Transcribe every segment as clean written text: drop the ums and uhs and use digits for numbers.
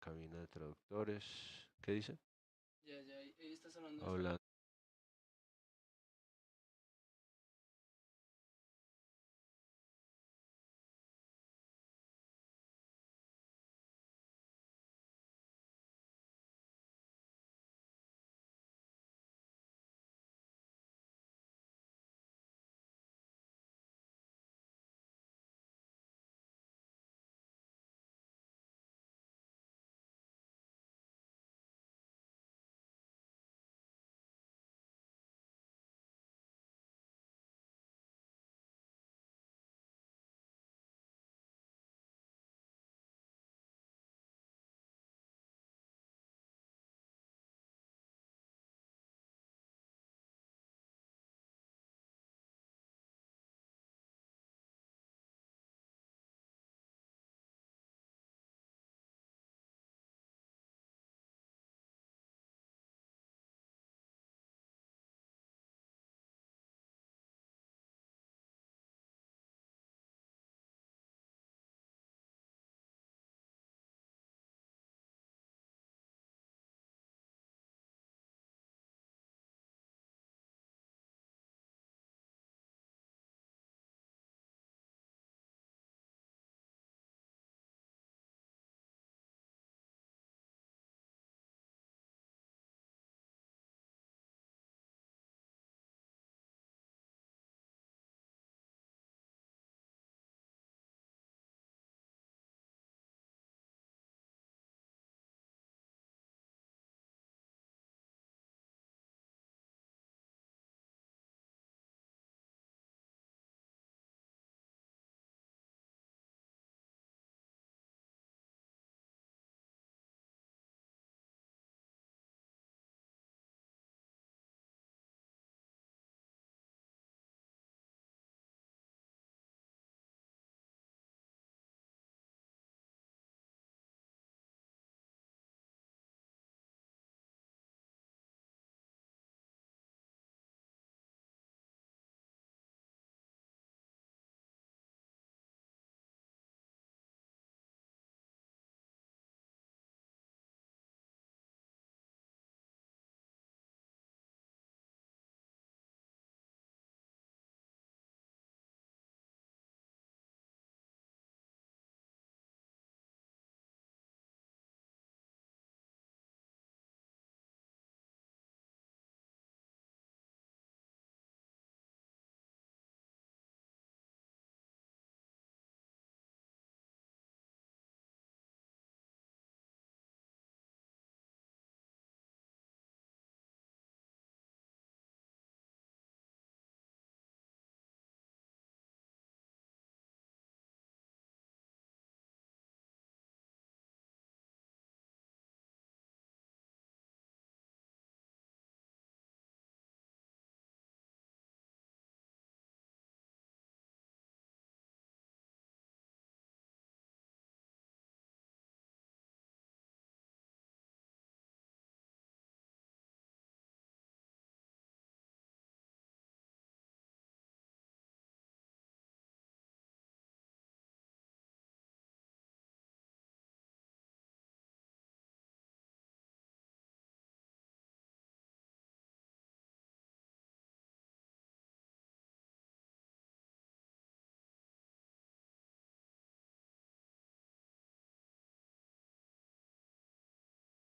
cabina de traductores. ¿Qué dice? Ya, ya, ahí está sonando eso. Hola.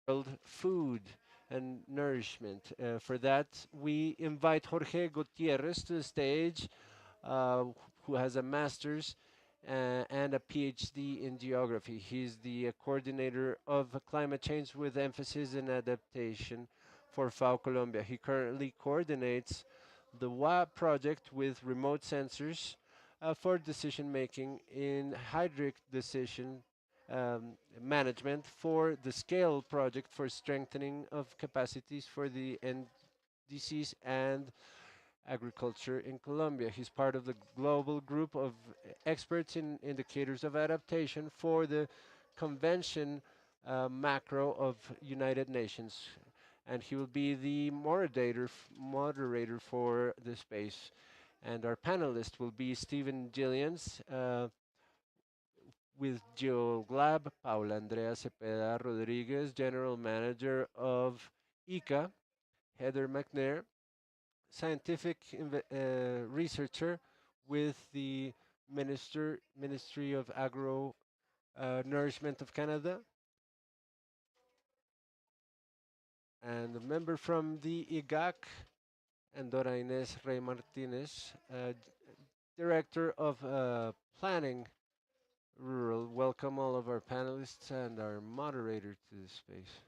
World food and nourishment. For that, we invite Jorge Gutierrez to the stage, uh, who has a master's and a PhD in geography. He's the coordinator of climate change with emphasis in adaptation for FAO Colombia. He currently coordinates the WA project with remote sensors for decision making in hydric decision management for the scale project for strengthening of capacities for the NDCs and agriculture in Colombia. He's part of the global group of experts in indicators of adaptation for the Convention Macro of United Nations, and he will be the moderator for the space. And our panelist will be Stephen Gillians, with GeoLab, Paula Andrea Cepeda Rodriguez, General Manager of ICA, Heather McNair, scientific researcher with the Ministry of Agro Nourishment of Canada, and a member from the IGAC, and Dora Ines Rey Martinez, Director of Planning Rural. Welcome all of our panelists and our moderator to this space.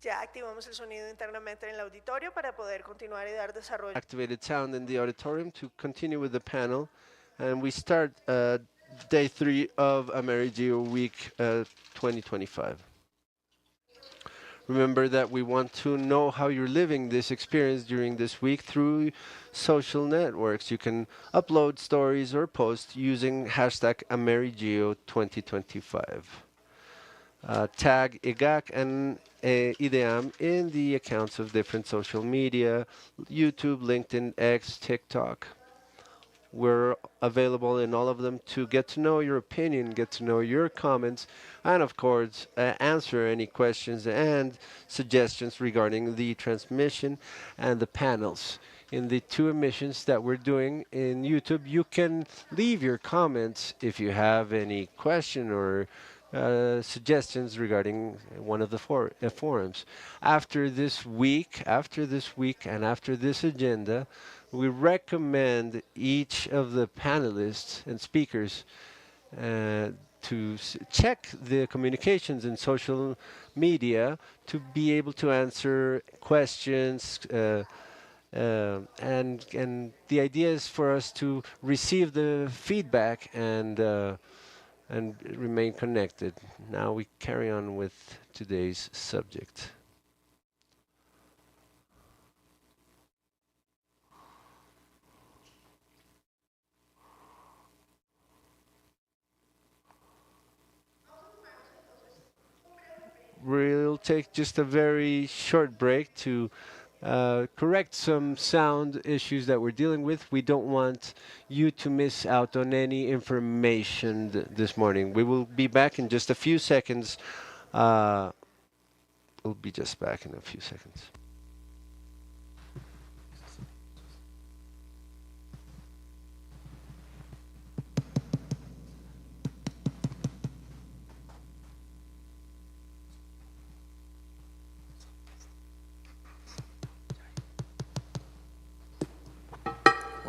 Ya activamos el sonido internamente en el auditorio para poder continuar y dar desarrollo. Activated sound in the auditorium to continue with the panel. And we start day 3 of AmeriGEO Week 2025. Remember that we want to know how you're living this experience during this week through social networks. You can upload stories or posts using hashtag AmeriGEO2025. Tag IGAC and IDEAM in the accounts of different social media, YouTube, LinkedIn, X, TikTok. We're available in all of them to get to know your opinion, get to know your comments, and of course, answer any questions and suggestions regarding the transmission and the panels. In the 2 emissions that we're doing in YouTube, you can leave your comments if you have any question or suggestions regarding one of the forums. After this week, and after this agenda, we recommend each of the panelists and speakers to check the communications in social media to be able to answer questions. And the idea is for us to receive the feedback and remain connected. Now we carry on with today's subject. We'll take just a very short break to correct some sound issues that we're dealing with. We don't want you to miss out on any information this morning. We will be back in just a few seconds. Uh, we'll be just back in a few seconds.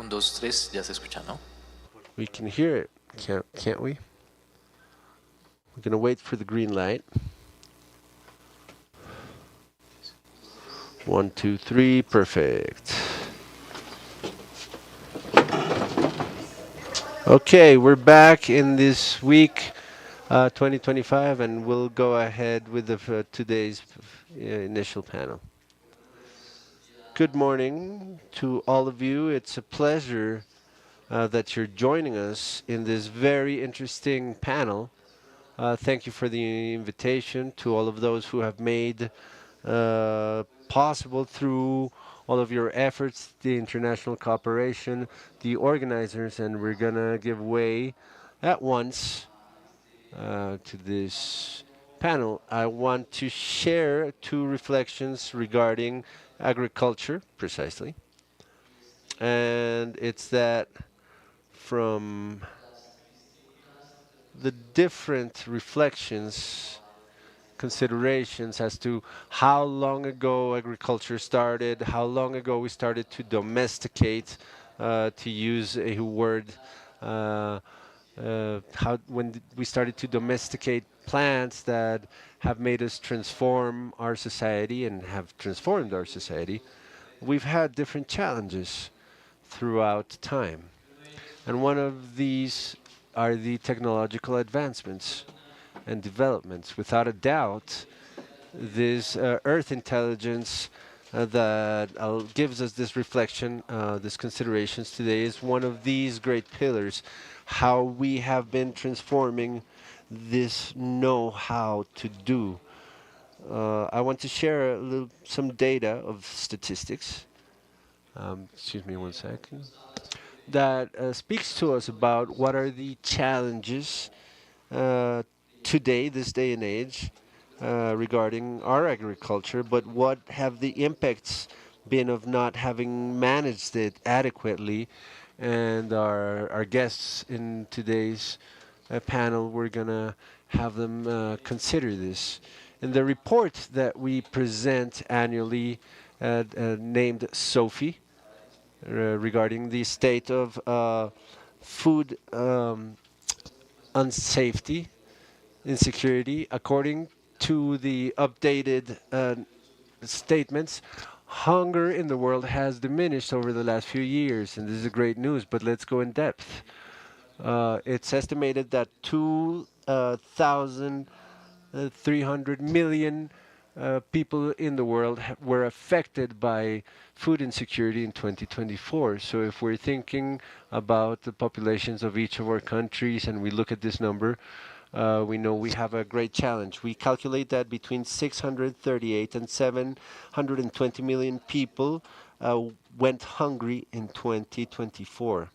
Un, dos, tres, ya se escucha, ¿no? We can hear it, can't we? We're going to wait for the green light. 1, 2, 3, perfect. Okay, we're back in this week 2025, and we'll go ahead with today's initial panel. Good morning to all of you. It's a pleasure that you're joining us in this very interesting panel. Thank you for the invitation to all of those who have made possible through all of your efforts, the international cooperation, the organizers, and we're gonna give way at once to this panel. I want to share 2 reflections regarding agriculture, precisely. And it's that from the different reflections considerations as to how long ago agriculture started, how long ago we started to domesticate, to use a word, how when we started to domesticate plants that have made us transform our society and have transformed our society. We've had different challenges throughout time. And one of these are the technological advancements and developments. Without a doubt, this Earth intelligence that gives us this reflection, this considerations today is one of these great pillars. How we have been transforming this know-how to do. I want to share some data of statistics. Excuse me one second. That speaks to us about what are the challenges today, this day and age, regarding our agriculture, but what have the impacts been of not having managed it adequately? And our guests in today's panel, we're going to have them consider this. In the report that we present annually, named Sophie, regarding the state of food unsafety, insecurity, according to the updated statements, hunger in the world has diminished over the last few years, and this is great news, but let's go in depth. It's estimated that 2,300 million people in the world were affected by food insecurity in 2024. So if we're thinking about the populations of each of our countries and we look at this number, we know we have a great challenge. We calculate that between 638 and 720 million people went hungry in 2024.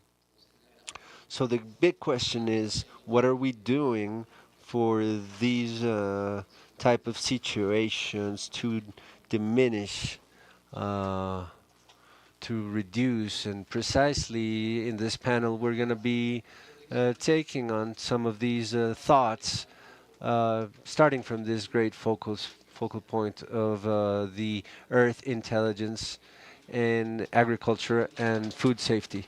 So the big question is, what are we doing for these type of situations to diminish, to reduce? And precisely in this panel, we're going to be taking on some of these thoughts, starting from this great focal point of the Earth intelligence in agriculture and food safety,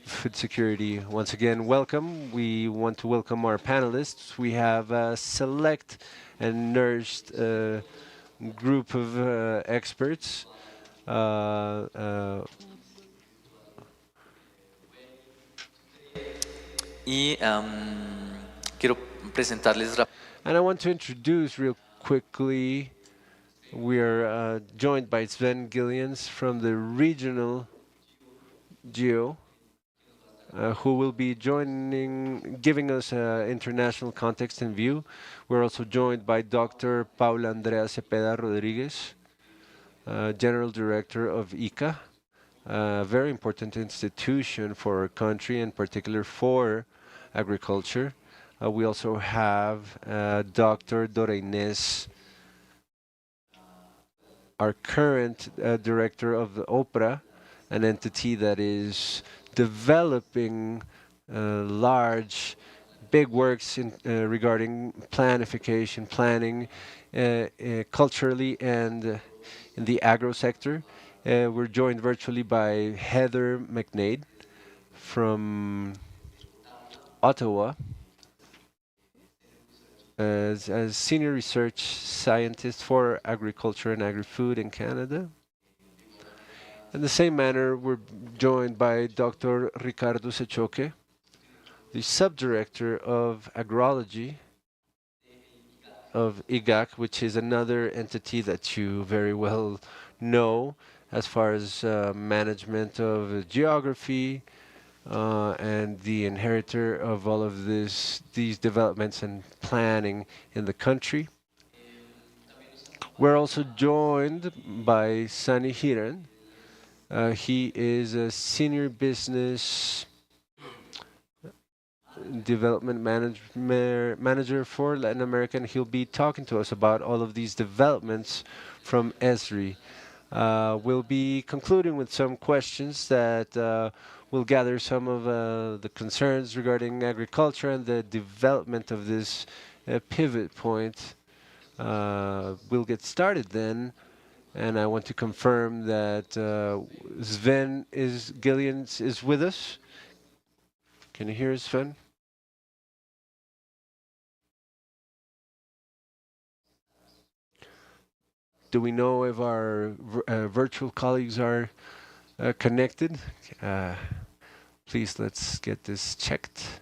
food security. Once again, welcome. We want to welcome our panelists. We have a select and nourished group of experts. Y quiero presentarles And I want to introduce real quickly, we are joined by Sven Gillians from the regional GEO, who will be giving us international context and view. We're also joined by Dr. Paula Andrea Cepeda Rodriguez, General Director of ICA, a very important institution for our country, in particular for agriculture. We also have Dr. Dora Inés, our current director of the OPRA, an entity that is developing large, big works regarding planification, planning, culturally and in the agro sector. We're joined virtually by Heather McNaid from Ottawa as Senior Research Scientist for Agriculture and Agri-Food in Canada. In the same manner, we're joined by Dr. Ricardo Sechoque, the Subdirector of Agrology of IGAC, which is another entity that you very well know as far as management of geography, and the inheritor of all of these developments and planning in the country. We're also joined by Sunny Hiran. He is a senior business development manager for Latin America, and he'll be talking to us about all of these developments from ESRI. We'll be concluding with some questions that will gather some of the concerns regarding agriculture and the development of this pivot point we'll get started then. And I want to confirm that Sven Gillians is with us. Can you hear us, Sven? Do we know if our virtual colleagues are connected? Please, let's get this checked.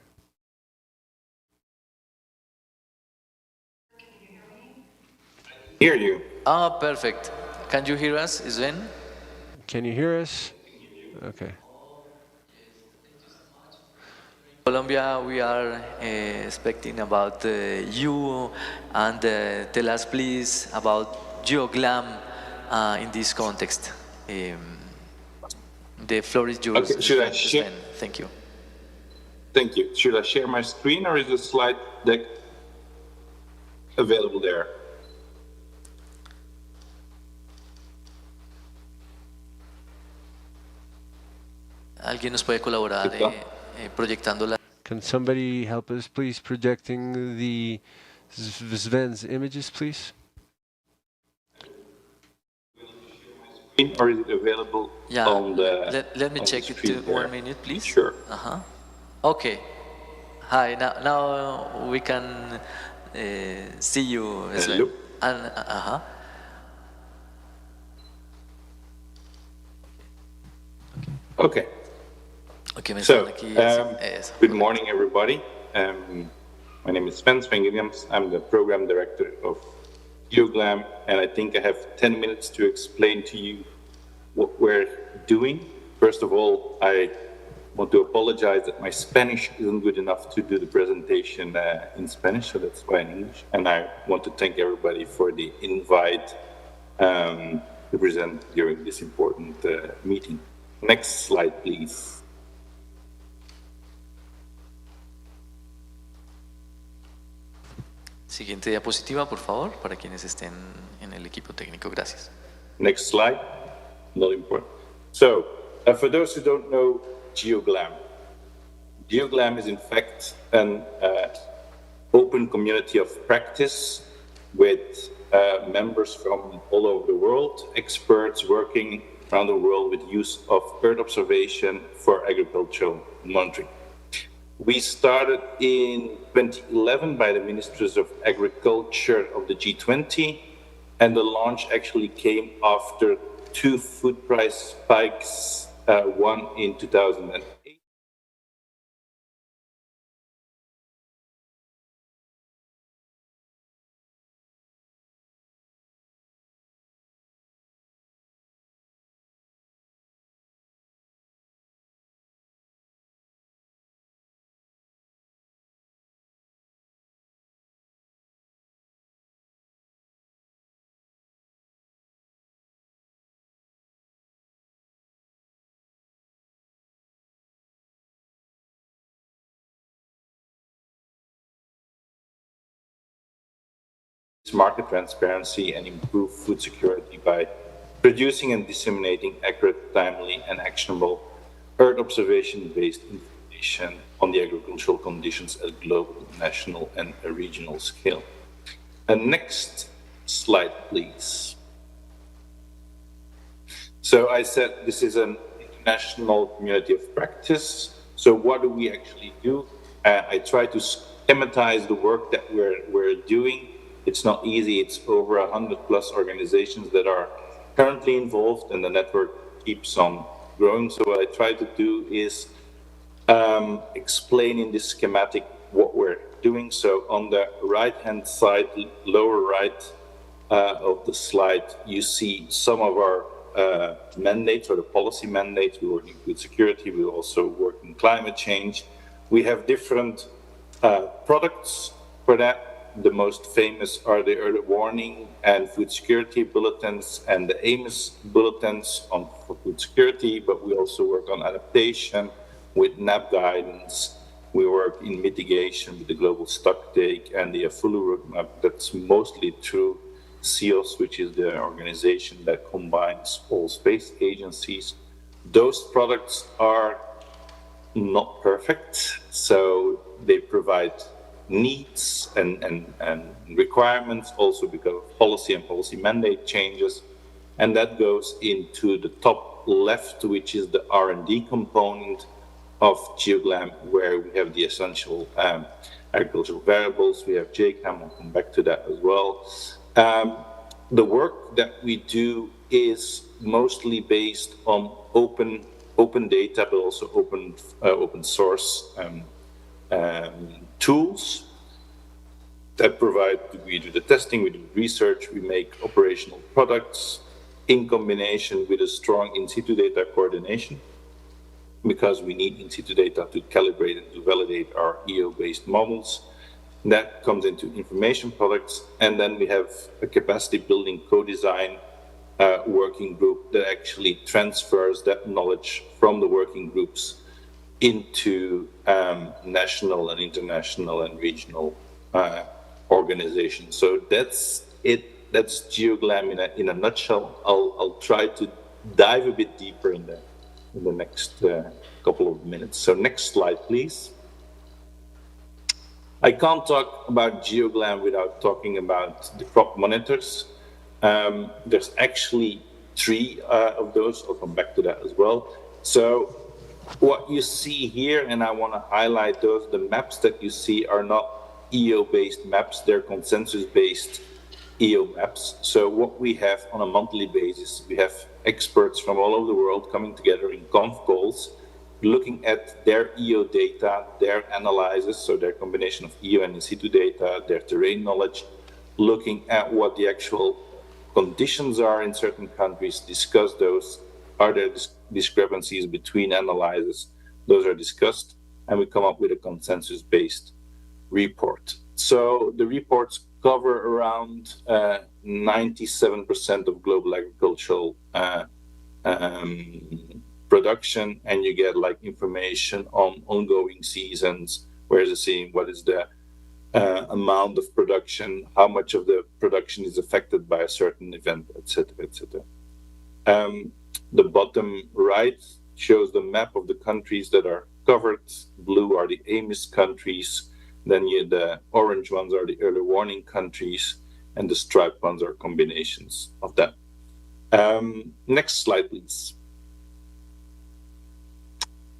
Hear you. Ah, perfect. Can you hear us, Sven? Can you hear us? Okay. Colombia, we are expecting about you, and tell us please about GeoGlam in this context. The floor is yours. Okay, should I share? Sven. Thank you. Thank you. Should I share my screen, or is the slide deck available there? ¿Alguien nos puede colaborar proyectando la... Can somebody help us, please, projecting the Sven's images, please? Or is it available on the... Let me check it 1 minute, please. Sure. Okay. Hi, now we can see you, Sven. Hello. Okay. So, good morning, everybody. My name is Sven Gillians. I'm the program director of GeoGlam, and I think I have 10 minutes to explain to you what we're doing. First of all, I want to apologize that my Spanish isn't good enough to do the presentation in Spanish, so that's why in English. And I want to thank everybody for the invite to present during this important meeting. Next slide, please. Siguiente diapositiva, por favor, para quienes estén en el equipo técnico. Gracias. Next slide. Not important. So, for those who don't know GeoGlam, GeoGlam is in fact an open community of practice with members from all over the world, experts working around the world with use of Earth observation for agricultural monitoring. We started in 2011 by the Ministers of Agriculture of the G20, and the launch actually came after 2 food price spikes, one in 2008. Market transparency and improve food security by producing and disseminating accurate, timely, and actionable Earth observation-based information on the agricultural conditions at global, national, and a regional scale. And next slide, please. So I said this is an international community of practice. So what do we actually do? I try to schematize the work that we're doing. It's not easy. It's over 100+ organizations that are currently involved, and the network keeps on growing. So what I try to do is explain in this schematic what we're doing. So on the right-hand side, lower right of the slide, you see some of our mandates, or the policy mandates. We work in food security. We also work in climate change. We have different products for that. The most famous are the early warning and food security bulletins and the AMOS bulletins for food security, but we also work on adaptation with NAP guidance. We work in mitigation with the global stock take and the AFULU roadmap. That's mostly through CEOS, which is the organization that combines all space agencies. Those products are not perfect, so they provide needs and requirements, also because of policy and policy mandate changes. And that goes into the top left, which is the R&D component of GeoGLAM, where we have the essential agricultural variables. We have JCAM, I'll come back to that as well. The work that we do is mostly based on open data, but also open source tools that provide, we do the testing, we do research, we make operational products in combination with a strong in situ data coordination, because we need in situ data to calibrate and to validate our EO-based models. That comes into information products, and then we have a capacity building co-design working group that actually transfers that knowledge from the working groups into national and international and regional organizations. So that's it. That's GeoGLAM in a nutshell. I'll try to dive a bit deeper in the next couple of minutes. So next slide, please. I can't talk about GeoGLAM without talking about the crop monitors. There's actually 3 of those. I'll come back to that as well. So what you see here, and I want to highlight those, the maps that you see are not EO-based maps, they're consensus-based EO maps. So what we have on a monthly basis, we have experts from all over the world coming together in conf calls, looking at their EO data, their analysis, so their combination of EO and in situ data, their terrain knowledge, looking at what the actual conditions are in certain countries, discuss those. Are there discrepancies between analyses? Those are discussed, and we come up with a consensus-based report. So the reports cover around 97% of global agricultural production, and you get like information on ongoing seasons, where is the seeing, what is the amount of production, how much of the production is affected by a certain event, etc., etc. The bottom right shows the map of the countries that are covered. Blue are the AMIS countries, then the orange ones are the early warning countries, and the striped ones are combinations of that. Next slide, please.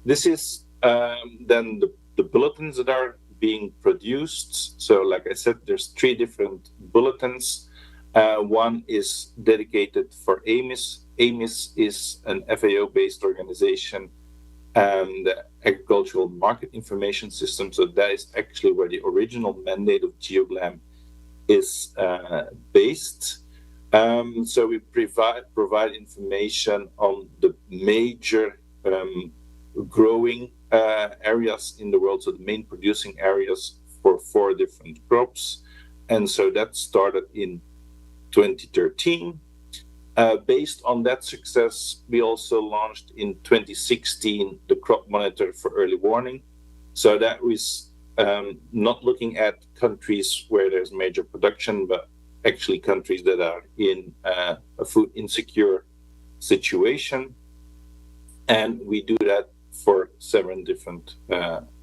This is then the bulletins that are being produced. So like I said, there's 3 different bulletins. One is dedicated for AMIS. AMIS is an FAO-based organization and agricultural market information system. So that is actually where the original mandate of GeoGLAM is based. So we provide information on the major growing areas in the world, so the main producing areas for 4 different crops. And so that started in 2013. Based on that success, we also launched in 2016 the crop monitor for early warning. So that was not looking at countries where there's major production, but actually countries that are in a food insecure situation. And we do that for 7 different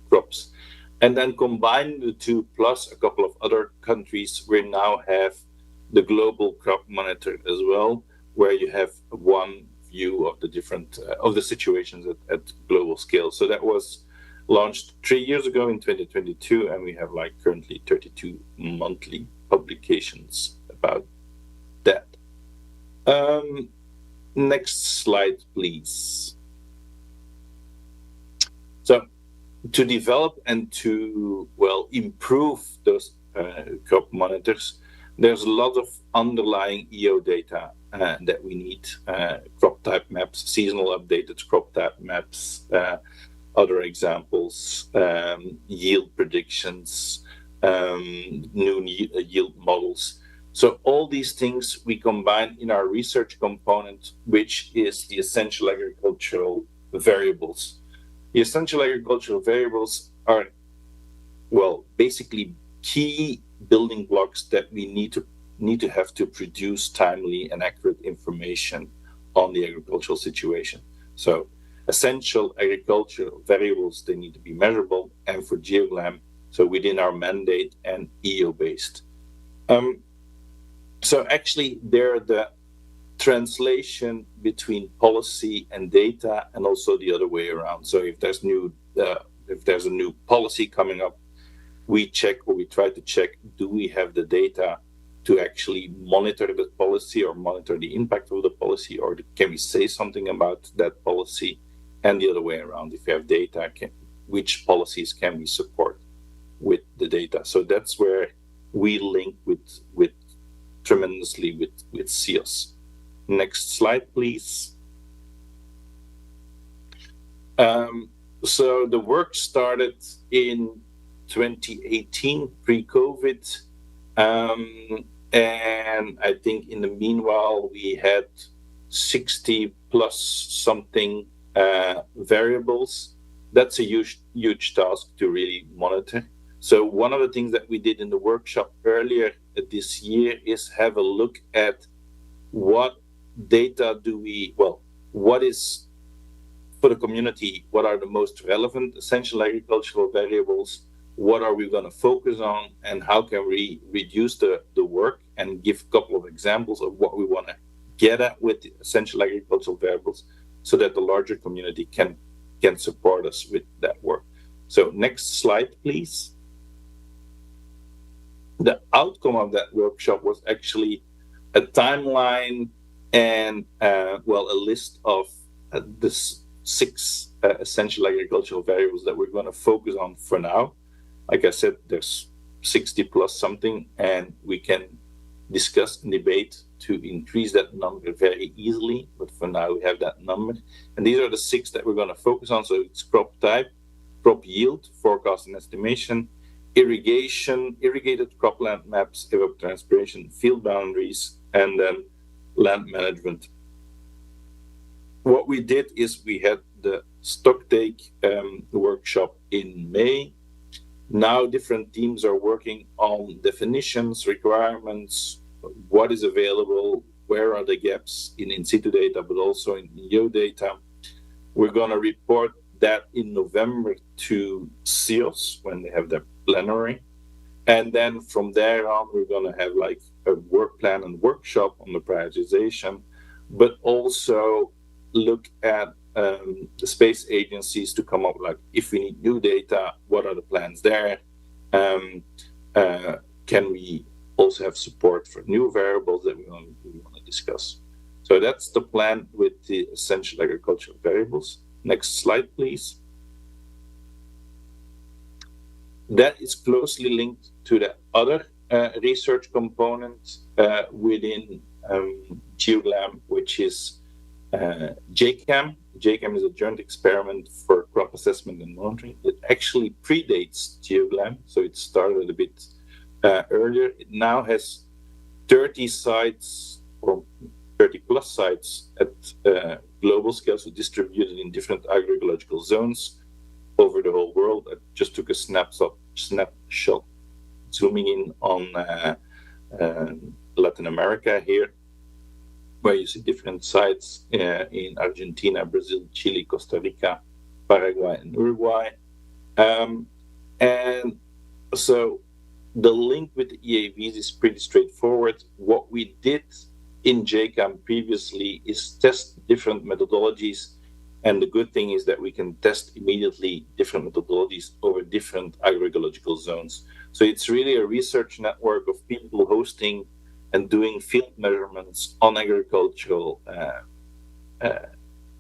crops. And then combine the 2 plus a couple of other countries, we now have the global crop monitor as well, where you have one view of the different of the situations at global scale. So that was launched 3 years ago in 2022, and we have like currently 32 monthly publications about that. Next slide, please. So to develop and to, well, improve those crop monitors, there's a lot of underlying EO data that we need, crop type maps, seasonal updated crop type maps, other examples, yield predictions, new yield models. So all these things we combine in our research component, which is the essential agricultural variables. The essential agricultural variables are, well, basically key building blocks that we need to have to produce timely and accurate information on the agricultural situation. So essential agricultural variables, they need to be measurable, and for GeoGLAM, so within our mandate and EO based. So actually, they're the translation between policy and data, and also the other way around. So if there's a new policy coming up, we check, or we try to check, do we have the data to actually monitor the policy or monitor the impact of the policy, or can we say something about that policy? And the other way around, if we have data, which policies can we support with the data? So that's where we link with tremendously with CEOs. Next slide, please. So the work started in 2018, pre-COVID. And I think in the meanwhile, we had 60 plus something variables. That's a huge task to really monitor. So one of the things that we did in the workshop earlier this year is have a look at what data what is for the community, what are the most relevant essential agricultural variables, what are we going to focus on, and how can we reduce the work, and give a couple of examples of what we want to get at with the essential agricultural variables, so that the larger community can support us with that work. So next slide, please. The outcome of that workshop was actually a timeline and a list of the 6 essential agricultural variables that we're going to focus on for now. Like I said, there's 60 plus something, and we can discuss and debate to increase that number very easily. But for now, we have that number. And these are the 6 that we're going to focus on. So it's crop type, crop yield, forecast and estimation, irrigation, irrigated cropland maps, evapotranspiration, field boundaries, and then land management. What we did is we had the stocktake workshop in May. Now different teams are working on definitions, requirements, what is available, where are the gaps in situ data, but also in EO data. We're going to report that in November to CEOs when they have their plenary. And then from there on, we're going to have like a work plan and workshop on the prioritization, but also look at the space agencies to come up like, if we need new data, what are the plans there? Can we also have support for new variables that we want to discuss? So that's the plan with the essential agricultural variables. Next slide, please. That is closely linked to the other research component within GeoGLAM, which is JCAM. JCAM is a joint experiment for crop assessment and monitoring. It actually predates GeoGLAM, so it started a bit earlier. It now has 30 sites, or 30 plus sites at global scale, so distributed in different agroecological zones over the whole world. I just took a snapshot zooming in on Latin America here, where you see different sites in Argentina, Brazil, Chile, Costa Rica, Paraguay, and Uruguay. And so the link with the EAVs is pretty straightforward. What we did in JCAM previously is test different methodologies. And the good thing is that we can test immediately different methodologies over different agroecological zones. So it's really a research network of people hosting and doing field measurements on agricultural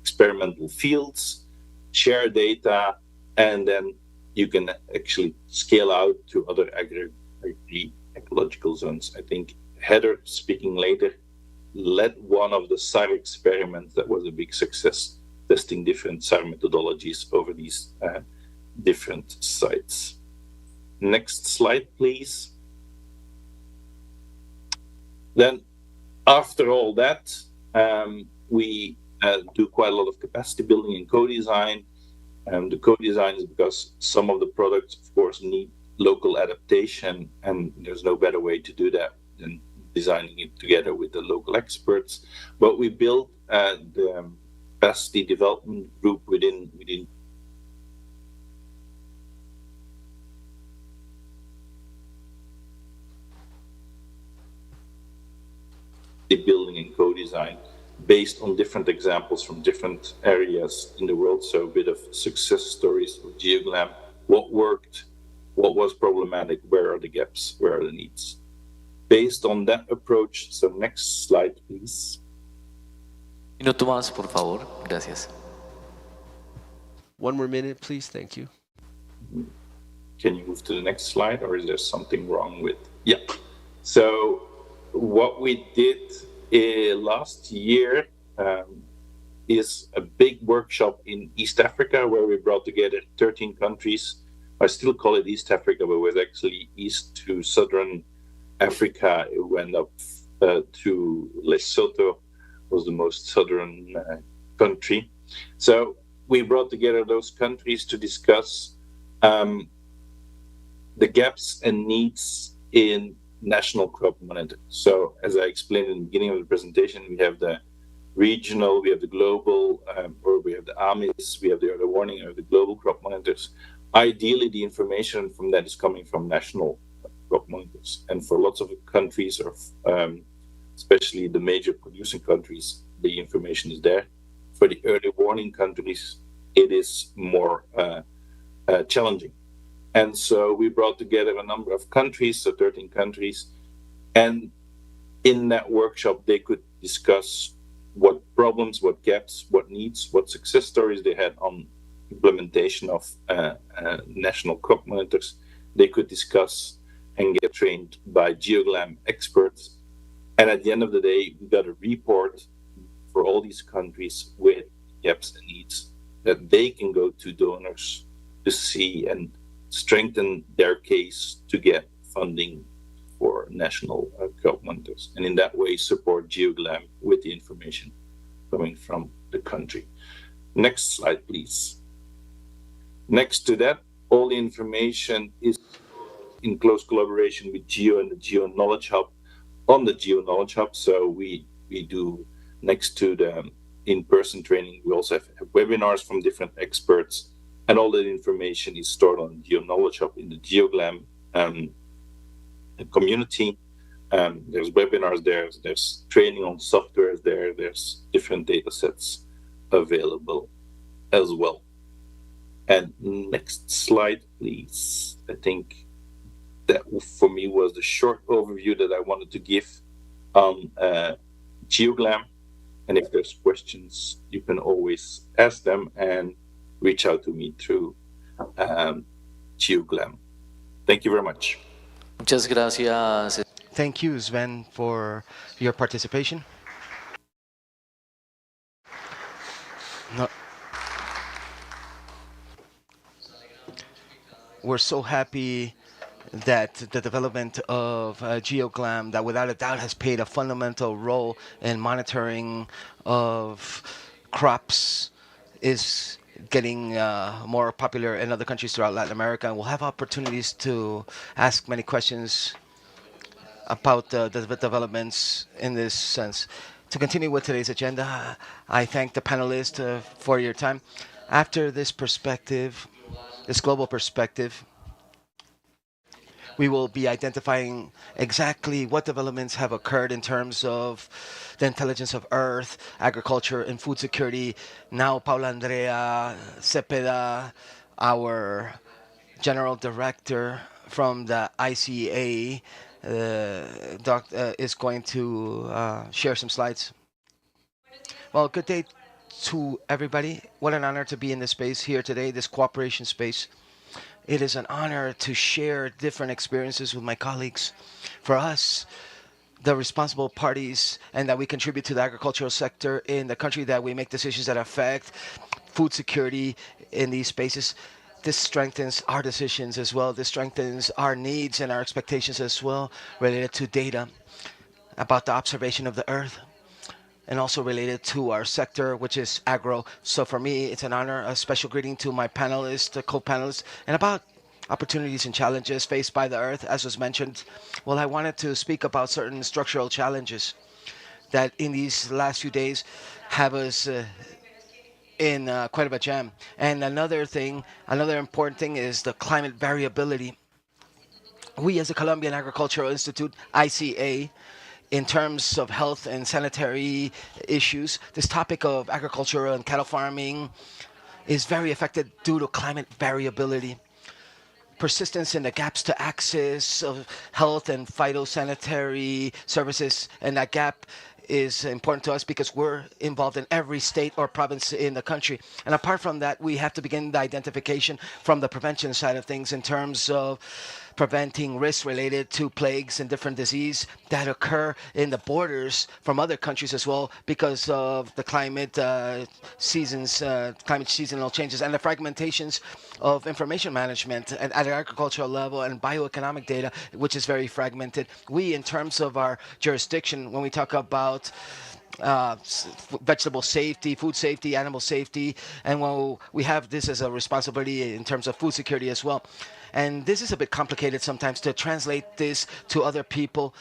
experimental fields, share data, and then you can actually scale out to other agroecological zones. I think Heather, speaking later, led one of the SAR experiments that was a big success, testing different SAR methodologies over these different sites. Next slide, please. Then, after all that, we do quite a lot of capacity building and co-design. The co-design is because some of the products, of course, need local adaptation, and there's no better way to do that than designing it together with the local experts. But we built the capacity development group within the building and co-design based on different examples from different areas in the world. So a bit of success stories of GeoGlam, what worked, what was problematic, where are the gaps, where are the needs. Based on that approach, so next slide, please. Minuto más, por favor. Gracias. One more minute, please. Thank you. Can you move to the next slide, or is there something wrong with? Yeah. So what we did last year is a big workshop in East Africa where we brought together 13 countries. I still call it East Africa, but it was actually east to southern Africa. It went up to Lesotho, was the most southern country. So we brought together those countries to discuss the gaps and needs in national crop monitoring. So as I explained in the beginning of the presentation, we have the regional, we have the global, or we have the AMIS, we have the early warning, or the global crop monitors. Ideally, the information from that is coming from national crop monitors. And for lots of countries, or especially the major producing countries, the information is there. For the early warning countries, it is more challenging. And so we brought together a number of countries, so 13 countries, and in that workshop, they could discuss what problems, what gaps, what needs, what success stories they had on implementation of national crop monitors. They could discuss and get trained by GeoGlam experts. And at the end of the day, we got a report for all these countries with gaps and needs that they can go to donors to see and strengthen their case to get funding for national crop monitors, and in that way support GeoGlam with the information coming from the country. Next slide, please. Next to that, all the information is in close collaboration with Geo and the Geo Knowledge Hub on the Geo Knowledge Hub. So we do, next to the in-person training, we also have webinars from different experts, and all that information is stored on Geo Knowledge Hub in the GeoGlam community. There's webinars there, there's training on software there, there's different data sets available as well. And next slide, please. I think that for me was the short overview that I wanted to give on GeoGlam. And if there's questions, you can always ask them and reach out to me through GeoGlam. Thank you very much. Muchas gracias. Thank you, Sven, for your participation. No. We're so happy that the development of GeoGlam, that without a doubt has played a fundamental role in monitoring of crops, is getting more popular in other countries throughout Latin America. And we'll have opportunities to ask many questions about the developments in this sense. To continue with today's agenda, I thank the panelists for your time. After this perspective, this global perspective, we will be identifying exactly what developments have occurred in terms of the intelligence of Earth, agriculture, and food security. Now, Paula Andrea Cepeda, our General Director from the ICA, is going to share some slides. Well, good day to everybody. What an honor to be in this space here today, this cooperation space. It is an honor to share different experiences with my colleagues. For us, the responsible parties, and that we contribute to the agricultural sector in the country, that we make decisions that affect food security in these spaces. This strengthens our decisions as well. This strengthens our needs and our expectations as well, related to data about the observation of the Earth, and also related to our sector, which is agro. So for me, it's an honor. A special greeting to my panelists, co-panelists, and about opportunities and challenges faced by the Earth, as was mentioned. Well, I wanted to speak about certain structural challenges that in these last few days have us in quite of a jam. And another important thing is the climate variability. We as the Colombian Agricultural Institute, ICA, in terms of health and sanitary issues. This topic of agriculture and cattle farming is very affected due to climate variability. Persistence in the gaps to access of health and phytosanitary services, and that gap is important to us because we're involved in every state or province in the country. And apart from that, we have to begin the identification from the prevention side of things in terms of preventing risks related to plagues and different disease that occur in the borders from other countries as well because of the climate climate seasonal changes and the fragmentations of information management at an agricultural level and bioeconomic data, which is very fragmented. We, in terms of our jurisdiction, when we talk about vegetable safety, food safety, animal safety, and when we have this as a responsibility in terms of food security as well. And this is a bit complicated sometimes to translate this to other people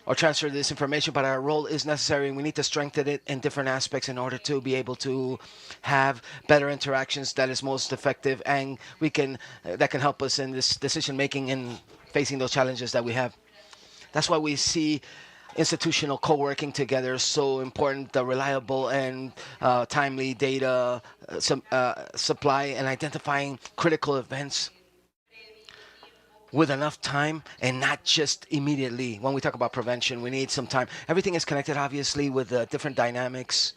or transfer this information, but our role is necessary and we need to strengthen it in different aspects in order to be able to have better interactions that is most effective and we can that can help us in this decision making and facing those challenges that we have. That's why we see institutional co-working together is so important. The reliable and timely data supply and identifying critical events with enough time and not just immediately. When we talk about prevention, we need some time. Everything is connected, obviously, with different dynamics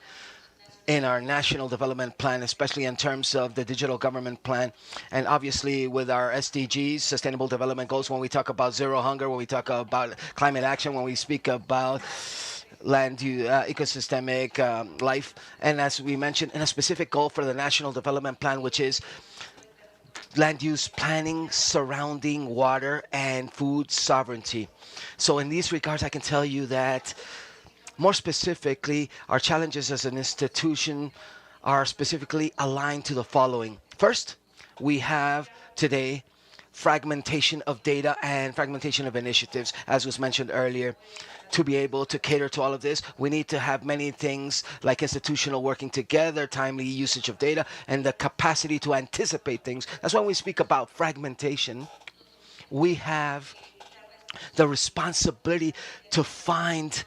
in our national development plan, especially in terms of the digital government plan, and obviously with our SDGs, Sustainable Development Goals, when we talk about zero hunger, when we talk about climate action, when we speak about land use, ecosystemic life, and as we mentioned, in a specific goal for the national development plan, which is land use planning surrounding water and food sovereignty. So in these regards, I can tell you that more specifically, our challenges as an institution are specifically aligned to the following. First, we have today fragmentation of data and fragmentation of initiatives, as was mentioned earlier. To be able to cater to all of this, we need to have many things like institutional working together, timely usage of data, and the capacity to anticipate things. That's when we speak about fragmentation. We have the responsibility to find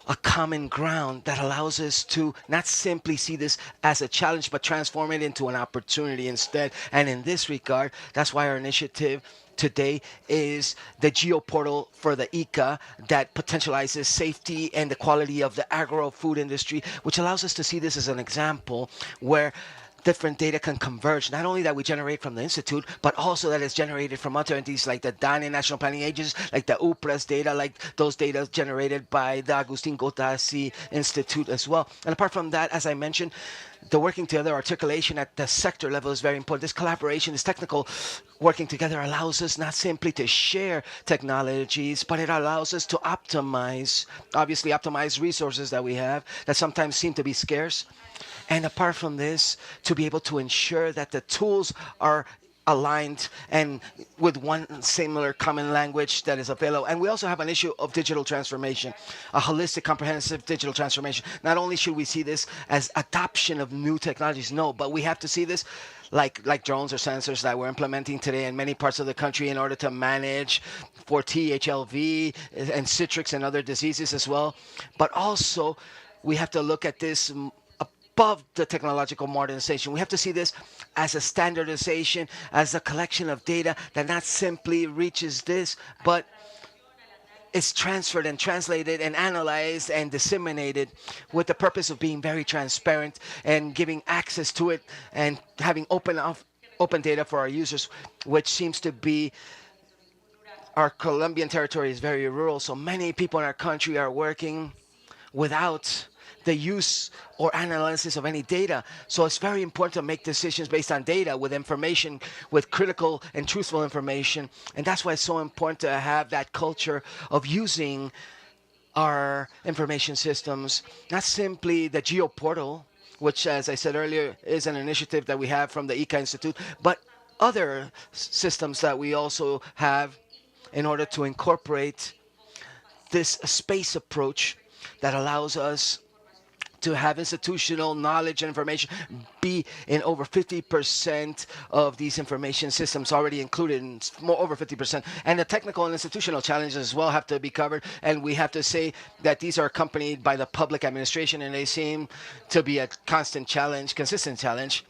a common ground that allows us to not simply see this as a challenge, but transform it into an opportunity instead. And in this regard, that's why our initiative today is the geoportal for the ICA that potentializes safety and the quality of the agro-food industry, which allows us to see this as an example where different data can converge, not only that we generate from the Institute, but also that is generated from other entities like the DANE National Planning Agencies, like the UPRES data, like those data generated by the Agustin Gotasi Institute as well. And apart from that, as I mentioned, the working together, articulation at the sector level is very important. This collaboration, this technical working together allows us not simply to share technologies, but it allows us to optimize, obviously optimize resources that we have that sometimes seem to be scarce. And apart from this, to be able to ensure that the tools are aligned and with one similar common language that is available. And we also have an issue of digital transformation, a holistic, comprehensive digital transformation. Not only should we see this as adoption of new technologies, no, but we have to see this like drones or sensors that we're implementing today in many parts of the country in order to manage for HLV and Citrix and other diseases as well. But also, we have to look at this above the technological modernization. We have to see this as a standardization, as a collection of data that not simply reaches this, but is transferred and translated and analyzed and disseminated with the purpose of being very transparent and giving access to it and having open data for our users, which seems to be our Colombian territory is very rural, so many people in our country are working without the use or analysis of any data. So it's very important to make decisions based on data, with information, with critical and truthful information. And that's why it's so important to have that culture of using our information systems, not simply the geoportal, which, as I said earlier, is an initiative that we have from the ICA Institute, but other systems that we also have in order to incorporate this space approach that allows us to have institutional knowledge and information be in over 50% of these information systems already included, in more over 50%. And the technical and institutional challenges as well have to be covered. And we have to say that these are accompanied by the public administration, and they seem to be a constant challenge, consistent challenge.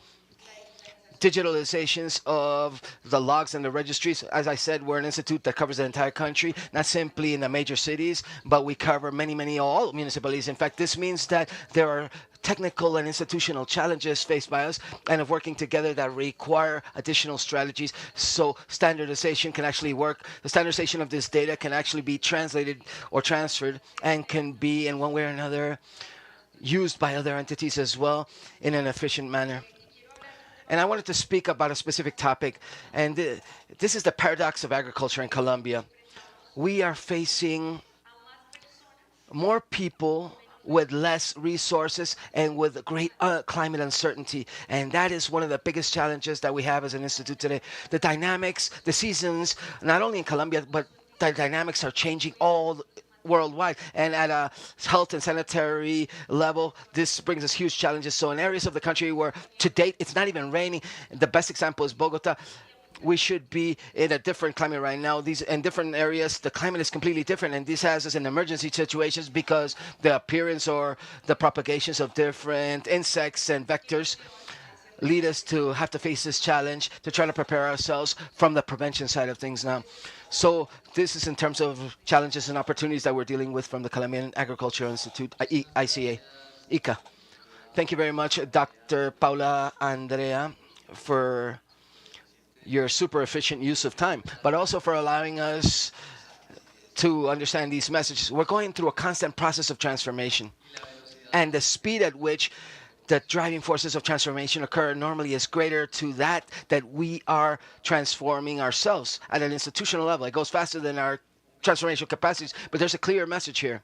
Digitalizations of the logs and the registries. As I said, we're an institute that covers the entire country, not simply in the major cities, but we cover all municipalities. In fact, this means that there are technical and institutional challenges faced by us and of working together that require additional strategies so standardization can actually work. The standardization of this data can actually be translated or transferred and can be, in one way or another, used by other entities as well in an efficient manner. And I wanted to speak about a specific topic, and this is the paradox of agriculture in Colombia. We are facing more people with less resources and with great climate uncertainty. And that is one of the biggest challenges that we have as an institute today. The dynamics, the seasons, not only in Colombia, but the dynamics are changing all worldwide, and at a health and sanitary level, this brings us huge challenges. So in areas of the country where to date it's not even raining, the best example is Bogota. We should be in a different climate right now. These in different areas, the climate is completely different, and this has us in emergency situations because the appearance or the propagations of different insects and vectors lead us to have to face this challenge to try to prepare ourselves from the prevention side of things now. So this is in terms of challenges and opportunities that we're dealing with from the Colombian Agricultural Institute, ICA. Thank you very much, Dr. Paula Andrea, for your super efficient use of time, but also for allowing us to understand these messages. We're going through a constant process of transformation, and the speed at which the driving forces of transformation occur normally is greater to that we are transforming ourselves at an institutional level. It goes faster than our transformational capacities, but there's a clear message here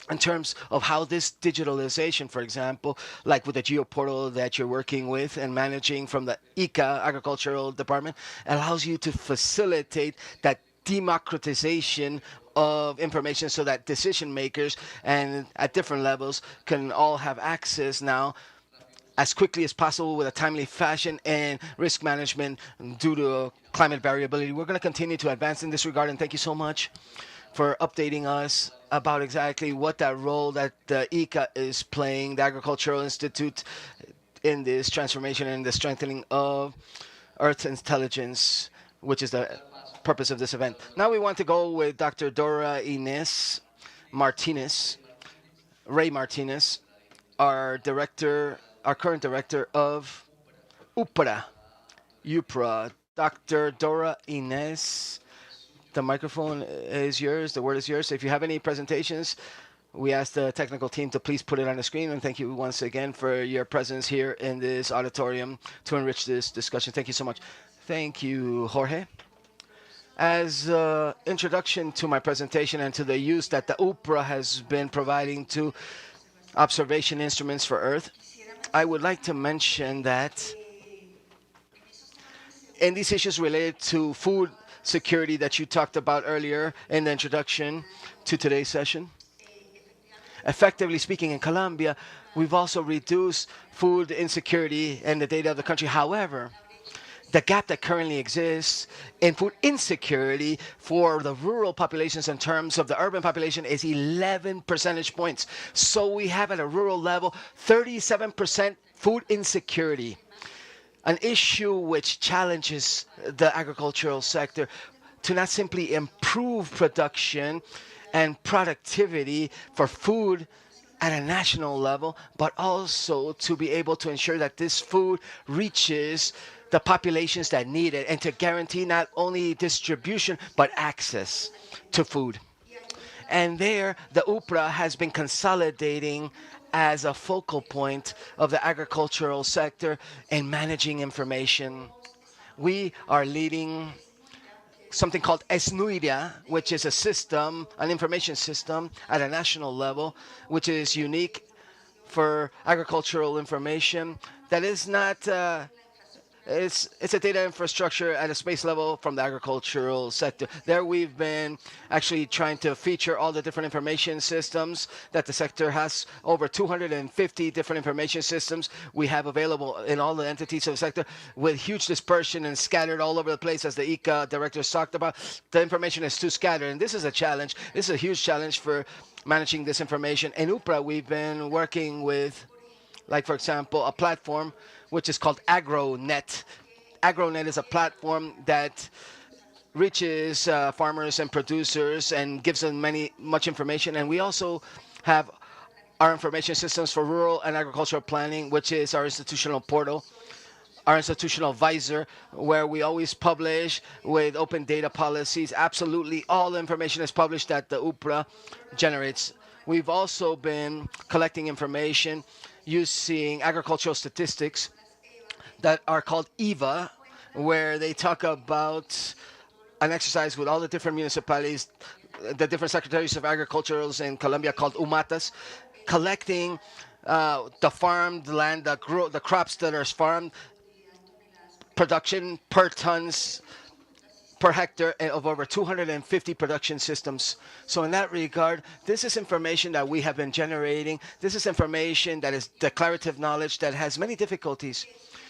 in terms of how this digitalization, for example, like with the geoportal that you're working with and managing from the ICA agricultural department, allows you to facilitate that democratization of information so that decision makers and at different levels can all have access now as quickly as possible with a timely fashion and risk management due to climate variability. We're going to continue to advance in this regard, and thank you so much for updating us about exactly what that role that the ICA is playing, the Agricultural Institute, in this transformation and the strengthening of Earth intelligence, which is the purpose of this event. Now we want to go with Dr. Dora Inés Martinez, Ray Martinez, our current director of UPRA. Dr. Dora Inés, the microphone is yours, the word is yours. If you have any presentations, we ask the technical team to please put it on the screen, and thank you once again for your presence here in this auditorium to enrich this discussion. Thank you so much. Thank you, Jorge. As an introduction to my presentation and to the use that the UPRA has been providing to observation instruments for Earth, I would like to mention that in these issues related to food security that you talked about earlier in the introduction to today's session, effectively speaking, in Colombia, we've also reduced food insecurity and the data of the country. However, the gap that currently exists in food insecurity for the rural populations in terms of the urban population is 11 percentage points. So we have at a rural level 37% food insecurity, an issue which challenges the agricultural sector to not simply improve production and productivity for food at a national level, but also to be able to ensure that this food reaches the populations that need it, and to guarantee not only distribution but access to food. And there, the UPRA has been consolidating as a focal point of the agricultural sector in managing information. We are leading something called ESNUIDIA, which is a system, an information system at a national level, which is unique for agricultural information that is not it's a data infrastructure at a space level from the agricultural sector. There we've been actually trying to feature all the different information systems that the sector has. Over 250 different information systems we have available in all the entities of the sector, with huge dispersion and scattered all over the place, as the ICA directors talked about. The information is too scattered, and this is a challenge. This is a huge challenge for managing this information. In UPRA, we've been working with, like, for example, a platform which is called AgroNet. AgroNet is a platform that reaches farmers and producers and gives them much information. And we also have our information systems for rural and agricultural planning, which is our institutional portal, our institutional visor, where we always publish with open data policies. Absolutely all the information is published that the UPRA generates. We've also been collecting information using agricultural statistics that are called EVA, where they talk about an exercise with all the different municipalities, the different secretaries of agricultures in Colombia, called UMATAs, collecting the farmed land, the crops that are farmed, production per tons per hectare of over 250 production systems. So in that regard, this is information that we have been generating. This is information that is declarative knowledge that has many difficulties,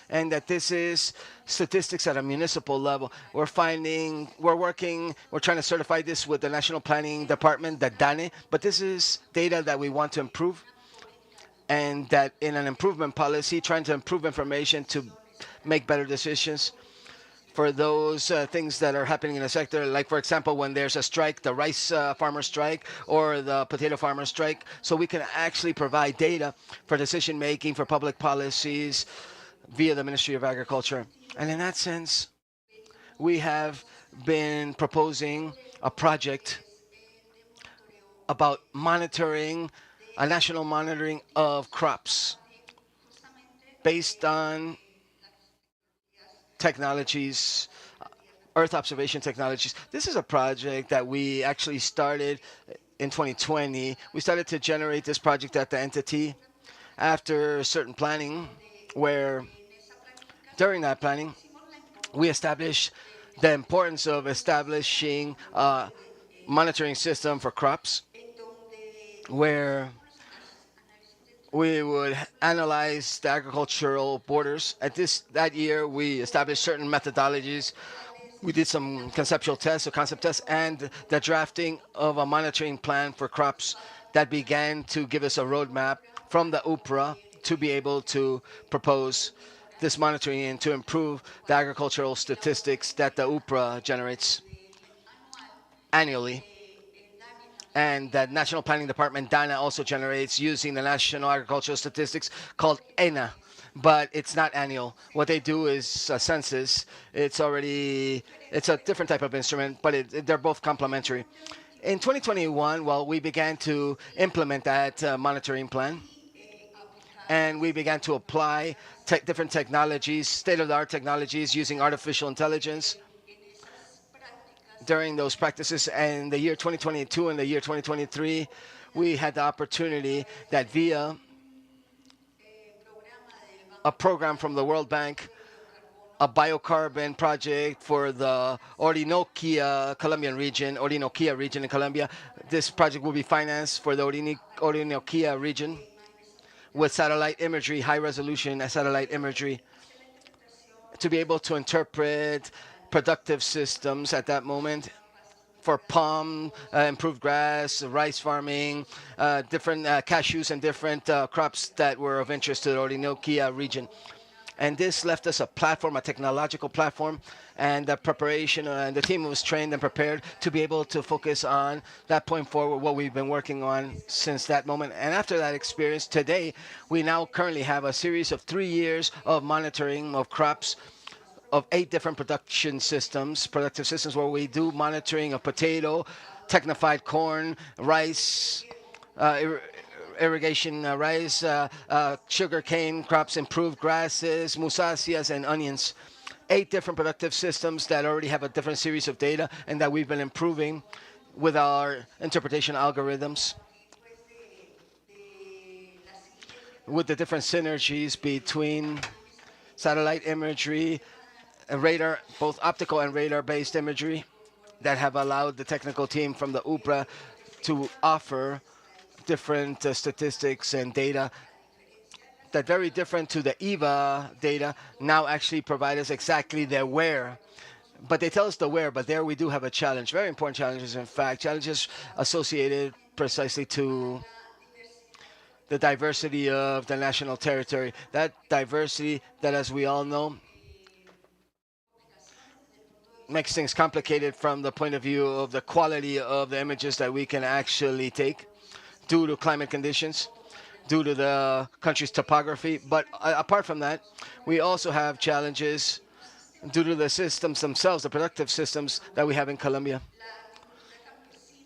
and that this is statistics at a municipal level. We're trying to certify this with the National Planning Department, the DANE, but this is data that we want to improve, and that in an improvement policy, trying to improve information to make better decisions for those things that are happening in the sector, like, for example, when there's a strike, the rice farmer strike or the potato farmer strike, so we can actually provide data for decision making for public policies via the Ministry of Agriculture. And in that sense, we have been proposing a project about monitoring, a national monitoring of crops based on technologies, Earth observation technologies. This is a project that we actually started in 2020. We started to generate this project at the entity after certain planning, where during that planning, we established the importance of establishing a monitoring system for crops, where we would analyze the agricultural borders. That year, we established certain methodologies. We did some conceptual tests or concept tests, and the drafting of a monitoring plan for crops that began to give us a roadmap from the UPRA to be able to propose this monitoring and to improve the agricultural statistics that the UPRA generates annually, and that National Planning Department, DANA, also generates using the National Agricultural Statistics called ENA, but it's not annual. What they do is a census. It's a different type of instrument, but they're both complementary. In 2021, well, we began to implement that monitoring plan, and we began to apply different technologies, state-of-the-art technologies using artificial intelligence during those practices. And the year 2022 and the year 2023, we had the opportunity that via a program from the World Bank, a biocarbon project for the Colombian region, Orinoquia region in Colombia. This project will be financed for the Orinoquia region with satellite imagery, high-resolution satellite imagery, to be able to interpret productive systems at that moment for palm, improved grass, rice farming, different cashews and different crops that were of interest to the Orinoquia region. And this left us a platform, a technological platform, and the preparation, and the team was trained and prepared to be able to focus on that point forward, what we've been working on since that moment. And after that experience, today, we now currently have a series of 3 years of monitoring of crops, of 8 different productive systems, where we do monitoring of potato, technified corn, rice, irrigation rice, sugarcane crops, improved grasses, musaceas, and onions. 8 different productive systems that already have a different series of data and that we've been improving with our interpretation algorithms, with the different synergies between satellite imagery, radar, both optical and radar-based imagery, that have allowed the technical team from the UPRA to offer different statistics and data that very different to the EVA data now actually provide us exactly the where. But they tell us the where, but there we do have a challenge, very important challenges, in fact, challenges associated precisely to the diversity of the national territory. That diversity that, as we all know, makes things complicated from the point of view of the quality of the images that we can actually take due to climate conditions, due to the country's topography. But apart from that, we also have challenges due to the systems themselves, the productive systems that we have in Colombia.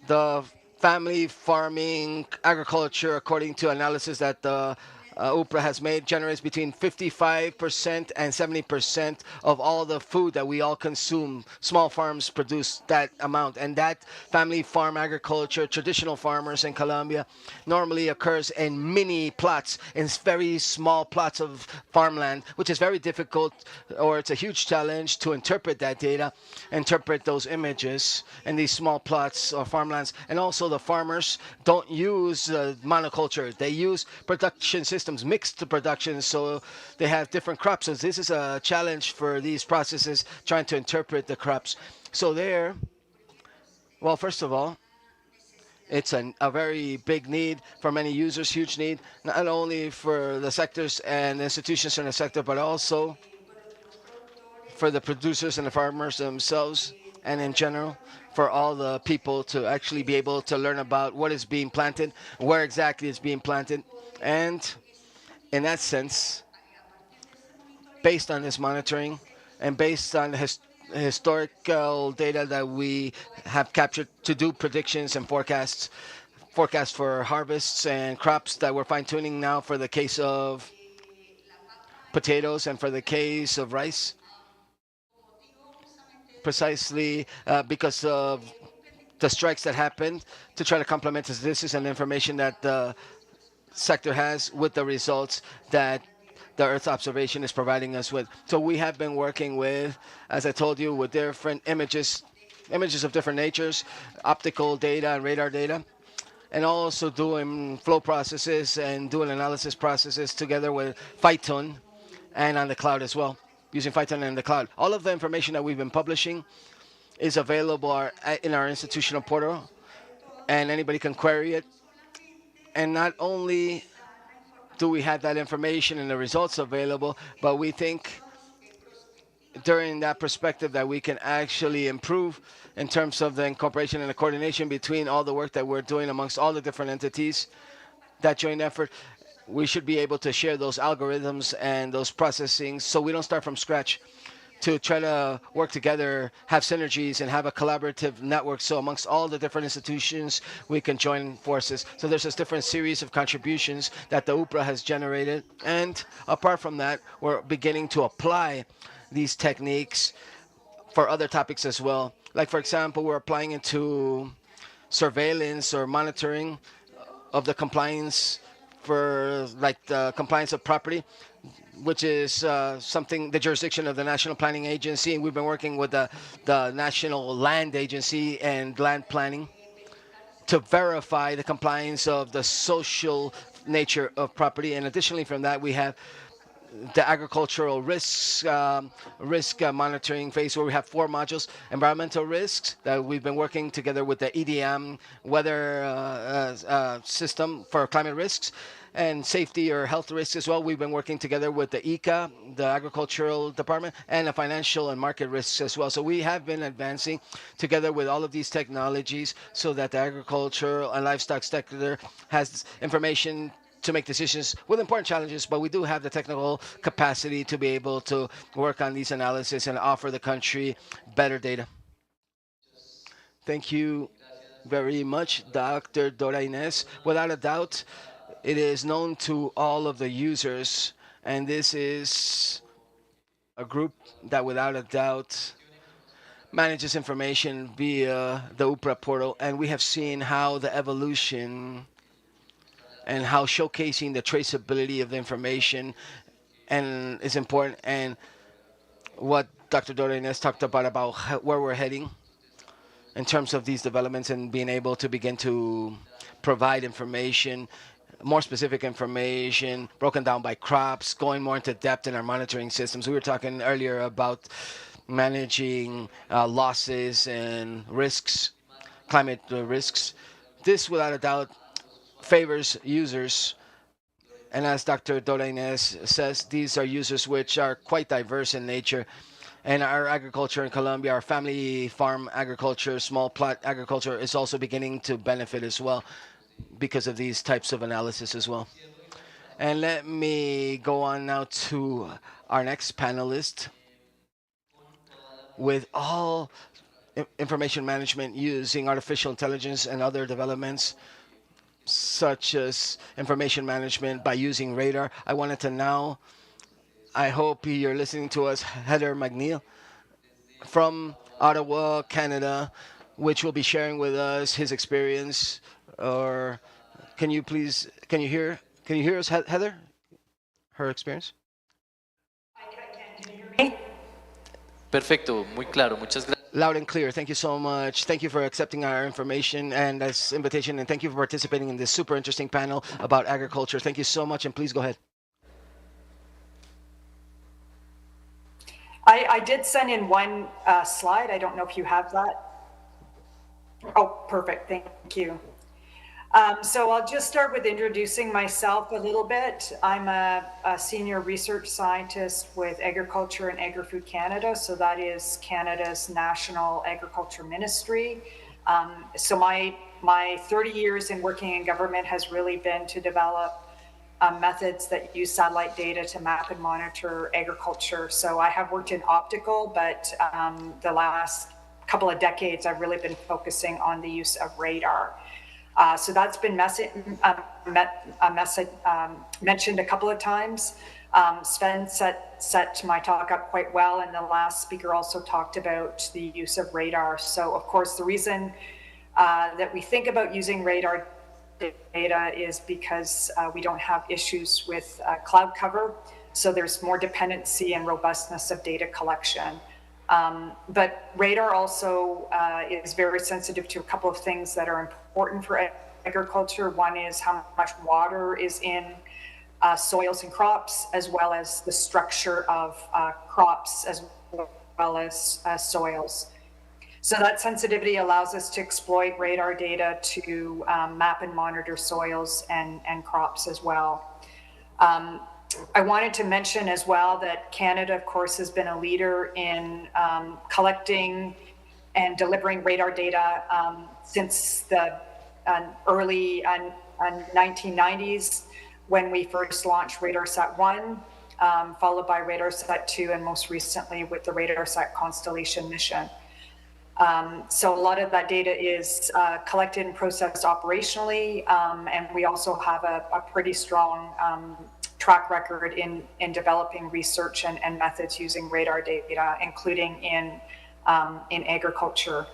The family farming agriculture, according to analysis that the UPRA has made, generates between 55% and 70% of all the food that we all consume. Small farms produce that amount, and that family farm agriculture, traditional farmers in Colombia, normally occurs in mini plots, in very small plots of farmland, which is very difficult, or it's a huge challenge to interpret that data, interpret those images in these small plots or farmlands. And also the farmers don't use monoculture. They use production systems, mixed production, so they have different crops. So this is a challenge for these processes, trying to interpret the crops. So there, well, first of all, it's a very big need for many users, huge need, not only for the sectors and institutions in the sector, but also for the producers and the farmers themselves, and in general for all the people to actually be able to learn about what is being planted, where exactly it's being planted. And in that sense, based on this monitoring and based on historical data that we have captured to do predictions and forecasts for harvests and crops that we're fine-tuning now for the case of potatoes and for the case of rice, precisely because of the strikes that happened, to try to complement this. This is an information that the sector has with the results that the Earth observation is providing us with. So we have been working with, as I told you, with different images of different natures, optical data and radar data, and also doing flow processes and doing analysis processes together with Phyton and on the cloud as well, using Phyton and the cloud. All of the information that we've been publishing is available in our institutional portal, and anybody can query it. And not only do we have that information and the results available, but we think during that perspective that we can actually improve in terms of the incorporation and the coordination between all the work that we're doing amongst all the different entities, that joint effort. We should be able to share those algorithms and those processing so we don't start from scratch, to try to work together, have synergies, and have a collaborative network. So amongst all the different institutions, we can join forces. So there's this different series of contributions that the UPRA has generated. And apart from that, we're beginning to apply these techniques for other topics as well. Like, for example, we're applying it to surveillance or monitoring of the compliance for, like, the compliance of property, which is something, the jurisdiction of the National Planning Agency. And we've been working with the National Land Agency and land planning to verify the compliance of the social nature of property. And additionally from that, we have the agricultural risks, risk monitoring phase, where we have 4 modules. Environmental risks, that we've been working together with the IDEAM weather system for climate risks, and safety or health risks as well. We've been working together with the ICA, the agricultural department, and the financial and market risks as well. So we have been advancing together with all of these technologies so that the agricultural and livestock sector has information to make decisions with important challenges, but we do have the technical capacity to be able to work on these analysis and offer the country better data. Thank you very much, Dr. Dora Inés. Without a doubt, it is known to all of the users, and this is a group that without a doubt manages information via the UPRA portal, and we have seen how the evolution and how showcasing the traceability of the information and is important, and what Dr. Dorenes talked about where we're heading in terms of these developments and being able to begin to provide information, more specific information, broken down by crops, going more into depth in our monitoring systems. We were talking earlier about managing losses and risks, climate risks. This, without a doubt, favors users. And as Dr. Dorenes says, these are users which are quite diverse in nature. And our agriculture in Colombia, our family farm agriculture, small plot agriculture is also beginning to benefit as well because of these types of analysis as well. And let me go on now to our next panelist with all information management using artificial intelligence and other developments such as information management by using radar. I wanted to now, I hope you're listening to us, Heather McNeil from Ottawa, Canada, which will be sharing with us his experience. Or can you hear us, Heather? Her experience? Perfecto, muy claro, muchas gracias. Loud and clear. Thank you so much. Thank you for accepting our information and this invitation, and thank you for participating in this super interesting panel about agriculture. Thank you so much, and please go ahead. I did send in one slide. I don't know if you have that. Oh, perfect. Thank you. So I'll just start with introducing myself a little bit. I'm a senior research scientist with Agriculture and Agri-Food Canada. So that is Canada's National Agriculture Ministry. So my 30 years in working in government has really been to develop methods that use satellite data to map and monitor agriculture. So I have worked in optical, but the last couple of decades, I've really been focusing on the use of radar. So that's been mentioned a couple of times. Sven set my talk up quite well, and the last speaker also talked about the use of radar. So of course, the reason that we think about using radar data is because we don't have issues with cloud cover. So there's more dependency and robustness of data collection. But radar also is very sensitive to a couple of things that are important for agriculture. One is how much water is in soils and crops, as well as the structure of crops, as well as soils. So that sensitivity allows us to exploit radar data to map and monitor soils and crops as well. I wanted to mention as well that Canada, of course, has been a leader in collecting and delivering radar data since the early 1990s, when we first launched RadarSat-1, followed by RadarSat-2, and most recently with the RadarSat Constellation mission. So a lot of that data is collected and processed operationally, and we also have a pretty strong track record in developing research and methods using radar data, including in agriculture.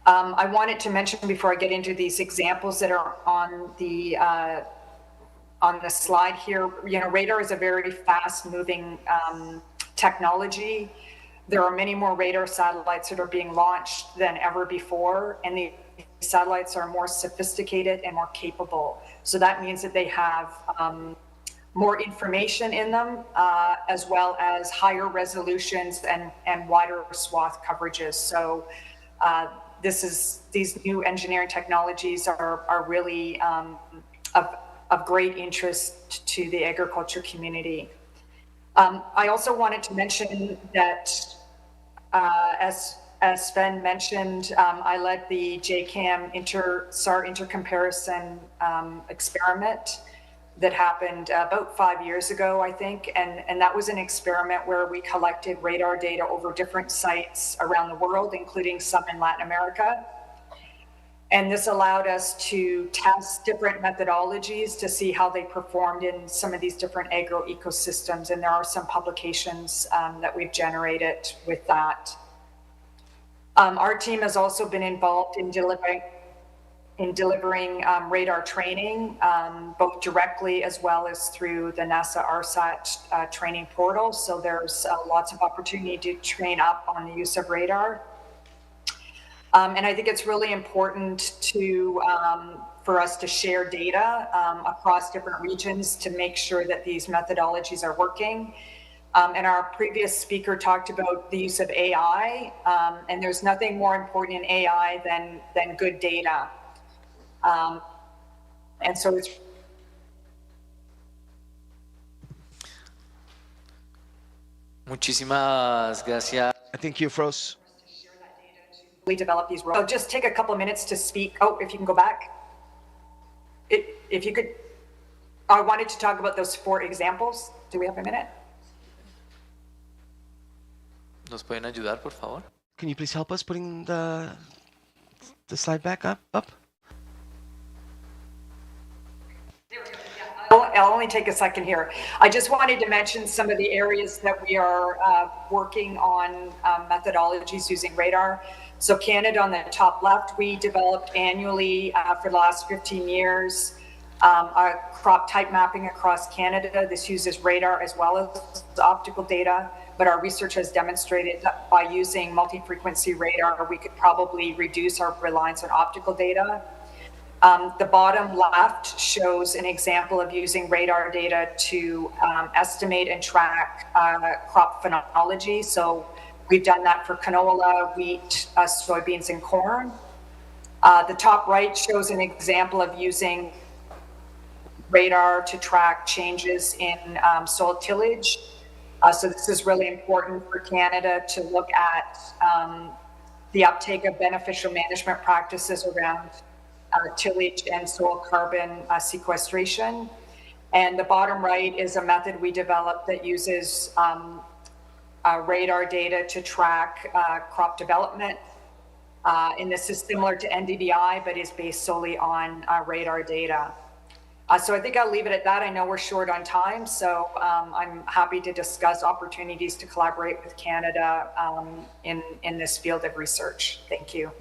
I wanted to mention before I get into these examples that are on the slide here, you know, radar is a very fast-moving technology. There are many more radar satellites that are being launched than ever before, and the satellites are more sophisticated and more capable. So that means that they have more information in them, as well as higher resolutions and wider swath coverages. So these new engineering technologies are really of great interest to the agriculture community. I also wanted to mention that, as Sven mentioned, I led the JCAM SAR intercomparison experiment that happened about 5 years ago, I think. And that was an experiment where we collected radar data over different sites around the world, including some in Latin America. And this allowed us to test different methodologies to see how they performed in some of these different agro-ecosystems. And there are some publications that we've generated with that. Our team has also been involved in delivering. in delivering radar training, both directly as well as through the NASA RSAT training portal. So there's lots of opportunity to train up on the use of radar. And I think it's really important to for us to share data across different regions to make sure that these methodologies are working. And our previous speaker talked about the use of AI, and there's nothing more important in AI than good data. And so it's Muchísimas gracias. I think you froze. we develop these roles. So just take a couple of minutes to speak. Oh, if you can go back. If you could, I wanted to talk about those 4 examples. Do we have a minute? ¿Nos pueden ayudar, por favor? Can you please help us putting the slide back up? I'll only take a second here. I just wanted to mention some of the areas that we are working on methodologies using radar. So Canada on the top left, we developed annually for the last 15 years crop type mapping across Canada. This uses radar as well as optical data, but our research has demonstrated that by using multi-frequency radar, we could probably reduce our reliance on optical data. The bottom left shows an example of using radar data to estimate and track crop phenology. So we've done that for canola, wheat, soybeans, and corn. The top right shows an example of using radar to track changes in soil tillage. So this is really important for Canada to look at the uptake of beneficial management practices around tillage and soil carbon sequestration. And the bottom right is a method we developed that uses radar data to track crop development. And this is similar to NDVI, but is based solely on radar data. So I think I'll leave it at that. I know we're short on time, so I'm happy to discuss opportunities to collaborate with Canada in this field of research. Thank you.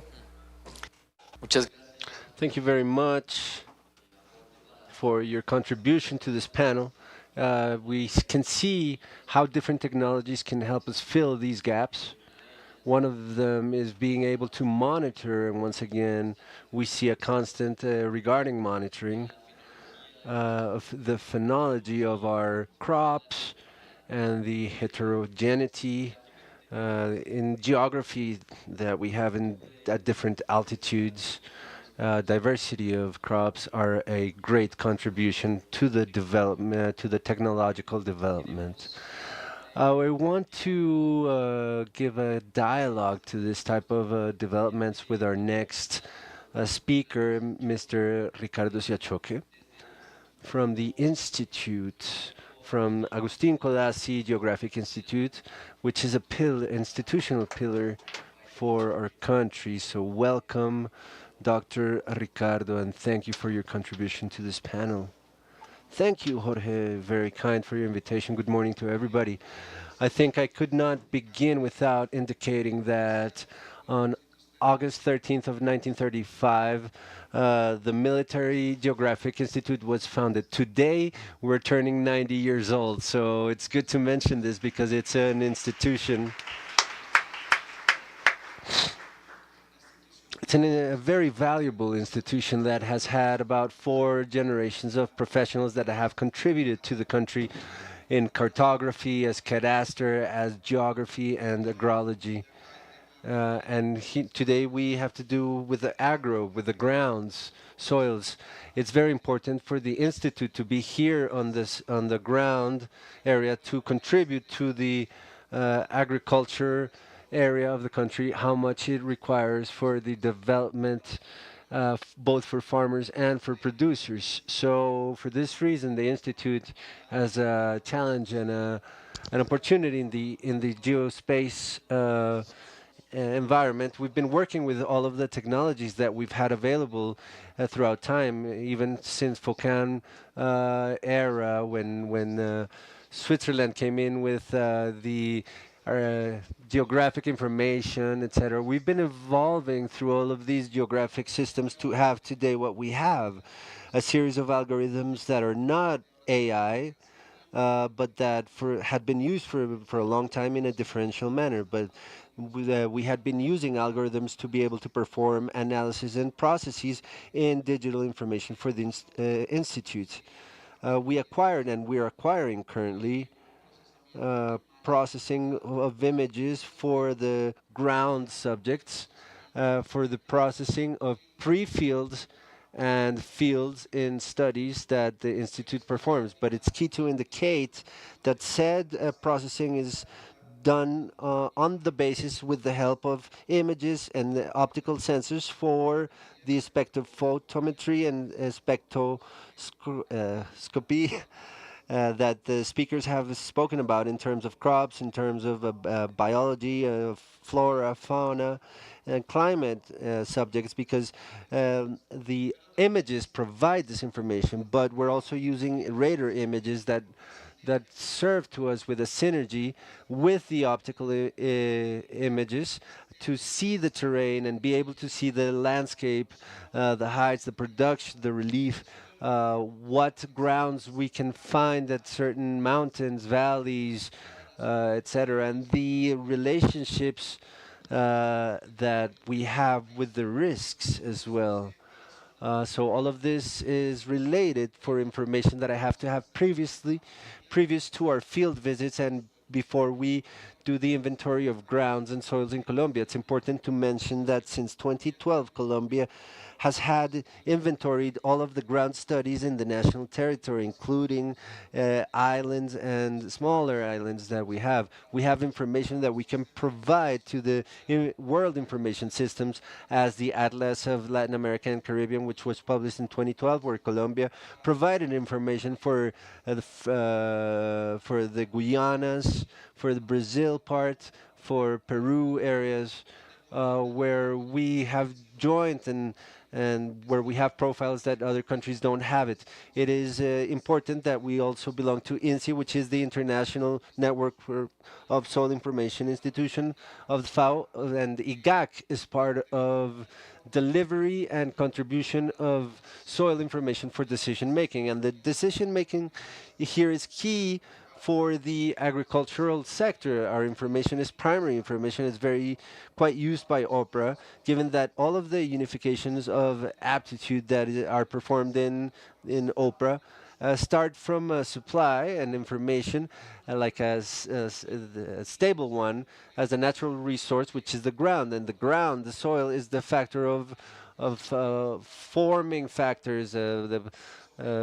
Thank you very much for your contribution to this panel. We can see how different technologies can help us fill these gaps. One of them is being able to monitor, and once again, we see a constant regarding monitoring of the phenology of our crops and the heterogeneity in geography that we have at different altitudes. Diversity of crops are a great contribution to the development, to the technological development. We want to give a dialogue to this type of developments with our next speaker, Mr. Ricardo Siachoque, from the Institute, from Agustin Codazzi Geographic Institute, which is a institutional pillar for our country. So welcome, Dr. Ricardo, and thank you for your contribution to this panel. Thank you, Jorge, very kind for your invitation. Good morning to everybody. I think I could not begin without indicating that on August 13th of 1935, the Military Geographic Institute was founded. Today, we're turning 90 years old, so it's good to mention this because it's an institution. It's a very valuable institution that has had about 4 generations of professionals that have contributed to the country in cartography, as cadastre, as geography, and agrology. Today we have to do with the agro, with the grounds, soils. It's very important for the institute to be here on the ground area to contribute to the agriculture area of the country, how much it requires for the development, both for farmers and for producers. So for this reason, the Institute has a challenge and an opportunity in the geospace environment. We've been working with all of the technologies that we've had available throughout time, even since Foucan era, when Switzerland came in with the geographic information, etc. We've been evolving through all of these geographic systems to have today what we have, a series of algorithms that are not AI, but that had been used for a long time in a differential manner. But we had been using algorithms to be able to perform analysis and processes in digital information for the institute. We acquired and we're acquiring currently processing of images for the ground subjects, for the processing of pre-fields and fields in studies that the institute performs. But it's key to indicate that said processing is done on the basis with the help of images and the optical sensors for the spectrophotometry and spectroscopy that the speakers have spoken about in terms of crops, in terms of biology, flora, fauna, and climate subjects, because the images provide this information, but we're also using radar images that serve to us with a synergy with the optical images to see the terrain and be able to see the landscape, the heights, the production, the relief, what grounds we can find at certain mountains, valleys, etc., and the relationships that we have with the risks as well. So all of this is related for information that I have to have previous to our field visits and before we do the inventory of grounds and soils in Colombia. It's important to mention that since 2012, Colombia has had inventoried all of the ground studies in the national territory, including islands and smaller islands that we have. We have information that we can provide to the world information systems as the Atlas of Latin America and Caribbean, which was published in 2012, where Colombia provided information for the Guyanas, for the Brazil part, for Peru areas, where we have joined and where we have profiles that other countries don't have it. It is important that we also belong to INSI, which is the International Network of Soil Information Institution of the FAO, and IGAC is part of delivery and contribution of soil information for decision making. And the decision making here is key for the agricultural sector. Our information is primary information. It's quite used by OPRA, given that all of the unifications of aptitude that are performed in OPRA start from supply and information, like as a stable one, as a natural resource, which is the ground. And the ground, the soil, is the factor of forming factors, the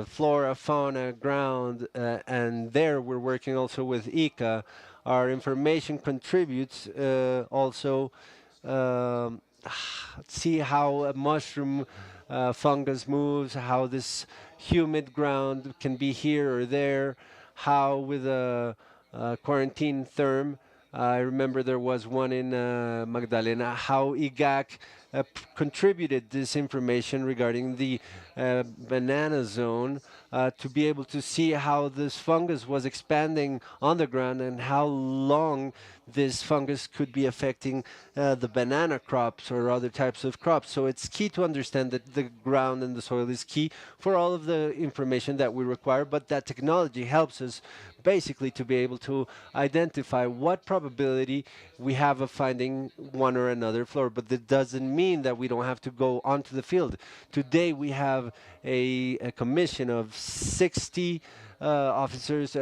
flora, fauna, ground, and there we're working also with ICA. Our information contributes also see how a mushroom fungus moves, how this humid ground can be here or there, how with a quarantine therm, I remember there was one in Magdalena, how IGAC contributed this information regarding the banana zone to be able to see how this fungus was expanding on the ground and how long this fungus could be affecting the banana crops or other types of crops. So it's key to understand that the ground and the soil is key for all of the information that we require, but that technology helps us basically to be able to identify what probability we have of finding one or another flora. But that doesn't mean that we don't have to go onto the field. Today we have a commission of 60 officers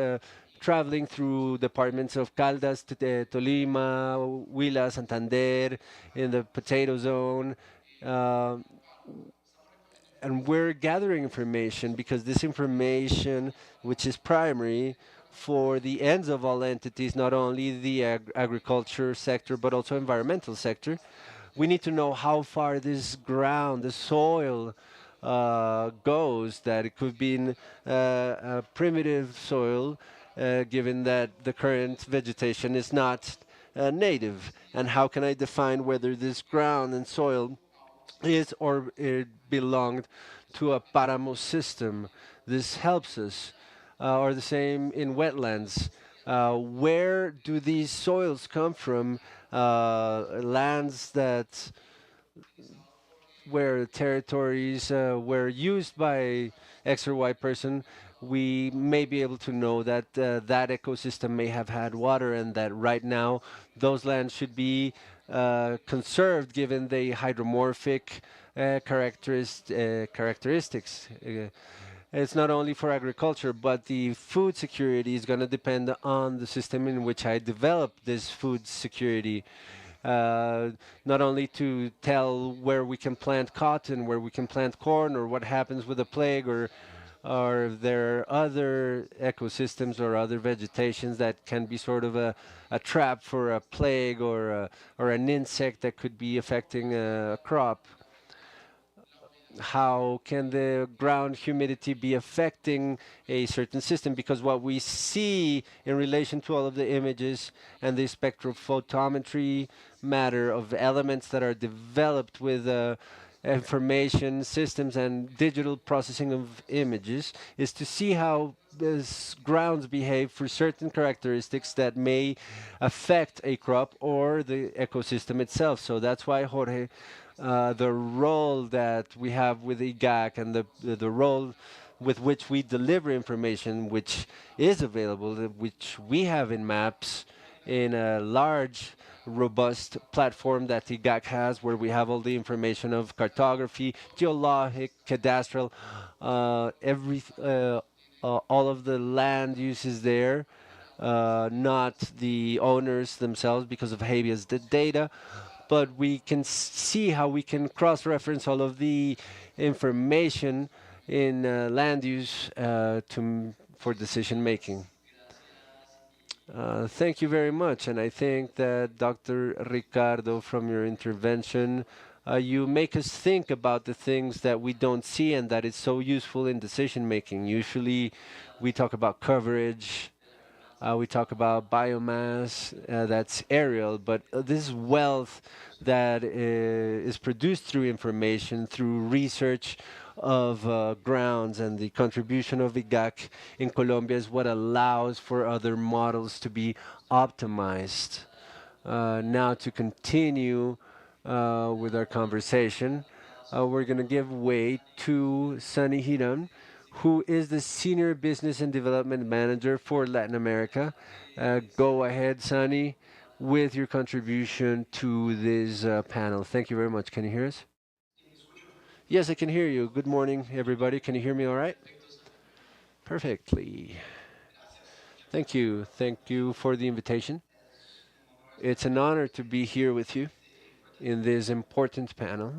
traveling through departments of Caldas, Tolima, Huila, Santander, in the potato zone. And we're gathering information because this information, which is primary for the ends of all entities, not only the agriculture sector, but also environmental sector, we need to know how far this ground, the soil, goes, that it could be in a primitive soil, given that the current vegetation is not native. And how can I define whether this ground and soil is or it belonged to a páramo system? This helps us. Or the same in wetlands. Where do these soils come from? Lands that where territories were used by X or Y person, we may be able to know that that ecosystem may have had water and that right now those lands should be conserved given the hydromorphic characteristics. It's not only for agriculture, but the food security is going to depend on the system in which I develop this food security. Uh, Not only to tell where we can plant cotton, where we can plant corn, or what happens with a plague, or if there are other ecosystems or other vegetations that can be sort of a trap for a plague or an insect that could be affecting a crop. How can the ground humidity be affecting a certain system? Because what we see in relation to all of the images and the spectrophotometry matter of elements that are developed with information systems and digital processing of images is to see how these grounds behave for certain characteristics that may affect a crop or the ecosystem itself. So that's why Jorge, the role that we have with IGAC and the role with which we deliver information, which is available, which we have in maps, in a large, robust platform that IGAC has, where we have all the information of cartography, geologic, cadastral, all of the land uses there, not the owners themselves because of habeas data, but we can see how we can cross-reference all of the information in land use for decision making. Thank you very much, and I think that Dr. Ricardo, from your intervention, you make us think about the things that we don't see and that is so useful in decision making. Usually, we talk about coverage, we talk about biomass, that's aerial, but this wealth that is produced through information, through research of grounds, and the contribution of IGAC in Colombia is what allows for other models to be optimized. Now, to continue with our conversation, we're going to give way to Sunny Hiram, who is the Senior Business and Development Manager for Latin America. Go ahead, Sunny, with your contribution to this panel. Thank you very much. Can you hear us? Yes, I can hear you. Good morning, everybody. Can you hear me all right? Perfectly. Thank you. Thank you for the invitation. It's an honor to be here with you in this important panel.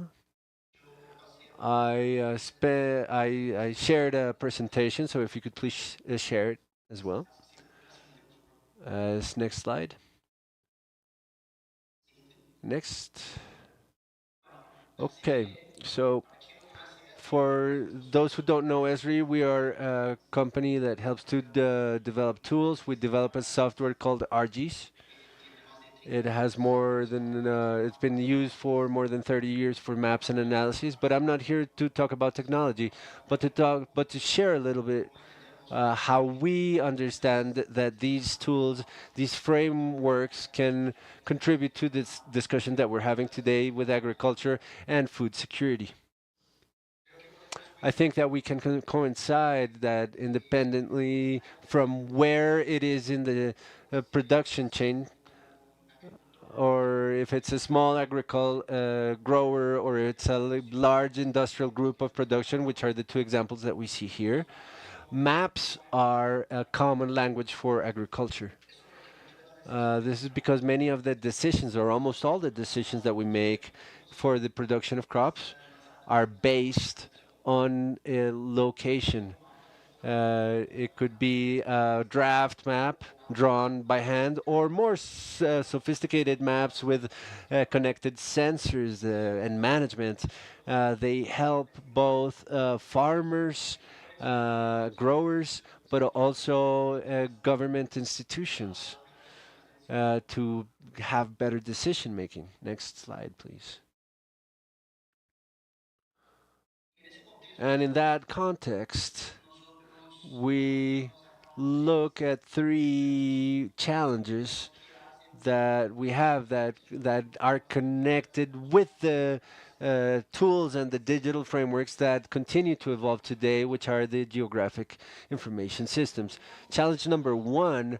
I shared a presentation, so if you could please share it as well. Next slide. Next. Okay, so for those who don't know Esri, we are a company that helps to develop tools. We develop a software called RGs. It has more than, it's been used for more than 30 years for maps and analyses, but I'm not here to talk about technology, but to share a little bit how we understand that these tools, these frameworks can contribute to this discussion that we're having today with agriculture and food security. I think that we can coincide that independently from where it is in the production chain, or if it's a small agricole grower or it's a large industrial group of production, which are the two examples that we see here, maps are a common language for agriculture. This is because many of the decisions, or almost all the decisions that we make for the production of crops, are based on a location. It could be a draft map drawn by hand, or more sophisticated maps with connected sensors and management. They help both farmers, growers, but also government institutions to have better decision making. Next slide, please. And in that context, we look at three challenges that we have that are connected with the tools and the digital frameworks that continue to evolve today, which are the geographic information systems. Challenge number one,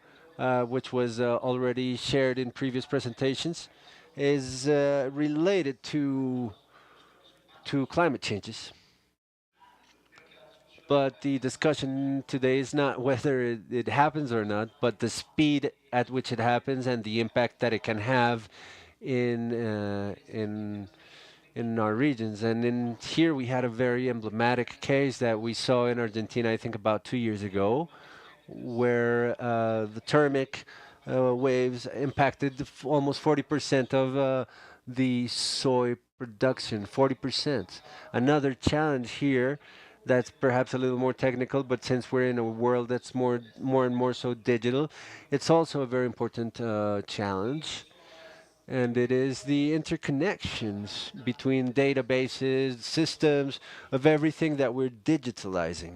which was already shared in previous presentations, is related to climate changes. But the discussion today is not whether it happens or not, but the speed at which it happens and the impact that it can have in in our regions. And in here we had a very emblematic case that we saw in Argentina, I think about 2 years ago, where the thermic waves impacted almost 40% of the soy production. 40%. Another challenge here that's perhaps a little more technical, but since we're in a world that's more and more so digital, it's also a very important challenge. And it is the interconnections between databases, systems, of everything that we're digitalizing.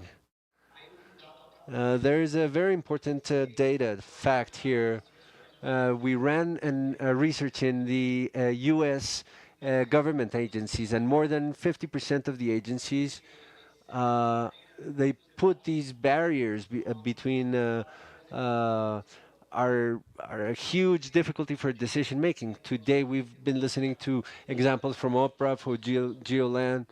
There is a very important data fact here. We ran research in the US government agencies, and more than 50% of the agencies they put these barriers between are a huge difficulty for decision making. Today we've been listening to examples from Opera, for GeoLand.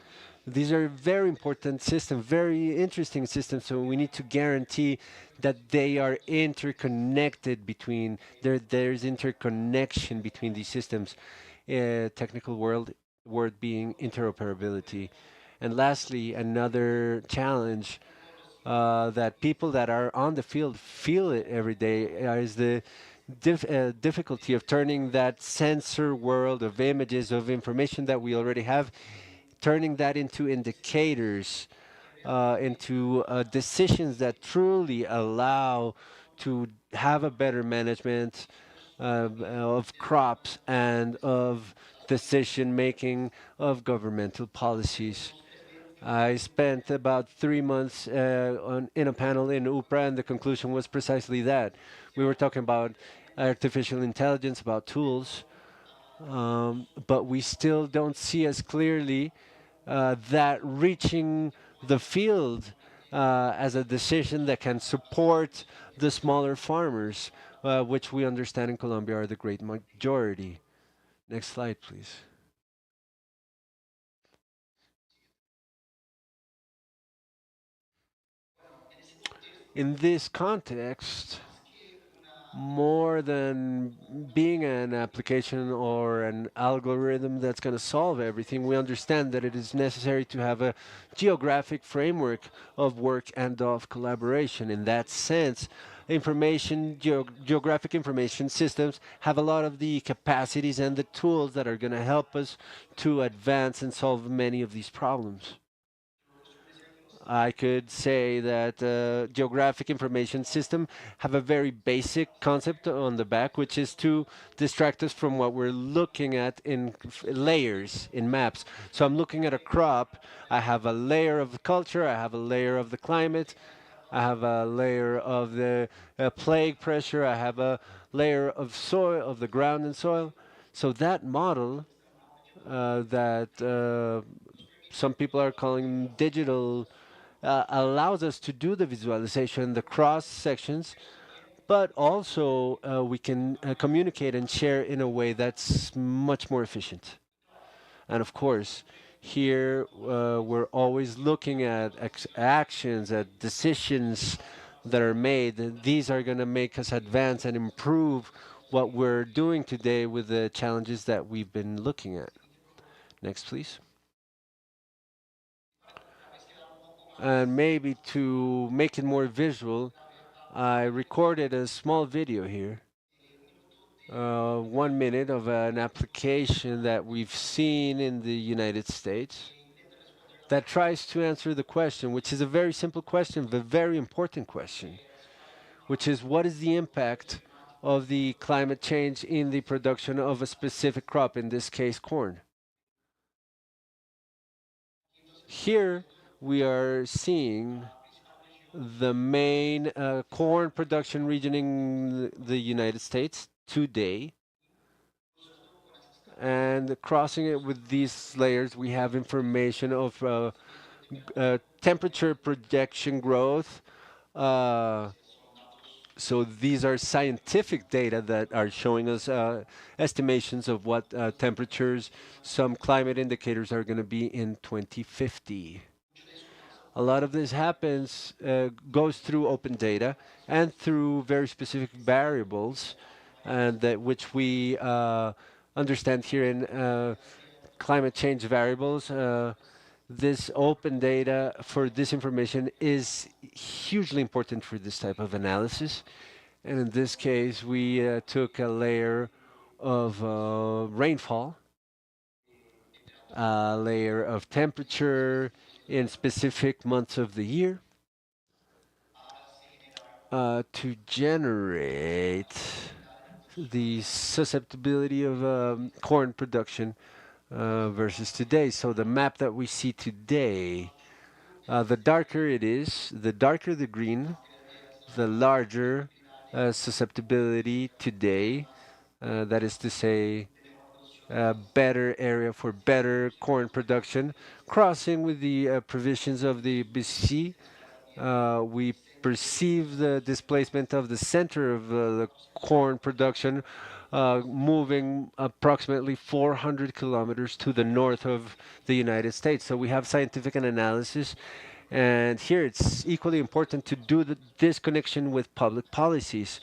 These are very important systems, very interesting systems. So we need to guarantee that they are interconnected between there's interconnection between these systems. Technical word being interoperability. And lastly, another challenge that people that are on the field feel it every day is the difficulty of turning that sensor world of images, of information that we already have, turning that into indicators, into decisions that truly allow to have a better management of crops and of decision making of governmental policies. I spent about 3 months in a panel in UPRA, and the conclusion was precisely that. We were talking about artificial intelligence, about tools, but we still don't see as clearly that reaching the field as a decision that can support the smaller farmers, which we understand in Colombia are the great majority. Next slide, please. In this context, more than being an application or an algorithm that's going to solve everything, we understand that it is necessary to have a geographic framework of work and of collaboration. In that sense, geographic information systems have a lot of the capacities and the tools that are going to help us to advance and solve many of these problems. I could say that geographic information system have a very basic concept on the back, which is to distract us from what we're looking at in layers, in maps. So I'm looking at a crop. I have a layer of the culture. I have a layer of the climate. I have a layer of the plague pressure. I have a layer of soil, of the ground and soil. So that model that some people are calling digital allows us to do the visualization, the cross sections, but also we can communicate and share in a way that's much more efficient. And of course, here we're always looking at actions, at decisions that are made. These are going to make us advance and improve what we're doing today with the challenges that we've been looking at. Next, please. And maybe to make it more visual, I recorded a small video here, 1 minute of an application that we've seen in the United States that tries to answer the question, which is a very simple question, but very important question, which is what is the impact of the climate change in the production of a specific crop, in this case, corn. Here we are seeing the main corn production region in the United States today. And crossing it with these layers, we have information of temperature projection growth. Uh, so these are scientific data that are showing us estimations of what temperatures, some climate indicators are going to be in 2050. A lot of this goes through open data and through very specific variables, and that which we understand here in climate change variables. This open data for this information is hugely important for this type of analysis. And in this case, we took a layer of rainfall, a layer of temperature in specific months of the year to generate the susceptibility of corn production versus today. So the map that we see today, the darker it is, the darker the green, the larger susceptibility today. That is to say, better area for better corn production. Crossing with the provisions of the BC, we perceive the displacement of the center of the corn production moving approximately 400 kilometers to the north of the United States. So we have scientific analysis. And here it's equally important to do this connection with public policies,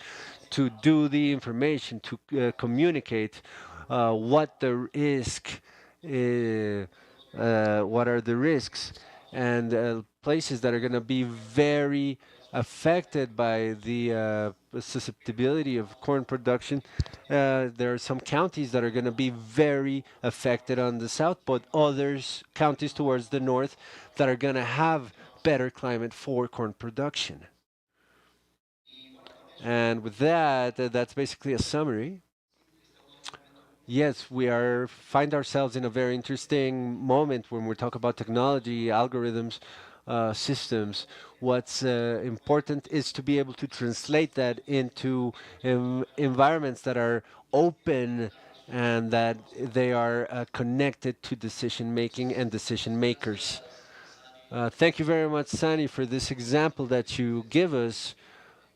to do the information, to communicate what the risk, what are the risks, and places that are going to be very affected by the susceptibility of corn production. There are some counties that are going to be very affected on the south, but others, counties towards the north, that are going to have better climate for corn production. And with that, that's basically a summary. Yes, we find ourselves in a very interesting moment when we talk about technology, algorithms, systems. What's important is to be able to translate that into environments that are open and that they are connected to decision making and decision makers. Thank you very much, Sani, for this example that you give us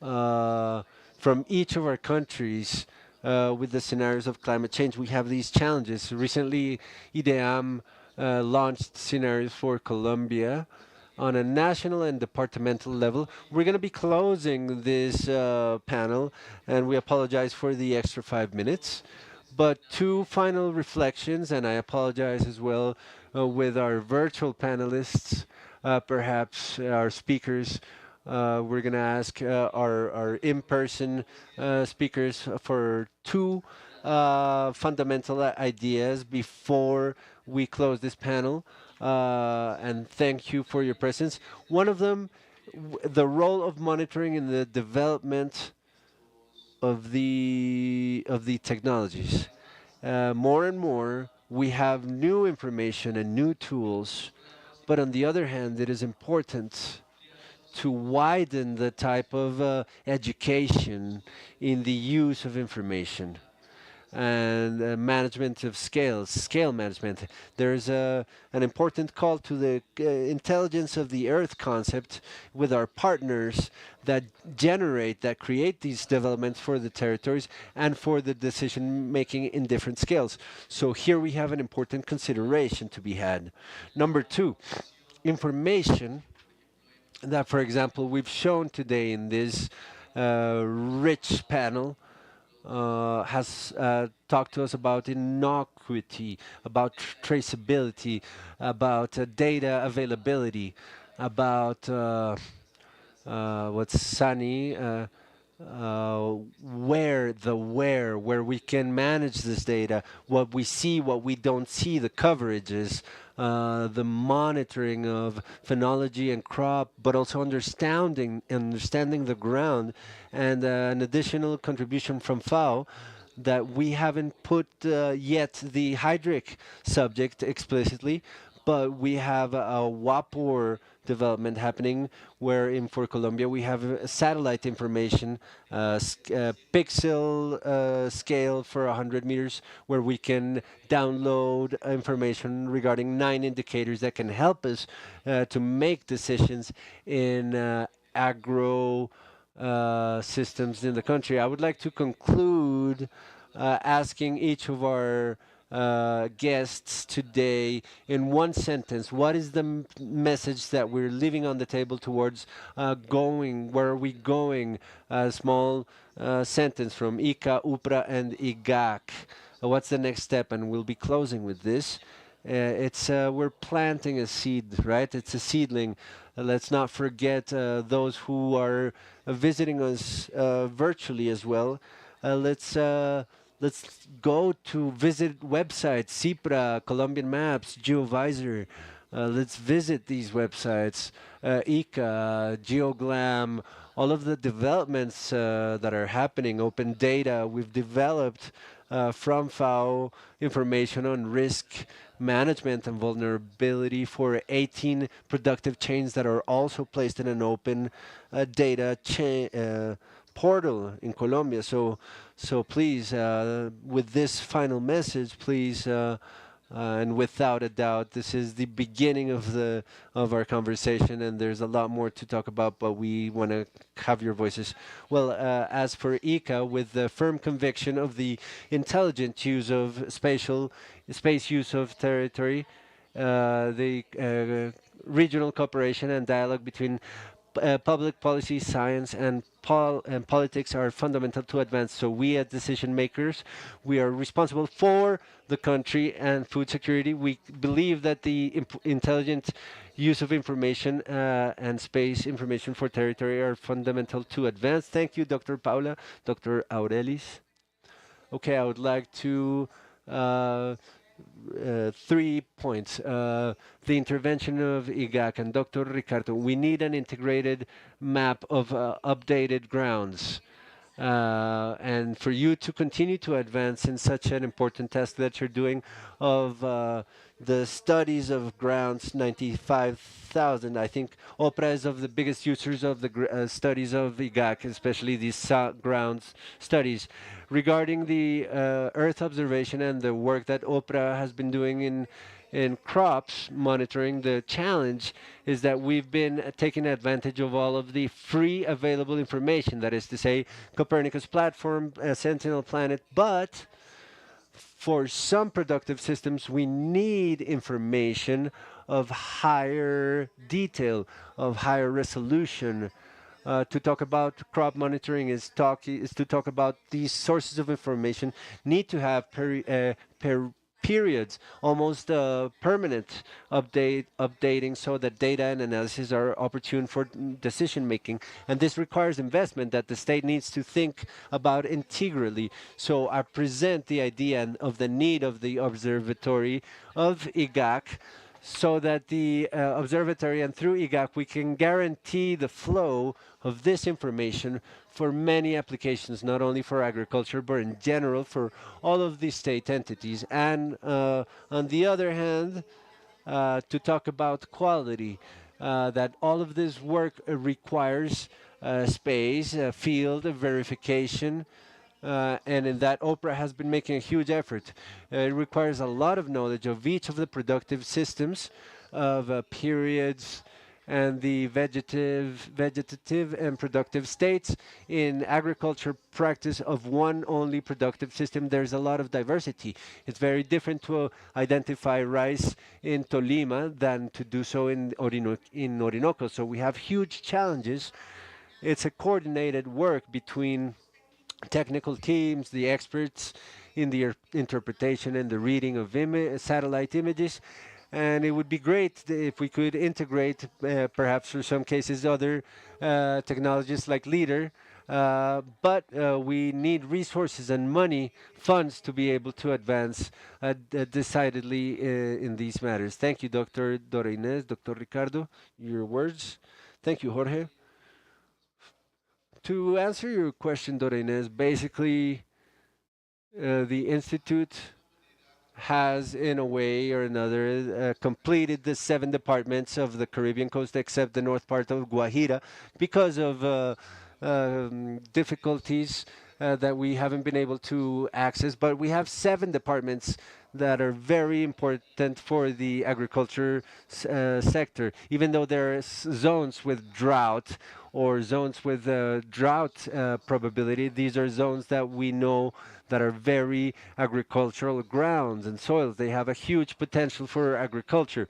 from each of our countries with the scenarios of climate change. We have these challenges. Recently, IDEAM launched scenarios for Colombia on a national and departmental level. We're going to be closing this panel, and we apologize for the extra 5 minutes. But two final reflections, and I apologize as well with our virtual panelists, perhaps our speakers. We're going to ask our in-person speakers for two fundamental ideas before we close this panel. And thank you for your presence. One of them, the role of monitoring in the development of the technologies. More and more, we have new information and new tools, but on the other hand, it is important to widen the type of education in the use of information and management of scale management. There's an important call to the intelligence of the earth concept with our partners that create these developments for the territories and for the decision making in different scales. So here we have an important consideration to be had. Number two, information that, for example, we've shown today in this rich panel has talked to us about innocuity, about traceability, about data availability, about what's Sunny, where we can manage this data, what we see, what we don't see, the coverages, the monitoring of phenology and crop, but also understanding the ground, and an additional contribution from FAO that we haven't put yet the hydric subject explicitly, but we have a WAPOR development happening where in for Colombia we have satellite information, pixel scale for 100 meters, where we can download information regarding 9 indicators that can help us to make decisions in agro systems in the country. I would like to conclude asking each of our guests today in one sentence. What is the message that we're leaving on the table towards going? Where are we going? A small sentence from ICA, UPRA, and IGAC. What's the next step? And we'll be closing with this. It's we're planting a seed, right? It's a seedling. Let's not forget those who are visiting us virtually as well. Let's go to visit websites, CIPRA, Colombian Maps, GeoVisor. Let's visit these websites, ICA, GeoGlam, all of the developments that are happening, open data. We've developed from FAO information on risk management and vulnerability for 18 productive chains that are also placed in an open data portal in Colombia. So please, with this final message, please, and without a doubt, this is the beginning of our conversation, and there's a lot more to talk about, but we want to have your voices. Well, as for ICA, with the firm conviction of the intelligent use of space use of territory, the regional cooperation and dialogue between public policy, science, and politics are fundamental to advance. So we as decision makers, we are responsible for the country and food security. We believe that the intelligent use of information and space information for territory are fundamental to advance. Thank you, Dr. Paula, Dr. Aurelis. Okay, I would like to 3 points. The intervention of IGAC and Dr. Ricardo. We need an integrated map of updated grounds. And for you to continue to advance in such an important task that you're doing of the studies of grounds, 95,000. I think OPRA is of the biggest users of the studies of IGAC, especially these grounds studies. Regarding the Earth observation and the work that OPRA has been doing in crops monitoring, the challenge is that we've been taking advantage of all of the free available information, that is to say, Copernicus platform, Sentinel Planet, but for some productive systems, we need information of higher detail, of higher resolution. To talk about crop monitoring is to talk about these sources of information need to have periods, almost permanent updating, so that data and analysis are opportune for decision making. And this requires investment that the state needs to think about integrally. So I present the idea of the need of the observatory of IGAC, so that the observatory and through IGAC we can guarantee the flow of this information for many applications, not only for agriculture, but in general for all of the state entities. And on the other hand, to talk about quality, that all of this work requires space, field, verification, and in that OPRA has been making a huge effort. It requires a lot of knowledge of each of the productive systems, of periods, and the vegetative and productive states. In agriculture practice of one only productive system, there's a lot of diversity. It's very different to identify rice in Tolima than to do so in Orinoco. So we have huge challenges. It's a coordinated work between technical teams, the experts in the interpretation and the reading of satellite images. And it would be great if we could integrate, perhaps for some cases, other technologies like LEADER. But we need resources and money, funds to be able to advance decidedly in these matters. Thank you, Dr. Dora Inez, Dr. Ricardo, your words. Thank you, Jorge. To answer your question, Dora Inez, basically the Institute has, in a way or another, completed the 7 departments of the Caribbean coast, except the north part of Guajira, because of difficulties that we haven't been able to access. But we have 7 departments that are very important for the agriculture sector, even though there are zones with drought or zones with drought probability. These are zones that we know that are very agricultural grounds and soils. They have a huge potential for agriculture.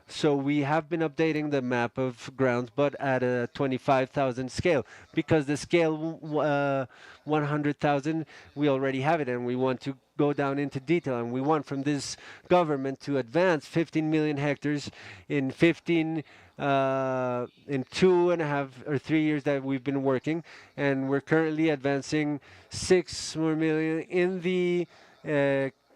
So we have been updating the map of grounds, but at a 25,000 scale, because the scale 100,000, we already have it, and we want to go down into detail, and we want from this government to advance 15 million hectares in 15 in 2.5 or 3 years that we've been working, and we're currently advancing 6 more million in the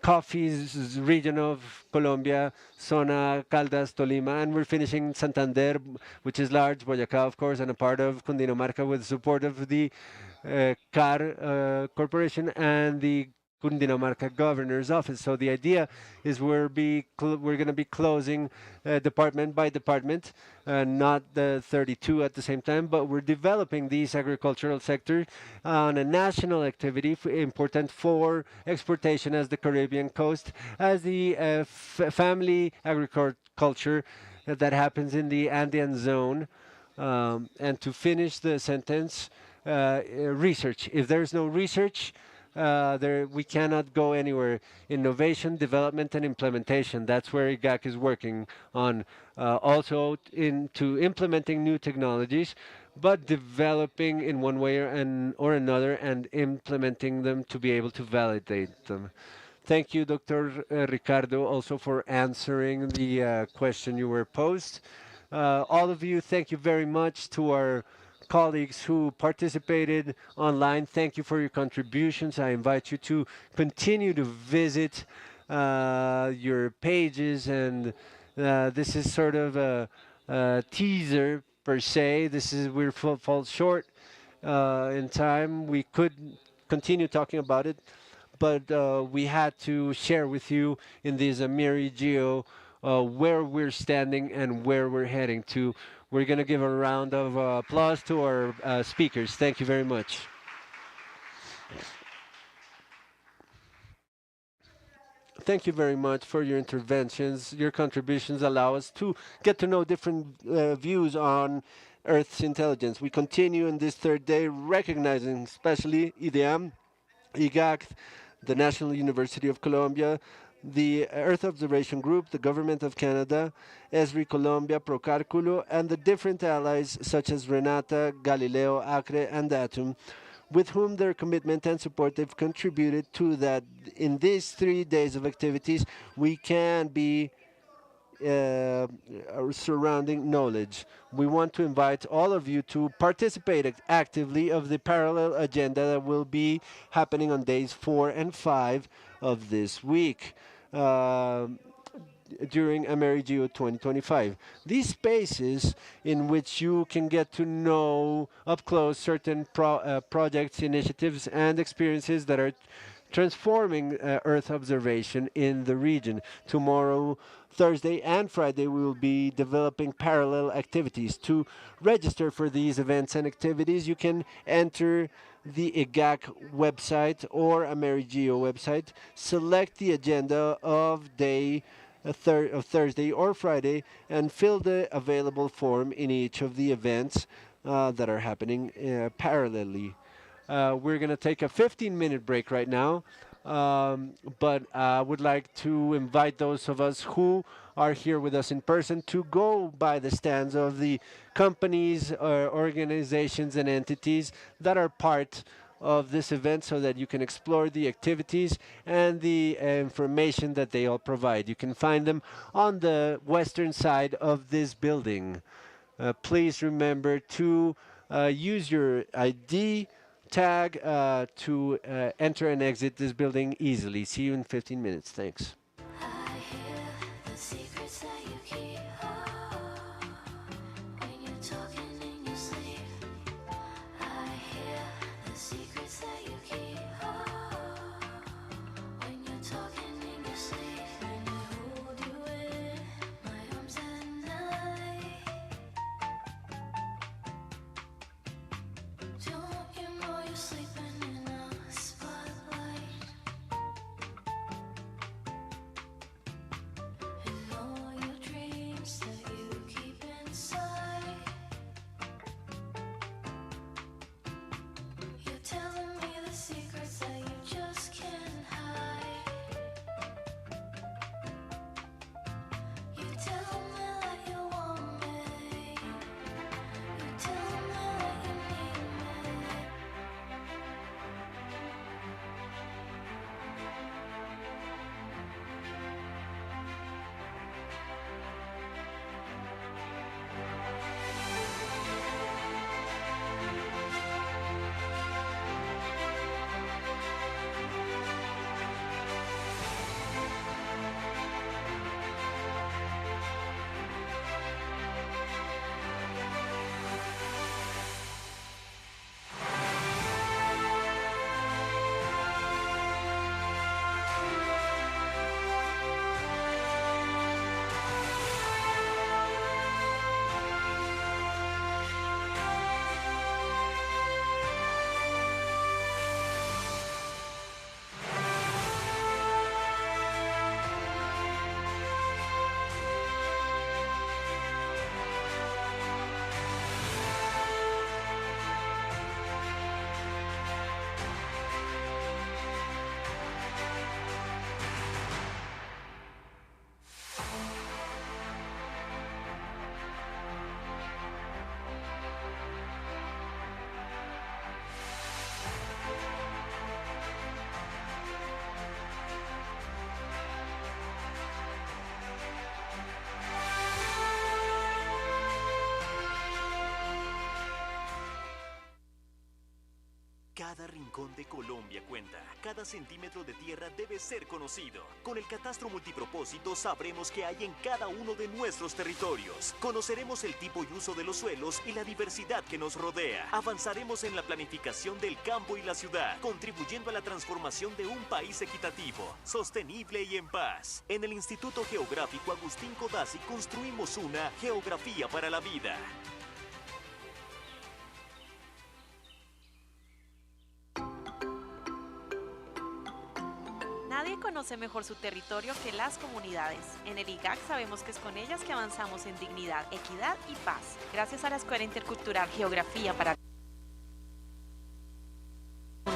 coffee's region of Colombia, Zona Caldas, Tolima, and we're finishing Santander, which is large, Boyacá, of course, and a part of Cundinamarca with support of the CAR Corporation and the Cundinamarca Governor's Office. So the idea is we're going to be closing department by department, not the 32 at the same time, but we're developing these agricultural sector on a national activity important for exportation as the Caribbean coast, as the family agriculture that happens in the Andean zone. And to finish the sentence, research. If there's no research, we cannot go anywhere. Innovation, development, and implementation. That's where IGAC is working on. Also into implementing new technologies, but developing in one way or another and implementing them to be able to validate them. Thank you, Dr. Ricardo, also for answering the question you were posed. All of you, thank you very much to our colleagues who participated online. Thank you for your contributions. I invite you to continue to visit your pages, and this is sort of a teaser per se. We're fall short in time. We could continue talking about it, but we had to share with you in this AmeriGEO where we're standing and where we're heading to. We're going to give a round of applause to our speakers. Thank you very much. Thank you very much for your interventions. Your contributions allow us to get to know different views on Earth's intelligence. We continue in this third day recognizing especially IDEAM, IGAC, the National University of Colombia, the Earth Observation Group, the Government of Canada, ESRI Colombia, Procálculo, and the different allies such as Renata, Galileo, Acre, and Atom, with whom their commitment and support have contributed to that in these 3 days of activities we can be surrounding knowledge. We want to invite all of you to participate actively of the parallel agenda that will be happening on days 4 and 5 of this week. During AmeriGEO 2025. These spaces in which you can get to know up close certain projects, initiatives, and experiences that are transforming Earth observation in the region. Tomorrow, Thursday, and Friday, we will be developing parallel activities. To register for these events and activities, you can enter the IGAC website or AmeriGEO website, select the agenda of Thursday or Friday, and fill the available form in each of the events that are happening parallelly. We're going to take a 15-minute break right now, but I would like to invite those of us who are here with us in person to go by the stands of the companies, organizations, and entities that are part of this event so that you can explore the activities and the information that they all provide. You can find them on the western side of this building. Please remember to use your ID tag to enter and exit this building easily. See you in 15 minutes. Thanks. Talking in your sleep. rincón de Colombia cuenta. Cada centímetro de tierra debe ser conocido. Con el catastro multipropósito sabremos qué hay en cada uno de nuestros territorios. Conoceremos el tipo y uso de los suelos y la diversidad que nos rodea. Avanzaremos en la planificación del campo y la ciudad, contribuyendo a la transformación de un país equitativo, sostenible y en paz. En el Instituto Geográfico Agustín Codazzi construimos una geografía para la vida. Nadie conoce mejor su territorio que las comunidades. En el IGAC sabemos que es con ellas que avanzamos en dignidad, equidad y paz. Gracias a la Escuela Intercultural Geografía para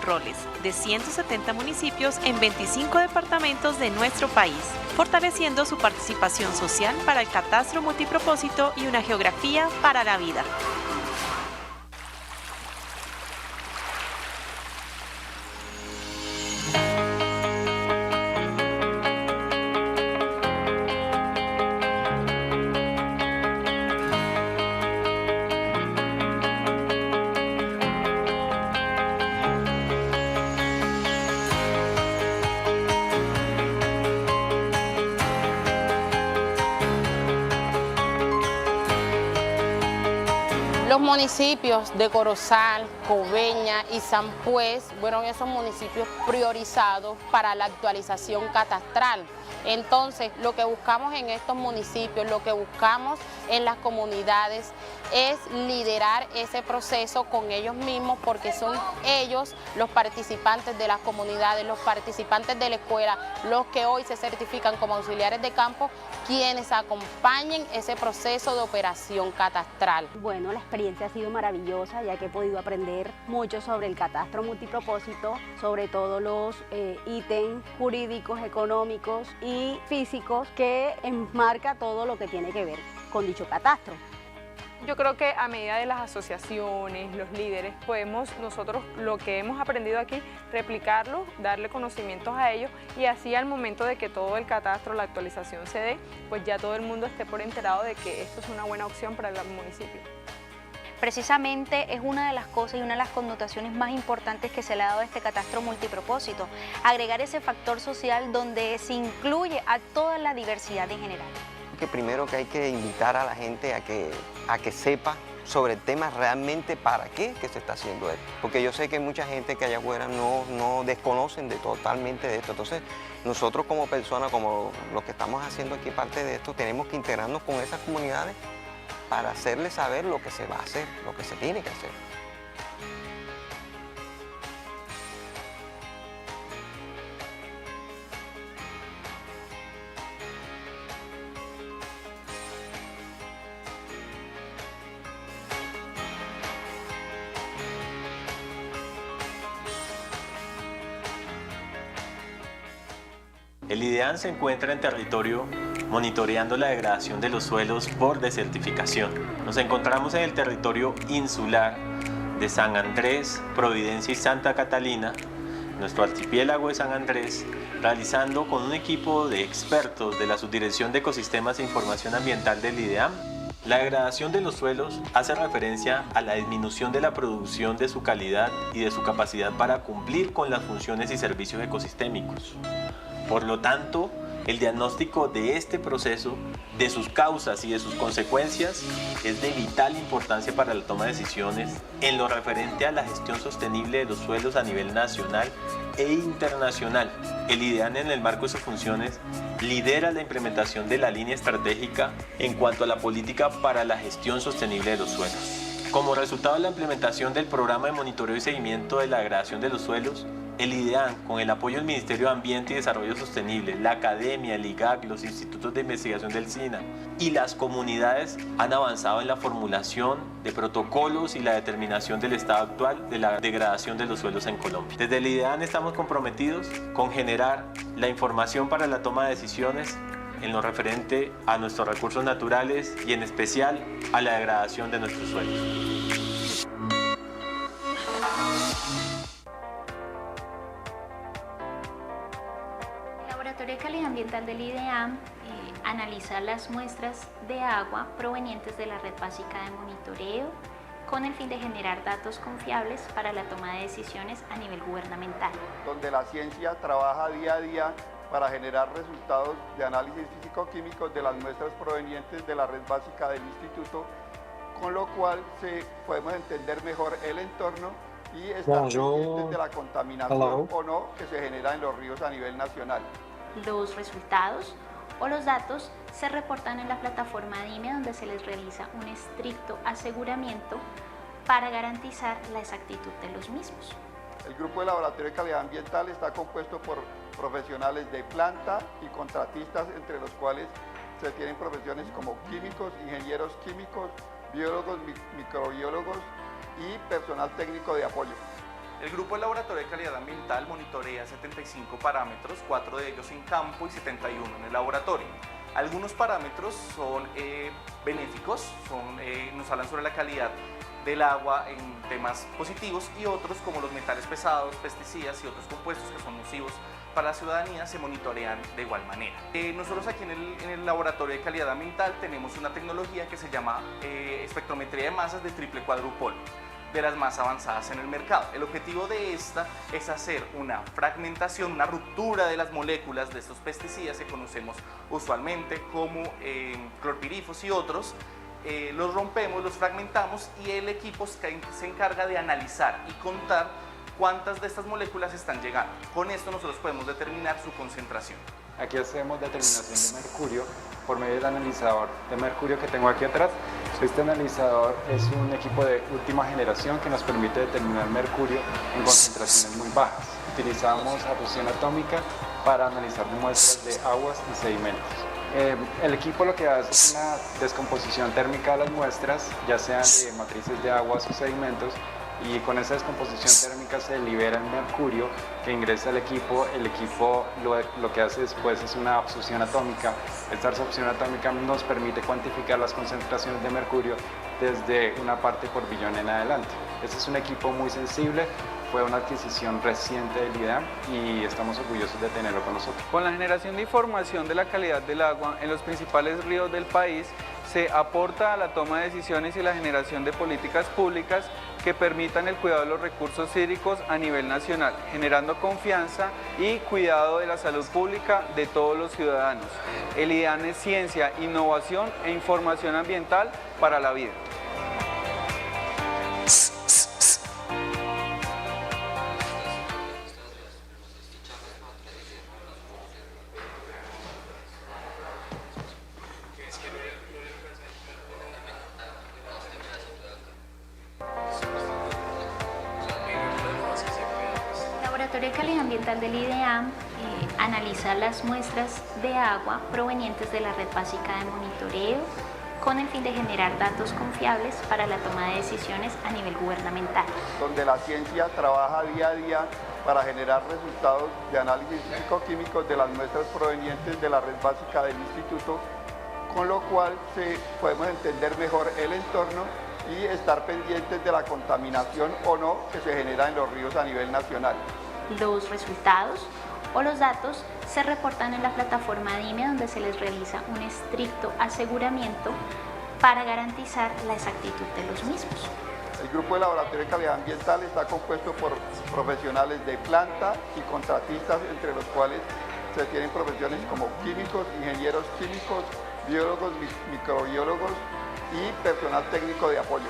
roles de 170 municipios en 25 departamentos de nuestro país, fortaleciendo su participación social para el catastro multipropósito y una geografía para la vida. Los municipios de Corozal, Coveñas y San Pues fueron esos municipios priorizados para la actualización catastral. Entonces, lo que buscamos en estos municipios, lo que buscamos en las comunidades es liderar ese proceso con ellos mismos, porque son ellos los participantes de las comunidades, los participantes de la escuela, los que hoy se certifican como auxiliares de campo, quienes acompañen ese proceso de operación catastral. Bueno, la experiencia ha sido maravillosa, ya que he podido aprender mucho sobre el catastro multipropósito, sobre todo los ítems jurídicos, económicos y físicos que enmarca todo lo que tiene que ver con dicho catastro. Yo creo que a medida de las asociaciones, los líderes, podemos nosotros lo que hemos aprendido aquí, replicarlo, darle conocimientos a ellos y así al momento de que todo el catastro, la actualización se dé, pues ya todo el mundo esté por enterado de que esto es una buena opción para el municipio. Precisamente es una de las cosas y una de las connotaciones más importantes que se le ha dado a este catastro multipropósito, agregar ese factor social donde se incluye a toda la diversidad en general. Que primero que hay que invitar a la gente a que sepa sobre el tema realmente para qué que se está haciendo esto. Porque yo sé que mucha gente que allá afuera no desconocen totalmente de esto. Entonces, nosotros como personas, como los que estamos haciendo aquí parte de esto, tenemos que integrarnos con esas comunidades para hacerles saber lo que se va a hacer, lo que se tiene que hacer. El IDEAM se encuentra en territorio monitoreando la degradación de los suelos por desertificación. Nos encontramos en el territorio insular de San Andrés, Providencia y Santa Catalina, nuestro archipiélago de San Andrés, realizando con un equipo de expertos de la Subdirección de Ecosistemas e Información Ambiental del IDEAM. La degradación de los suelos hace referencia a la disminución de la producción de su calidad y de su capacidad para cumplir con las funciones y servicios ecosistémicos. Por lo tanto, el diagnóstico de este proceso, de sus causas y de sus consecuencias, es de vital importancia para la toma de decisiones en lo referente a la gestión sostenible de los suelos a nivel nacional e internacional. El IDEAM, en el marco de sus funciones, lidera la implementación de la línea estratégica en cuanto a la política para la gestión sostenible de los suelos. Como resultado de la implementación del programa de monitoreo y seguimiento de la degradación de los suelos, el IDEAM, con el apoyo del Ministerio de Ambiente y Desarrollo Sostenible, la Academia, el IGAC, los institutos de investigación del SINA y las comunidades han avanzado en la formulación de protocolos y la determinación del estado actual de la degradación de los suelos en Colombia. Desde el IDEAM estamos comprometidos con generar la información para la toma de decisiones en lo referente a nuestros recursos naturales y en especial a la degradación de nuestros suelos. El Laboratorio de Calidad Ambiental del IDEAM analiza las muestras de agua provenientes de la red básica de monitoreo, con el fin de generar datos confiables para la toma de decisiones a nivel gubernamental. Donde la ciencia trabaja día a día para generar resultados de análisis físico-químicos de las muestras provenientes de la red básica del instituto, con lo cual podemos entender mejor el entorno y estar pendientes de la contaminación o no que se genera en los ríos a nivel nacional. Los resultados o los datos se reportan en la plataforma IDEAM, donde se les realiza un estricto aseguramiento para garantizar la exactitud de los mismos. El grupo de laboratorio de calidad ambiental está compuesto por profesionales de planta y contratistas, entre los cuales se tienen profesiones como químicos, ingenieros químicos, biólogos, microbiólogos y personal técnico de apoyo. El grupo de laboratorio de calidad ambiental monitorea 75 parámetros, 4 de ellos en campo y 71 en el laboratorio. Algunos parámetros son benéficos, nos hablan sobre la calidad del agua en temas positivos, y otros, como los metales pesados, pesticidas y otros compuestos que son nocivos para la ciudadanía, se monitorean de igual manera. Nosotros aquí en el laboratorio de calidad ambiental tenemos una tecnología que se llama espectrometría de masas de triple cuadrupolo, de las más avanzadas en el mercado. El objetivo de esta es hacer una fragmentación, una ruptura de las moléculas de estos pesticidas que conocemos usualmente como clorpirifos y otros. Los rompemos, los fragmentamos, y el equipo se encarga de analizar y contar cuántas de estas moléculas están llegando. Con esto nosotros podemos determinar su concentración. Aquí hacemos determinación de mercurio por medio del analizador de mercurio que tengo aquí atrás. Este analizador es un equipo de última generación que nos permite determinar mercurio en concentraciones muy bajas. Utilizamos a fusión atómica para analizar muestras de aguas y sedimentos. El equipo lo que hace es una descomposición térmica de las muestras, ya sean de matrices de aguas o sedimentos, y con esa descomposición térmica se libera el mercurio que ingresa al equipo. El equipo lo que hace después es una absorción atómica. Esta absorción atómica nos permite cuantificar las concentraciones de mercurio desde una parte por billón en adelante. Este es un equipo muy sensible, fue una adquisición reciente del IDEAM y estamos orgullosos de tenerlo con nosotros. Con la generación de información de la calidad del agua en los principales ríos del país, se aporta a la toma de decisiones y la generación de políticas públicas que permitan el cuidado de los recursos hídricos a nivel nacional, generando confianza y cuidado de la salud pública de todos los ciudadanos. El IDEAM es ciencia, innovación e información ambiental para la vida. El Laboratorio de Calidad Ambiental del IDEAM analiza las muestras de agua provenientes de la red básica de monitoreo con el fin de generar datos confiables para la toma de decisiones a nivel gubernamental. Donde la ciencia trabaja día a día para generar resultados de análisis físico-químicos de las muestras provenientes de la red básica del instituto, con lo cual podemos entender mejor el entorno y estar pendientes de la contaminación o no que se genera en los ríos a nivel nacional. Los resultados o los datos se reportan en la plataforma IDEAM, donde se les realiza un estricto aseguramiento para garantizar la exactitud de los mismos. El grupo de laboratorio de calidad ambiental está compuesto por profesionales de planta y contratistas, entre los cuales se tienen profesiones como químicos, ingenieros químicos, biólogos, microbiólogos y personal técnico de apoyo.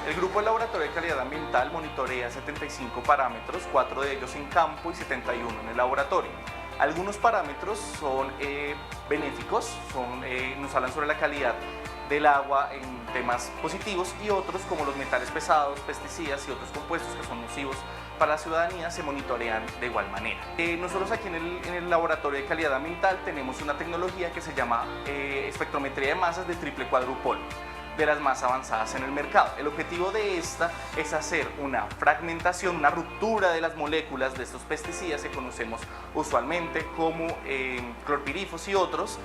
El grupo de laboratorio de calidad ambiental monitorea 75 parámetros, 4 de ellos en campo y 71 en el laboratorio. Algunos parámetros son benéficos, nos hablan sobre la calidad del agua en temas positivos, y otros, como los metales pesados, pesticidas y otros compuestos que son nocivos para la ciudadanía, se monitorean de igual manera. Nosotros aquí en el laboratorio de calidad ambiental tenemos una tecnología que se llama espectrometría de masas de triple cuadrupolo, de las más avanzadas en el mercado. El objetivo de esta es hacer una fragmentación, una ruptura de las moléculas de estos pesticidas que conocemos usualmente como clorpirifos y otros.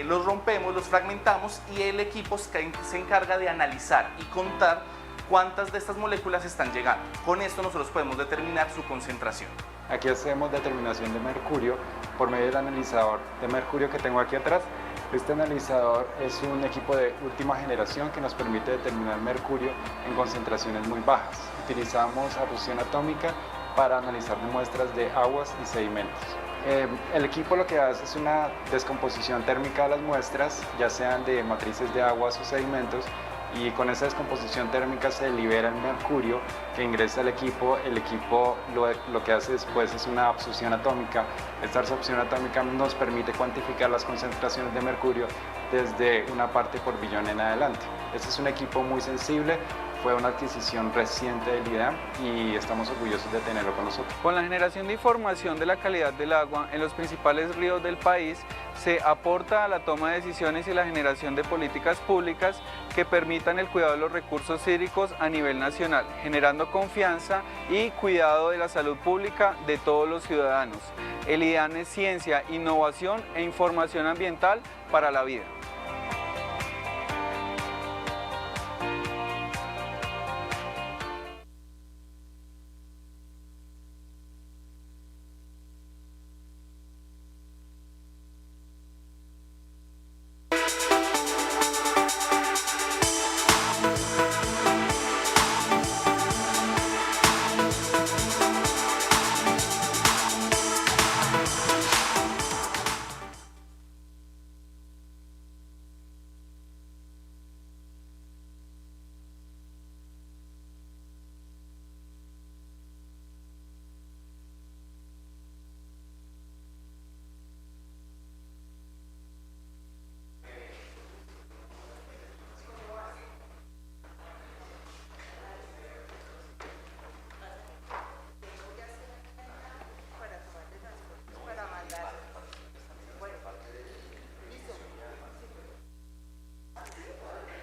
Los rompemos, los fragmentamos, y el equipo se encarga de analizar y contar cuántas de estas moléculas están llegando. Con esto nosotros podemos determinar su concentración. Aquí hacemos determinación de mercurio por medio del analizador de mercurio que tengo aquí atrás. Este analizador es un equipo de última generación que nos permite determinar mercurio en concentraciones muy bajas. Utilizamos absorción atómica para analizar muestras de aguas y sedimentos. El equipo lo que hace es una descomposición térmica de las muestras, ya sean de matrices de aguas o sedimentos, y con esa descomposición térmica se libera el mercurio que ingresa al equipo. El equipo lo que hace después es una absorción atómica. Esta absorción atómica nos permite cuantificar las concentraciones de mercurio desde una parte por billón en adelante. Este es un equipo muy sensible, fue una adquisición reciente del IDEAM y estamos orgullosos de tenerlo con nosotros. Con la generación de información de la calidad del agua en los principales ríos del país, se aporta a la toma de decisiones y la generación de políticas públicas que permitan el cuidado de los recursos hídricos a nivel nacional, generando confianza y cuidado de la salud pública de todos los ciudadanos. El IDEAM es ciencia, innovación e información ambiental para la vida.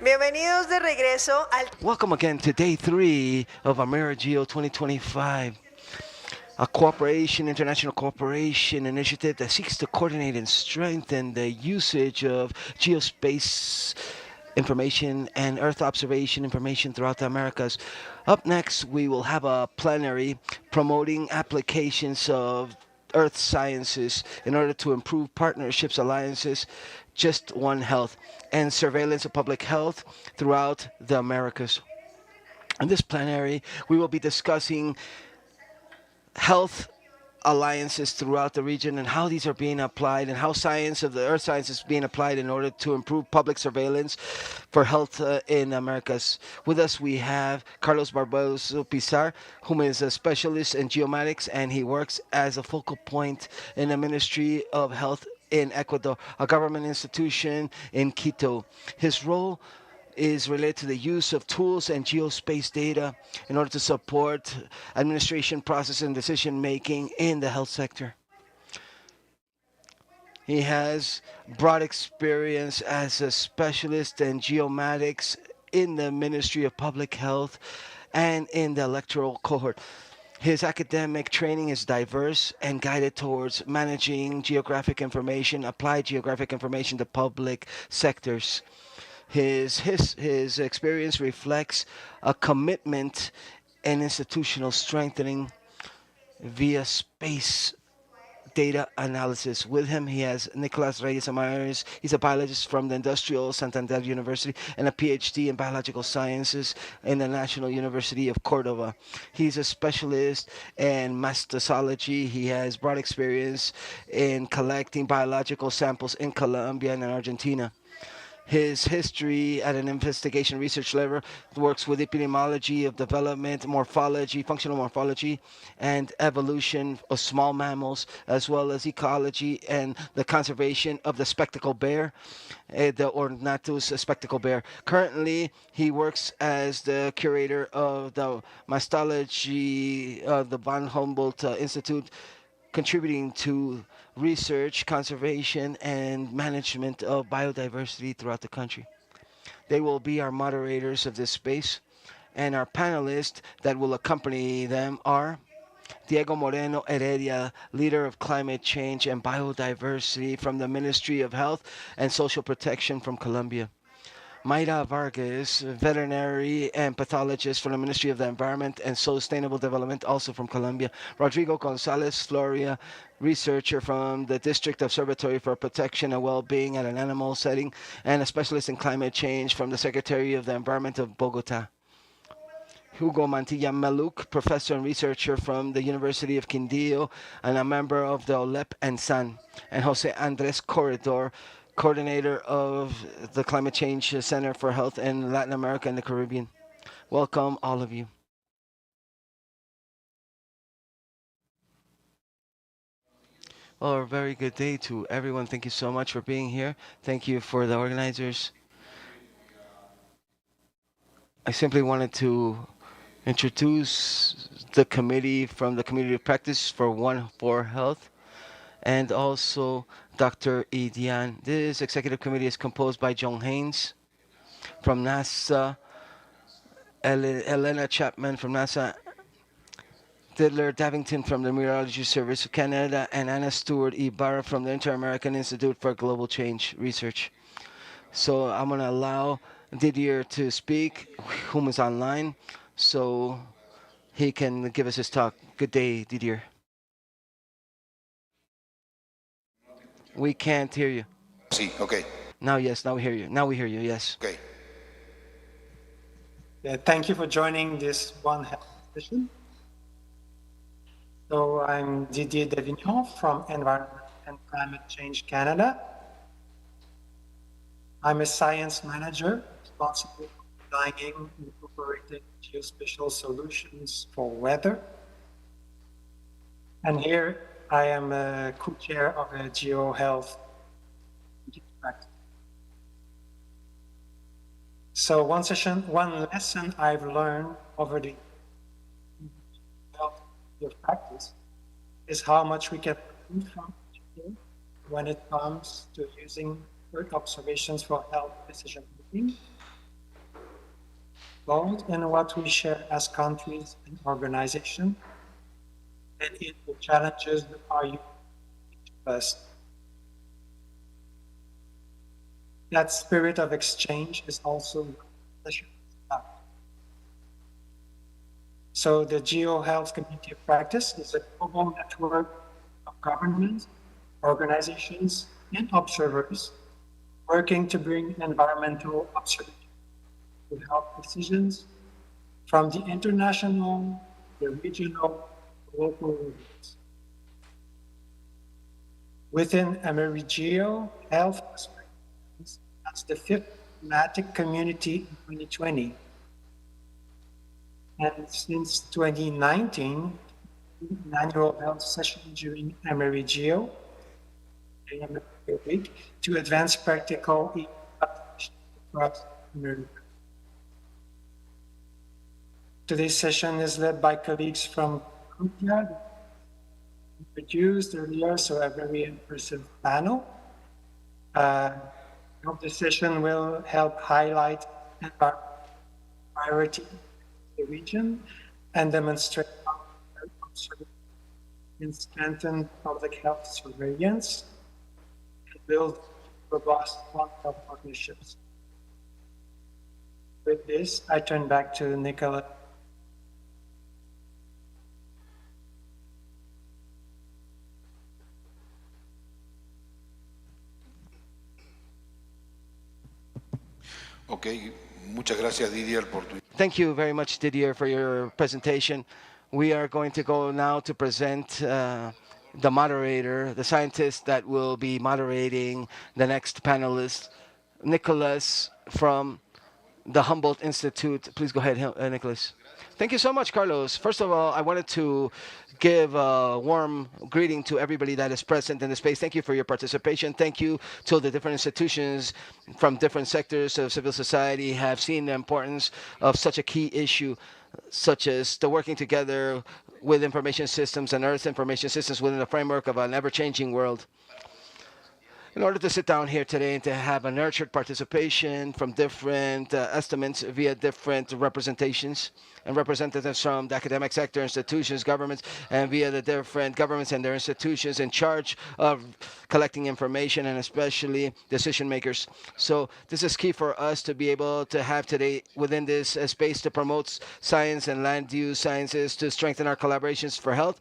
Bienvenidos de regreso al... Welcome again to day 3 of AmeriGEO 2025, a international cooperation initiative that seeks to coordinate and strengthen the usage of geospace information and Earth observation information throughout the Americas. Up next, we will have a plenary promoting applications of Earth sciences in order to improve partnerships, alliances, just one health, and surveillance of public health throughout the Americas. In this plenary, we will be discussing health alliances throughout the region and how these are being applied and how science of the earth science is being applied in order to improve public surveillance for health in Americas. With us we have Carlos Barboso Pizar, who is a specialist in geomatics, and he works as a focal point in the Ministry of Health in Ecuador, a government institution in Quito. His role is related to the use of tools and geospace data in order to support administration process and decision making in the health sector. He has broad experience as a specialist in geomatics in the Ministry of Public Health and in the electoral cohort. His academic training is diverse and guided towards managing geographic information, applied geographic information to public sectors. His experience reflects a commitment and institutional strengthening via space data analysis. With him, he has Nicolas Reyes Amires. He's a biologist from the Industrial Santander University and a PhD in biological sciences in the National University of Cordova. He's a specialist in mastosology. He has broad experience in collecting biological samples in Colombia and in Argentina. His history at an investigation research level works with epidemiology of development, morphology, functional morphology, and evolution of small mammals, as well as ecology and the conservation of the spectacled bear, the Ornatus spectacled bear. Currently, he works as the curator of the mastology of the von Humboldt Institute, contributing to research, conservation, and management of biodiversity throughout the country. They will be our moderators of this space, and our panelists that will accompany them are Diego Moreno Heredia, leader of climate change and biodiversity from the Ministry of Health and Social Protection from Colombia. Mayra Vargas, veterinary and pathologist from the Ministry of the Environment and Sustainable Development, also from Colombia. Rodrigo Gonzalez Floria, researcher from the District Observatory for Protection and Well-Being at an Animal Setting, and a specialist in climate change from the Secretary of the Environment of Bogota. Hugo Mantilla Maluk, professor and researcher from the University of Quindío and a member of the OLEP and SAN. And Jose Andres Corredor, coordinator of the Climate Change Center for Health in Latin America and the Caribbean. Welcome, all of you. Well, a very good day to everyone. Thank you so much for being here. Thank you for the organizers. I simply wanted to introduce the committee from the Community of Practice for One for Health, and also Dr. IDEAM. This executive committee is composed by John Haynes from NASA, Elena Chapman from NASA, Diddler Davington from the Meteorology Service of Canada, and Anna Stewart Ibarra from the Inter-American Institute for Global Change Research. So I'm going to allow Didier to speak, whom is online, so he can give us his talk. Good day, Didier. We can't hear you. Sí, okay. Now, yes, now we hear you. Now we hear you, yes. Okay. Yeah, thank you for joining this One Health session. So I'm Didier Davignon from Environment and Climate Change Canada. I'm a science manager responsible for designing and incorporating geospatial solutions for weather. And here I am a co-chair of a GeoHealth practice. So one lesson I've learned over the practice is how much we can learn from each other when it comes to using Earth observations for health decision making, both in what we share as countries and organizations, and in the challenges that are unique to us. That spirit of exchange is also about. So the GeoHealth Community of Practice is a global network of governments, organizations, and observers working to bring environmental observation to health decisions from the international, the regional, local levels. Within AmeriGEO, health that's the fifth thematic community in 2020. And since 2019, an annual health session during AmeriGEO, week, to advance practical across America. Today's session is led by colleagues from Colombia, introduced earlier, so a very impressive panel. I hope the session will help highlight priority in the region and demonstrate how and strengthen public health surveillance and build robust health partnerships. With this, I turn back to Nicola. Okay, muchas gracias Didier por tu... Thank you very much, Didier, for your presentation. We are going to go now to present the moderator, the scientist that will be moderating the next panelist, Nicholas from the Humboldt Institute. Please go ahead, Nicholas. Thank you so much, Carlos. First of all, I wanted to give a warm greeting to everybody that is present in the space. Thank you for your participation. Thank you to the different institutions from different sectors of civil society have seen the importance of such a key issue, such as the working together with information systems and Earth information systems within the framework of an ever-changing world. In order to sit down here today and to have a nurtured participation from different estimates via different representations and representatives from the academic sector, institutions, governments, and via the different governments and their institutions in charge of collecting information and especially decision makers. So this is key for us to be able to have today within this space to promote science and land use sciences, to strengthen our collaborations for health,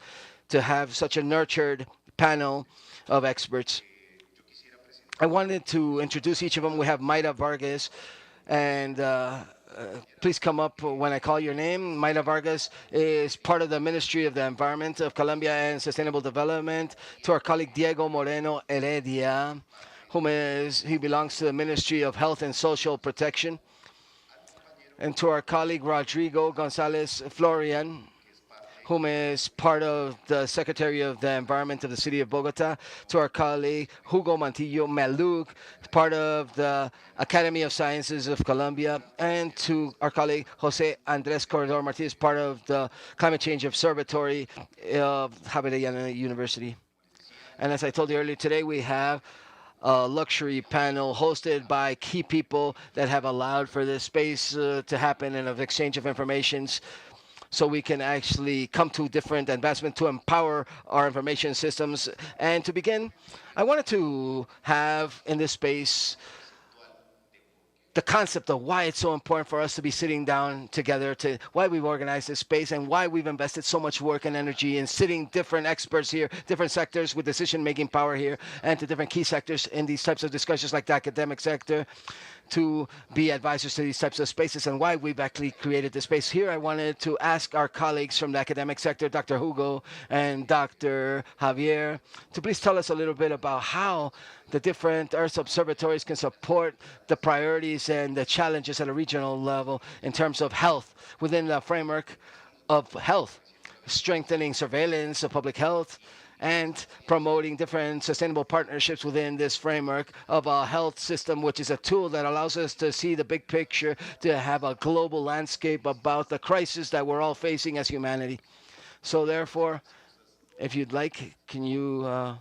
to have such a nurtured panel of experts. I wanted to introduce each of them. We have Mayra Vargas, and please come up when I call your name. Mayra Vargas is part of the Ministry of the Environment of Colombia and Sustainable Development. To our colleague Diego Moreno Heredia, he belongs to the Ministry of Health and Social Protection. And to our colleague Rodrigo Gonzalez Florian, whom is part of the Secretary of the Environment of the City of Bogota, to our colleague Hugo Mantillo Meluk, part of the Academy of Sciences of Colombia, and to our colleague Jose Andres Corredor Martinez, part of the Climate Change Observatory of Javeriana University. And as I told you earlier today, we have a luxury panel hosted by key people that have allowed for this space to happen and of exchange of informations, so we can actually come to different advancement to empower our information systems. And to begin, I wanted to have in this space the concept of why it's so important for us to be sitting down together, to why we've organized this space and why we've invested so much work and energy in sitting different experts here, different sectors with decision-making power here, and to different key sectors in these types of discussions like the academic sector, to be advisors to these types of spaces, and why we've actually created this space here. I wanted to ask our colleagues from the academic sector, Dr. Hugo and Dr. Javier, to please tell us a little bit about how the different Earth observatories can support the priorities and the challenges at a regional level in terms of health within the framework of health, strengthening surveillance of public health, and promoting different sustainable partnerships within this framework of a health system, which is a tool that allows us to see the big picture, to have a global landscape about the crisis that we're all facing as humanity. So therefore, if you'd like, can you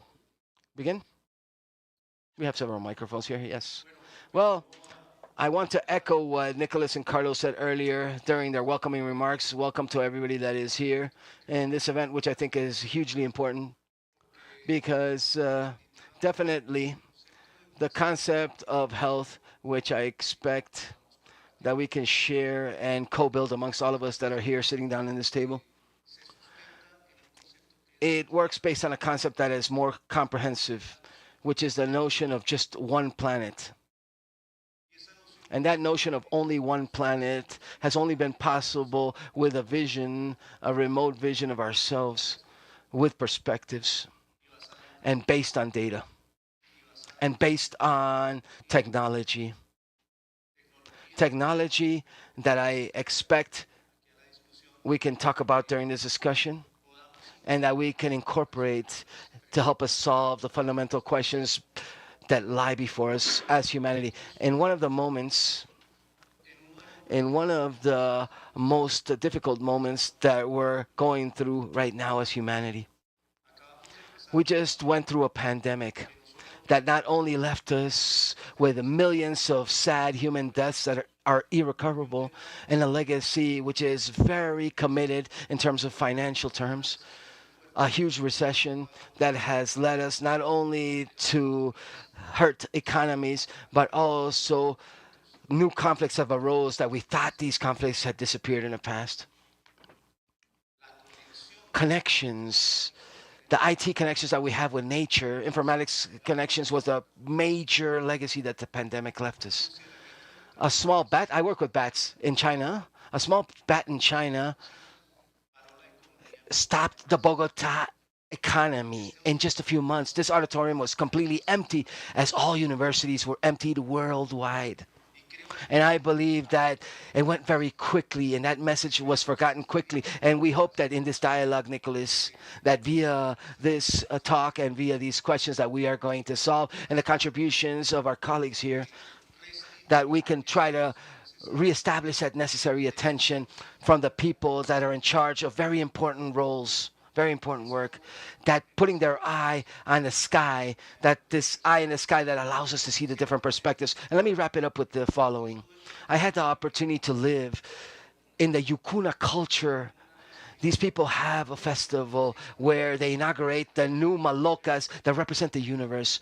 begin? We have several microphones here, yes. Well, I want to echo what Nicholas and Carlos said earlier during their welcoming remarks. Welcome to everybody that is here in this event, which I think is hugely important, because definitely the concept of health, which I expect that we can share and co-build amongst all of us that are here sitting down in this table, it works based on a concept that is more comprehensive, which is the notion of just one planet. And that notion of only one planet has only been possible with a vision, a remote vision of ourselves, with perspectives, and based on data, and based on technology. Technology that I expect we can talk about during this discussion, and that we can incorporate to help us solve the fundamental questions that lie before us as humanity. In one of the moments, in one of the most difficult moments that we're going through right now as humanity, we just went through a pandemic that not only left us with millions of sad human deaths that are irrecoverable, and a legacy which is very committed in terms of financial terms, a huge recession that has led us not only to hurt economies, but also new conflicts have arose that we thought these conflicts had disappeared in the past. Connections, the IT connections that we have with nature, informatics connections, was a major legacy that the pandemic left us. A small bat, I work with bats in China, a small bat in China stopped the Bogota economy in just a few months. This auditorium was completely empty, as all universities were emptied worldwide. And I believe that it went very quickly, and that message was forgotten quickly. And we hope that in this dialogue, Nicholas, that via this talk and via these questions that we are going to solve, and the contributions of our colleagues here, that we can try to reestablish that necessary attention from the people that are in charge of very important roles, very important work, that putting their eye on the sky, that this eye in the sky that allows us to see the different perspectives. And let me wrap it up with the following. I had the opportunity to live in the Yukuna culture. These people have a festival where they inaugurate the new malocas that represent the universe.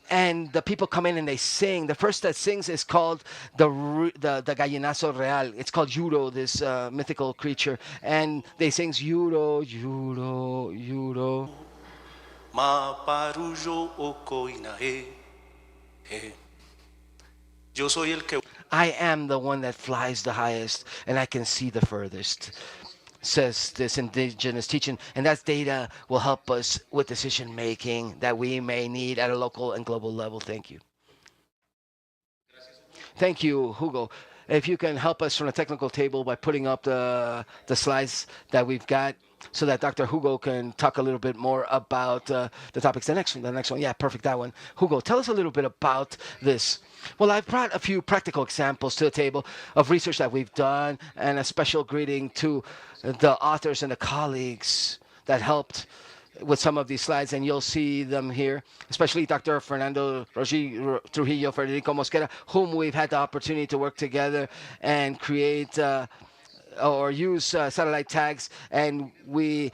And the people come in and they sing. The first that sings is called the gallinazo real. It's called Yuro, this mythical creature. And they sing Yuro, Yuro, Yuro. I am the one that flies the highest, and I can see the furthest, says this indigenous teaching, and that data will help us with decision making that we may need at a local and global level. Thank you. Thank you, Hugo. If you can help us from the technical table by putting up the slides that we've got, so that Dr. Hugo can talk a little bit more about the topics. The next one. Yeah, perfect, that one. Hugo, tell us a little bit about this. Well, I've brought a few practical examples to the table of research that we've done, and a special greeting to the authors and the colleagues that helped with some of these slides, and you'll see them here, especially Dr. Fernando Trujillo, Federico Mosquera, whom we've had the opportunity to work together and create or use satellite tags, and we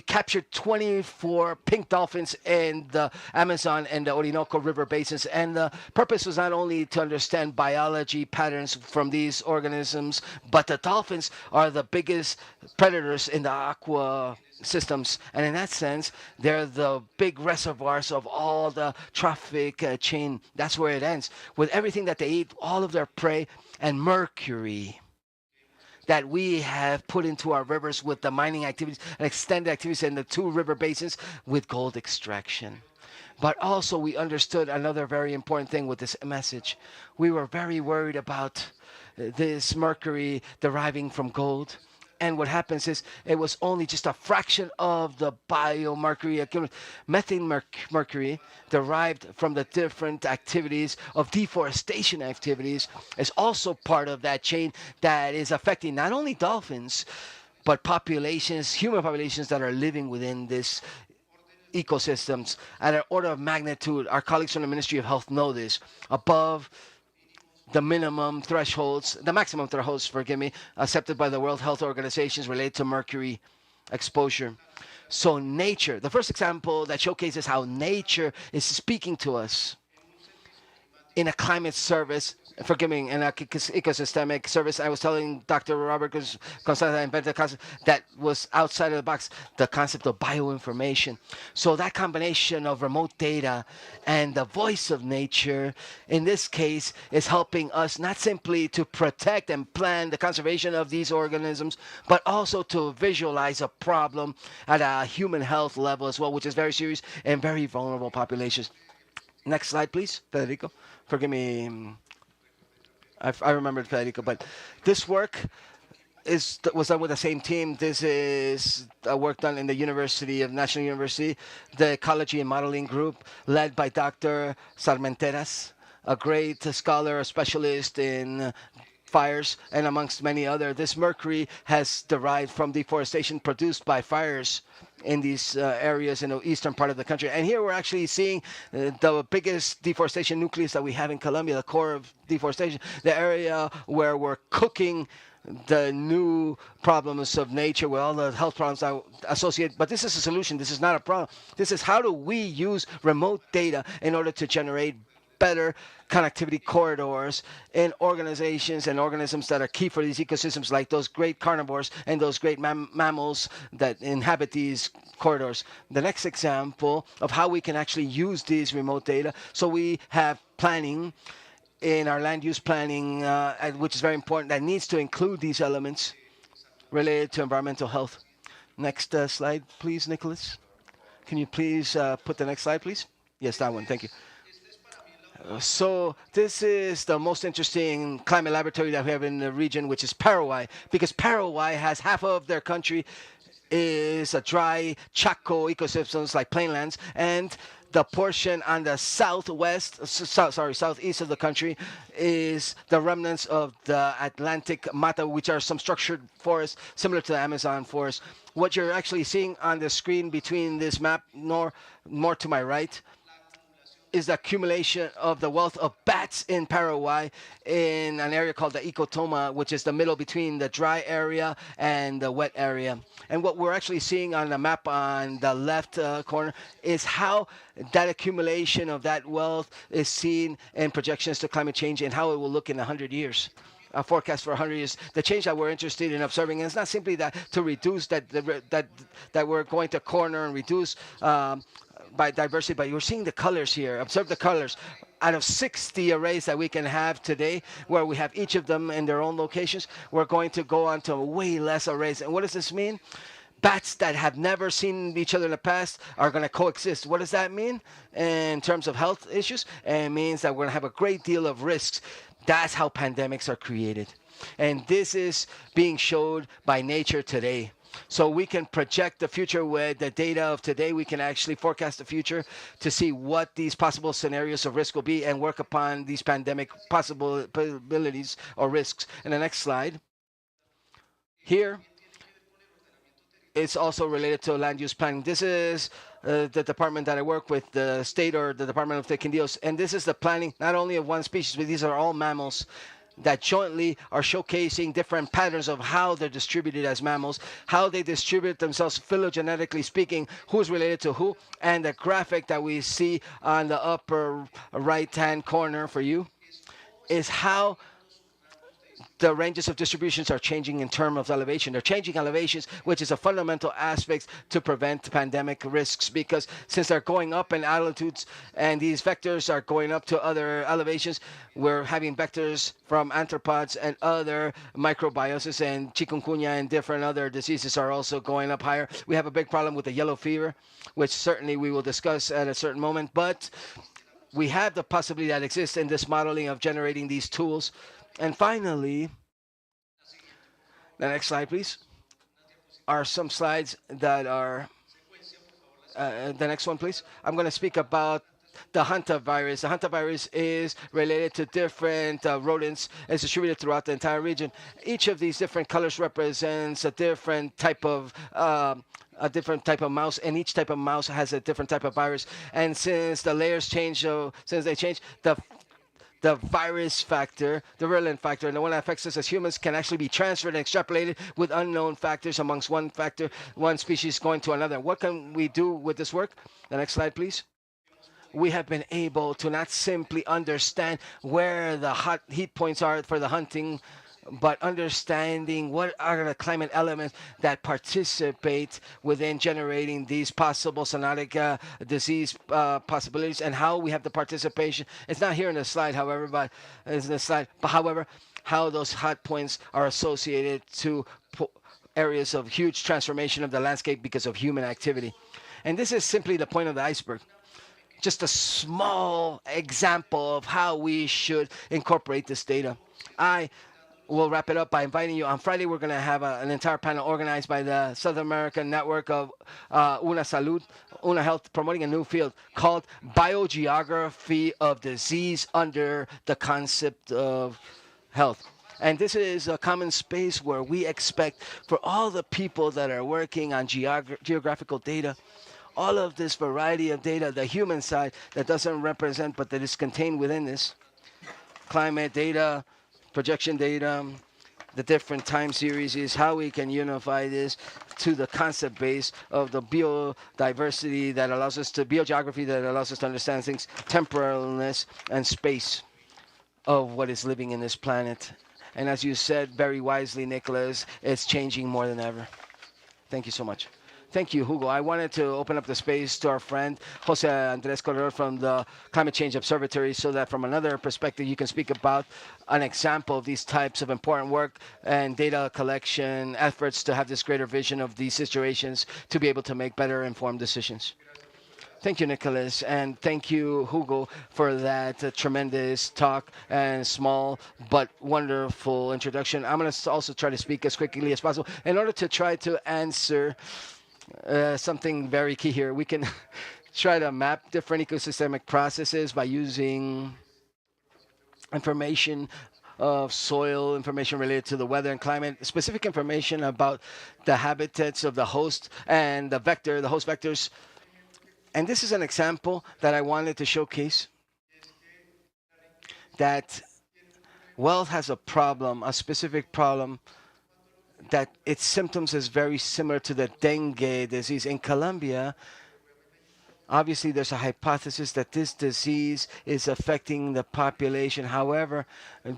captured 24 pink dolphins in the Amazon and the Orinoco River basins, and the purpose was not only to understand biology patterns from these organisms, but the dolphins are the biggest predators in the aqua systems, and in that sense they're the big reservoirs of all the trophic chain. That's where it ends, with everything that they eat, all of their prey, and mercury that we have put into our rivers with the mining activities and extended activities in the two river basins with gold extraction. But also we understood another very important thing with this message. We were very worried about this mercury deriving from gold. And what happens is it was only just a fraction of the biomercury. Methane mercury derived from the different activities of deforestation activities is also part of that chain that is affecting not only dolphins, but populations, human populations that are living within this ecosystems at an order of magnitude. Our colleagues from the Ministry of Health know this. Above the maximum thresholds, accepted by the World Health Organizations related to mercury exposure. So nature, the first example that showcases how nature is speaking to us in a climate service, in an ecosystemic service. I was telling Dr. Robert Gonzalez invented a concept that was outside of the box, the concept of bioinformation. So that combination of remote data and the voice of nature, in this case, is helping us not simply to protect and plan the conservation of these organisms, but also to visualize a problem at a human health level as well, which is very serious and very vulnerable populations. Next slide, please, Federico. Forgive me. I remembered Federico, but this work was done with the same team. This is work done in the National University, the Ecology and Modeling Group, led by Dr. Sarmenteras, a great scholar, a specialist in fires, and amongst many other. This mercury has derived from deforestation produced by fires in these areas in the eastern part of the country. And here we're actually seeing the biggest deforestation nucleus that we have in Colombia, the core of deforestation, the area where we're cooking the new problems of nature with all the health problems that associate. But this is a solution. This is not a problem. This is how do we use remote data in order to generate better connectivity corridors in organizations and organisms that are key for these ecosystems, like those great carnivores and those great mammals that inhabit these corridors. The next example of how we can actually use these remote data. So we have planning in our land use planning, which is very important, that needs to include these elements related to environmental health. Next slide, please, Nicholas. Can you please put the next slide, please? Yes, that one. Thank you. So this is the most interesting climate laboratory that we have in the region, which is Paraguay, because Paraguay has half of their country is a dry Chaco ecosystems like plainlands, and The portion on the southeast of the country is the remnants of the Atlantic Mata, which are some structured forests similar to the Amazon forest. What you're actually seeing on the screen between this map, more to my right, is the accumulation of the wealth of bats in Paraguay in an area called the ecotoma, which is the middle between the dry area and the wet area. And what we're actually seeing on the map on the left corner is how that accumulation of that wealth is seen in projections to climate change and how it will look in 100 years. A forecast for 100 years. The change that we're interested in observing, and it's not simply that to reduce that we're going to corner and reduce by diversity, but you're seeing the colors here. Observe the colors. Out of 60 arrays that we can have today, where we have each of them in their own locations, we're going to go on to way less arrays. And what does this mean? Bats that have never seen each other in the past are going to coexist. What does that mean in terms of health issues? It means that we're going to have a great deal of risks. That's how pandemics are created. And this is being showed by nature today. So we can project the future with the data of today. We can actually forecast the future to see what these possible scenarios of risk will be and work upon these pandemic possibilities or risks. In the next slide. Here, it's also related to land use planning. This is the department that I work with, the state or the Department of the Quindíos. And this is the planning not only of one species, but these are all mammals that jointly are showcasing different patterns of how they're distributed as mammals, how they distribute themselves phylogenetically speaking, who's related to who, and the graphic that we see on the upper right-hand corner for you is how the ranges of distributions are changing in terms of elevation. They're changing elevations, which is a fundamental aspect to prevent pandemic risks, because since they're going up in altitudes and these vectors are going up to other elevations, we're having vectors from arthropods and other microbiosis, and chikungunya and different other diseases are also going up higher. We have a big problem with the yellow fever, which certainly we will discuss at a certain moment, but we have the possibility that exists in this modeling of generating these tools. And finally, the next slide, please, are some slides that are, the next one, please. I'm going to speak about the hantavirus. The hantavirus is related to different rodents. It's distributed throughout the entire region. Each of these different colors represents a different type of mouse, and each type of mouse has a different type of virus. And since the layers change, the virus factor, the virulent factor, and the one that affects us as humans can actually be transferred and extrapolated with unknown factors amongst one species going to another. What can we do with this work? The next slide, please. We have been able to not simply understand where the heat points are for the hunting, but understanding what are the climate elements that participate within generating these possible zoonotic disease possibilities, and how we have the participation. It's not here in the slide, however, but it's in the slide. But however, how those hot points are associated to areas of huge transformation of the landscape because of human activity. And this is simply the point of the iceberg. Just a small example of how we should incorporate this data. We'll wrap it up by inviting you. On Friday, we're going to have an entire panel organized by the South American network of Una Salud, Una Health, promoting a new field called Biogeography of Disease under the concept of health. And this is a common space where we expect for all the people that are working on geographical data, all of this variety of data, the human side that doesn't represent but that is contained within this, climate data, projection data, the different time series, is how we can unify this to the concept base of the biodiversity that allows us to, biogeography that allows us to understand things, temporalness and space of what is living in this planet. And as you said very wisely, Nicholas, it's changing more than ever. Thank you so much. Thank you, Hugo. I wanted to open up the space to our friend, Jose Andres Corredor from the Climate Change Observatory, so that from another perspective, you can speak about an example of these types of important work and data collection efforts to have this greater vision of these situations to be able to make better informed decisions. Thank you, Nicholas, and thank you, Hugo, for that tremendous talk and small but wonderful introduction. I'm going to also try to speak as quickly as possible in order to try to answer something very key here. We can try to map different ecosystemic processes by using information of soil, information related to the weather and climate, specific information about the habitats of the host and the host vectors. And this is an example that I wanted to showcase that wealth has a problem, a specific problem, that its symptoms is very similar to the dengue disease. In Colombia, obviously, there's a hypothesis that this disease is affecting the population. However,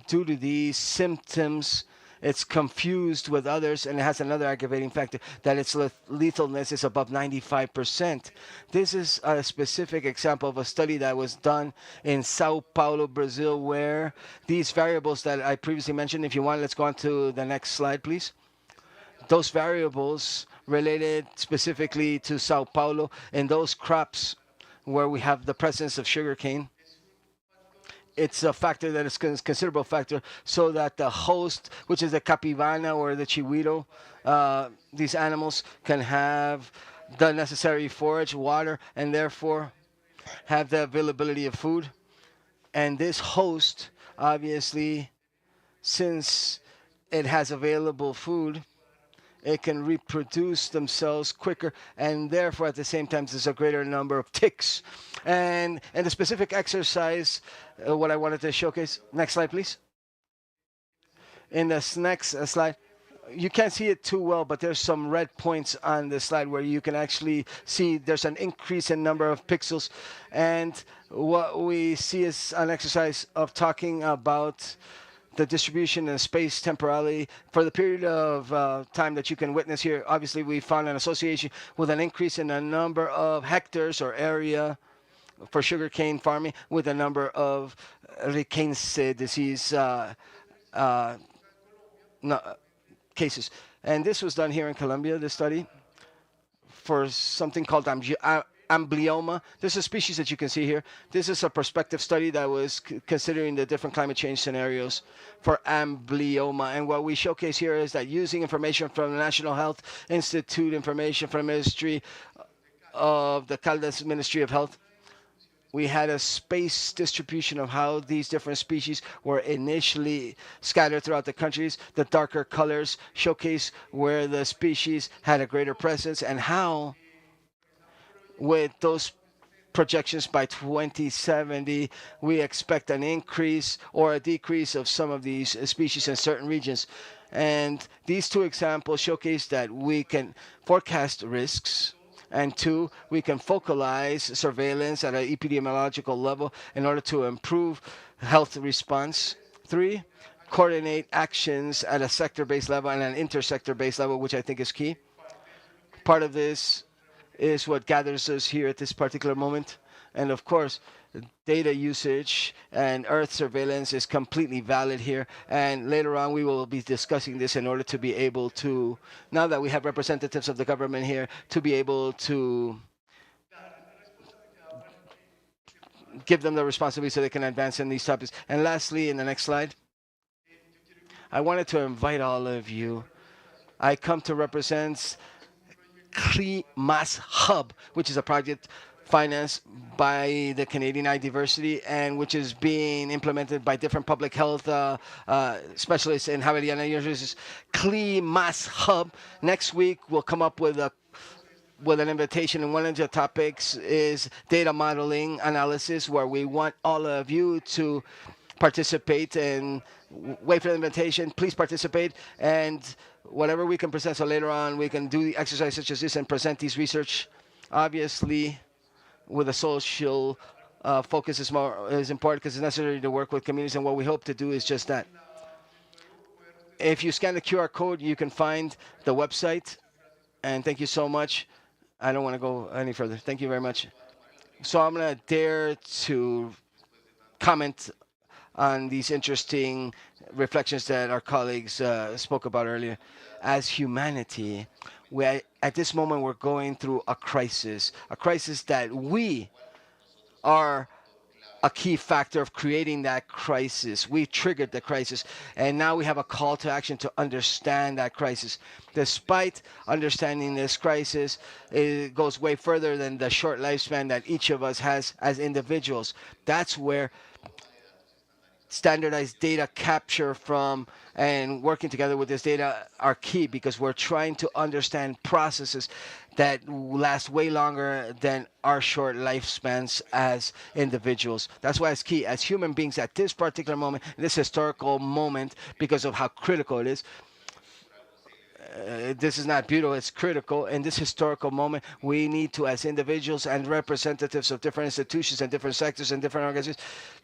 due to these symptoms, it's confused with others, and it has another aggravating factor, that its lethalness is above 95%. This is a specific example of a study that was done in Sao Paulo, Brazil, where these variables that I previously mentioned, if you want, let's go on to the next slide, please. Those variables related specifically to Sao Paulo and those crops where we have the presence of sugarcane. It's a factor that is a considerable factor, so that the host, which is the capivana or the chihuiro, these animals can have the necessary forage, water, and therefore have the availability of food. And this host, obviously, since it has available food, it can reproduce themselves quicker, and therefore at the same time there's a greater number of ticks. And the specific exercise, what I wanted to showcase, next slide please. In this next slide, you can't see it too well, but there's some red points on the slide where you can actually see there's an increase in number of pixels. And what we see is an exercise of talking about the distribution in space temporality for the period of time that you can witness here. Obviously, we found an association with an increase in the number of hectares or area for sugarcane farming with the number of Riquense disease cases. And this was done here in Colombia, this study, for something called amblyoma. This is a species that you can see here. This is a prospective study that was considering the different climate change scenarios for amblyoma. And what we showcase here is that using information from the National Health Institute, information from the Ministry of the Caldas Ministry of Health, we had a space distribution of how these different species were initially scattered throughout the countries. The darker colors showcase where the species had a greater presence, and how with those projections by 2070, we expect an increase or a decrease of some of these species in certain regions. And these two examples showcase that we can forecast risks, and two, we can focalize surveillance at an epidemiological level in order to improve health response. Three, coordinate actions at a sector-based level and an intersector-based level, which I think is key. Part of this is what gathers us here at this particular moment. And of course, data usage and Earth surveillance is completely valid here. And later on, we will be discussing this in order to be able to, now that we have representatives of the government here, to be able to give them the responsibility so they can advance in these topics. And lastly, in the next slide, I wanted to invite all of you. I come to represent CLIMAS Hub, which is a project financed by the Canadian iDiversity and which is being implemented by different public health specialists in Javeriana University's CLIMAS Hub. Next week, we'll come up with an invitation, and one of the topics is data modeling analysis, where we want all of you to participate and wait for the invitation. Please participate, and whatever we can present. So later on, we can do exercises such as this and present these research. Obviously, with a social focus is important because it's necessary to work with communities, and what we hope to do is just that. If you scan the QR code, you can find the website, and thank you so much. I don't want to go any further. Thank you very much. So I'm going to dare to comment on these interesting reflections that our colleagues spoke about earlier. As humanity, at this moment we're going through a crisis that we are a key factor of creating that crisis. We triggered the crisis, and now we have a call to action to understand that crisis. Despite understanding this crisis, it goes way further than the short lifespan that each of us has as individuals. That's where standardized data capture from and working together with this data are key, because we're trying to understand processes that last way longer than our short lifespans as individuals. That's why it's key as human beings at this particular moment, this historical moment, because of how critical it is. This is not beautiful, it's critical. In this historical moment, we need to, as individuals and representatives of different institutions and different sectors and different organizations,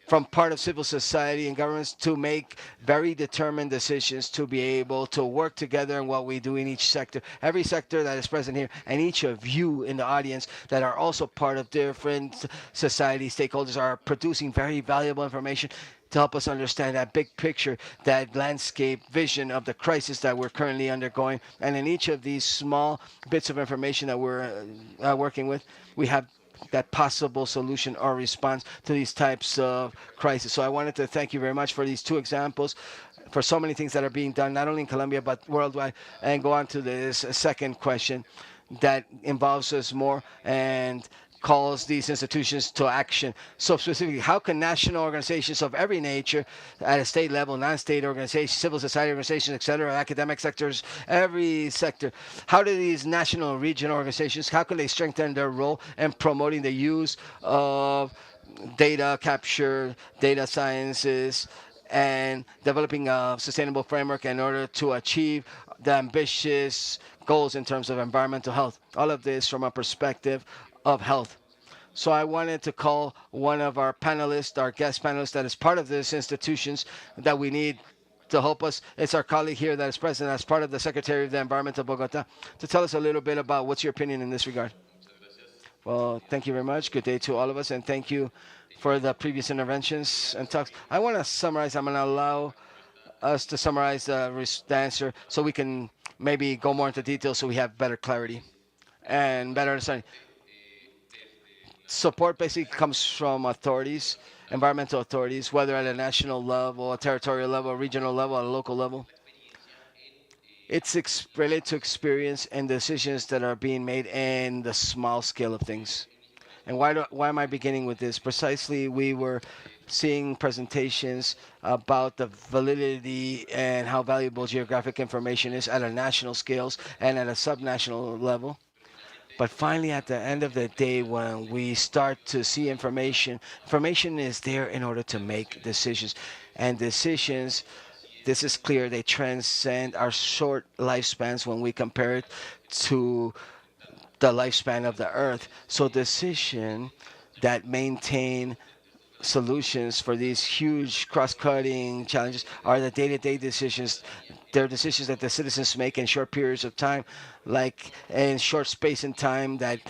from part of civil society and governments, to make very determined decisions to be able to work together in what we do in each sector. Every sector that is present here, and each of you in the audience that are also part of different society stakeholders, are producing very valuable information to help us understand that big picture, that landscape vision of the crisis that we're currently undergoing. And in each of these small bits of information that we're working with, we have that possible solution or response to these types of crises. So I wanted to thank you very much for these two examples, for so many things that are being done, not only in Colombia, but worldwide. And go on to this second question that involves us more and calls these institutions to action. So specifically, how can national organizations of every nature, at a state level, non-state organizations, civil society organizations, etc., academic sectors, every sector, how do these national and regional organizations, how can they strengthen their role in promoting the use of data capture, data sciences, and developing a sustainable framework in order to achieve the ambitious goals in terms of environmental health? All of this from a perspective of health. So I wanted to call one of our panelists, our guest panelists, that is part of these institutions that we need to help us. It's our colleague here that is present as part of the Secretary of the Environment of Bogota, to tell us a little bit about what's your opinion in this regard. Well, thank you very much. Good day to all of us, and thank you for the previous interventions and talks. I want to summarize. I'm going to allow us to summarize the answer so we can maybe go more into detail so we have better clarity and better understanding. Support basically comes from authorities, environmental authorities, whether at a national level, a territorial level, a regional level, a local level. It's related to experience and decisions that are being made in the small scale of things. And why am I beginning with this? Precisely, we were seeing presentations about the validity and how valuable geographic information is at a national scales and at a subnational level. But finally, at the end of the day, when we start to see information is there in order to make decisions. And decisions, this is clear, they transcend our short lifespans when we compare it to the lifespan of the Earth. So decisions that maintain solutions for these huge cross-cutting challenges are the day-to-day decisions. They're decisions that the citizens make in short periods of time, like in short space and time, that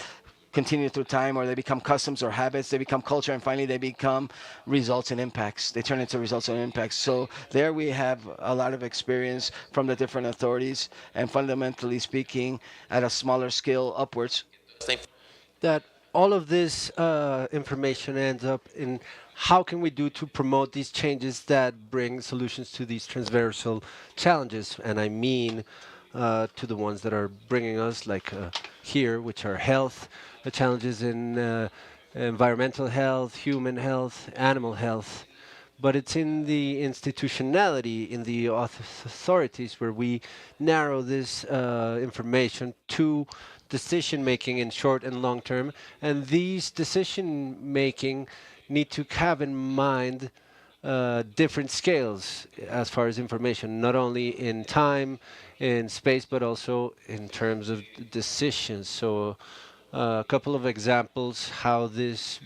continue through time, or they become customs or habits, they become culture, and finally they become results and impacts. They turn into results and impacts. So there we have a lot of experience from the different authorities, and fundamentally speaking, at a smaller scale upwards. That all of this information ends up in how can we do to promote these changes that bring solutions to these transversal challenges. And I mean to the ones that are bringing us, like here, which are health, the challenges in environmental health, human health, animal health. But it's in the institutionality, in the authorities, where we narrow this information to decision-making in short and long term. And these decision-making need to have in mind different scales as far as information, not only in time, in space, but also in terms of decisions. So a couple of examples how this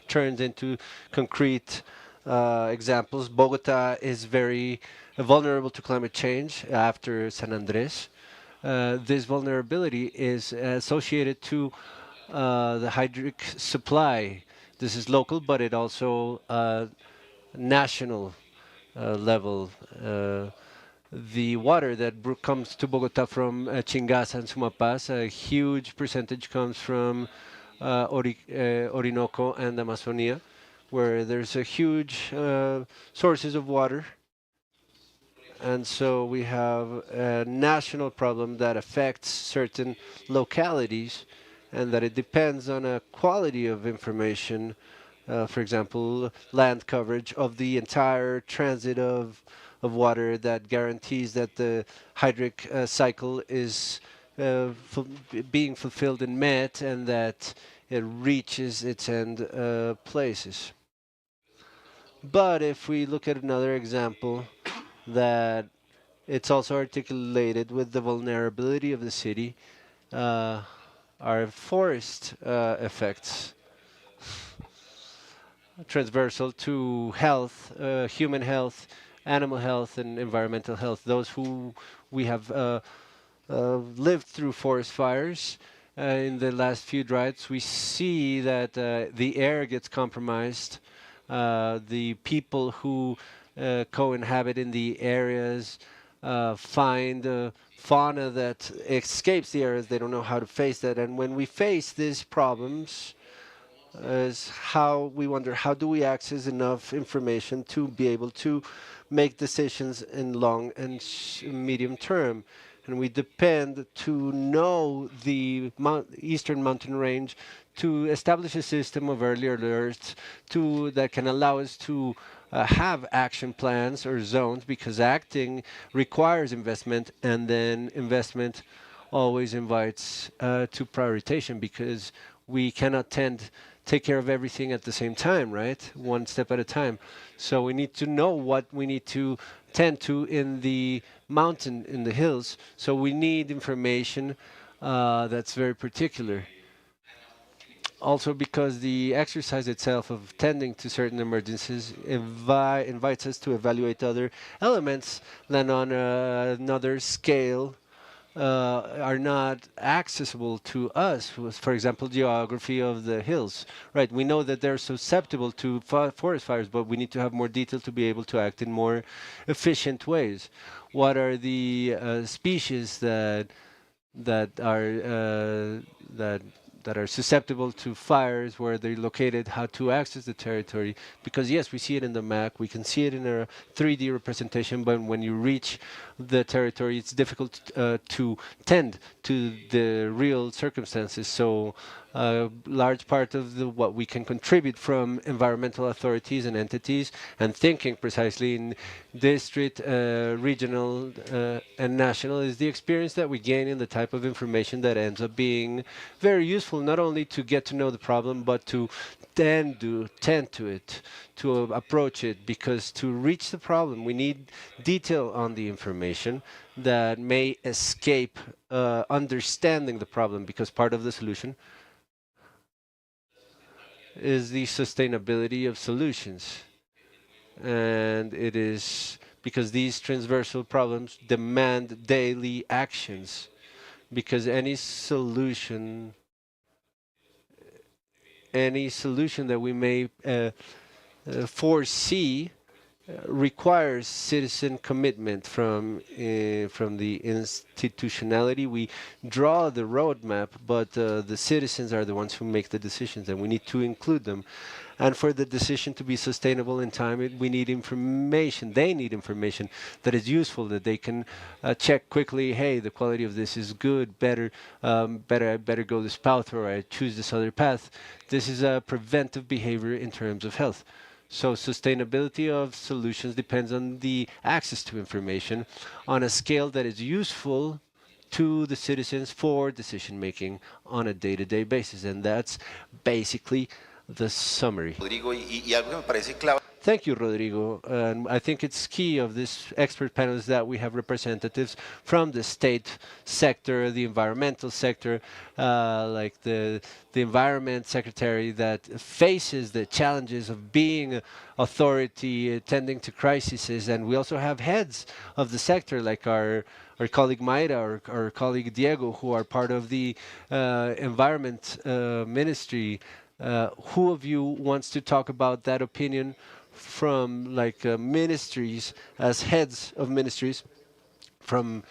turns into concrete examples. Bogota is very vulnerable to climate change after San Andres. This vulnerability is associated to the hydric supply. This is local, but it also national level. The water that comes to Bogota from Chingaza and Sumapaz, a huge percentage comes from Orinoco and Amazonia, where there's a huge sources of water. And so we have a national problem that affects certain localities, and that it depends on a quality of information, for example, land coverage of the entire transit of water that guarantees that the hydric cycle is being fulfilled and met, and that it reaches its end places. But if we look at another example, that it's also articulated with the vulnerability of the city, are forest effects, transversal to health, human health, animal health, and environmental health. Those who we have lived through forest fires in the last few droughts, we see that the air gets compromised. The people who co-inhabit in the areas find fauna that escapes the areas. They don't know how to face that. And when we face these problems, is how we wonder, how do we access enough information to be able to make decisions in long and medium term? And we depend to know the eastern mountain range, to establish a system of early alerts that can allow us to have action plans or zones, because acting requires investment, and then investment always invites to prioritization, because we cannot take care of everything at the same time, right? One step at a time. So we need to know what we need to tend to in the mountain, in the hills. So we need information that's very particular. Also because the exercise itself of tending to certain emergencies invites us to evaluate other elements that on another scale are not accessible to us. For example, geography of the hills. Right, we know that they're susceptible to forest fires, but we need to have more detail to be able to act in more efficient ways. What are the species that are that are susceptible to fires, where they're located, how to access the territory? Because yes, we see it in the map, we can see it in a 3D representation, but when you reach the territory, it's difficult to tend to the real circumstances. So a large part of what we can contribute from environmental authorities and entities, and thinking precisely in district, regional, and national, is the experience that we gain in the type of information that ends up being very useful, not only to get to know the problem, but to tend to it, to approach it, because to reach the problem, we need detail on the information that may escape understanding the problem, because part of the solution is the sustainability of solutions. And it is because these transversal problems demand daily actions, because any solution that we may foresee requires citizen commitment from the institutionality. We draw the roadmap, but the citizens are the ones who make the decisions, and we need to include them. And for the decision to be sustainable in time, we need information. They need information that is useful, that they can check quickly. Hey, the quality of this is good, better, better go this path, or I choose this other path. This is a preventive behavior in terms of health. So sustainability of solutions depends on the access to information on a scale that is useful to the citizens for decision making on a day-to-day basis. And that's basically the summary. Thank you, Rodrigo. And I think it's key of this expert panel is that we have representatives from the state sector, the environmental sector, like the environment secretary that faces the challenges of being authority, attending to crises. And we also have heads of the sector, like our colleague Mayra, or our colleague Diego, who are part of the environment ministry. Who of you wants to talk about that opinion from ministries, as heads of ministries from,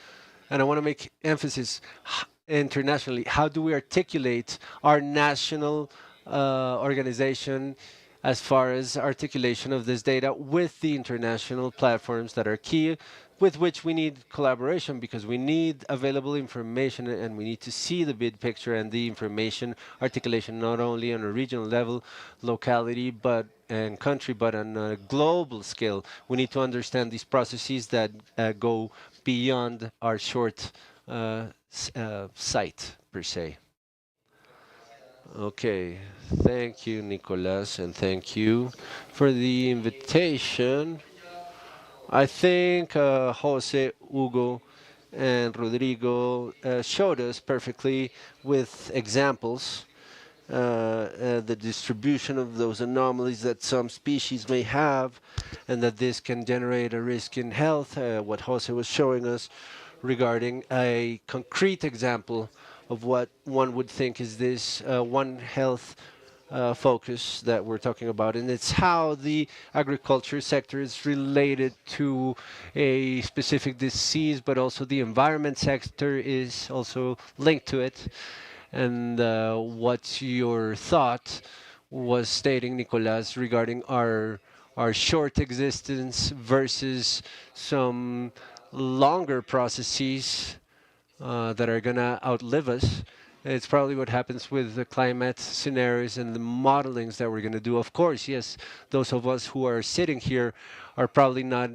and I want to make emphasis internationally, how do we articulate our national organization as far as articulation of this data with the international platforms that are key, with which we need collaboration because we need available information and we need to see the big picture and the information articulation not only on a regional level, locality, but and country, but on a global scale. We need to understand these processes that go beyond our short sight, per se. Okay, thank you, Nicolas, and thank you for the invitation. I think Jose, Hugo, and Rodrigo showed us perfectly with examples the distribution of those anomalies that some species may have, and that this can generate a risk in health, what Jose was showing us regarding a concrete example of what one would think is this One Health focus that we're talking about, and it's how the agriculture sector is related to a specific disease, but also the environment sector is also linked to it. And what your thought was stating, Nicolas, regarding our short existence versus some longer processes that are going to outlive us. It's probably what happens with the climate scenarios and the modelings that we're going to do. Of course, yes, those of us who are sitting here are probably not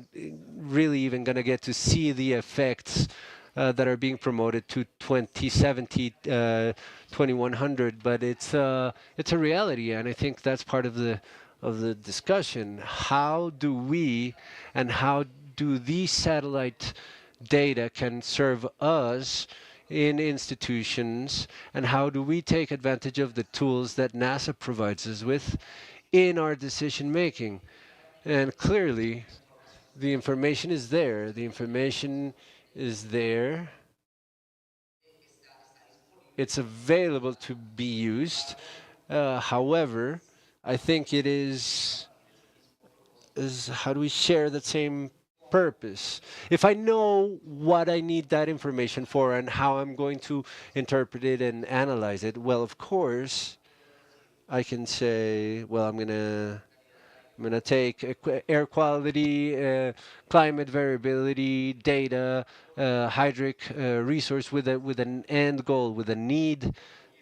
really even going to get to see the effects that are being promoted to 2070, 2100, but it's a reality, and I think that's part of the discussion. How do we and how do these satellite data can serve us in institutions, and how do we take advantage of the tools that NASA provides us with in our decision making? And clearly, the information is there. The information is there. It's available to be used. However, I think it is how do we share that same purpose? If I know what I need that information for and how I'm going to interpret it and analyze it, well, of course, I can say, well, I'm gonna take air quality, climate variability, data, hydric resource with an end goal, with a need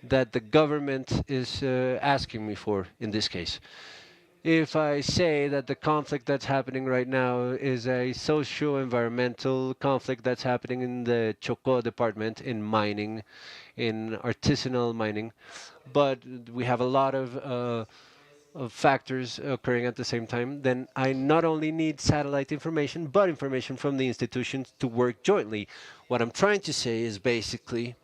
that the government is asking me for in this case. If I say that the conflict that's happening right now is a socio-environmental conflict that's happening in the Chocó department in mining, in artisanal mining, but we have a lot of factors occurring at the same time, then I not only need satellite information, but information from the institutions to work jointly. What I'm trying to say is basically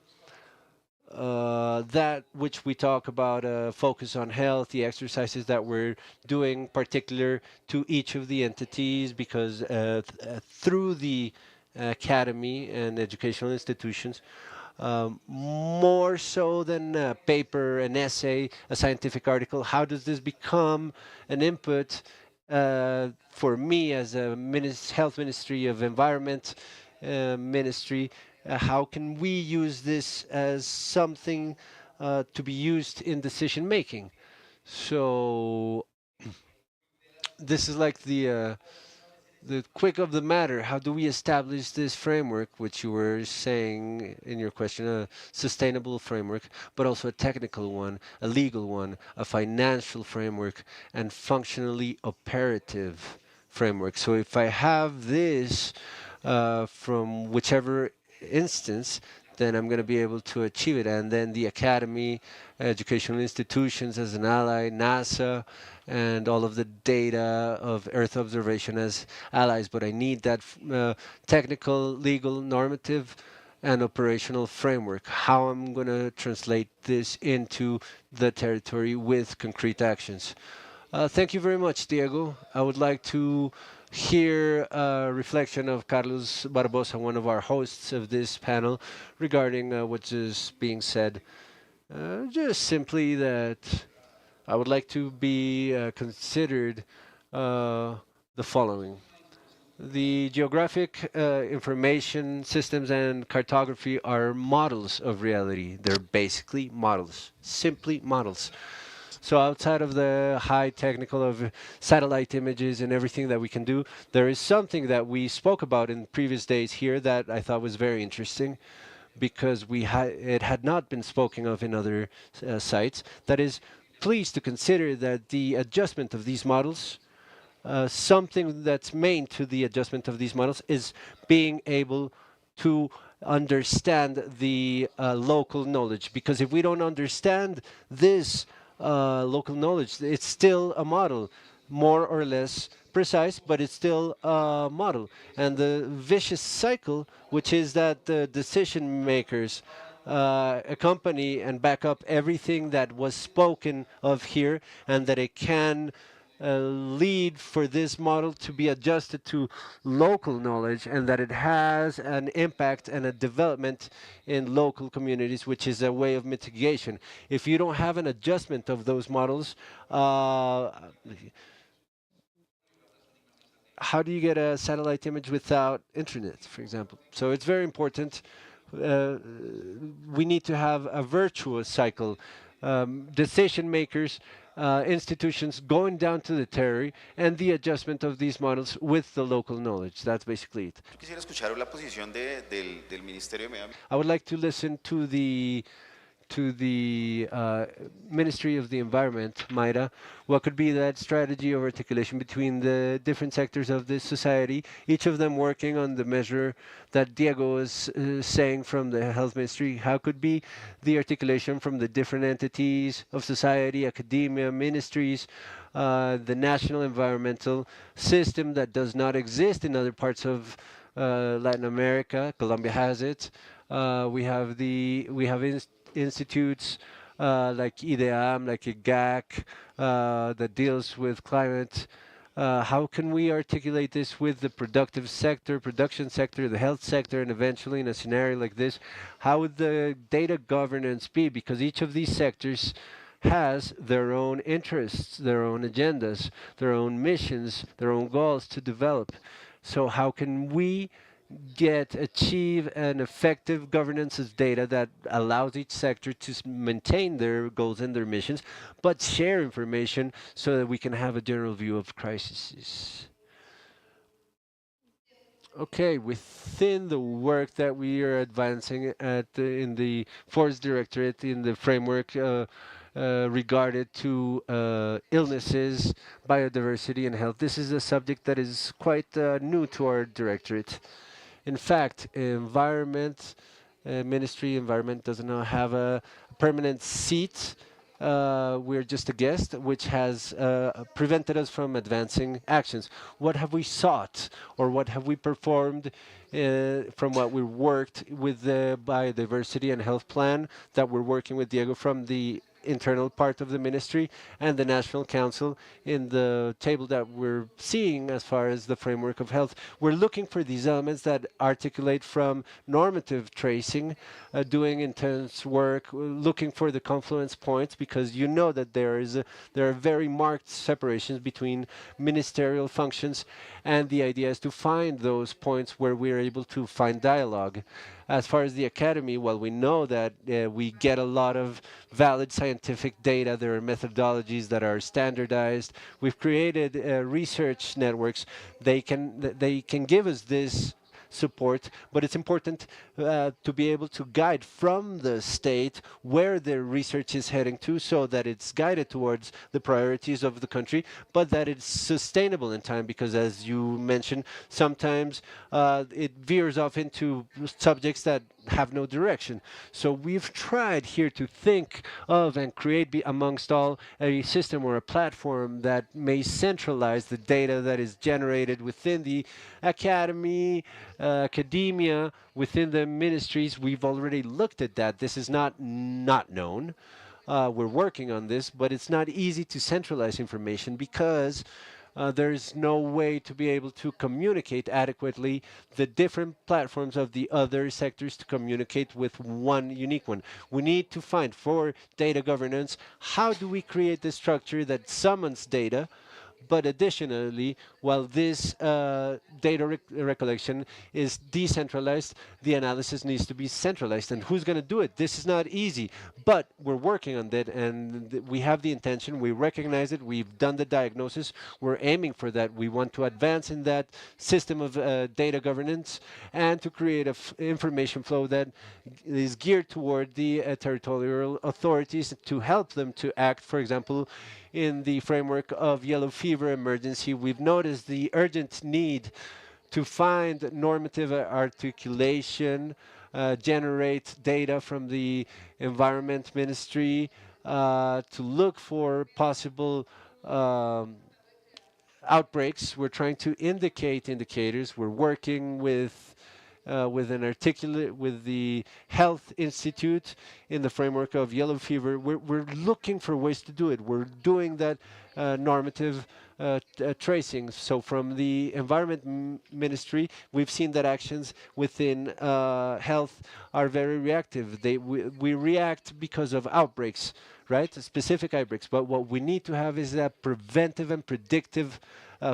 that which we talk about, focus on health, the exercises that we're doing particular to each of the entities, because through the academy and educational institutions, more so than a paper, an essay, a scientific article, how does this become an input for me as a health ministry of environment ministry? How can we use this as something to be used in decision making? So this is like the quick of the matter. How do we establish this framework, which you were saying in your question, a sustainable framework, but also a technical one, a legal one, a financial framework, and functionally operative framework. So if I have this from whichever instance, then I'm going to be able to achieve it. And then the academy, educational institutions as an ally, NASA, and all of the data of Earth observation as allies. But I need that technical, legal, normative, and operational framework. How I'm going to translate this into the territory with concrete actions. Thank you very much, Diego. I would like to hear a reflection of Carlos Barbosa, one of our hosts of this panel, regarding what is being said. Just simply that I would like to be considered the following. The geographic information systems and cartography are models of reality. They're basically models, simply models. So outside of the high technical of satellite images and everything that we can do, there is something that we spoke about in previous days here that I thought was very interesting, because it had not been spoken of in other sites. That is, please to consider that the adjustment of these models, something that's main to the adjustment of these models, is being able to understand the local knowledge. Because if we don't understand this local knowledge, it's still a model, more or less precise, but it's still a model. And the vicious cycle, which is that the decision makers accompany and back up everything that was spoken of here, and that it can lead for this model to be adjusted to local knowledge, and that it has an impact and a development in local communities, which is a way of mitigation. If you don't have an adjustment of those models, how do you get a satellite image without internet, for example? So it's very important. We need to have a virtuous cycle. Decision makers, institutions going down to the territory, and the adjustment of these models with the local knowledge. That's basically it. Quisiera escuchar la posición del Ministerio de Medio Ambiente. I would like to listen to the Ministry of the Environment, Mayra. What could be that strategy of articulation between the different sectors of this society, each of them working on the measure that Diego is saying from the Health Ministry? How could be the articulation from the different entities of society, academia, ministries, the national environmental system that does not exist in other parts of Latin America? Colombia has it. We have institutes like IDEAM, like IGAC, that deals with climate. How can we articulate this with the productive sector, production sector, the health sector, and eventually in a scenario like this, how would the data governance be? Because each of these sectors has their own interests, their own agendas, their own missions, their own goals to develop. So how can we achieve an effective governance of data that allows each sector to maintain their goals and their missions, but share information so that we can have a general view of crises? Okay, within the work that we are advancing in the Forest Directorate, in the framework regarded to illnesses, biodiversity, and health, this is a subject that is quite new to our directorate. In fact, Ministry Environment does not have a permanent seat. We're just a guest, which has prevented us from advancing actions. What have we sought, or what have we performed from what we worked with the biodiversity and health plan that we're working with Diego from the internal part of the ministry and the National Council in the table that we're seeing as far as the framework of health? We're looking for these elements that articulate from normative tracing, doing intense work, looking for the confluence points, because you know that there are very marked separations between ministerial functions, and the idea is to find those points where we're able to find dialogue. As far as the academy, well, we know that we get a lot of valid scientific data. There are methodologies that are standardized. We've created research networks. They can give us this support, but it's important to be able to guide from the state where the research is heading to, so that it's guided towards the priorities of the country, but that it's sustainable in time, because as you mentioned, sometimes it veers off into subjects that have no direction. So we've tried here to think of and create amongst all a system or a platform that may centralize the data that is generated within the academy, academia, within the ministries. We've already looked at that. This is not known. We're working on this, but it's not easy to centralize information, because there's no way to be able to communicate adequately the different platforms of the other sectors to communicate with one unique one. We need to find, for data governance, how do we create the structure that summons data, But additionally, while this data recollection is decentralized, the analysis needs to be centralized. And who's going to do it? This is not easy, but we're working on that, and we have the intention. We recognize it. We've done the diagnosis. We're aiming for that. We want to advance in that system of data governance and to create an information flow that is geared toward the territorial authorities to help them to act, for example, in the framework of yellow fever emergency. We've noticed the urgent need to find normative articulation, generate data from the Environment Ministry, to look for possible outbreaks. We're trying to indicate indicators. We're working with an articulate with the Health Institute in the framework of yellow fever. We're looking for ways to do it. We're doing that normative tracing. So from the Environment Ministry, we've seen that actions within health are very reactive. We react because of outbreaks, right? Specific outbreaks. But what we need to have is a preventive and predictive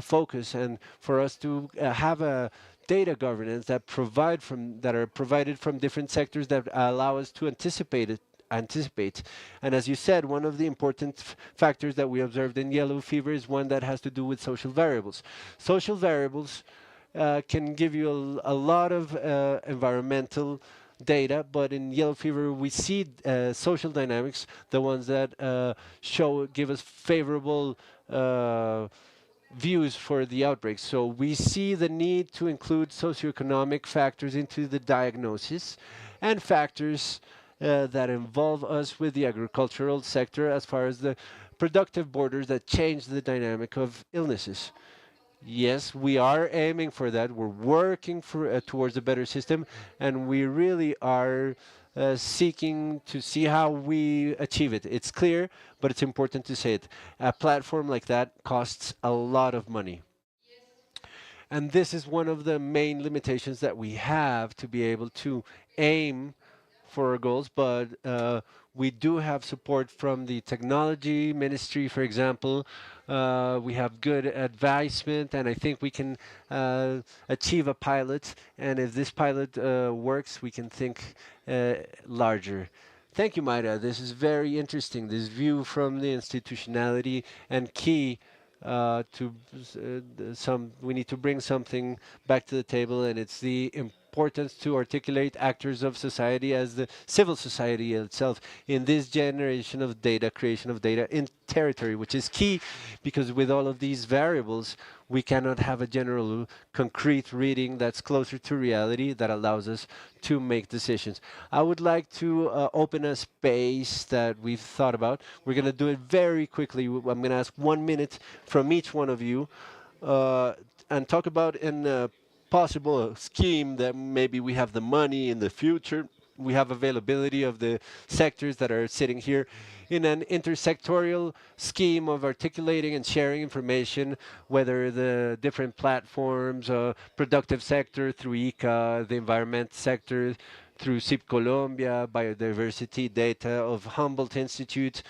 focus, and for us to have a data governance that are provided from different sectors that allow us to anticipate. And as you said, one of the important factors that we observed in yellow fever is one that has to do with social variables. Social variables can give you a lot of environmental data, but in yellow fever we see social dynamics, the ones that give us favorable views for the outbreak. So we see the need to include socioeconomic factors into the diagnosis and factors that involve us with the agricultural sector as far as the productive borders that change the dynamic of illnesses. Yes, we are aiming for that. We're working towards a better system, and we really are seeking to see how we achieve it. It's clear, but it's important to say it. A platform like that costs a lot of money. And this is one of the main limitations that we have to be able to aim for our goals, but we do have support from the technology ministry, for example. We have good advisement, and I think we can achieve a pilot. And if this pilot works, we can think larger. Thank you, Mayra. This is very interesting. This view from the institutionality and key we need to bring something back to the table, and it's the importance to articulate actors of society as the civil society itself in this generation of data, creation of data in territory, which is key, because with all of these variables, we cannot have a general concrete reading that's closer to reality that allows us to make decisions. I would like to open a space that we've thought about. We're going to do it very quickly. I'm going to ask 1 minute from each one of you and talk about an possible scheme that maybe we have the money in the future, we have availability of the sectors that are sitting here in an intersectorial scheme of articulating and sharing information, whether the different platforms, productive sector through ICA, the environment sector through SIP Colombia, biodiversity data of Humboldt Institute,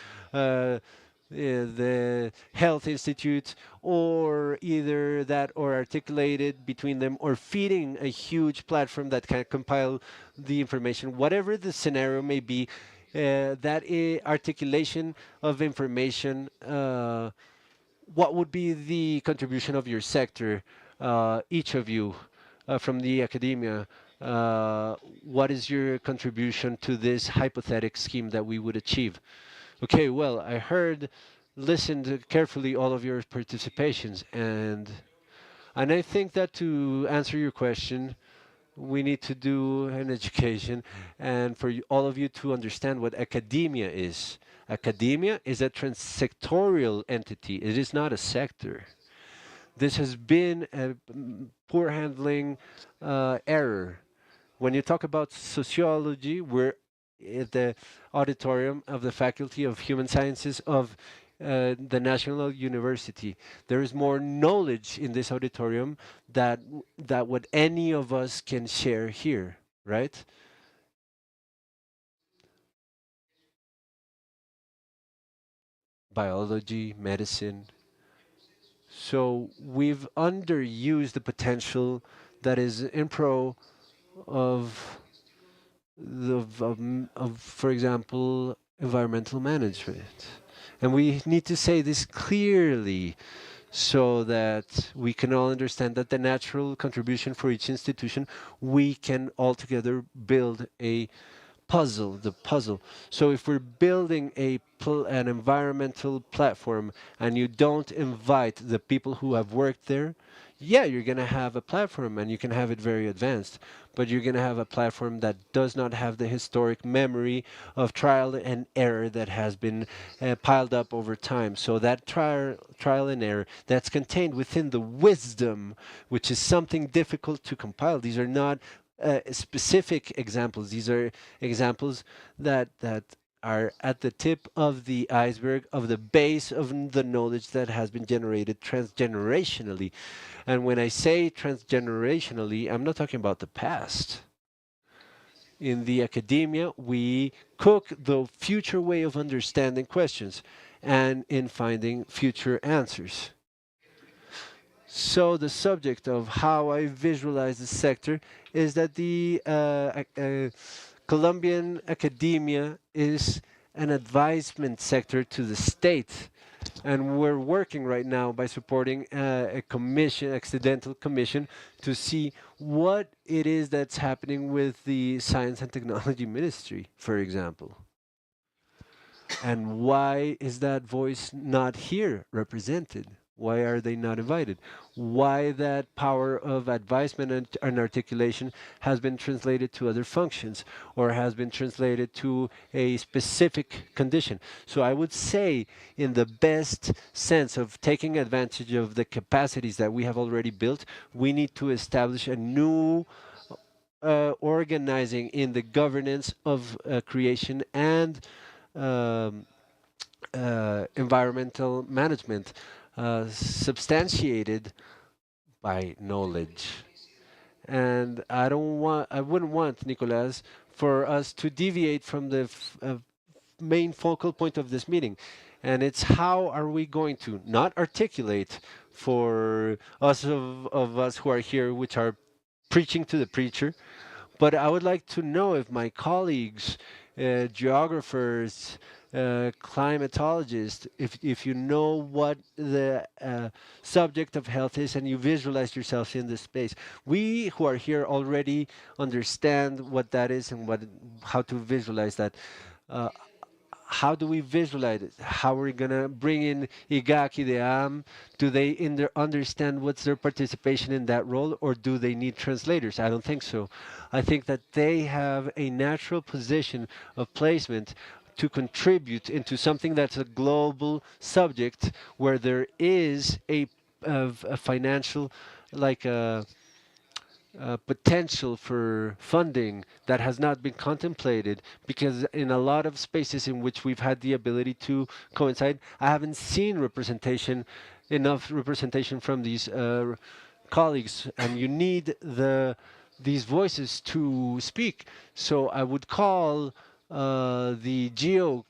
the Health Institute, or either that or articulated between them, or feeding a huge platform that can compile the information. Whatever the scenario may be, that articulation of information, what would be the contribution of your sector, each of you from the academia? What is your contribution to this hypothetical scheme that we would achieve? Okay, well, I listened carefully all of your participations, and I think that to answer your question, we need to do an education, and for all of you to understand what academia is. Academia is a transsectorial entity. It is not a sector. This has been a poor handling error. When you talk about sociology, we're at the auditorium of the Faculty of Human Sciences of the National University. There is more knowledge in this auditorium that what any of us can share here, right? Biology, medicine, So we've underused the potential that is in pro of for example, environmental management. And we need to say this clearly so that we can all understand that the natural contribution for each institution, we can all together build a puzzle. So if we're building an environmental platform and you don't invite the people who have worked there, yeah, you're going to have a platform and you can have it very advanced, but you're going to have a platform that does not have the historic memory of trial and error that has been piled up over time. So that trial and error that's contained within the wisdom, which is something difficult to compile. These are not specific examples. These are examples that are at the tip of the iceberg of the base of the knowledge that has been generated transgenerationally. And when I say transgenerationally, I'm not talking about the past. In the academia, we cook the future way of understanding questions and in finding future answers. So the subject of how I visualize the sector is that the Colombian academia is an advisement sector to the state. And we're working right now by supporting a commission, accidental commission, to see what it is that's happening with the Science and Technology Ministry, for example. And why is that voice not here represented? Why are they not invited? Why that power of advisement and articulation has been translated to other functions or has been translated to a specific condition. So I would say, in the best sense of taking advantage of the capacities that we have already built, we need to establish a new organizing in the governance of creation and environmental management, substantiated by knowledge. And I wouldn't want, Nicolas, for us to deviate from the main focal point of this meeting. And it's how are we going to not articulate for us of us who are here, which are preaching to the preacher, but I would like to know if my colleagues, geographers, climatologists, if you know what the subject of health is and you visualize yourselves in this space. We who are here already understand what that is and how to visualize that. How do we visualize it? How are we going to bring in IGAC, IDEAM? Do they understand what's their participation in that role, or do they need translators? I don't think so. I think that they have a natural position of placement to contribute into something that's a global subject where there is a financial, like a potential for funding that has not been contemplated, because in a lot of spaces in which we've had the ability to coincide, I haven't seen enough representation from these colleagues, and you need these voices to speak. So I would call the geo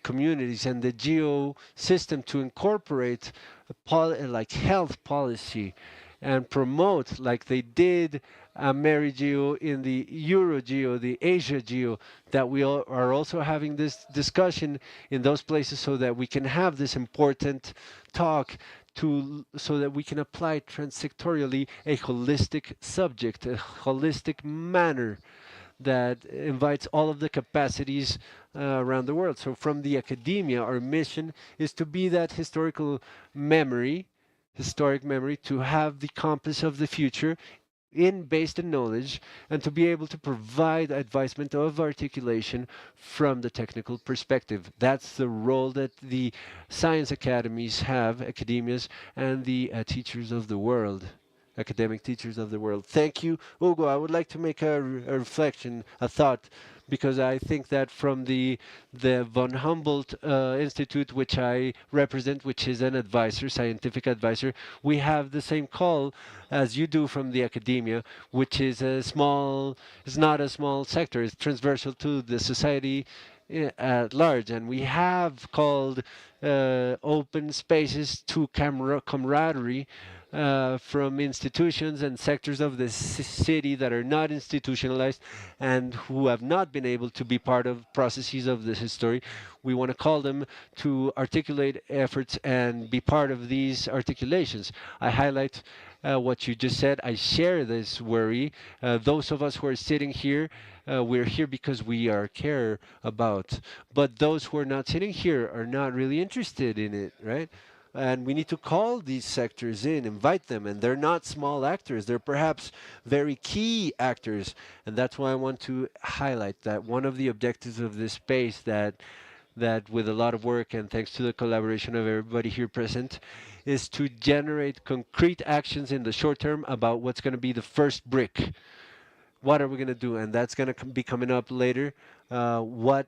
communities and the geo system to incorporate like health policy and promote, like they did AmeriGEO in the EuroGeo, the AsiaGeo, that we are also having this discussion in those places so that we can have this important talk so that we can apply transsectorially a holistic subject, a holistic manner that invites all of the capacities around the world. So from the academia, our mission is to be that historic memory, to have the compass of the future based in knowledge, and to be able to provide advisement of articulation from the technical perspective. That's the role that the science academies have, academias, and the teachers of the world, academic teachers of the world. Thank you, Hugo. I would like to make a reflection, a thought, because I think that from the von Humboldt Institute, which I represent, which is an advisor, scientific advisor, we have the same call as you do from the academia, which is it's not a small sector, it's transversal to the society at large, and we have called open spaces to camaraderie from institutions and sectors of the city that are not institutionalized and who have not been able to be part of processes of this history. We want to call them to articulate efforts and be part of these articulations. I highlight what you just said. I share this worry. Those of us who are sitting here, we're here because we are care about. But those who are not sitting here are not really interested in it, right? And we need to call these sectors in, invite them, and they're not small actors. They're perhaps very key actors, and that's why I want to highlight that one of the objectives of this space that with a lot of work and thanks to the collaboration of everybody here present, is to generate concrete actions in the short term about what's going to be the first brick. What are we going to do? And that's going to be coming up later. We're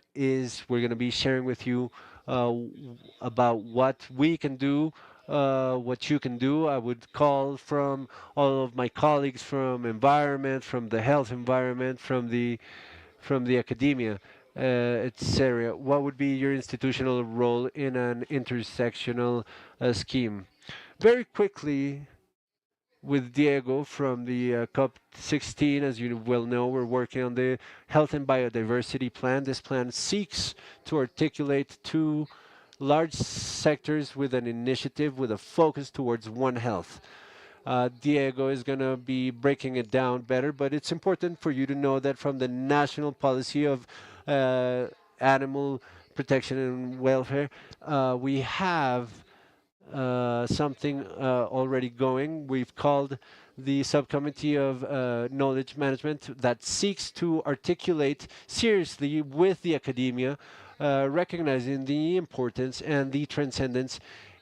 going to be sharing with you about what we can do, what you can do. I would call from all of my colleagues from environment, from the health environment, from the academia, etc. What would be your institutional role in an intersectional scheme? Very quickly, with Diego from the COP16, as you well know, we're working on the Health and Biodiversity Plan. This plan seeks to articulate two large sectors with an initiative with a focus towards One Health. Diego is going to be breaking it down better, but it's important for you to know that from the national policy of animal protection and welfare, we have something already going. We've called the subcommittee of knowledge management that seeks to articulate seriously with the academia, recognizing the importance and the transcendence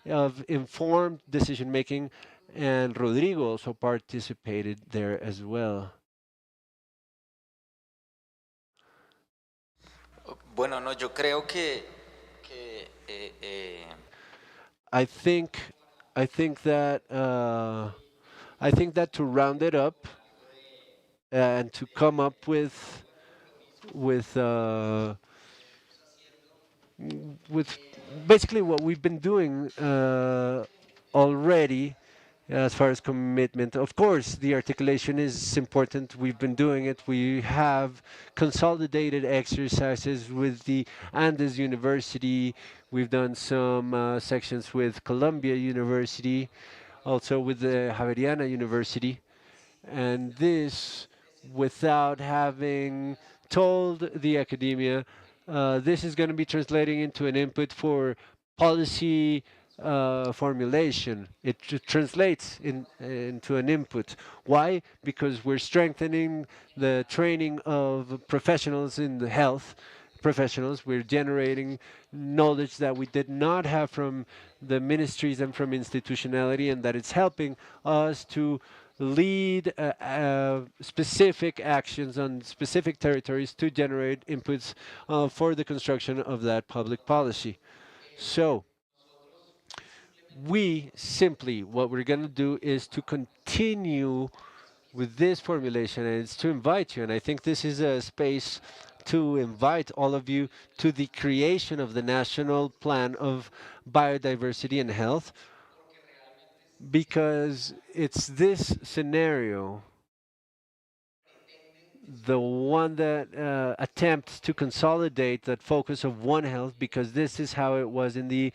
of informed decision making, and Rodrigo also participated there as well. Bueno, no, yo creo que I think that to round it up and to come up with with basically what we've been doing already as far as commitment. Of course, the articulation is important. We've been doing it. We have consolidated exercises with the Andes University. We've done some sections with Columbia University, also with the Javeriana University. And this, without having told the academia, this is going to be translating into an input for policy formulation. It translates into an input. Why? Because we're strengthening the training of professionals in the health professionals. We're generating knowledge that we did not have from the ministries and from institutionality, and that it's helping us to lead specific actions on specific territories to generate inputs for the construction of that public policy. So what we're going to do is to continue with this formulation, and it's to invite you, and I think this is a space to invite all of you to the creation of the National Plan of Biodiversity and Health, because it's this scenario, the one that attempts to consolidate that focus of One Health, because this is how it was in the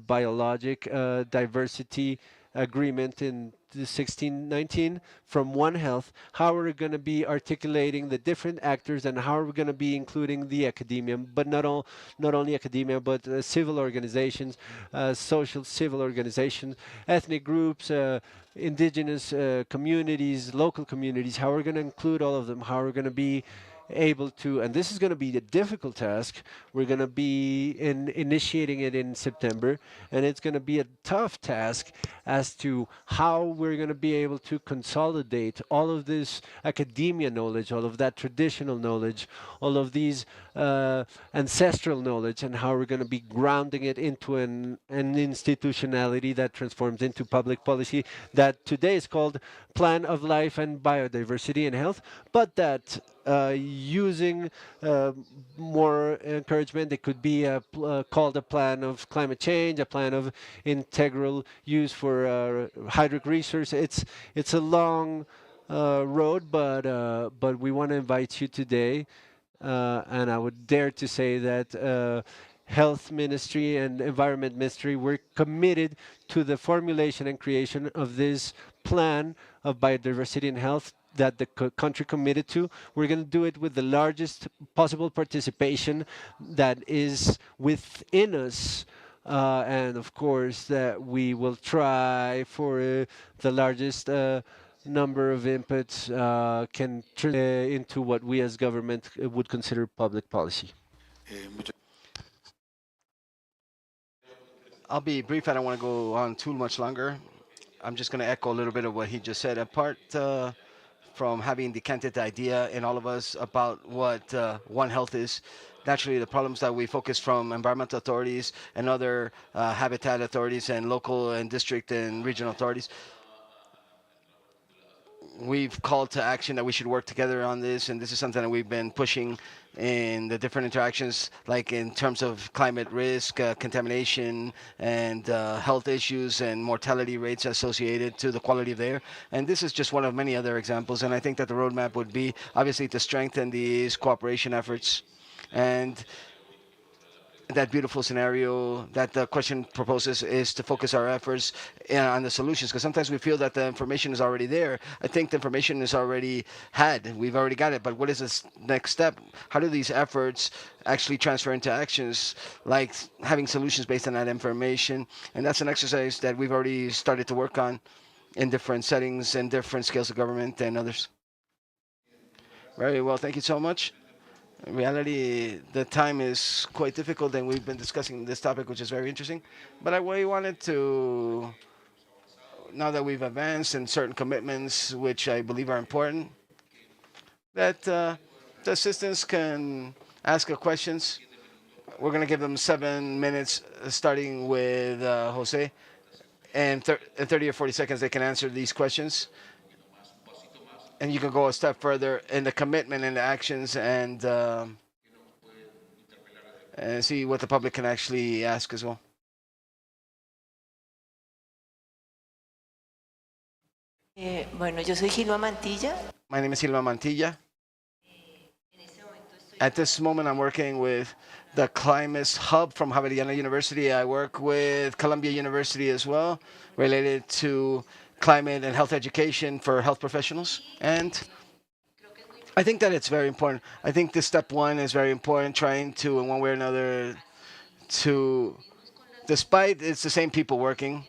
biologic diversity agreement in the 1619 from One Health, how are we going to be articulating the different actors and how are we going to be including the academia, but not only academia, but civil organizations, social civil organizations, ethnic groups, indigenous communities, local communities, how are we going to include all of them, how are we going to be able to, and this is going to be a difficult task. We're going to be initiating it in September, and it's going to be a tough task as to how we're going to be able to consolidate all of this academia knowledge, all of that traditional knowledge, all of these ancestral knowledge, and how we're going to be grounding it into an institutionality that transforms into public policy that today is called Plan of Life and Biodiversity and Health, but that using more encouragement. It could be called a plan of climate change, a plan of integral use for hydric resource. It's a long road, but we want to invite you today, and I would dare to say that Health Ministry and Environment Ministry, we're committed to the formulation and creation of this plan of biodiversity and health that the country committed to. We're going to do it with the largest possible participation that is within us. And of course, that we will try for the largest number of inputs can turn into what we as government would consider public policy. I'll be brief. I don't want to go on too much longer. I'm just going to echo a little bit of what he just said. Apart from having decanted the idea in all of us about what One Health is, naturally the problems that we focus from environmental authorities and other habitat authorities and local and district and regional authorities, we've called to action that we should work together on this, and this is something that we've been pushing in the different interactions, like in terms of climate risk, contamination, and health issues and mortality rates associated to the quality of the air. And this is just one of many other examples, and I think that the roadmap would be obviously to strengthen these cooperation efforts. And that beautiful scenario that the question proposes is to focus our efforts on the solutions, because sometimes we feel that the information is already there. I think the information is already had. We've already got it. But what is this next step? How do these efforts actually transfer into actions, like having solutions based on that information? And that's an exercise that we've already started to work on in different settings and different scales of government and others. Very well. Thank you so much. In reality, the time is quite difficult, and we've been discussing this topic, which is very interesting. But we wanted to, now that we've advanced in certain commitments, which I believe are important, that the assistants can ask questions. We're going to give them 7 minutes, starting with Jose, and 30 or 40 seconds they can answer these questions. And you can go a step further in the commitment and the actions, and see what the public can actually ask as well. Bueno, yo soy Gilma Mantilla. My name is Gilma Mantilla. At this moment, I'm working with the Climate Hub from Javeriana University. I work with Columbia University as well, related to climate and health education for health professionals. And I think that it's very important. I think this step one is very important, trying to, in one way or another, to, despite it's the same people working,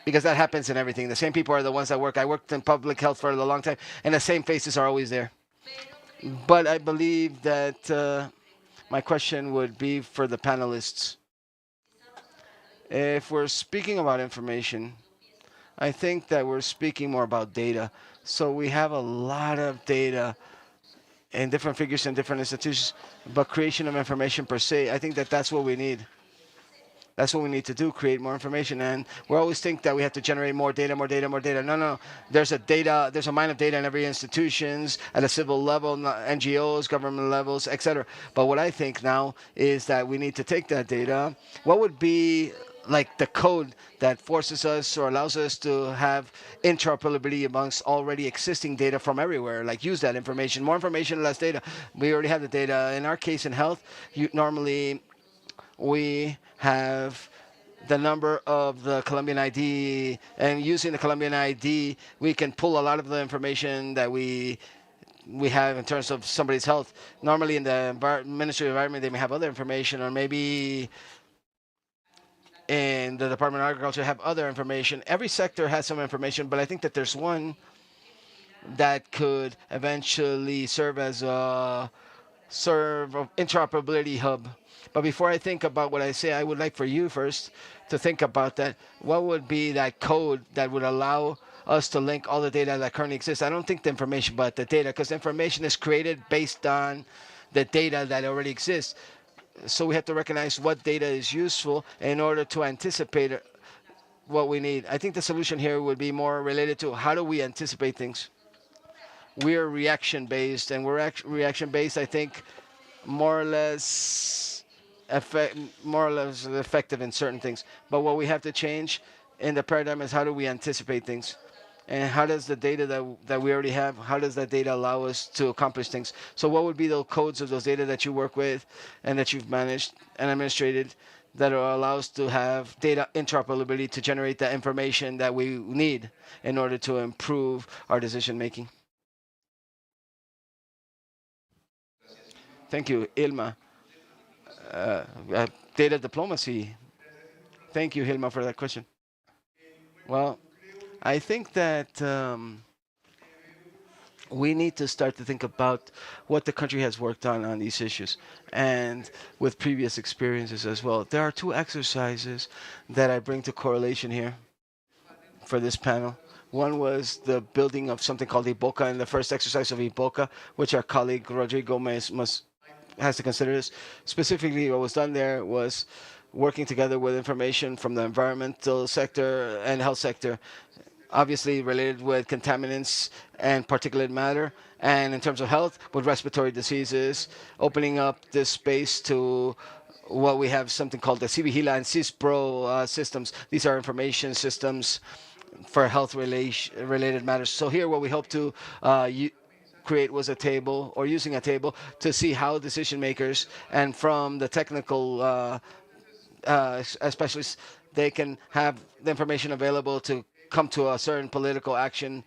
because that happens in everything. The same people are the ones that work. I worked in public health for a long time, and the same faces are always there. But I believe that my question would be for the panelists. If we're speaking about information, I think that we're speaking more about data. So we have a lot of data and different figures in different institutions, but creation of information per se, I think that that's what we need. That's what we need to do, create more information. And we always think that we have to generate more data, more data, more data. No. There's a mine of data in every institutions, at a civil level, NGOs, government levels, etc. But what I think now is that we need to take that data. What would be like the code that forces us or allows us to have interoperability amongst already existing data from everywhere, like use that information, more information, less data. We already have the data. In our case in health, normally we have the number of the Colombian ID, and using the Colombian ID, we can pull a lot of the information that we have in terms of somebody's health. Normally in the Ministry of Environment, they may have other information, or maybe in the Department of Agriculture have other information. Every sector has some information, but I think that there's one that could eventually serve as a interoperability hub. But before I think about what I say, I would like for you first to think about that. What would be that code that would allow us to link all the data that currently exists? I don't think the information, but the data, because information is created based on the data that already exists. So we have to recognize what data is useful in order to anticipate what we need. I think the solution here would be more related to how do we anticipate things. we're reaction based, and we're reaction based. I think more or less more or less effective in certain things. But what we have to change in the paradigm is how do we anticipate things, and how does the data that we already have, how does that data allow us to accomplish things? So what would be the codes of those data that you work with and that you've managed and administrated that will allow us to have data interoperability to generate the information that we need in order to improve our decision making? Thank you, Ilma. Data diplomacy. Thank you, Hilma, for that question. Well, I think that we need to start to think about what the country has worked on these issues, and with previous experiences as well. There are two exercises that I bring to correlation here for this panel. One was the building of something called IBOCA, and the first exercise of IBOCA, which our colleague Rodrigo has to consider this. Specifically, what was done there was working together with information from the environmental sector and health sector, obviously related with contaminants and particulate matter, and in terms of health, with respiratory diseases, opening up this space to what we have something called the CVHILA and CISPRO systems. These are information systems for health related matters. So here what we hope to create was a table, or using a table, to see how decision makers and from the technical specialists, they can have the information available to come to a certain political action.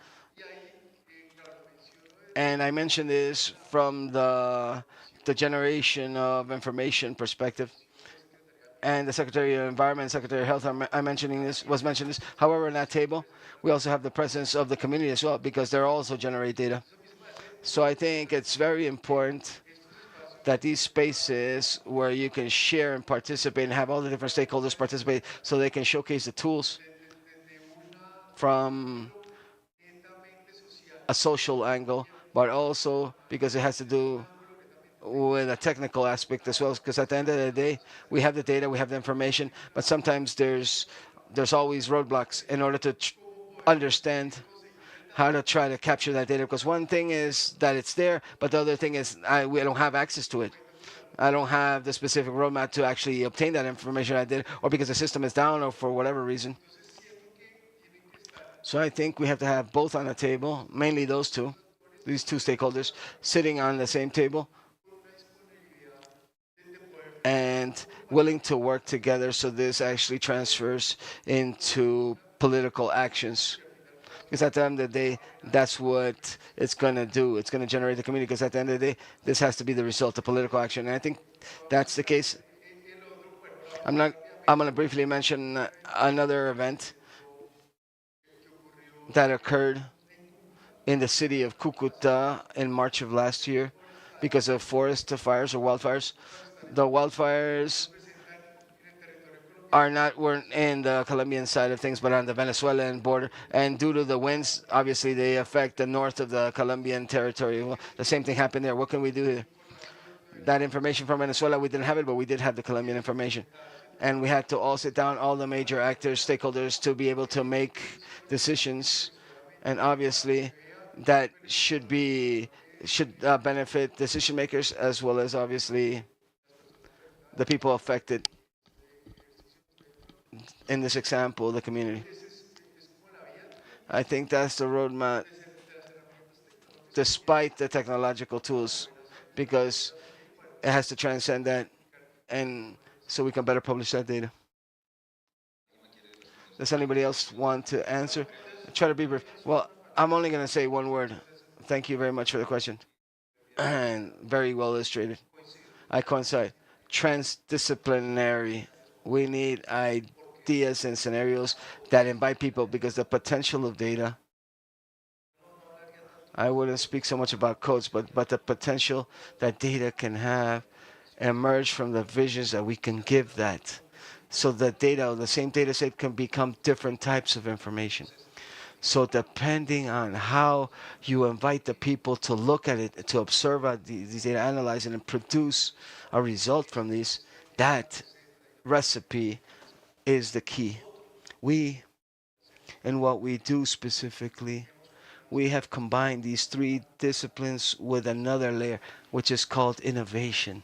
And I mentioned this from the generation of information perspective. And the Secretary of Environment, Secretary of Health was mentioning this. However, in that table, we also have the presence of the community as well, because they also generate data. So I think it's very important that these spaces where you can share and participate and have all the different stakeholders participate, so they can showcase the tools from a social angle, but also because it has to do with a technical aspect as well, because at the end of the day, we have the data, we have the information, but sometimes there's always roadblocks in order to understand how to try to capture that data. Because one thing is that it's there, but the other thing is we don't have access to it. I don't have the specific roadmap to actually obtain that information I did, or because the system is down, or for whatever reason. So I think we have to have both on the table, mainly these two stakeholders sitting on the same table and willing to work together, so this actually transfers into political actions. Because at the end of the day, that's what it's going to do. It's going to generate the community, because at the end of the day, this has to be the result of political action. And I think that's the case. I'm going to briefly mention another event that occurred in the city of Cucuta in March of last year because of forest fires or wildfires. The wildfires weren't in the Colombian side of things, but on the Venezuelan border. And due to the winds, obviously they affect the north of the Colombian territory. Well, the same thing happened there. What can we do here? That information from Venezuela, we didn't have it, but we did have the Colombian information. And we had to all sit down, all the major actors, stakeholders, to be able to make decisions. And obviously, that should benefit decision makers, as well as obviously the people affected. In this example, the community. I think that's the roadmap, despite the technological tools, because it has to transcend that, and so we can better publish that data. Does anybody else want to answer? Try to be brief. Well, I'm only going to say one word. Thank you very much for the question. And very well illustrated. I coincide. Transdisciplinary. We need ideas and scenarios that invite people, because the potential of data, I wouldn't speak so much about codes, but the potential that data can have emerge from the visions that we can give that. So the data, the same data set, can become different types of information. So depending on how you invite the people to look at it, to observe these data, analyze it, and produce a result from these, that recipe is the key. We, in what we do specifically, we have combined these three disciplines with another layer, which is called innovation.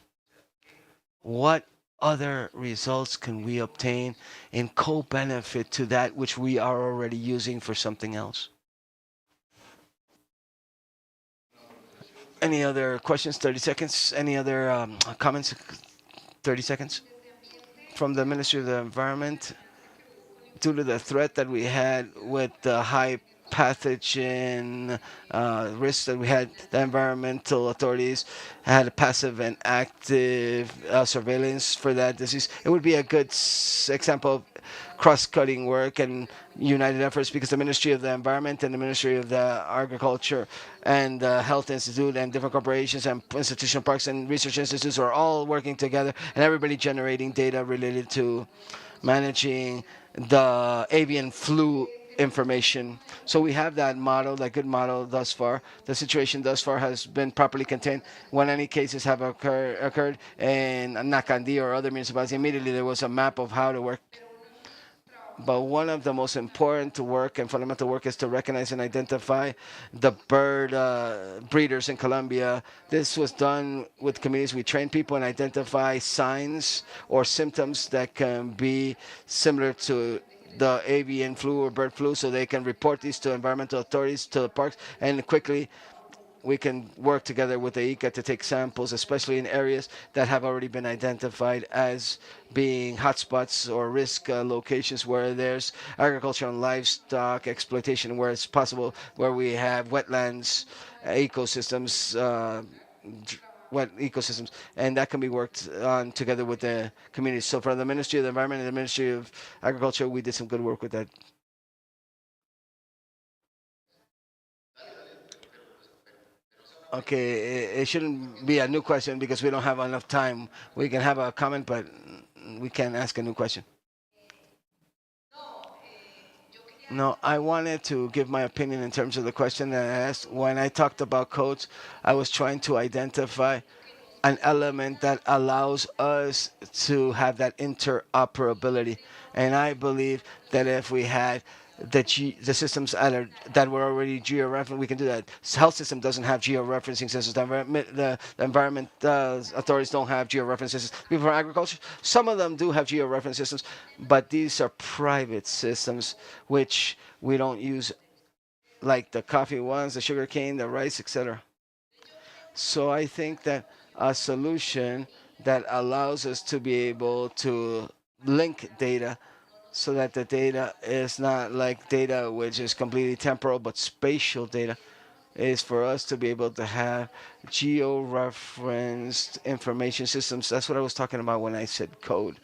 What other results can we obtain in co-benefit to that which we are already using for something else? Any other questions? 30 seconds. Any other comments? 30 seconds. From the Ministry of the Environment, due to the threat that we had with the high pathogen risks that we had, the environmental authorities had a passive and active surveillance for that disease. It would be a good example of cross-cutting work and united efforts, because the Ministry of the Environment and the Ministry of the Agriculture and the Health Institute and different corporations and institutional parks and research institutes are all working together, and everybody generating data related to managing the avian flu information. So we have that model, that good model thus far. The situation thus far has been properly contained. When any cases have occurred in Nakandi or other municipalities, immediately there was a map of how to work. But one of the most important work and fundamental work is to recognize and identify the bird breeders in Colombia. This was done with communities. We train people and identify signs or symptoms that can be similar to the avian flu or bird flu, so they can report these to environmental authorities, to the parks, and quickly we can work together with the ICA to take samples, especially in areas that have already been identified as being hotspots or risk locations where there's agriculture and livestock exploitation, where it's possible, where we have wetlands, ecosystems, wet ecosystems, and that can be worked on together with the community. So for the Ministry of the Environment and the Ministry of Agriculture, we did some good work with that. Okay, it shouldn't be a new question because we don't have enough time. We can have a comment, but we can't ask a new question. No, I wanted to give my opinion in terms of the question that I asked. When I talked about codes, I was trying to identify an element that allows us to have that interoperability. And I believe that if we had the systems that were already georeferenced, we can do that. Health system doesn't have georeferencing systems. The environment authorities don't have georeferencing systems. People from agriculture, some of them do have georeference systems, but these are private systems which we don't use, like the coffee ones, the sugar cane, the rice, etc. So I think that a solution that allows us to be able to link data so that the data is not like data which is completely temporal but spatial data, is for us to be able to have geo-referenced information systems. That's what I was talking about when I said code,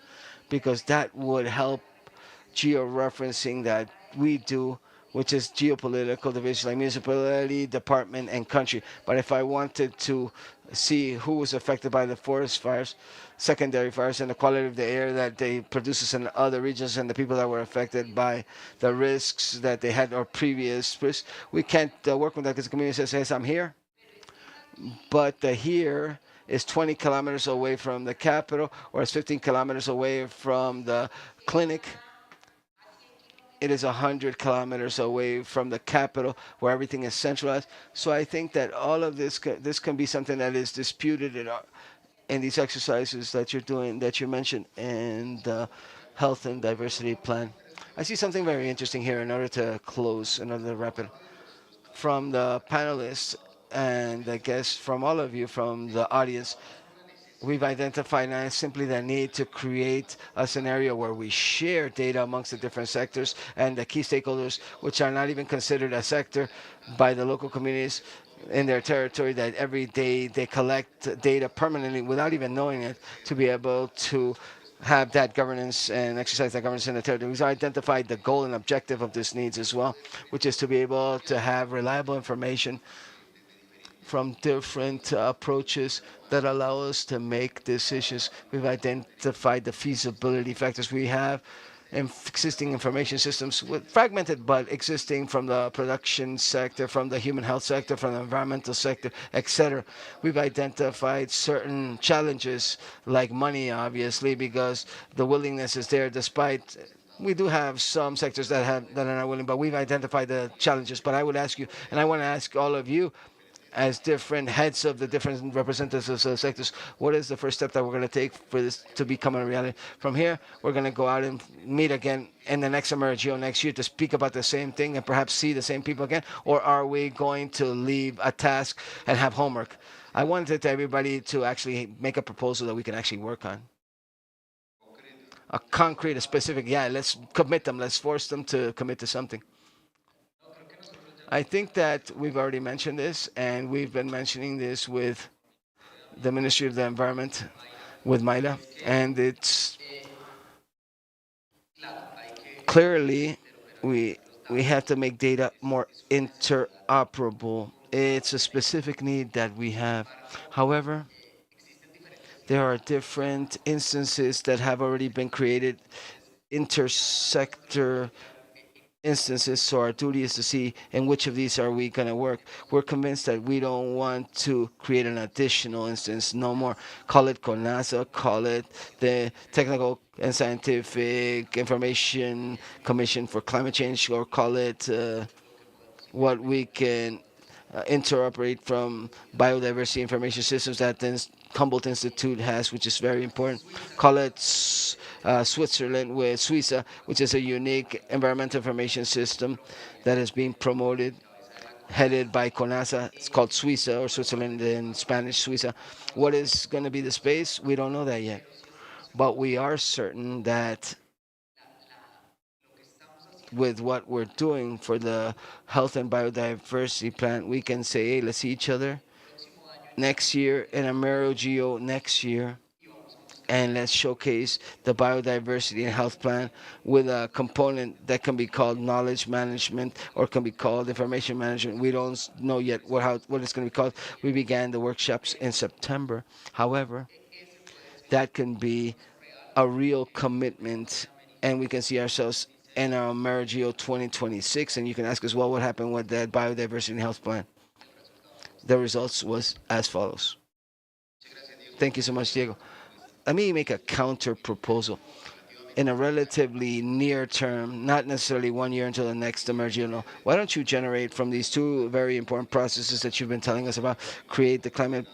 because that would help geo-referencing that we do, which is geopolitical division, like municipality, department, and country. But if I wanted to see who was affected by the forest fires, secondary fires, and the quality of the air that they produces in other regions, and the people that were affected by the risks that they had or previous risks, we can't work with that because the community says, yes, I'm here. But the here is 20 kilometers away from the capital, or it's 15 kilometers away from the clinic. It is 100 kilometers away from the capital where everything is centralized. So I think that all of this can be something that is disputed in these exercises that you're doing, that you mentioned in the health and diversity plan. I see something very interesting here in order to close, in order to wrap it. From the panelists and I guess from all of you from the audience, we've identified now simply the need to create a scenario where we share data amongst the different sectors and the key stakeholders, which are not even considered a sector by the local communities in their territory, that every day they collect data permanently without even knowing it, to be able to have that governance and exercise that governance in the territory. We've identified the goal and objective of this needs as well, which is to be able to have reliable information from different approaches that allow us to make decisions. We've identified the feasibility factors. We have existing information systems with fragmented but existing from the production sector, from the human health sector, from the environmental sector, etc. We've identified certain challenges like money, obviously, because the willingness is there despite we do have some sectors that are not willing, but we've identified the challenges. But I would ask you, and I want to ask all of you, as different heads of the different representatives of the sectors, what is the first step that we're going to take for this to become a reality? From here, we're going to go out and meet again in the next AmeriGEO next year to speak about the same thing and perhaps see the same people again, or are we going to leave a task and have homework? I wanted everybody to actually make a proposal that we can actually work on. A concrete, a specific, yeah, let's commit them, let's force them to commit to something. I think that we've already mentioned this, and we've been mentioning this with the Ministry of the Environment, with Mayla, and it's clearly we have to make data more interoperable. It's a specific need that we have. However, there are different instances that have already been created, intersector instances, so our duty is to see in which of these are we going to work. We're convinced that we don't want to create an additional instance, no more. Call it CONASA, call it the Technical and Scientific Information Commission for Climate Change, or call it what we can interoperate from biodiversity information systems that the Humboldt Institute has, which is very important. Call it Switzerland with Suiza, which is a unique environmental information system that is being promoted, headed by CONASA. It's called Suiza, or Switzerland in Spanish, Suiza. What is going to be the space? We don't know that yet. But we are certain that with what we're doing for the health and biodiversity plan, we can say, hey, let's see each other next year in AmeriGEO next year, and let's showcase the biodiversity and health plan with a component that can be called knowledge management or can be called information management. We don't know yet what it's going to be called. We began the workshops in September. However, that can be a real commitment, and we can see ourselves in our AmeriGEO 2026. And you can ask us, well, what happened with that biodiversity and health plan? The results was as follows. Thank you so much, Diego. Let me make a counter proposal. In a relatively near term, not necessarily 1 year until the next AmeriGEO, why don't you generate from these two very important processes that you've been telling us about, create the climate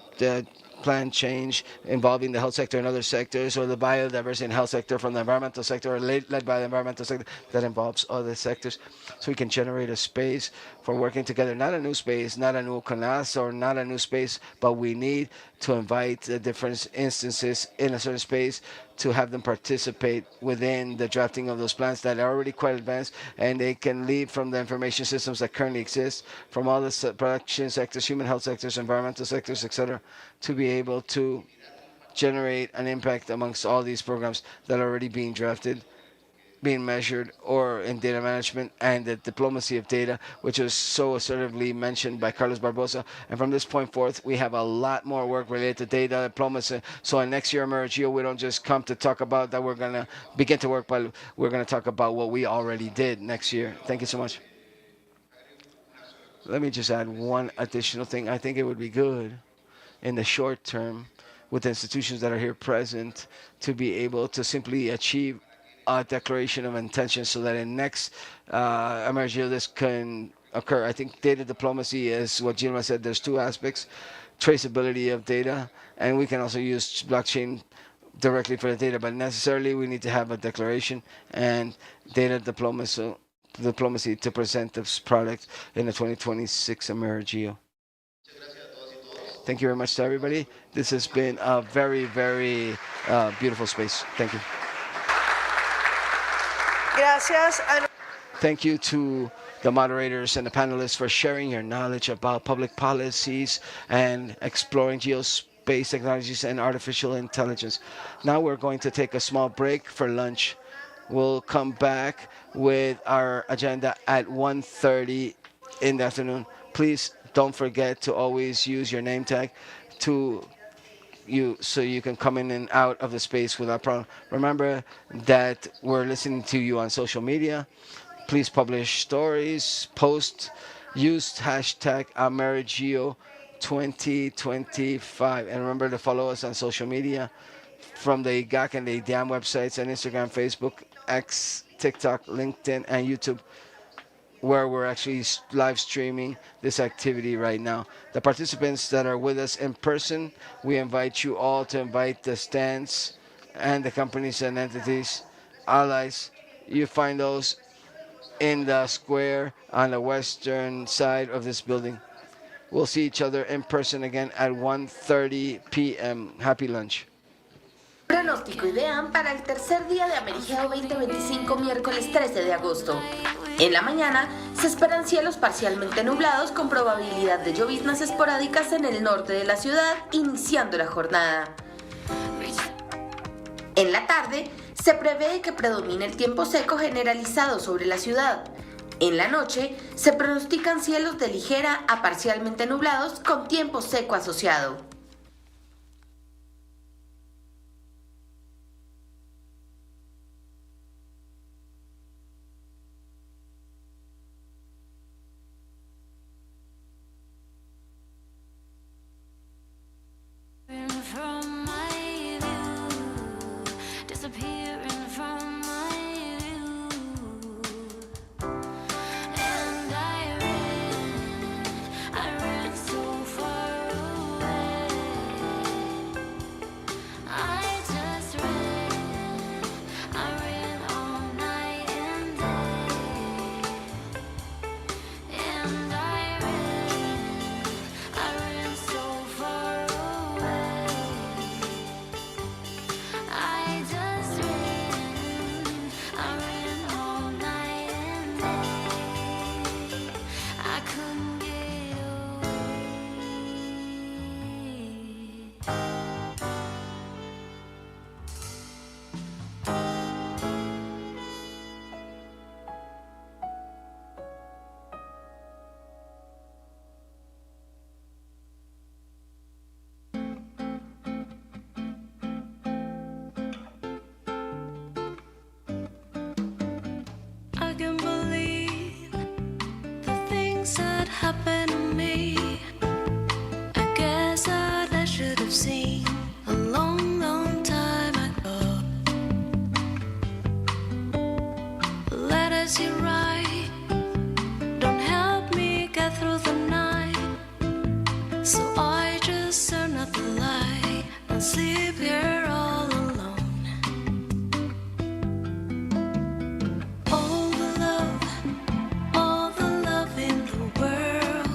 plan change involving the health sector and other sectors, or the biodiversity and health sector from the environmental sector, or led by the environmental sector that involves other sectors, so we can generate a space for working together. Not a new space, not a new CONAS, or not a new space, but we need to invite the different instances in a certain space to have them participate within the drafting of those plans that are already quite advanced, and they can lead from the information systems that currently exist from all the production sectors, human health sectors, environmental sectors, etc., to be able to generate an impact amongst all these programs that are already being drafted, being measured, or in data management and the diplomacy of data, which was so assertively mentioned by Carlos Barbosa. And from this point forth, we have a lot more work related to data diplomacy. So in next year, AmeriGEO, we don't just come to talk about that we're going to begin to work, but we're going to talk about what we already did next year. Thank you so much. Let me just add one additional thing. I think it would be good in the short term with the institutions that are here present to be able to simply achieve a declaration of intention so that in next AmeriGEO this can occur. I think data diplomacy is what Gilma said. There's two aspects: traceability of data, and we can also use blockchain directly for the data, but necessarily we need to have a declaration and data diplomacy to present this product in the 2026 AmeriGEO. Thank you very much to everybody. This has been a very, very beautiful space. Thank you. Gracias. Thank you to the moderators and the panelists for sharing your knowledge about public policies and exploring geospace technologies and artificial intelligence. Now we're going to take a small break for lunch. We'll come back with our agenda at 1:30 in the afternoon. Please don't forget to always use your name tag so you can come in and out of the space without problem. Remember that we're listening to you on social media. Please publish stories, post, use hashtag AmeriGEO 2025. And remember to follow us on social media from the IGAC and the IDEAM websites and Instagram, Facebook, X, TikTok, LinkedIn, and YouTube, where we're actually live streaming this activity right now. The participants that are with us in person, we invite you all to invite the stands and the companies and entities, allies. You find those in the square on the western side of this building. We'll see each other in person again at 1:30 p.m. Happy lunch. Pronóstico IDEAM para el tercer día de AmeriGEO 2025, miércoles 13 de agosto. En la mañana se esperan cielos parcialmente nublados con probabilidad de lloviznas esporádicas en el norte de la ciudad, iniciando la jornada. En la tarde se prevé que predomine el tiempo seco generalizado sobre la ciudad. En la noche se pronostican cielos de ligera a parcialmente nublados con tiempo seco asociado. I can't believe the things that happened to me. I guess that I should have seen a long, long time ago. Letters you write don't help me get through the night, so I just turn out the light and sleep here all alone. All the love in the world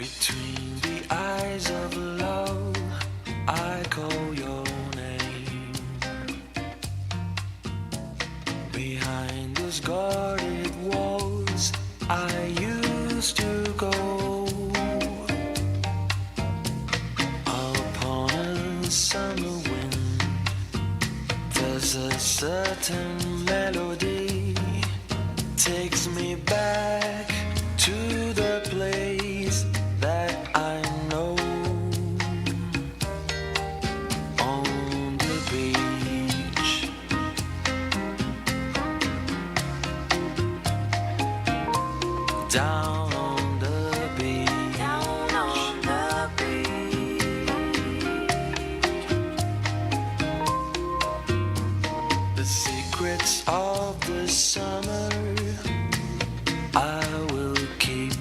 Between the eyes of love, I call your name. Behind those guarded walls, I used to go. Upon a summer wind, there's a certain melody takes me back to the place that I know. On the beach, down on the beach, down on the beach. The secrets of the summer I will keep.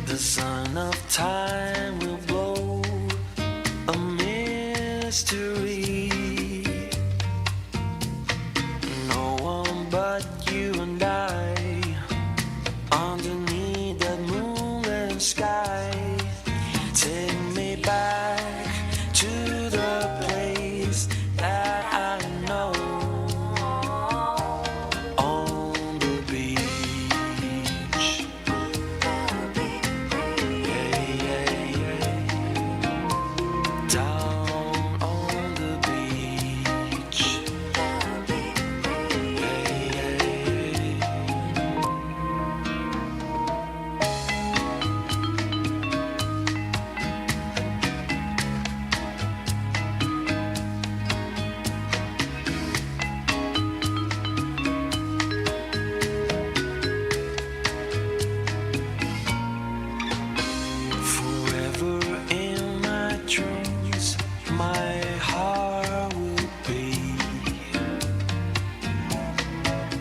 The sun of time will blow a mystery. No one but you and I underneath that moonlit sky. Take me back to the place that I know. On the beach. Yeah, yeah, yeah. Down on the beach. Yeah, yeah, yeah. Forever in my dreams, my heart will be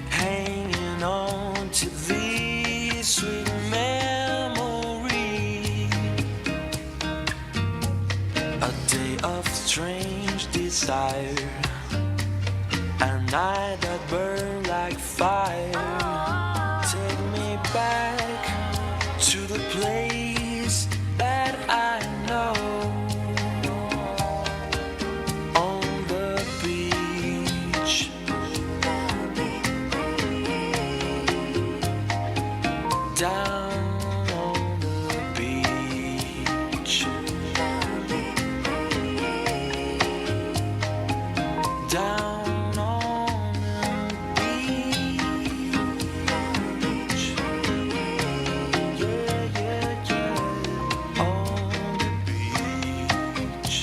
hanging on to these sweet memories. A day of strange desire, a night that burned like fire. Take me back to the place that I know. On the beach. Down on the beach. Down on the beach. Yeah, yeah, yeah. On the beach.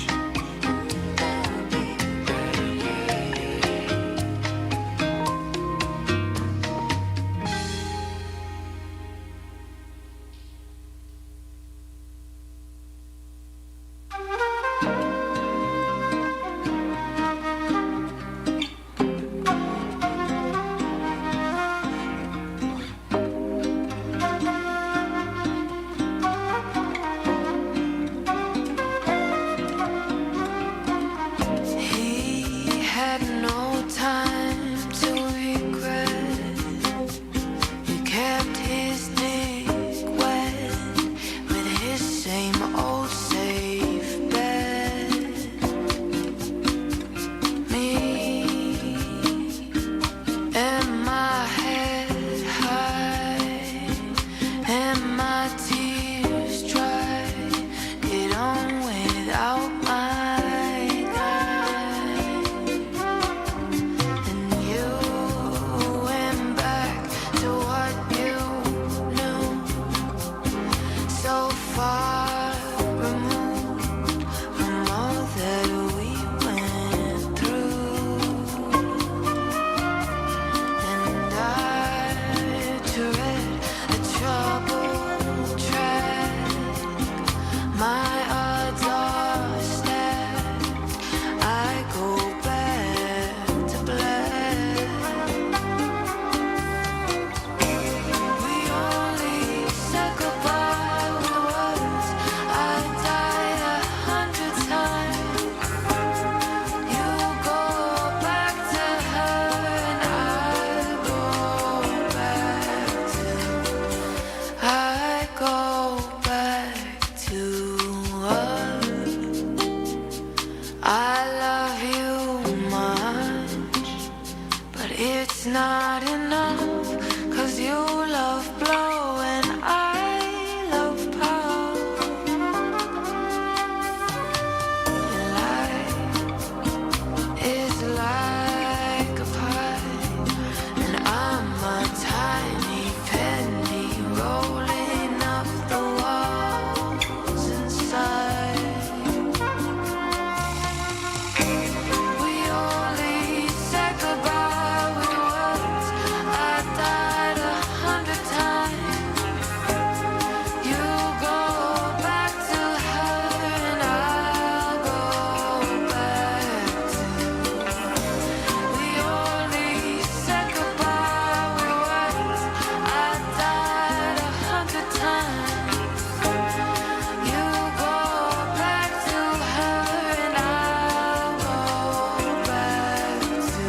not enough, 'cause you love blow and I love power. Life is like a pie, and I'm a tiny penny rolling up the walls inside. We only said goodbye with words. I died 100 times. You go back to her and I'll go back to. We only said goodbye with words. I died 100 times. You go back to her and I'll go back to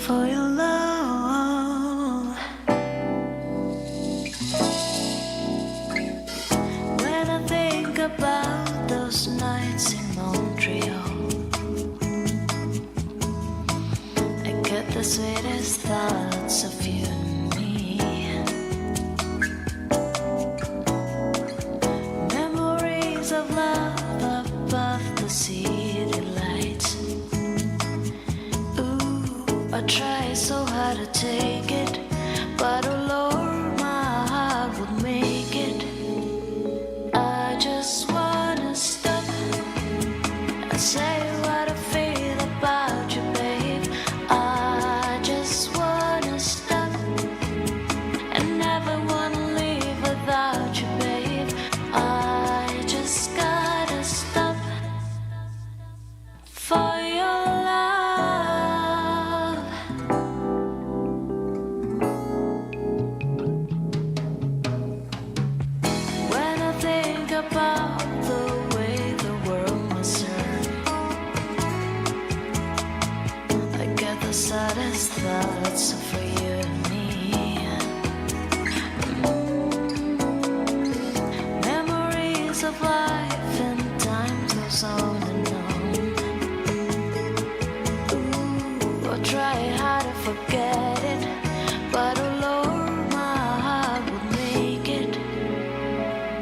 for your love. When I think about those nights in Montreal, I get the sweetest thoughts of you and me. Memories of love above the city lights. I try so hard to take it, but oh Lord, my heart would make it. I just wanna stop and say what I feel about you, babe. I just wanna stop and never wanna leave without you, babe. I just gotta stop for your love. When I think about the way the world must turn, I get the saddest thoughts for you and me. Memories of life and time goes on and on. I try hard to forget it, but oh Lord, my heart would make it.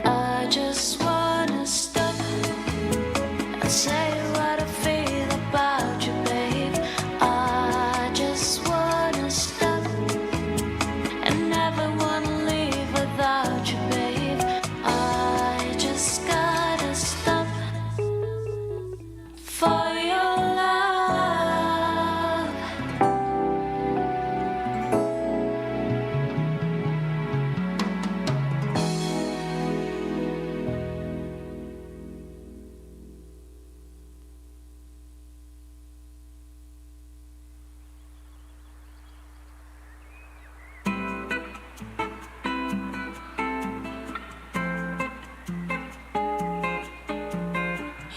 I just wanna stop and say what I feel about you, babe. I just wanna stop and never wanna leave without you, babe. I just gotta stop for your love.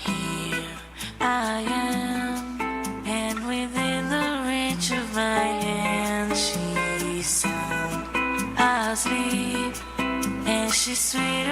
Here I am, and within the reach of my hand, she's sound asleep, and she's sweet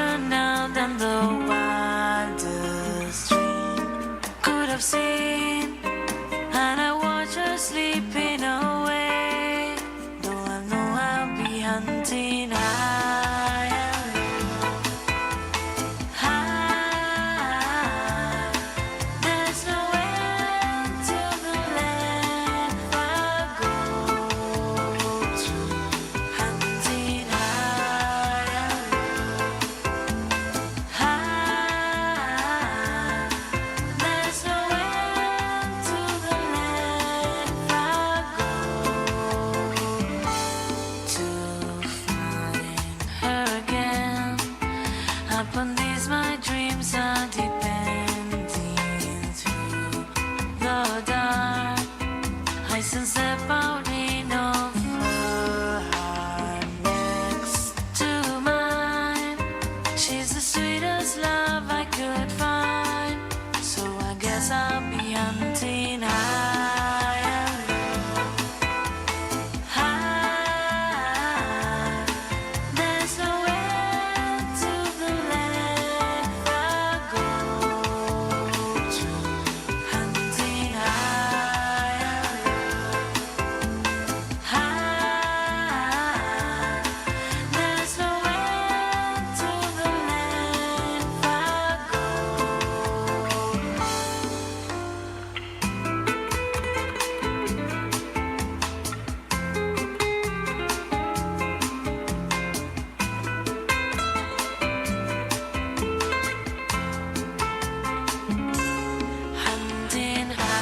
Upon these my dreams are depending through the dark. I sense the pouting of her heart next to mine. She's the sweetest love I could find. So I guess I'll be hunting high and low. High. There's no end to the length I go to. Hunting high and low. High. There's no end to the length I go. Hunting high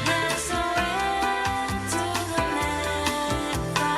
There's no end to the length I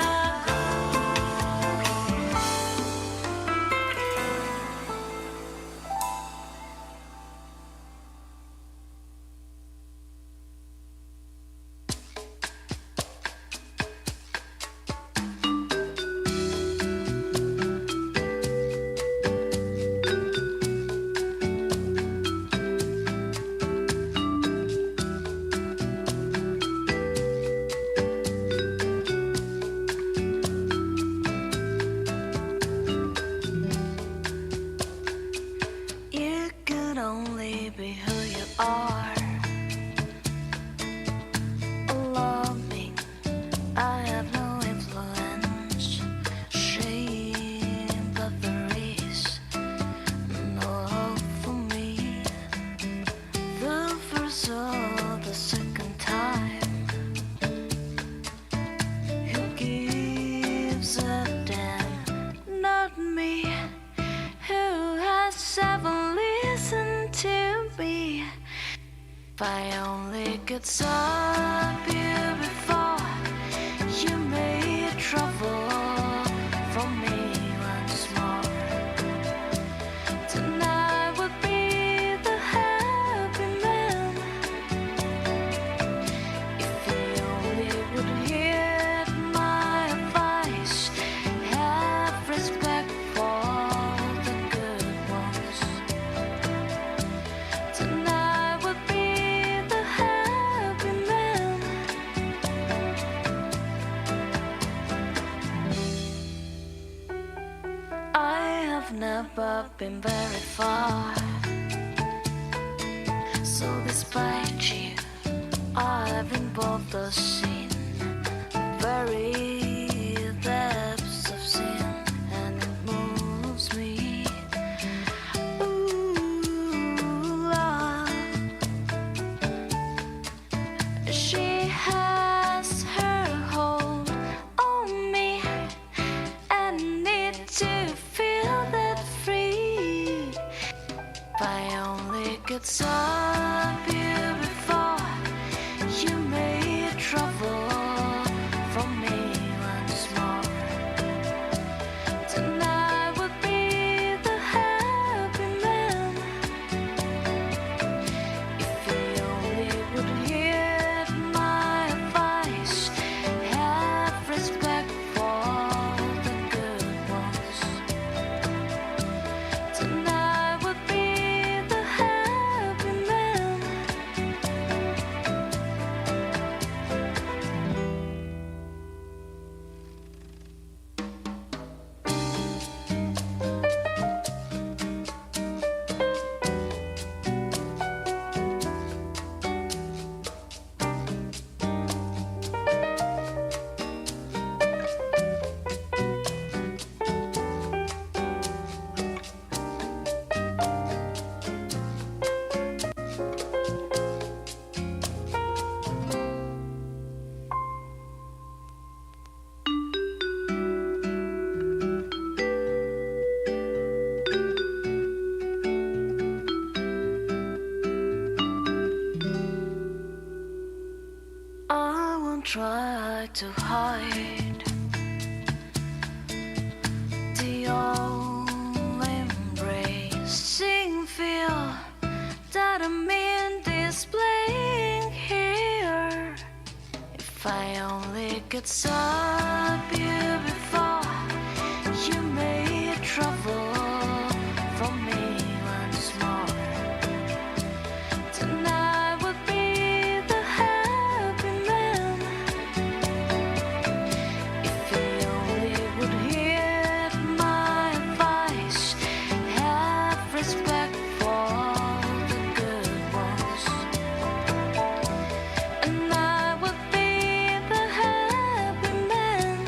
You could only be who you are. Loving, I have no influence. Shame, but there is no hope for me. The first or the second time, who gives a damn? Not me. Who has ever listened to me? If I only could stop you before you made trouble for me once more. Tonight would be the happy man if he only would hear my advice. Have respect for the good ones. Tonight would be the happy man. I have never been very far. So despite you, I've involved us in very depths of sin, and it moves me. Ooh, love. She has her hold on me, and need to feel that free. If I only could stop you before you made trouble to hide. The old embracing feel that I'm in displaying here. If I only could stop you before you made trouble for me once more, tonight would be the happy man. If he only would hear my advice, have respect for the good ones, and I would be the happy man.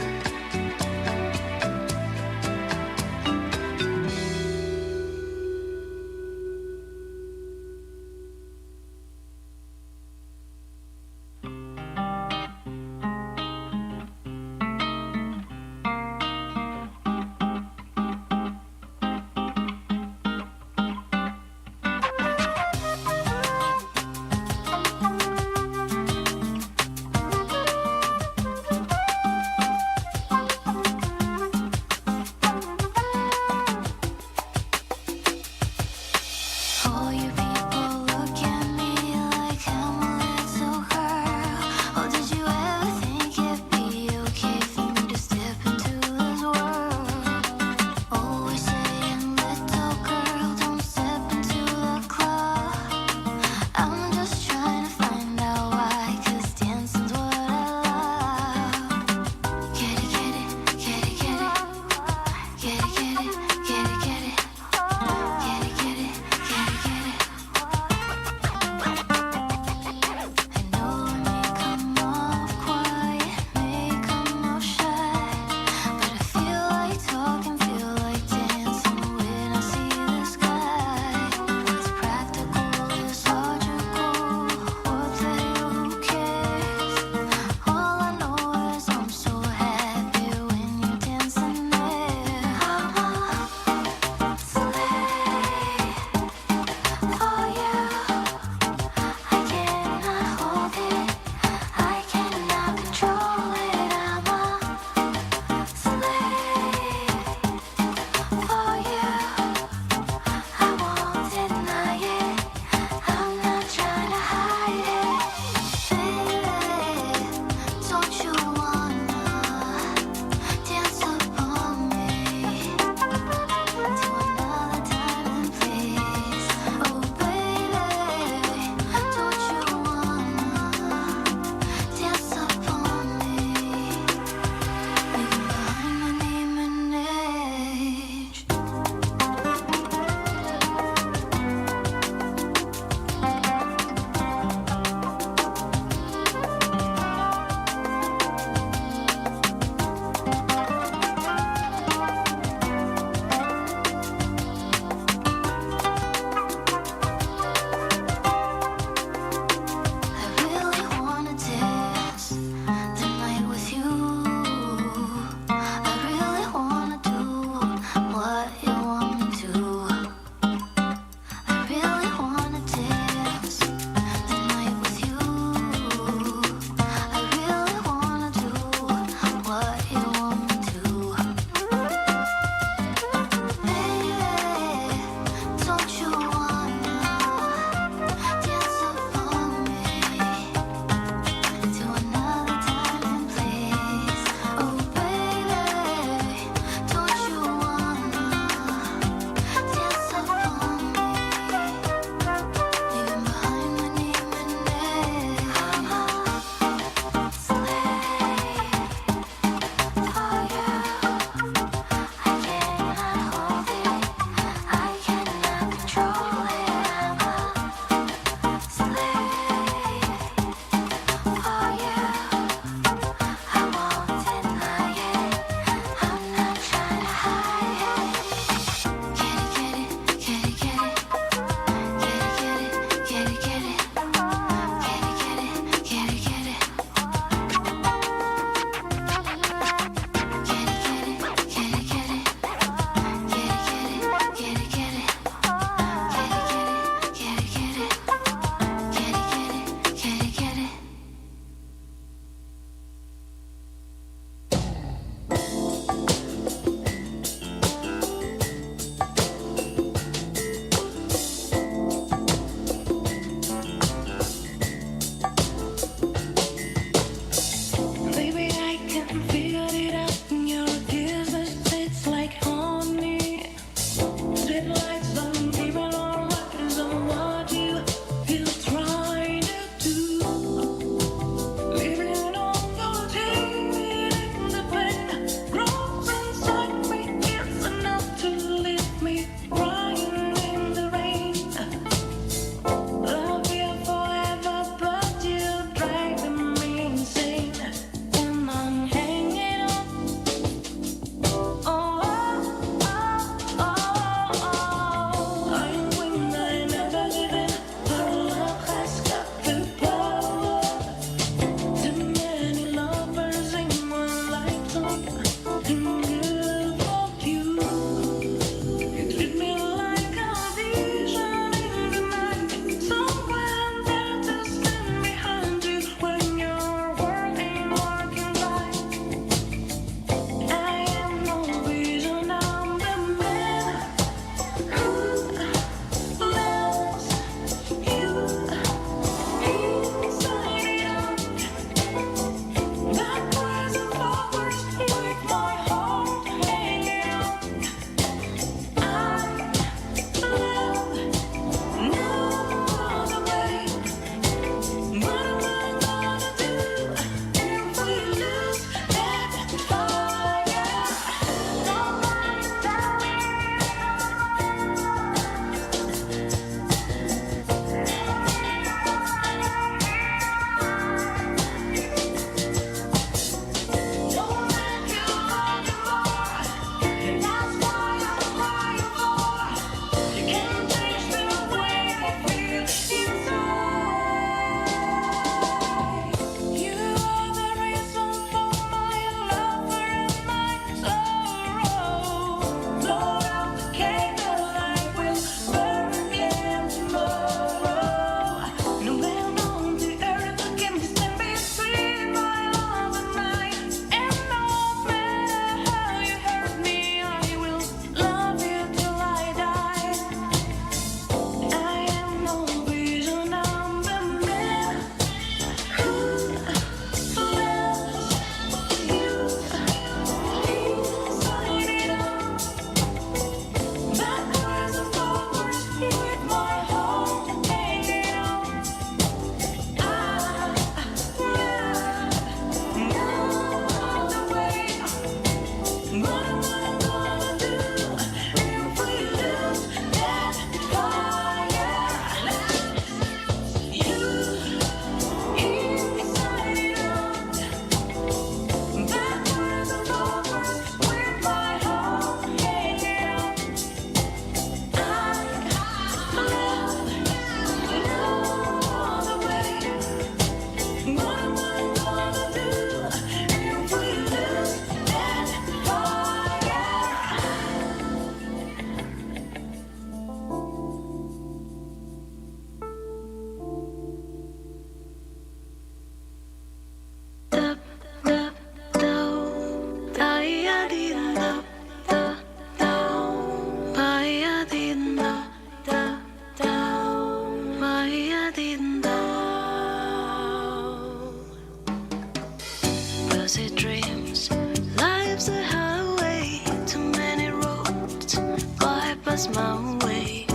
that's my way.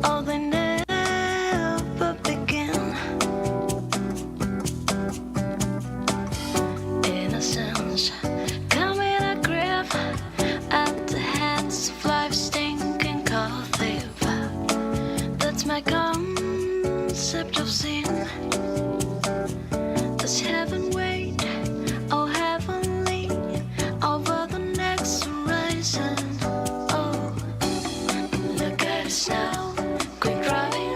Oh, they never begin. Innocence coming a grip at the hands of life's stinking cold thief. That's my concept of sin. Does heaven wait, oh heavenly, over the next horizon? Oh, look at us now, quit driving.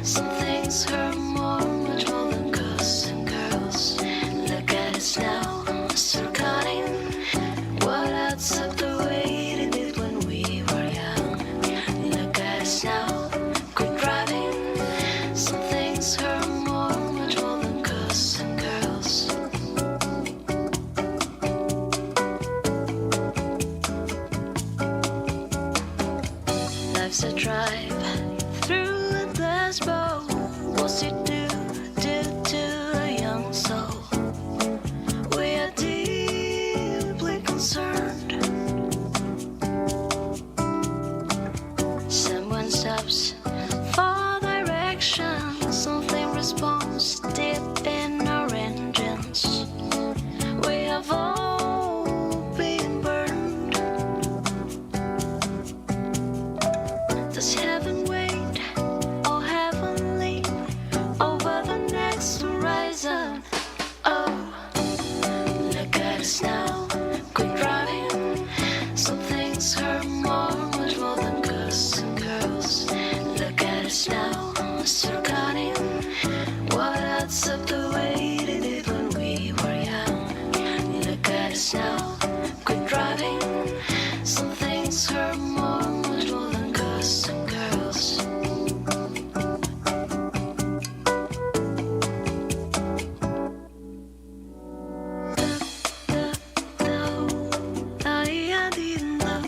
Some things hurt more, much more than girls and girls. Look at us now, still cutting. What adds up the way they did when we were young? Look at us now, quit driving. Some things hurt more, much more than girls and girls. Life's a drive through a dashboard. What's it do to a young soul? We are deeply concerned. Someone stops for direction. Something responds deep in our engines. We have all been burned. Does heaven wait, oh heavenly, over the next horizon? Oh, look at us now, quit driving. Some things hurt more, much more than girls and girls. Look at us now, still cutting. What adds up the way they did when we were young? Look at us now, quit driving. Some things hurt more, much more than girls and girls. I didn't know,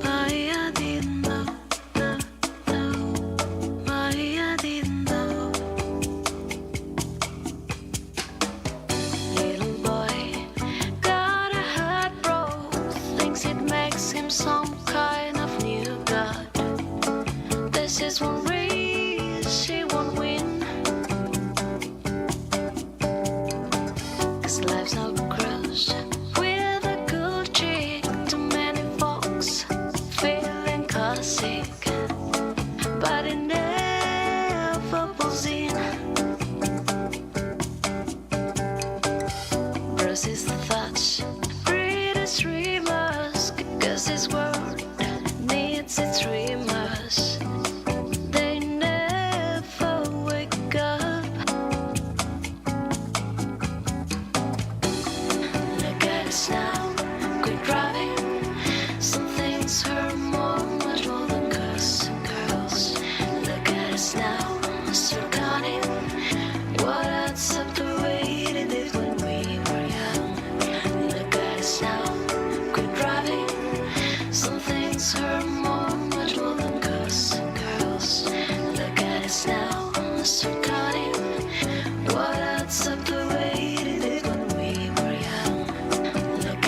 I didn't know, I didn't know. Little boy got a heart broke, thinks it makes him some kind of new god. This is one race he won't win, 'cause life's no cruise with a good chick. Too many folks feeling classic, but it never pulls in. Bruce's thoughts, pretty streamers, 'cause his world needs its dreamers. They never wake up. Look at us now, quit driving. Some things hurt more, much more than girls and girls. Look at us now, still cutting. What adds up the way they did when we were young? Look at us now, quit driving. Some things hurt more, much more than girls and girls. Look at us now, still cutting. What adds up the way they did when we were young? Look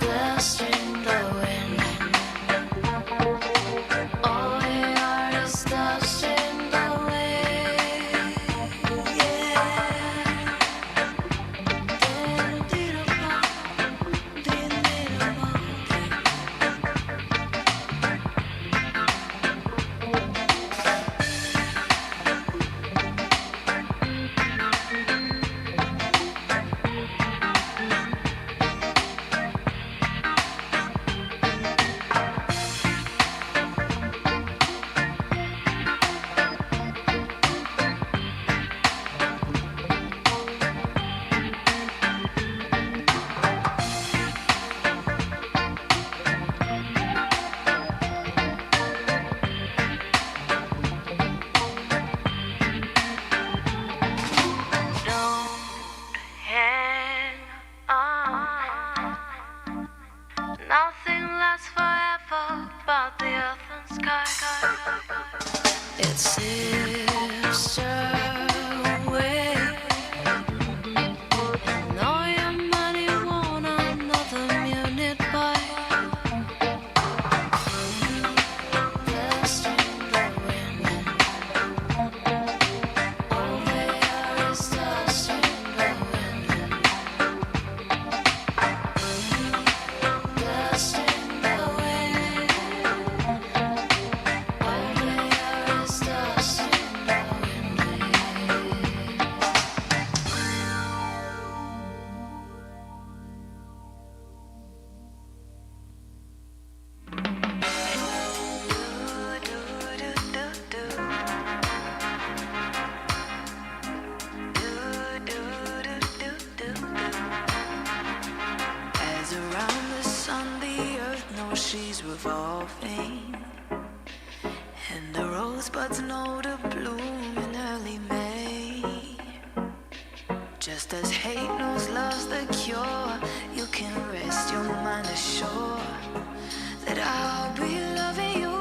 Dust in the wind. All we are is dust in the wind. Nothing lasts forever but the earth and sky. It sifts away. And all your money won't another minute by. Dust in the wind. All they are is dust in the wind. Dust in the wind. All they are is dust in the wind. As around the sun, the earth knows she's revolving, and the rosebuds know to bloom in early May. Just as hate knows love's the cure, you can rest your mind assured that I'll be loving you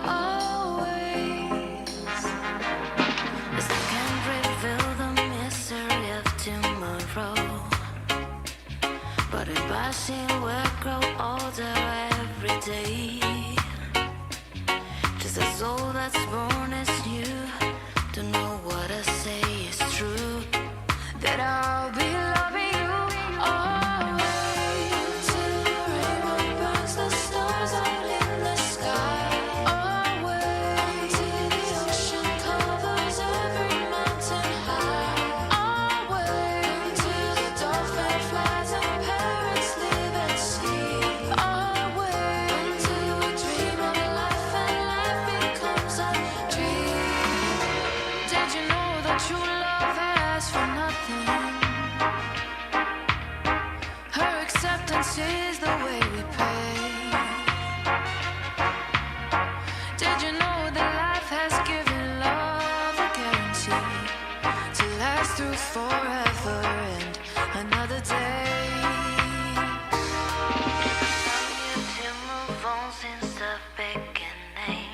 always. As I can't reveal the mystery of tomorrow, but if I see we grow older every day, just a soul that's born is new, to know what I say is true, that I'll be loving you always. Till the rainbow burns the stars out in the sky. Always. Till the ocean covers every mountain high. Always. Till the dolphin flies and parrots live at sea. Always. Till we dream of life and life becomes a dream. Did you know that true love asks for nothing? Her acceptance is the way we pay. Did you know that life has given love a guarantee to last through forever and another day? To move on since the beginning,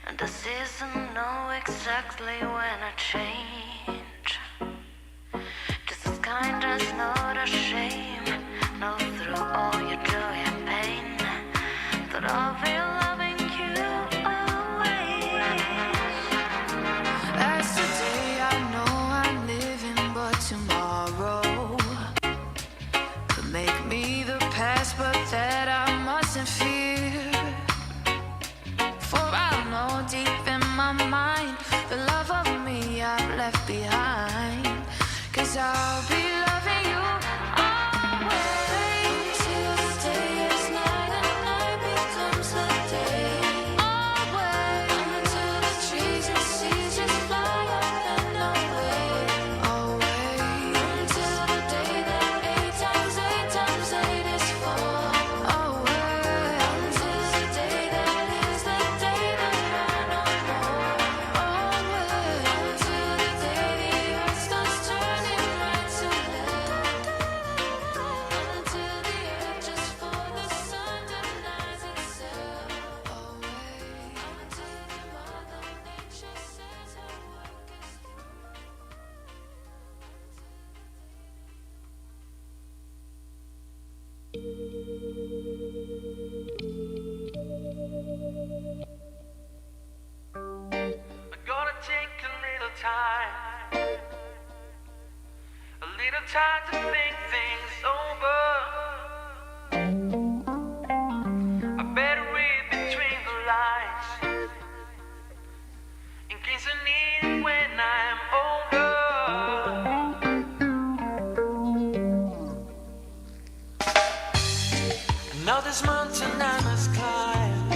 and the season know exactly when I change. Just as kind as not ashamed, know through all your joy and pain, that I'll be loving you always. As today I know I'm living, but tomorrow could make me the past, but that I mustn't fear. For I know deep in my mind the love of me I've left behind. 'Cause I'll be loving you always. Till the day is night and night becomes the Gonna take a little time to think things over. I better read between the lines in case I need it when I'm older. Now this mountain I must climb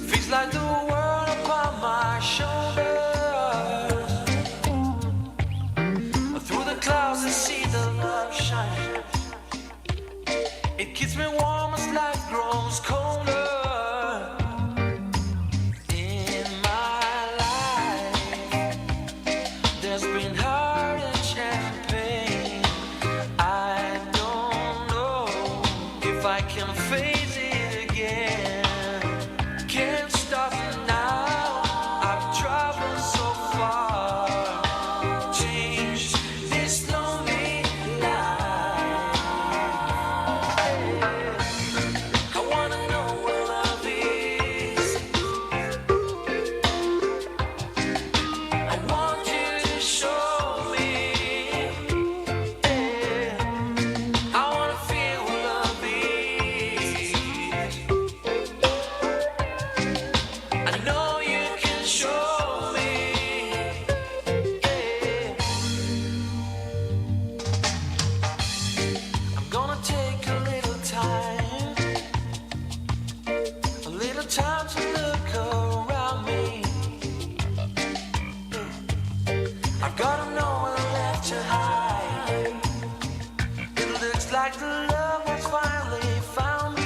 feels like the world upon my shoulders. Through the clouds I see the love shine. It keeps me warm as life grows colder. In my life there's been heartache and pain. I don't know if I can face it again. Can't stop now. I've traveled so far. Changed this lonely life. I wanna know what love is. I want you to show me. I wanna feel what love is. I know you can show me. I'm gonna take a little time to look around me. I've gotta know what left to hide. It looks like the love has finally found me.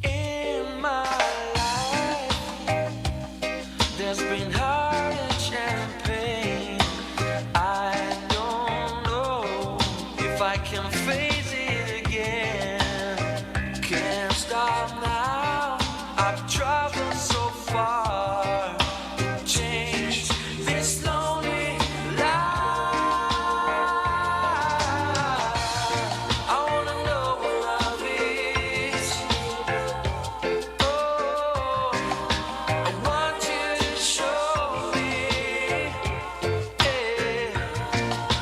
In my life there's been heartache and pain. I don't know if I can face it again. Can't stop now. I've traveled so far. Changed this lonely life. I wanna know what love is. Oh, I want you to show me. Yeah,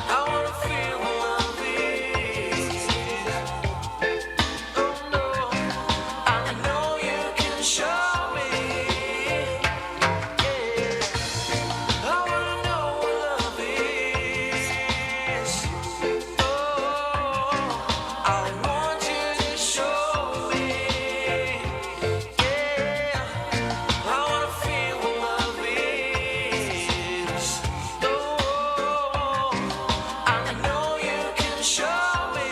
I wanna feel what love is. Oh no, I know you can show me. Yeah, I wanna know what love is. Oh, I want you to show me. Yeah, I wanna feel what love is. Oh, I know you can show me.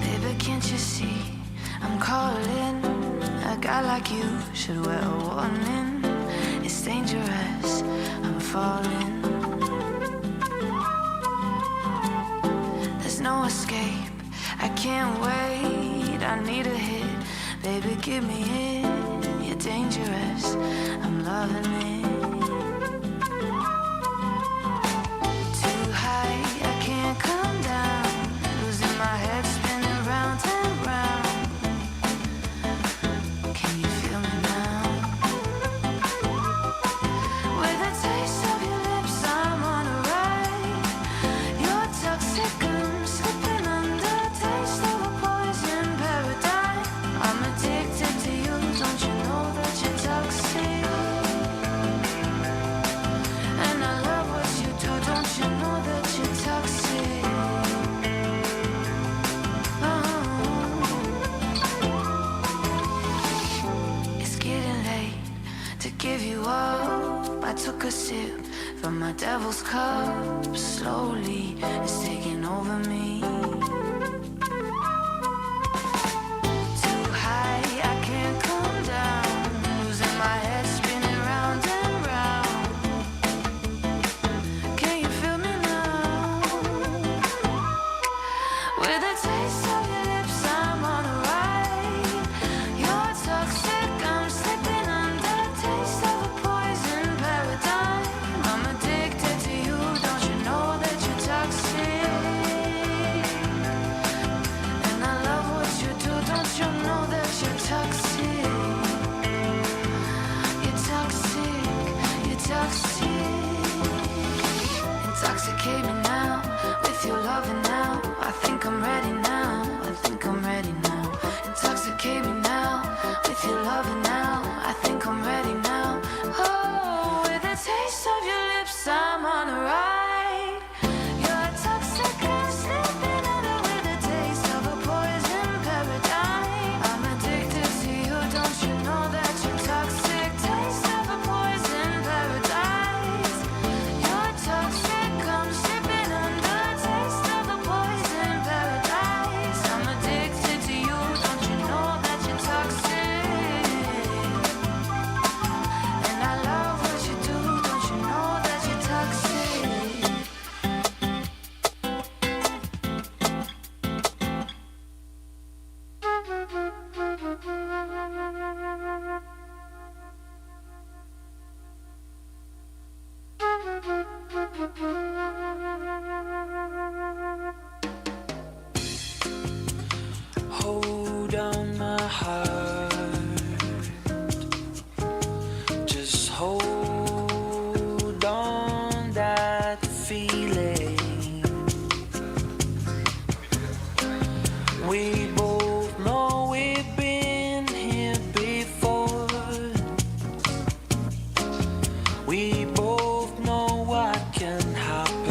Baby, can't you see I'm calling? A guy like you should wear a warning. It's dangerous, I'm falling. There's no escape, I can't wait. I need a hit, baby, give me it. You're dangerous, I'm loving it. Too high, I can't come down. Losing my head, spinning round and round. Can you feel me now? With the taste of your lips, I'm on a ride. You're toxic, I'm slipping under. Taste of a poison paradise. I'm addicted to you, don't you know that you're toxic? And I love what you do, don't you know that you're toxic? Oh. It's getting late to give you up. I took a sip from my devil's cup. Slowly, it's taking over me. Too high, I can't come down. Losing my head, spinning round and round. Can you feel me now? With a taste of your lips, I'm on a ride. You're toxic, I'm slipping under. Taste of a poison paradigm. I'm addicted to you, don't you know that you're toxic? And I love what you do, don't you know that you're toxic? You're toxic, you're toxic. Intoxicate me now, with your loving now. I think I'm ready now, I think I'm ready now. Intoxicate me now, with your loving now. I think I'm ready now. Oh, with the taste of your lips, I'm on a ride. You're toxic, I'm slipping under with the taste of a poison paradigm. I'm addicted to you, don't you know that you're toxic? Taste of a poison paradise. You're toxic, I'm slipping under. Taste of a poison paradise. I'm addicted to you, don't you know that you're toxic? And I love what you do, don't you know that you're toxic? Hold on my heart, just hold on that feeling. We both know we've been here before. We both know what can happen.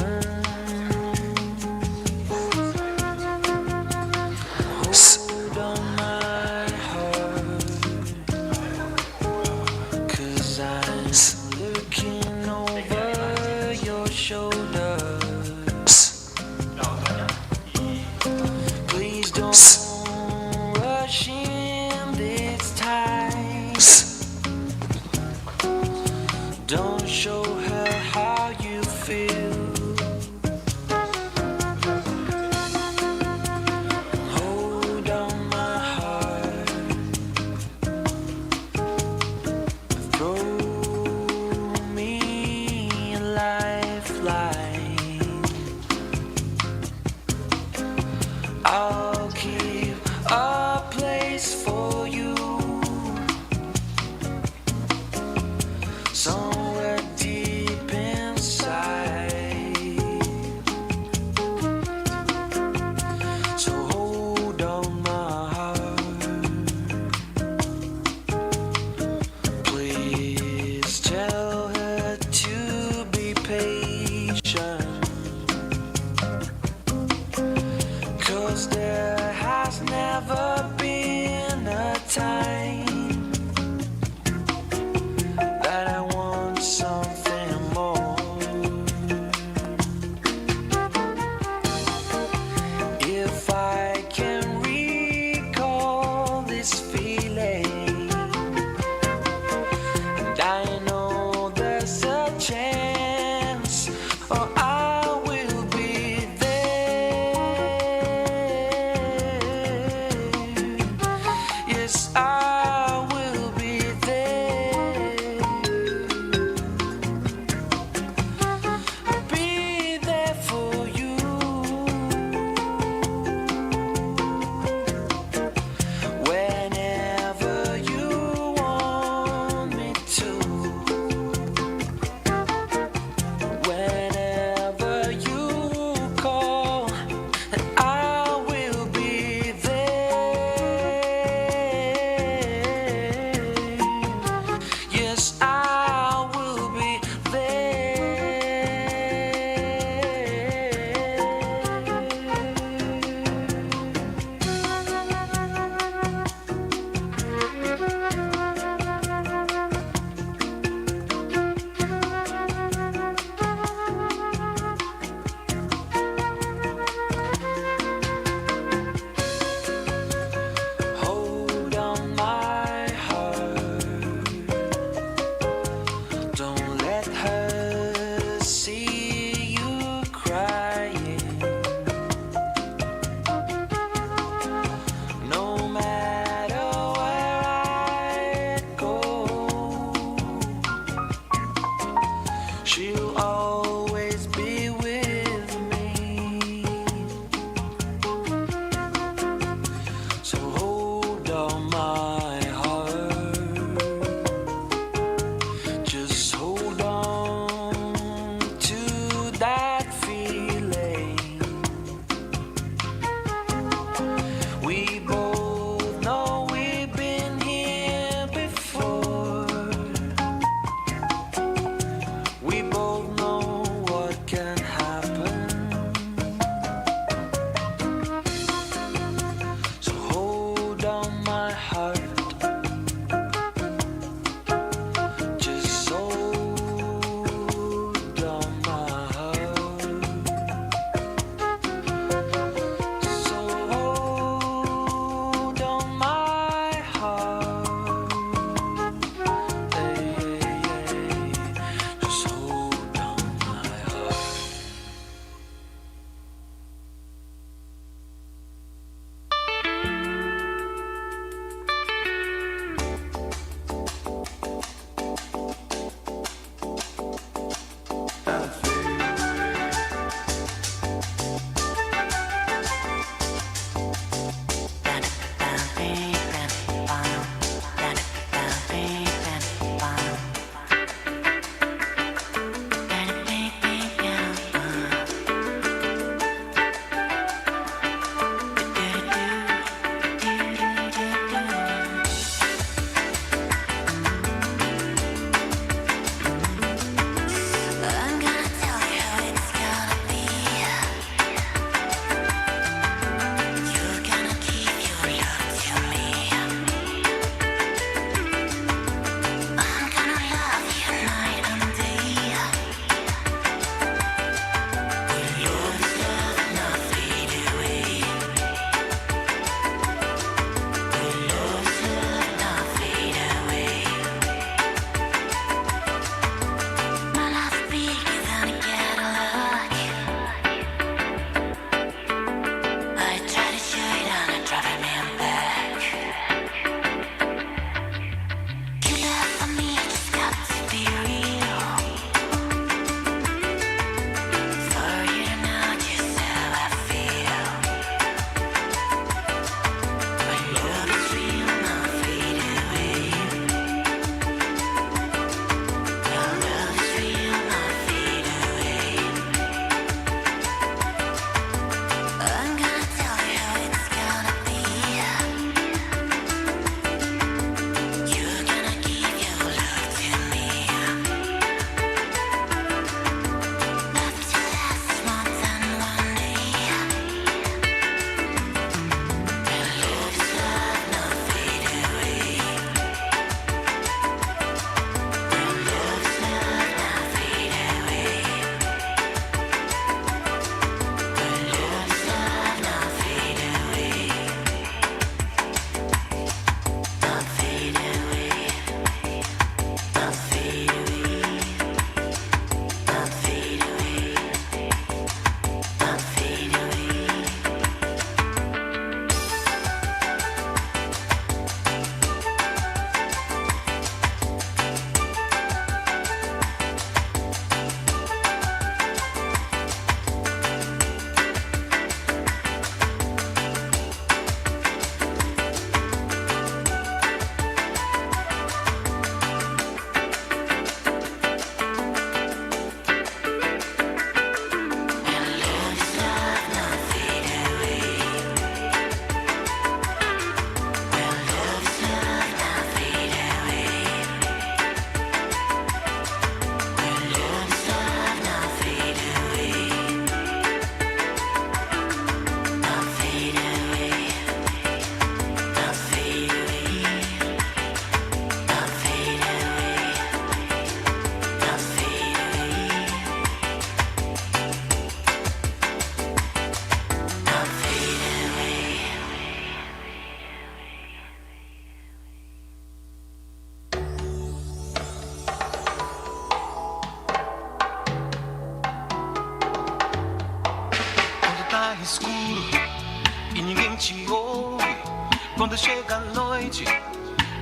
Quando chega a noite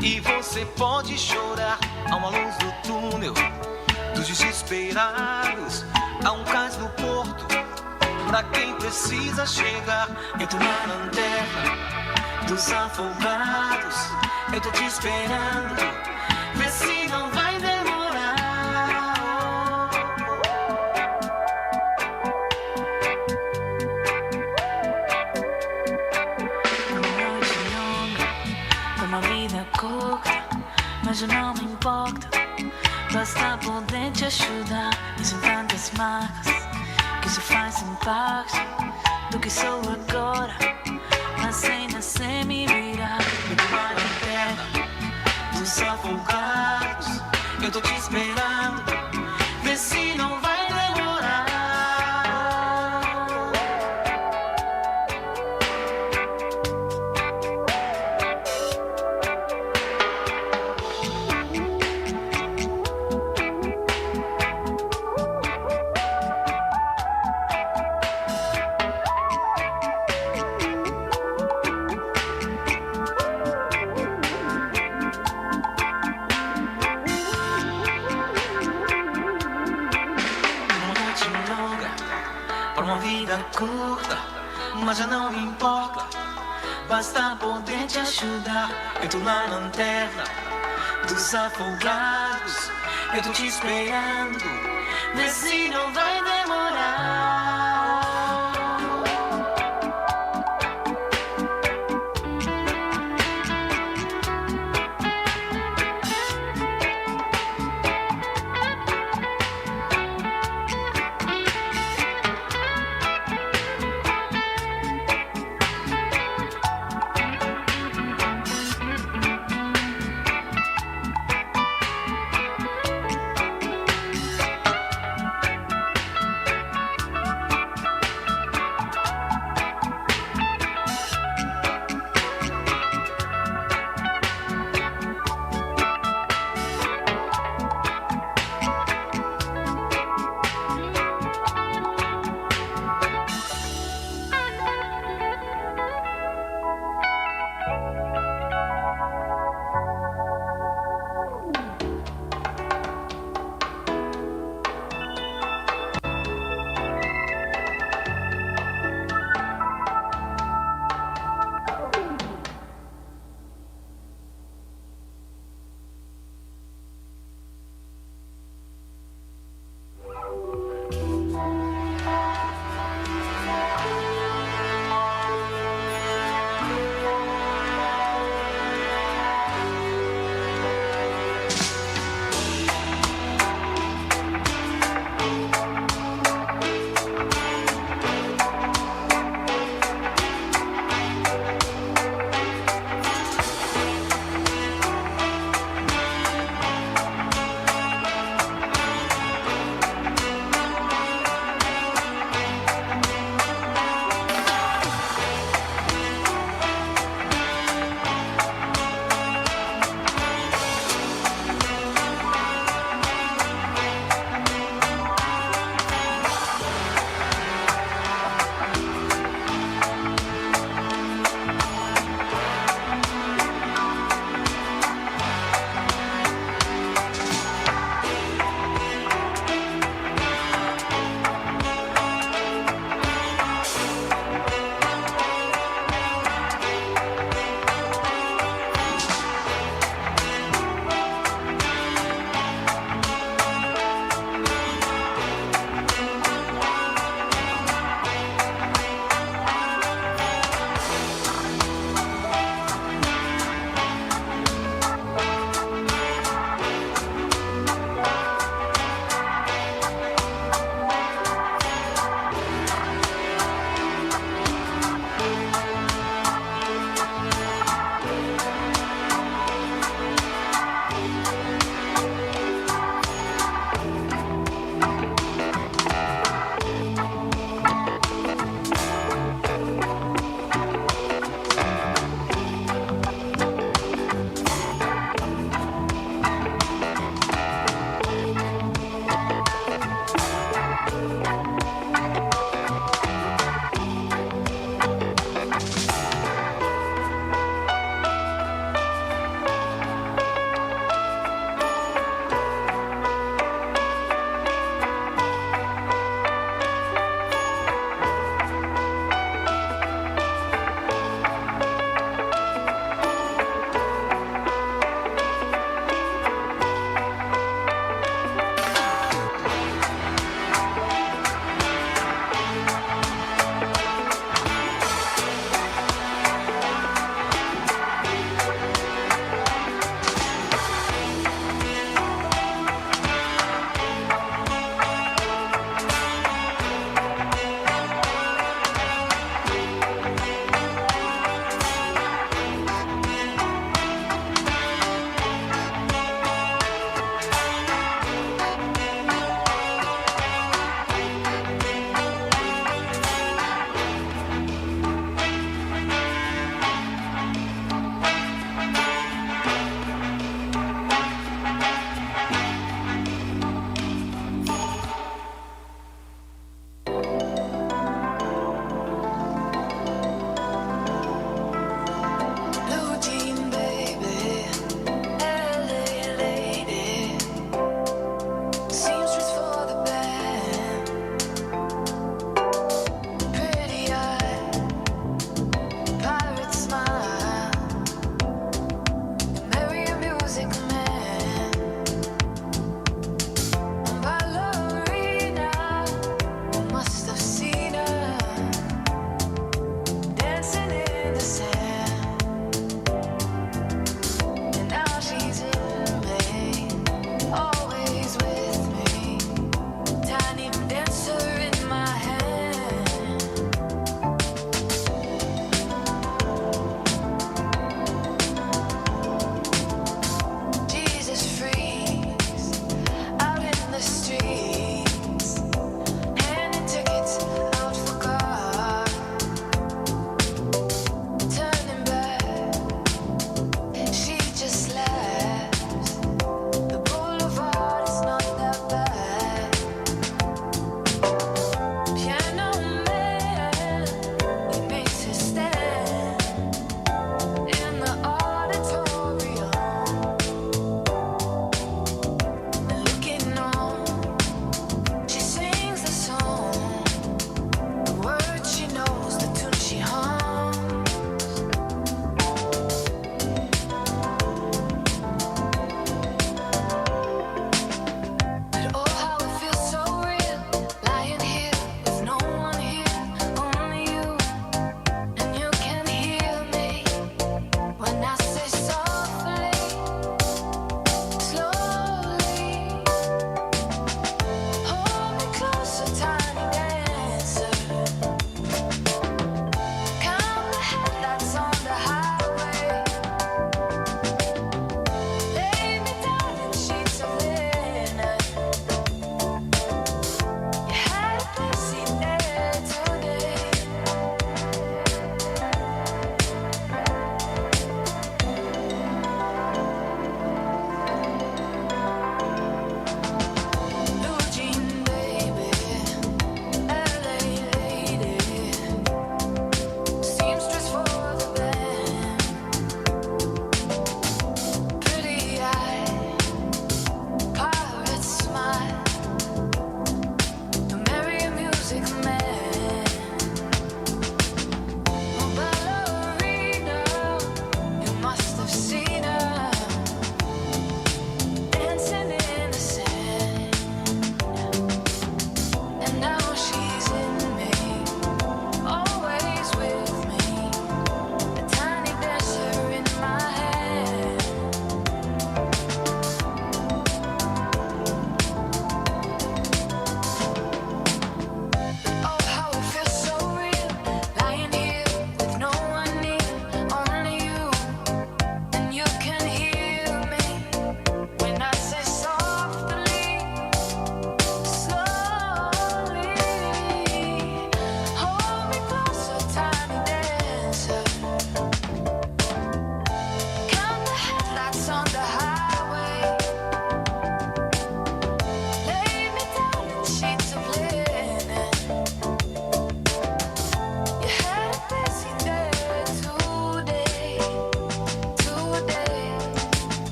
e você pode chorar, há uma luz do túnel dos desesperados, há um cais no porto pra quem precisa chegar. Eu tô na lanterna dos afogados, eu tô te esperando, vê se não vai demorar. Uma vida curta, mas eu não me importo. Basta poder te ajudar. E são tantas marcas que isso faz impacto do que sou agora, mas sem nascer me virar. Eu tô na lanterna dos afogados, eu tô te esperando, vê se não vai demorar. Uma vida curta, mas já não me importa. Basta poder te ajudar. Eu tô na lanterna dos afogados, eu tô te esperando, vê se não vai demorar.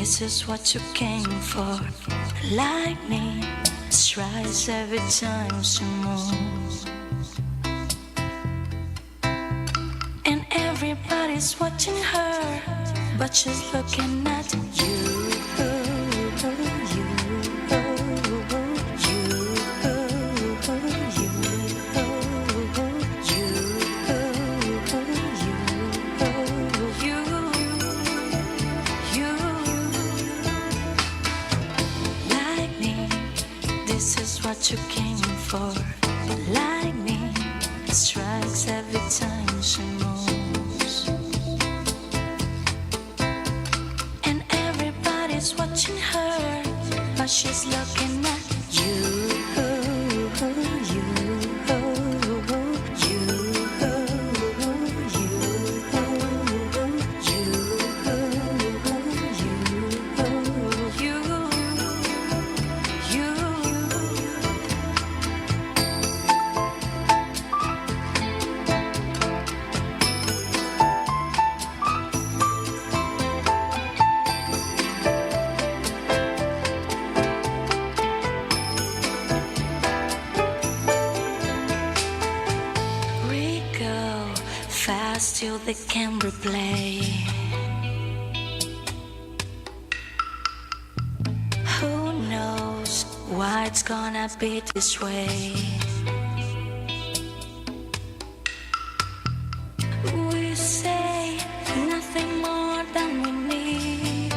This is what you came for. Lightning strikes every time she moves, and everybody's watching her, but she's looking at you. This is what you came for. Lightning strikes every time she moves, and everybody's watching her, but she's looking at you. We go fast till they can replay. Who knows why it's gonna be this way? We say nothing more than we need.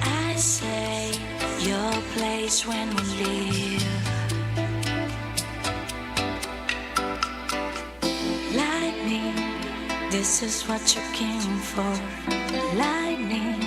I say your place when we leave. Lightning, this is what you came for. Lightning.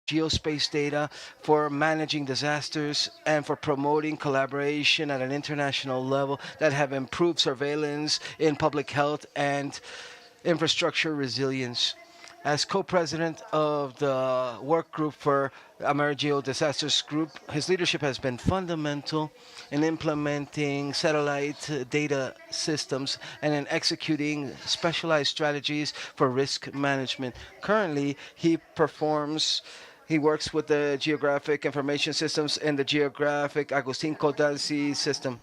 geospace data for managing disasters and for promoting collaboration at an international level that have improved surveillance in public health and infrastructure resilience. As co-president of the work group for AmeriGEO Disasters Group, his leadership has been fundamental in implementing satellite data systems and in executing specialized strategies for risk management. Currently, he works with the Geographic Information Systems and the Geographic Agustin Codazzi system.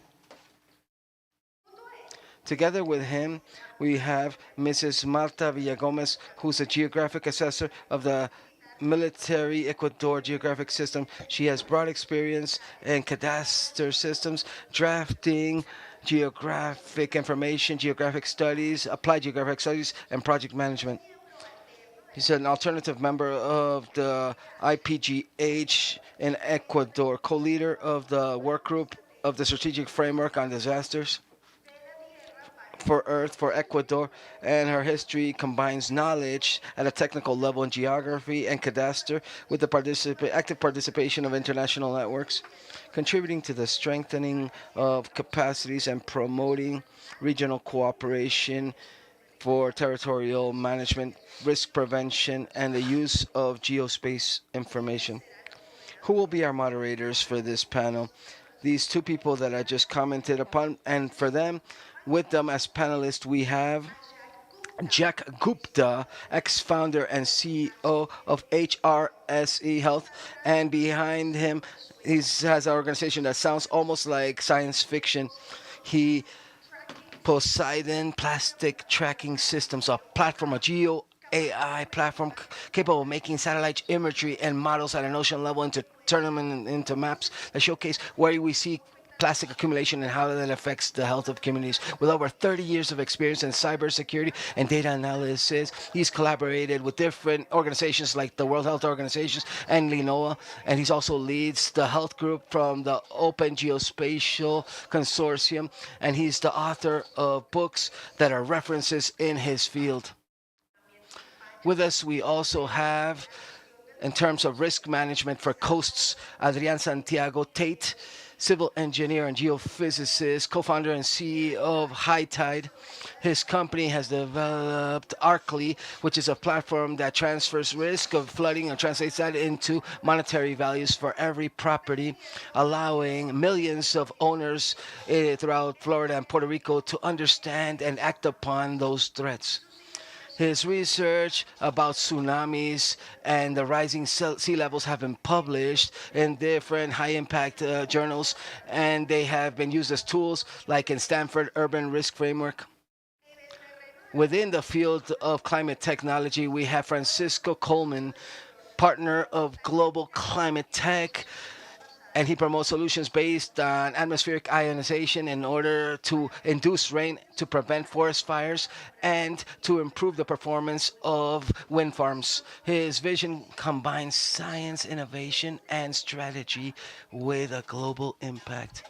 Together with him, we have Mrs. Marta Villagomez, who's a geographic assessor of the Military Ecuador Geographic System. She has broad experience in cadastre systems, drafting geographic information, geographic studies, applied geographic studies, and project management. He's an alternative member of the IPGH in Ecuador, co-leader of the work group of the Strategic Framework on Disasters for Earth for Ecuador, and her history combines knowledge at a technical level in geography and cadastre with the active participation of international networks, contributing to the strengthening of capacities and promoting regional cooperation for territorial management, risk prevention, and the use of geospace information. Who will be our moderators for this panel? These two people that I just commented upon, and for them, with them as panelists, we have Jack Gupta, ex-founder and CEO of HRSE Health, and behind him, he has an organization that sounds almost like science fiction. Poseidon Plastic Tracking Systems, a platform, a geo AI platform capable of making satellite imagery and models at an ocean level turn them into maps that showcase where we see plastic accumulation and how that affects the health of communities. With over 30 years of experience in cybersecurity and data analysis, he's collaborated with different organizations like the World Health Organization and LINOA, and he's also leads the health group from the Open Geospatial Consortium, and he's the author of books that are references in his field. With us, we also have, in terms of risk management for coasts, Adrian Santiago Tate, civil engineer and geophysicist, co-founder and CEO of High Tide. His company has developed Arcly, which is a platform that transfers risk of flooding and translates that into monetary values for every property, allowing millions of owners throughout Florida and Puerto Rico to understand and act upon those threats. His research about tsunamis and the rising sea levels have been published in different high-impact journals, and they have been used as tools like in Stanford Urban Risk Framework. Within the field of climate technology, we have Francisco Coleman, partner of Global Climate Tech, and he promotes solutions based on atmospheric ionization in order to induce rain, to prevent forest fires, and to improve the performance of wind farms. His vision combines science, innovation, and strategy with a global impact.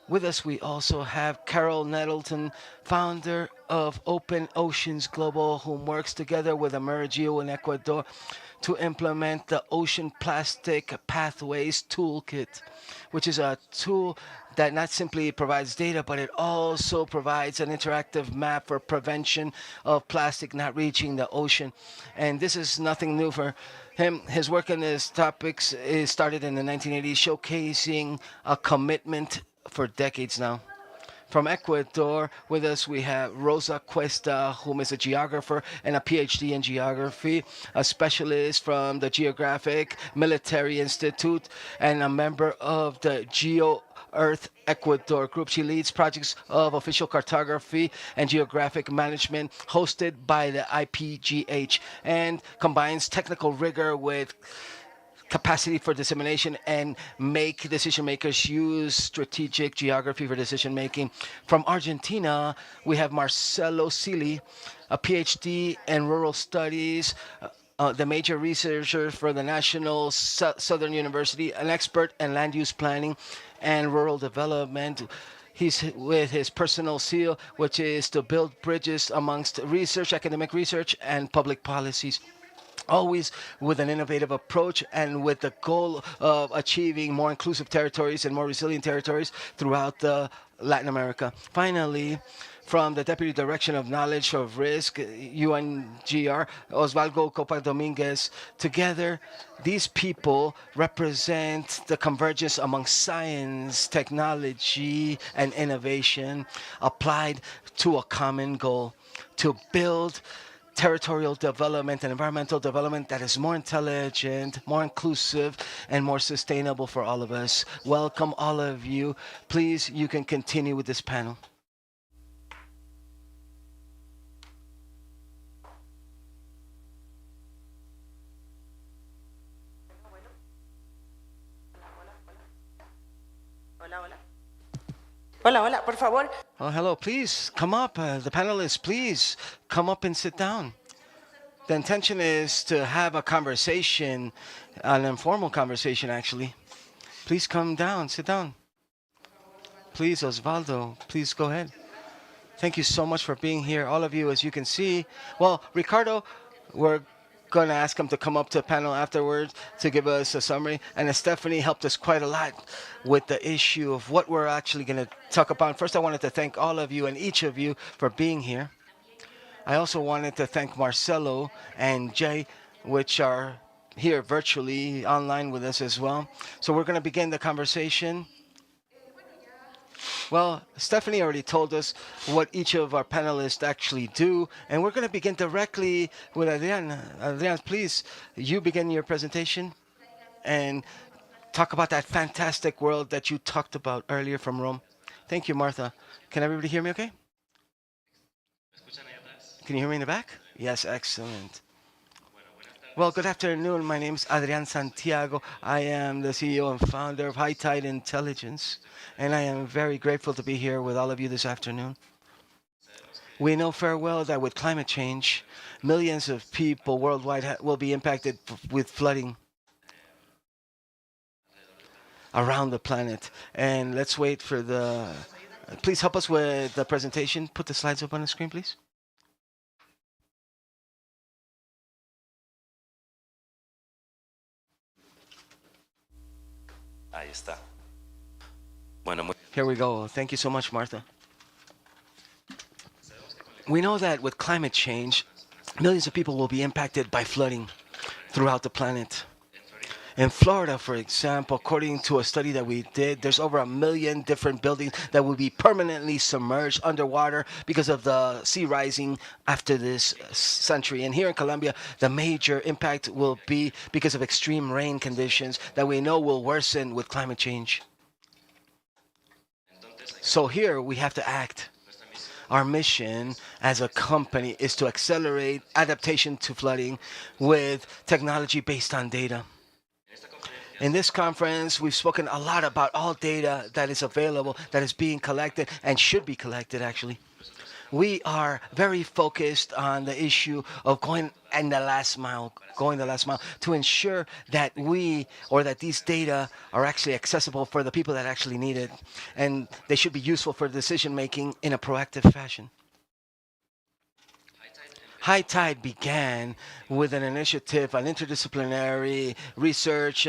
With us, we also have Carol Nettleton, founder of Open Oceans Global, who works together with AmeriGEO in Ecuador to implement the Ocean Plastic Pathways Toolkit, which is a tool that not simply provides data, but it also provides an interactive map for prevention of plastic not reaching the ocean. And this is nothing new for him. His work in these topics is started in the 1980s, showcasing a commitment for decades now. From Ecuador, with us we have Rosa Cuesta, whom is a geographer and a PhD in geography, a specialist from the Geographic Military Institute, and a member of the Geo Earth Ecuador group. She leads projects of official cartography and geographic management hosted by the IPGH and combines technical rigor with capacity for dissemination and make decision makers use strategic geography for decision making. From Argentina, we have Marcelo Cili, a PhD in rural studies, the major researcher for the National Southern University, an expert in land use planning and rural development. He's with his personal seal, which is to build bridges amongst research, academic research, and public policies. always with an innovative approach and with the goal of achieving more inclusive territories and more resilient territories throughout Latin America. Finally, from the Deputy Direction of Knowledge of Risk, UNGR, Osvaldo Copa Dominguez, together, these people represent the convergence among science, technology, and innovation applied to a common goal to build territorial development and environmental development that is more intelligent, more inclusive, and more sustainable for all of us. Welcome, all of you. Please, you can continue with this panel. Hola, hola, por favor. Oh, hello. Please come up. The panelists, please come up and sit down. The intention is to have a conversation, an informal conversation, actually. Please come down, sit down. Please, Osvaldo, please go ahead. Thank you so much for being here, all of you, as you can see. Well, Ricardo, we're going to ask him to come up to the panel afterwards to give us a summary. And Stephanie helped us quite a lot with the issue of what we're actually going to talk about. First, I wanted to thank all of you and each of you for being here. I also wanted to thank Marcelo and Jay, which are here virtually online with us as well. So we're going to begin the conversation. Well, Stephanie already told us what each of our panelists actually do, and we're going to begin directly with Adrian. Adrian, please, you begin your presentation and talk about that fantastic world that you talked about earlier from Rome. Thank you, Martha. Can everybody hear me okay? Can you hear me in the back? Yes, excellent. Well, good afternoon. My name is Adrian Santiago. I am the CEO and founder of High Tide Intelligence, and I am very grateful to be here with all of you this afternoon. We know very well that with climate change, millions of people worldwide will be impacted with flooding around the planet. And let's wait for the... Please help us with the presentation. Put the slides up on the screen, please. Ahí está. Here we go. Thank you so much, Martha. We know that with climate change, millions of people will be impacted by flooding throughout the planet. In Florida, for example, according to a study that we did, there's over 1 million different buildings that will be permanently submerged underwater because of the sea rising after this century. And here in Colombia, the major impact will be because of extreme rain conditions that we know will worsen with climate change. So here we have to act. Our mission as a company is to accelerate adaptation to flooding with technology based on data. In this conference, we've spoken a lot about all data that is available, that is being collected, and should be collected, actually. We are very focused on the issue of going the last mile to ensure that that these data are actually accessible for the people that actually need it, and they should be useful for decision making in a proactive fashion. High Tide began with an initiative, an interdisciplinary research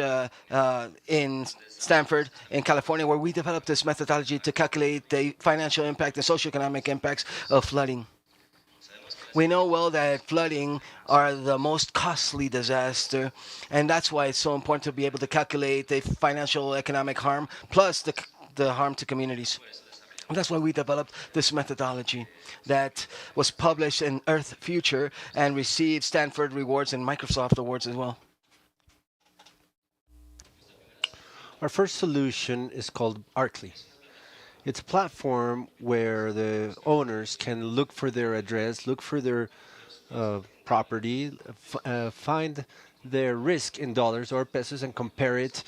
in Stanford, in California, where we developed this methodology to calculate the financial impact and socioeconomic impacts of flooding. We know well that flooding are the most costly disaster, and that's why it's so important to be able to calculate the financial economic harm plus the harm to communities. And that's why we developed this methodology that was published in Earth Future and received Stanford Rewards and Microsoft Awards as well. Our first solution is called Arcly. It's a platform where the owners can look for their address, look for their property, find their risk in dollars or pesos and compare it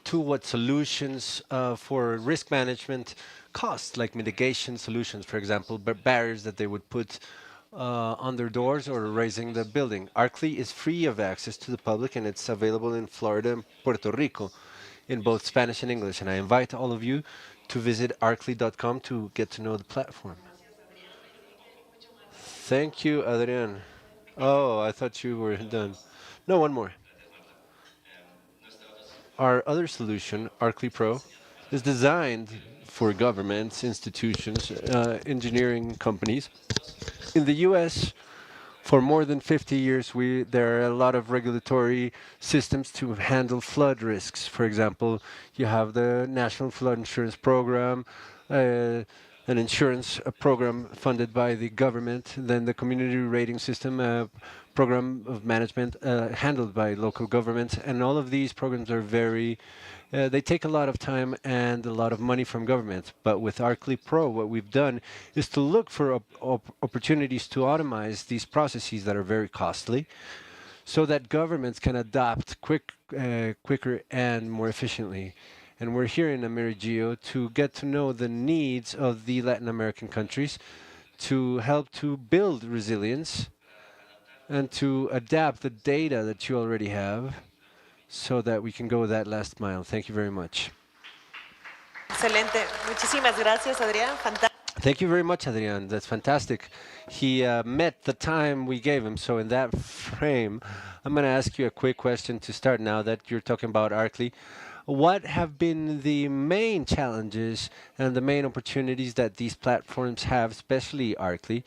to what solutions for risk management costs, like mitigation solutions, for example, barriers that they would put on their doors or raising the building. Arcly is free of access to the public, and it's available in Florida and Puerto Rico in both Spanish and English. And I invite all of you to visit arcly.com to get to know the platform. Thank you, Adrian. Oh, I thought you were done. No, one more. Our other solution, Arcly Pro, is designed for governments, institutions, engineering companies. In the U.S., for more than 50 years, there are a lot of regulatory systems to handle flood risks. For example, you have the National Flood Insurance Program, an insurance program funded by the government, then the community rating system, program of management handled by local governments, and all of these programs are they take a lot of time and a lot of money from governments. But with Arcly Pro, what we've done is to look for opportunities to automate these processes that are very costly, so that governments can adapt quicker and more efficiently. And we're here in AmeriGEO to get to know the needs of the Latin American countries, to help to build resilience and to adapt the data that you already have so that we can go that last mile. Thank you very much. Excelente. Muchísimas gracias, Adrián. Thank you very much, Adrián. That's fantastic. He met the time we gave him. So in that frame, I'm going to ask you a quick question to start now that you're talking about Arcly. What have been the main challenges and the main opportunities that these platforms have, especially Arcly,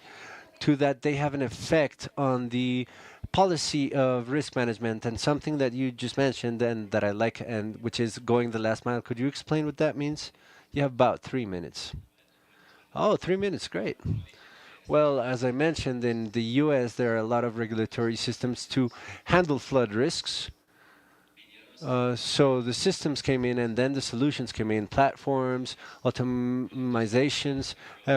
to that they have an effect on the policy of risk management? And something that you just mentioned and that I like, and which is going the last mile. Could you explain what that means? You have about 3 minutes. Oh, 3 minutes, great. Well, as I mentioned, in the US, there are a lot of regulatory systems to handle flood risks. So the systems came in and then the solutions came in, platforms, automizations,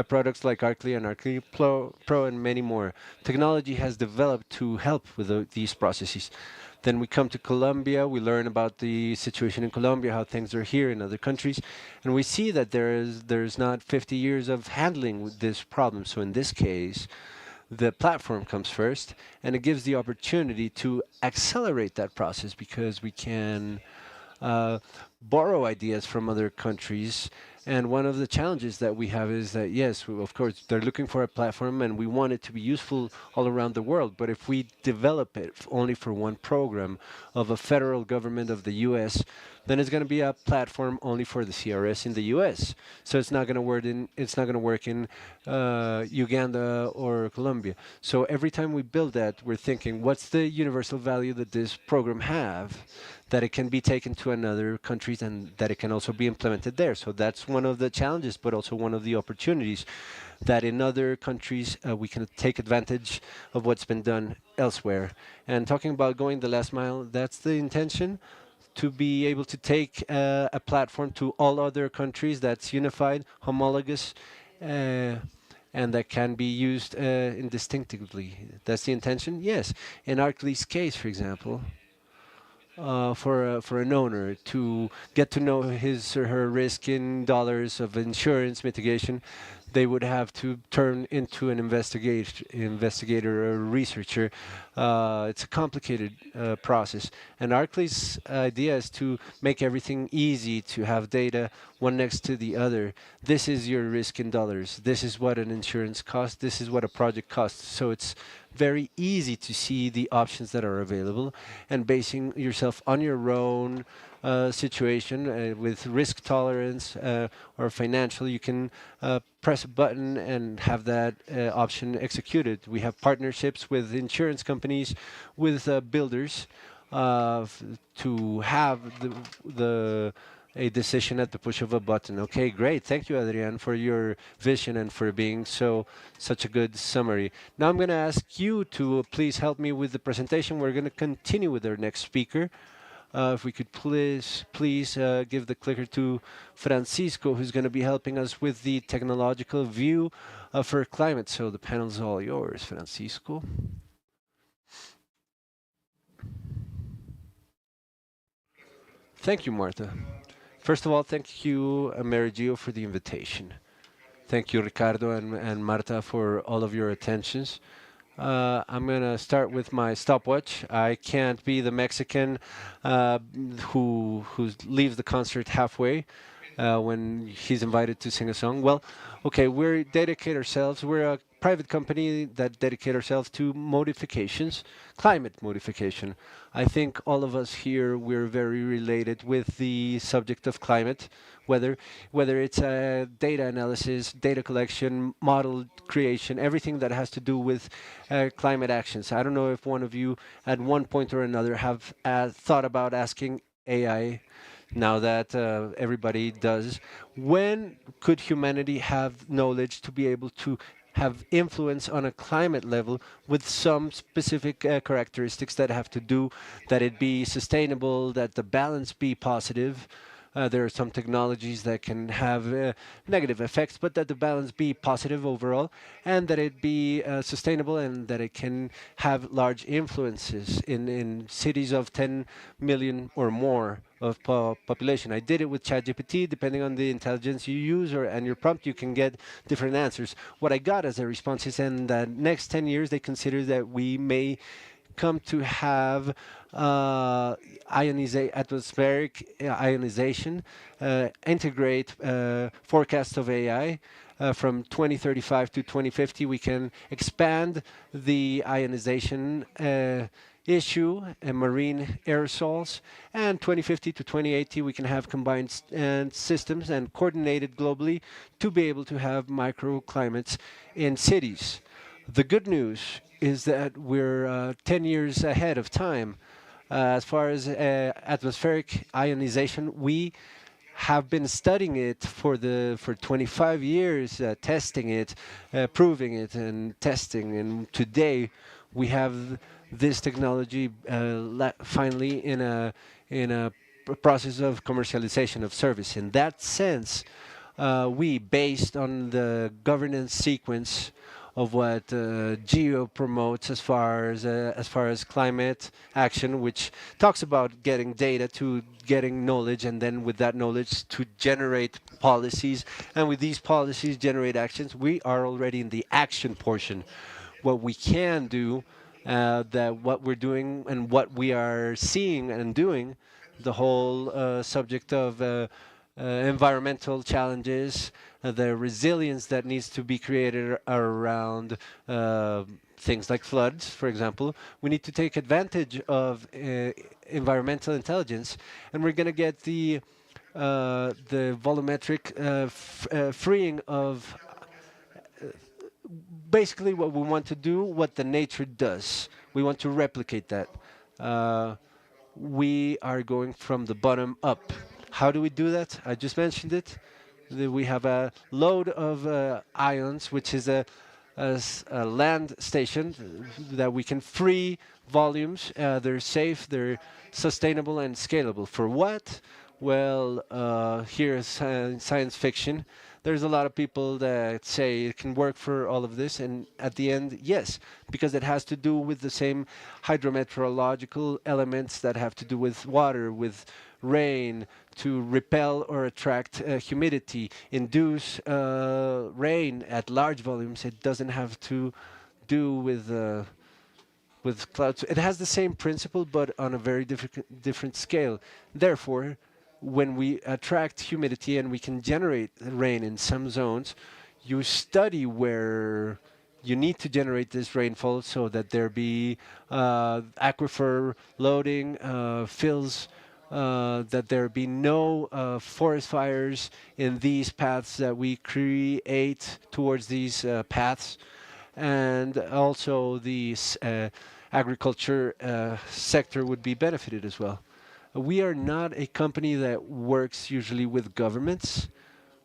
products like Arcly and Arcly Pro and many more. Technology has developed to help with these processes. Then we come to Colombia, we learn about the situation in Colombia, how things are here in other countries, and we see that there's not 50 years of handling with this problem. So in this case, the platform comes first, and it gives the opportunity to accelerate that process because we can borrow ideas from other countries. And one of the challenges that we have is that, yes, of course, they're looking for a platform and we want it to be useful all around the world. But if we develop it only for one program of a federal government of the US, then it's going to be a platform only for the CRS in the US. So it's not going to work in Uganda or Colombia. So every time we build that, we're thinking, what's the universal value that this program have, that it can be taken to another countries and that it can also be implemented there. So that's one of the challenges, but also one of the opportunities that in other countries we can take advantage of what's been done elsewhere. And talking about going the last mile, that's the intention, to be able to take a platform to all other countries that's unified, homologous, and that can be used indistinctively. That's the intention? Yes. In Arcly's case, for example, for an owner to get to know his or her risk in dollars of insurance mitigation, they would have to turn into an investigator or researcher. It's a complicated process. And Arcly's idea is to make everything easy, to have data one next to the other. This is your risk in dollars. This is what an insurance costs. This is what a project costs. So it's very easy to see the options that are available, and basing yourself on your own situation with risk tolerance or financial, you can press a button and have that option executed. We have partnerships with insurance companies, with builders to have a decision at the push of a button. Okay, great. Thank you, Adrián, for your vision and for being such a good summary. Now I'm going to ask you to please help me with the presentation. We're going to continue with our next speaker. If we could please give the clicker to Francisco, who's going to be helping us with the technological view for climate. So the panel's all yours, Francisco. Thank you, Marta. First of all, thank you, AmeriGEO, for the invitation. Thank you, Ricardo and Marta, for all of your attentions. I'm going to start with my stopwatch. I can't be the Mexican who leaves the concert halfway when he's invited to sing a song. Well, okay, we dedicate ourselves. We're a private company that dedicate ourselves to modifications, climate modification. I think all of us here, we're very related with the subject of climate, whether it's data analysis, data collection, model creation, everything that has to do with climate actions. I don't know if one of you at one point or another have thought about asking AI, now that everybody does, when could humanity have knowledge to be able to have influence on a climate level with some specific characteristics that have to do that it be sustainable, that the balance be positive. There are some technologies that can have negative effects, but that the balance be positive overall, and that it be sustainable, and that it can have large influences in cities of 10 million or more of population. I did it with ChatGPT. Depending on the intelligence you use and your prompt, you can get different answers. What I got as a response is in the next 10 years, they consider that we may come to have atmospheric ionization, integrate forecasts of AI. From 2035 to 2050, we can expand the ionization issue and marine aerosols. And 2050 to 2080, we can have combined systems and coordinated globally to be able to have microclimates in cities. The good news is that we're 10 years ahead of time. As far as atmospheric ionization, we have been studying it for 25 years, testing it, proving it, and testing. And today, we have this technology finally in a process of commercialization of service. In that sense, we, based on the governance sequence of what GEO promotes as far as climate action, which talks about getting data to getting knowledge, and then with that knowledge to generate policies, and with these policies generate actions. We are already in the action portion. What we can do, that what we're doing and what we are seeing and doing, the whole subject of environmental challenges, the resilience that needs to be created around things like floods, for example. We need to take advantage of environmental intelligence, and we're going to get the volumetric freeing of basically what we want to do, what the nature does. We want to replicate that. We are going from the bottom up. How do we do that? I just mentioned it. We have a load of ions, which is a land station that we can free volumes. They're safe, they're sustainable, and scalable. For what? Well, here's science fiction. There's a lot of people that say it can work for all of this, and at the end, yes, because it has to do with the same hydrometeorological elements that have to do with water, with rain, to repel or attract humidity, induce rain at large volumes. It doesn't have to do with clouds. It has the same principle, but on a very different scale. Therefore, when we attract humidity and we can generate rain in some zones, you study where you need to generate this rainfall so that there be aquifer loading, fills, that there be no forest fires in these paths that we create towards these paths, and also the agriculture sector would be benefited as well. We are not a company that works usually with governments.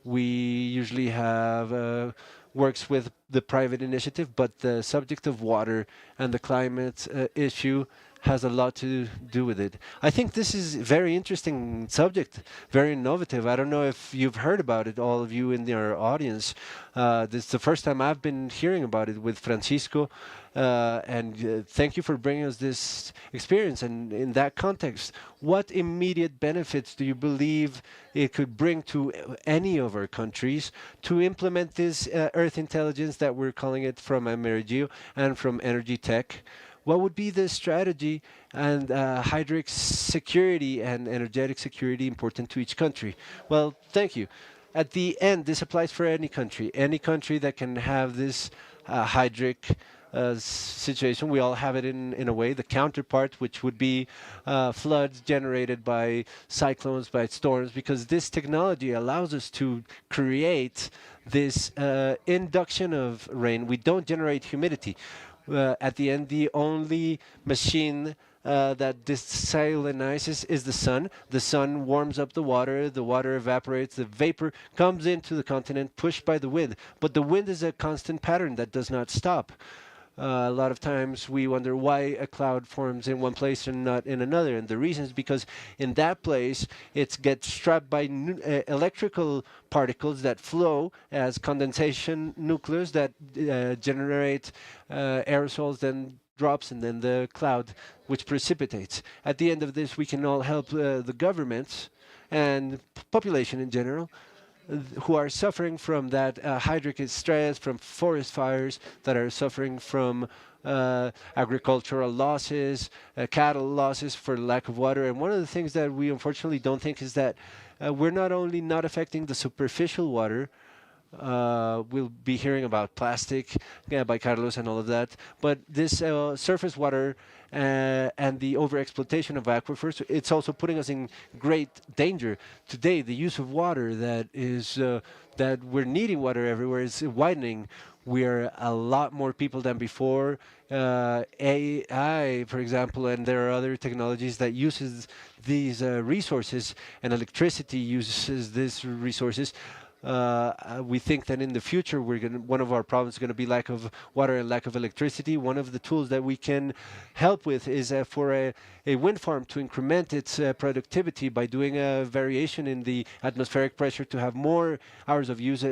We usually have works with the private initiative, but the subject of water and the climate issue has a lot to do with it. I think this is a very interesting subject, very innovative. I don't know if you've heard about it, all of you in your audience. This is the first time I've been hearing about it with Francisco, and thank you for bringing us this experience. And in that context, what immediate benefits do you believe it could bring to any of our countries to implement this Earth intelligence that we're calling it from AmeriGEO and from Energy Tech? What would be the strategy and hydric security and energetic security important to each country? Well, thank you. At the end, this applies for any country that can have this hydric situation. We all have it in a way. The counterpart, which would be floods generated by cyclones, by storms, because this technology allows us to create this induction of rain. We don't generate humidity. At the end, the only machine that desalinizes is the sun. The sun warms up the water evaporates, the vapor comes into the continent pushed by the wind. But the wind is a constant pattern that does not stop. A lot of times we wonder why a cloud forms in one place and not in another. And the reason is because in that place it gets trapped by electrical particles that flow as condensation nucleus that generate aerosols, then drops, and then the cloud which precipitates. At the end of this, we can all help the governments and population in general who are suffering from that hydric stress, from forest fires, that are suffering from agricultural losses, cattle losses for lack of water. And one of the things that we unfortunately don't think is that we're not only not affecting the superficial water, we'll be hearing about plastic by Carlos and all of that, but this surface water and the overexploitation of aquifers, it's also putting us in great danger. Today, the use of water that we're needing water everywhere is widening. We are a lot more people than before. AI, for example, and there are other technologies that uses these resources, and electricity uses these resources. We think that in the future one of our problems is going to be lack of water and lack of electricity. One of the tools that we can help with is for a wind farm to increment its productivity by doing a variation in the atmospheric pressure to have more hours of use,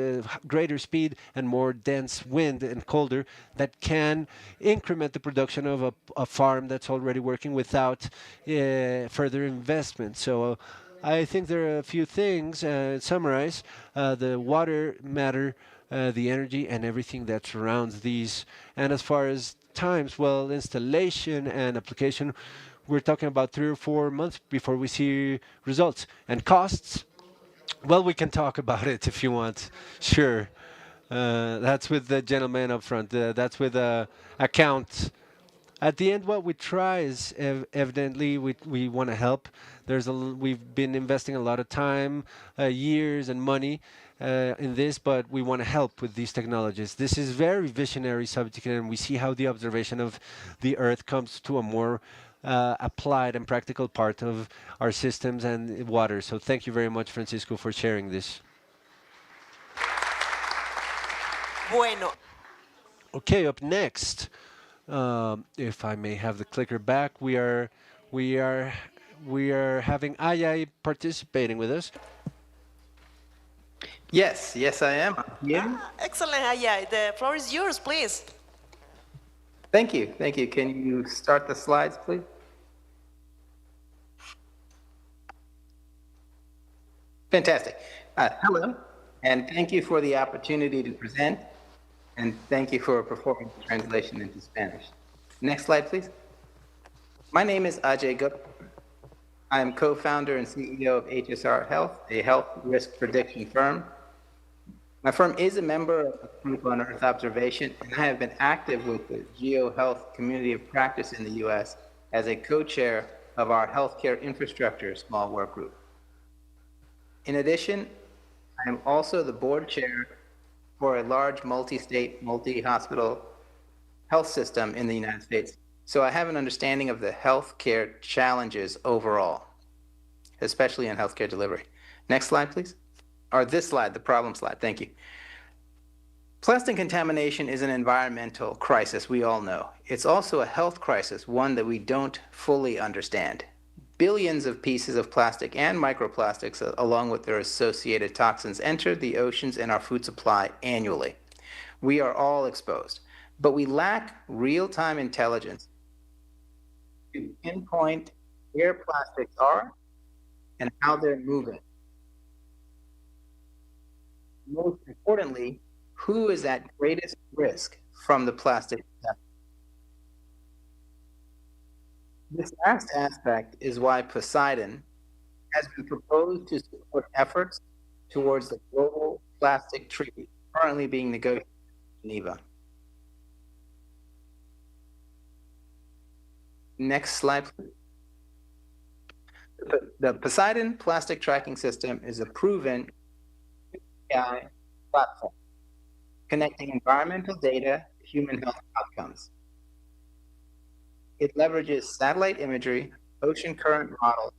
greater speed, and more dense wind and colder, that can increment the production of a farm that's already working without further investment. So I think there are a few things. Summarize the water, matter, the energy, and everything that surrounds these. And as far as times, well, installation and application, we're talking about 3 or 4 months before we see results. And costs, well, we can talk about it if you want. Sure. That's with the gentleman up front. That's with accounts. At the end, what we try is evidently we want to help. We've been investing a lot of time, years, and money in this, but we want to help with these technologies. This is very visionary subject, and we see how the observation of the Earth comes to a more applied and practical part of our systems and water. So thank you very much, Francisco, for sharing this. Bueno. Okay, up next. If I may have the clicker back, we are having Ayay participating with us. Yes, I am. Excellent, Ayay. The floor is yours, please. Thank you. Can you start the slides, please? Fantastic. Hello, and thank you for the opportunity to present, and thank you for performing the translation into Spanish. Next slide, please. My name is Ajay Gupta. I am co-founder and CEO of HSR Health, a health risk prediction firm. My firm is a member of the Group on Earth Observation, and I have been active with the GeoHealth Community of Practice in the U.S. as a co-chair of our healthcare infrastructure small work group. In addition, I am also the board chair for a large multi-state, multi-hospital health system in the United States. So I have an understanding of the healthcare challenges overall, especially in healthcare delivery. Next slide, please. Or this slide, the problem slide. Thank you. Plastic contamination is an environmental crisis, we all know. It's also a health crisis, one that we don't fully understand. Billions of pieces of plastic and microplastics, along with their associated toxins, enter the oceans and our food supply annually. We are all exposed, but we lack real-time intelligence to pinpoint where plastics are and how they're moving. Most importantly, who is at greatest risk from the plastic? This last aspect is why Poseidon has been proposed to support efforts towards the global plastic treaty currently being negotiated in Geneva. Next slide, please. The Poseidon plastic tracking system is a proven AI platform connecting environmental data to human health outcomes. It leverages satellite imagery, ocean current models,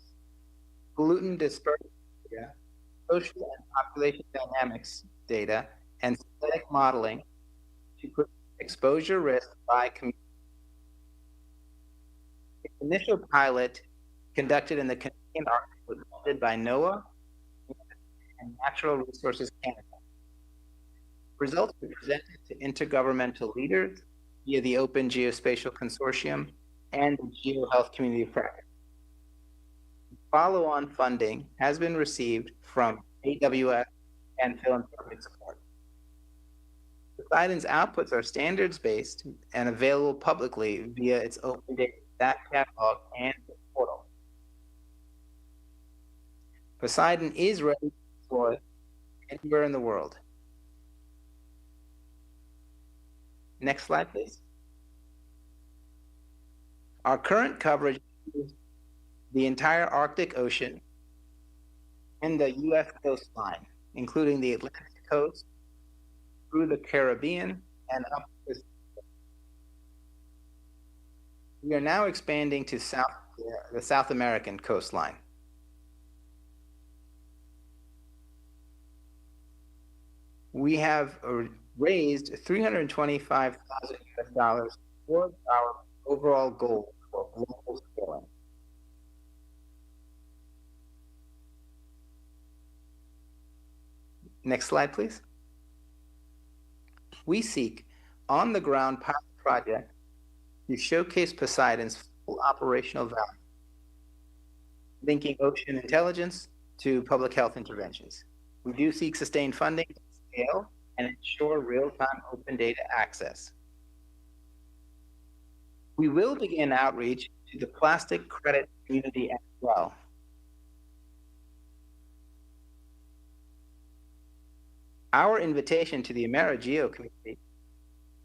pollutant dispersion data, social and population dynamics data, and synthetic modeling to predict exposure risk by community. Its initial pilot conducted in the Canadian Arctic was funded by NOAA and Natural Resources Canada. Results were presented to intergovernmental leaders via the Open Geospatial Consortium and the GeoHealth Community of Practice. Follow-on funding has been received from AWS and philanthropic support. Poseidon's outputs are standards-based and available publicly via its open data catalog and portal. Poseidon is ready to deploy anywhere in the world. Next slide, please. Our current coverage is the entire Arctic Ocean and the U.S. coastline, including the Atlantic coast, through the Caribbean, and up the Pacific. We are now expanding to the South American coastline. We have raised $325,000 towards our overall goal for global scaling. Next slide, please. We seek on-the-ground pilot project to showcase Poseidon's full operational value, linking ocean intelligence to public health interventions. We do seek sustained funding to scale and ensure real-time open data access. We will begin outreach to the plastic credit community as well. Our invitation to the AmeriGEO community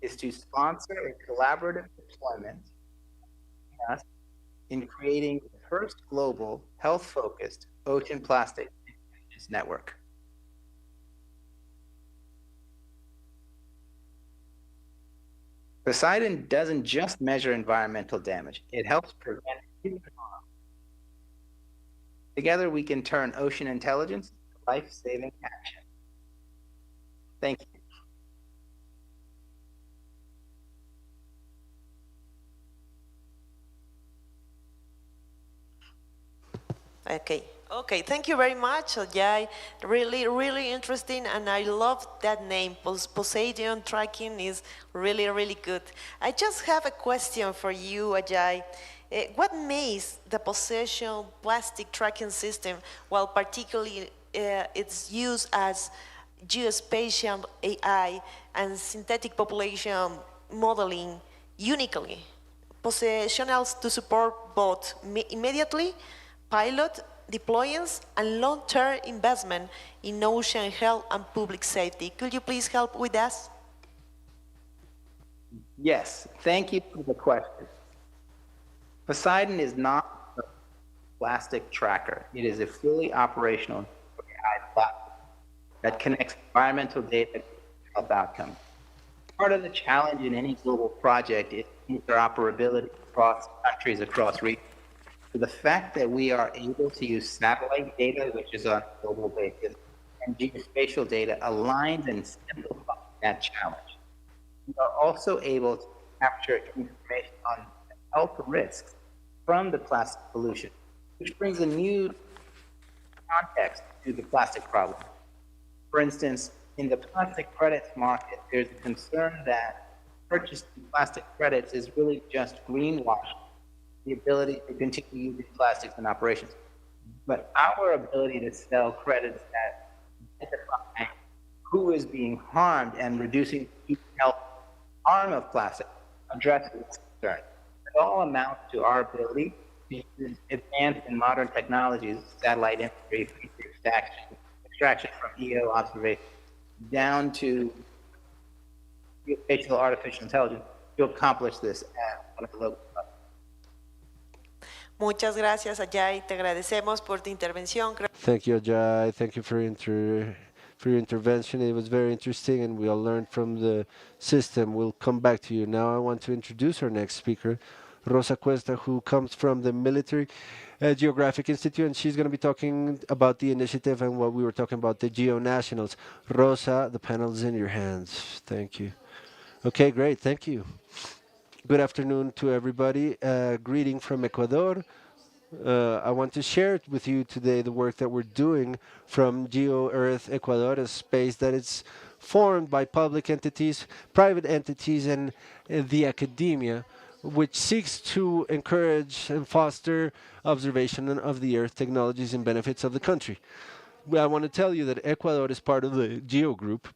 is to sponsor a collaborative deployment in creating the first global health-focused ocean plastic intelligence network. Poseidon doesn't just measure environmental damage, it helps prevent human harm. Together we can turn ocean intelligence into life-saving action. Thank you. Okay, thank you very much, Ajay. Really interesting, and I love that name. Poseidon tracking is really good. I just have a question for you, Ajay. What makes the Poseidon plastic tracking system, while particularly its use as geospatial AI and synthetic population modeling uniquely positional to support both immediately pilot deployments and long-term investment in ocean health and public safety? Could you please help with us? Yes, thank you for the question. Poseidon is not a plastic tracker. It is a fully operational AI platform that connects environmental data to health outcomes. Part of the challenge in any global project is interoperability across countries, across regions. So the fact that we are able to use satellite data, which is on a global basis, and geospatial data aligns and simplifies that challenge. We are also able to capture information on health risks from the plastic pollution, which brings a new context to the plastic problem. For instance, in the plastic credits market, there's a concern that purchasing plastic credits is really just greenwashing the ability to continue using plastics in operations. But our ability to sell credits that identify who is being harmed and reducing the health harm of plastic addresses this concern. It all amounts to our ability to use advanced and modern technologies, satellite imagery, extraction from EO observation, down to geospatial artificial intelligence to accomplish this at a local level. Muchas gracias, Ajay. Te agradecemos por tu intervención. Thank you, Ajay. Thank you for your intervention. It was very interesting, and we all learned from the system. We'll come back to you. Now I want to introduce our next speaker, Rosa Cuesta, who comes from the Military Geographic Institute, and she's going to be talking about the initiative and what we were talking about, the Geo Nationals. Rosa, the panel is in your hands. Thank you. Okay, great. Thank you. Good afternoon to everybody. Greeting from Ecuador. I want to share with you today the work that we're doing from Geo Earth Ecuador, a space that is formed by public entities, private entities, and the academia, which seeks to encourage and foster observation of the Earth technologies and benefits of the country. I want to tell you that Ecuador is part of the GEO group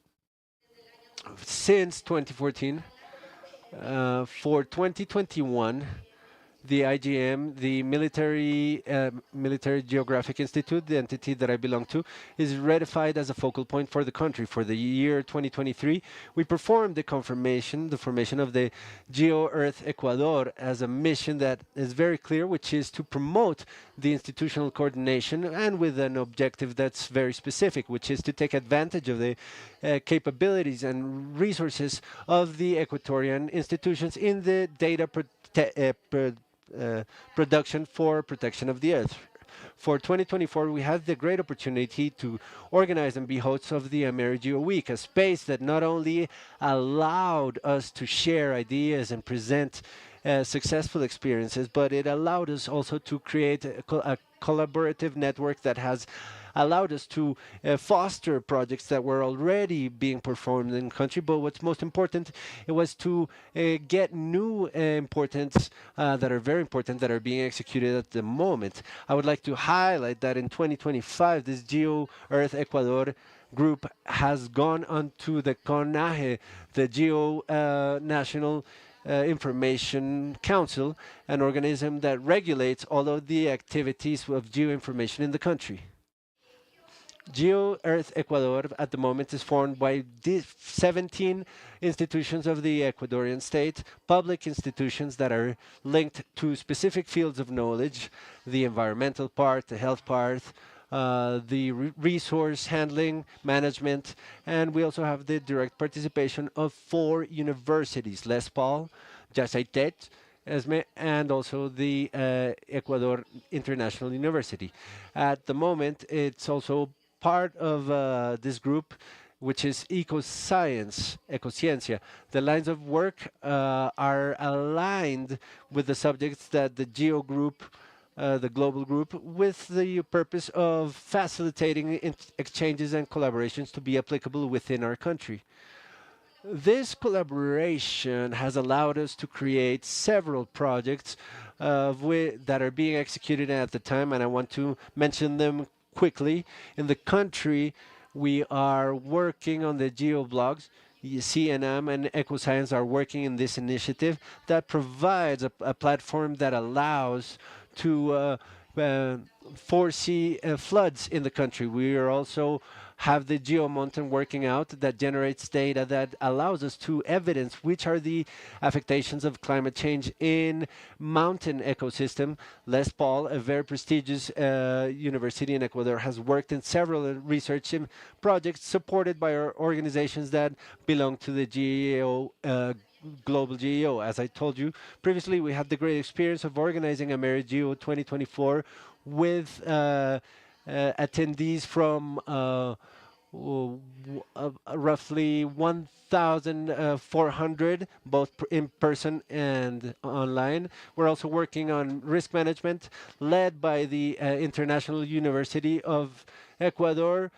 since 2014. For 2021, the IDEAM, the Military Geographic Institute, the entity that I belong to, is ratified as a focal point for the country. For the year 2023, we performed the formation of the Geo Earth Ecuador as a mission that is very clear, which is to promote the institutional coordination and with an objective that's very specific, which is to take advantage of the capabilities and resources of the Ecuadorian institutions in the data production for protection of the Earth. For 2024, we had the great opportunity to organize and be hosts of the AmeriGEO Week, a space that not only allowed us to share ideas and present successful experiences, but it allowed us also to create a collaborative network that has allowed us to foster projects that were already being performed in the country. But what's most important, it was to get new importance that are very important that are being executed at the moment. I would like to highlight that in 2025, this Geo Earth Ecuador group has gone onto the CONAGE, the Geo National Information Council, an organism that regulates all of the activities of geoinformation in the country. Geo Earth Ecuador at the moment is formed by 17 institutions of the Ecuadorian state, public institutions that are linked to specific fields of knowledge, the environmental part, the health part, the resource handling, management, and we also have the direct participation of 4 universities, Les Paul, Jasaitet, ESME, and also the Ecuador International University. At the moment, it's also part of this group, which is Ecociencia. The lines of work are aligned with the subjects that the GEO group, the global group, with the purpose of facilitating exchanges and collaborations to be applicable within our country. This collaboration has allowed us to create several projects that are being executed at the time, and I want to mention them quickly. In the country, we are working on the geoblogs. CNM and EcoScience are working in this initiative that provides a platform that allows to foresee floods in the country. We are also have the GeoMountain working out that generates data that allows us to evidence which are the affectations of climate change in mountain ecosystem. Les Paul, a very prestigious university in Ecuador, has worked in several research projects supported by our organizations that belong to the GEO Global GEO. As I told you previously, we had the great experience of organizing AmeriGEO 2024 with attendees from roughly 1,400, both in person and online. We're also working on risk management, led by the International University of Ecuador,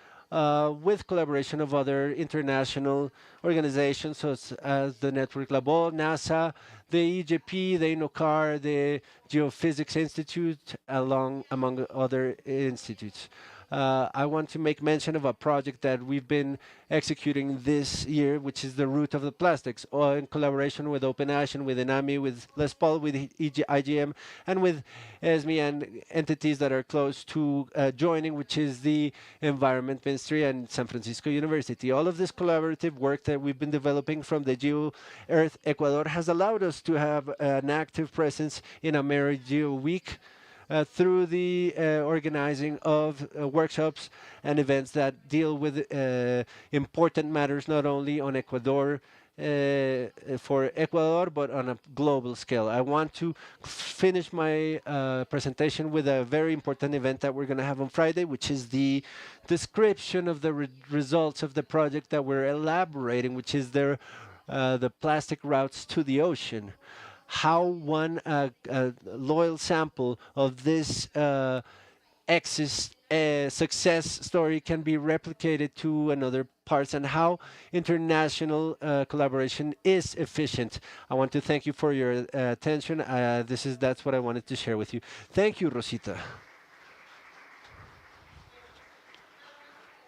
with collaboration of other international organizations such as the Network Labo, NASA, the EJP, the INOCAR, the Geophysics Institute, among other institutes. I want to make mention of a project that we've been executing this year, which is the root of the plastics, in collaboration with OpenAsh, with ENAMI, with Les Paul, with IGM, and with ESME and entities that are close to joining, which is the Environment Ministry and San Francisco University. All of this collaborative work that we've been developing from the Geo Earth Ecuador has allowed us to have an active presence in AmeriGEO Week, through the organizing of workshops and events that deal with important matters not only on Ecuador, for Ecuador, but on a global scale. I want to finish my presentation with a very important event that we're going to have on Friday, which is the description of the results of the project that we're elaborating, which is the plastic routes to the ocean. How one loyal sample of this success story can be replicated to another parts, and how international collaboration is efficient. I want to thank you for your attention. That's what I wanted to share with you. Thank you, Rosita.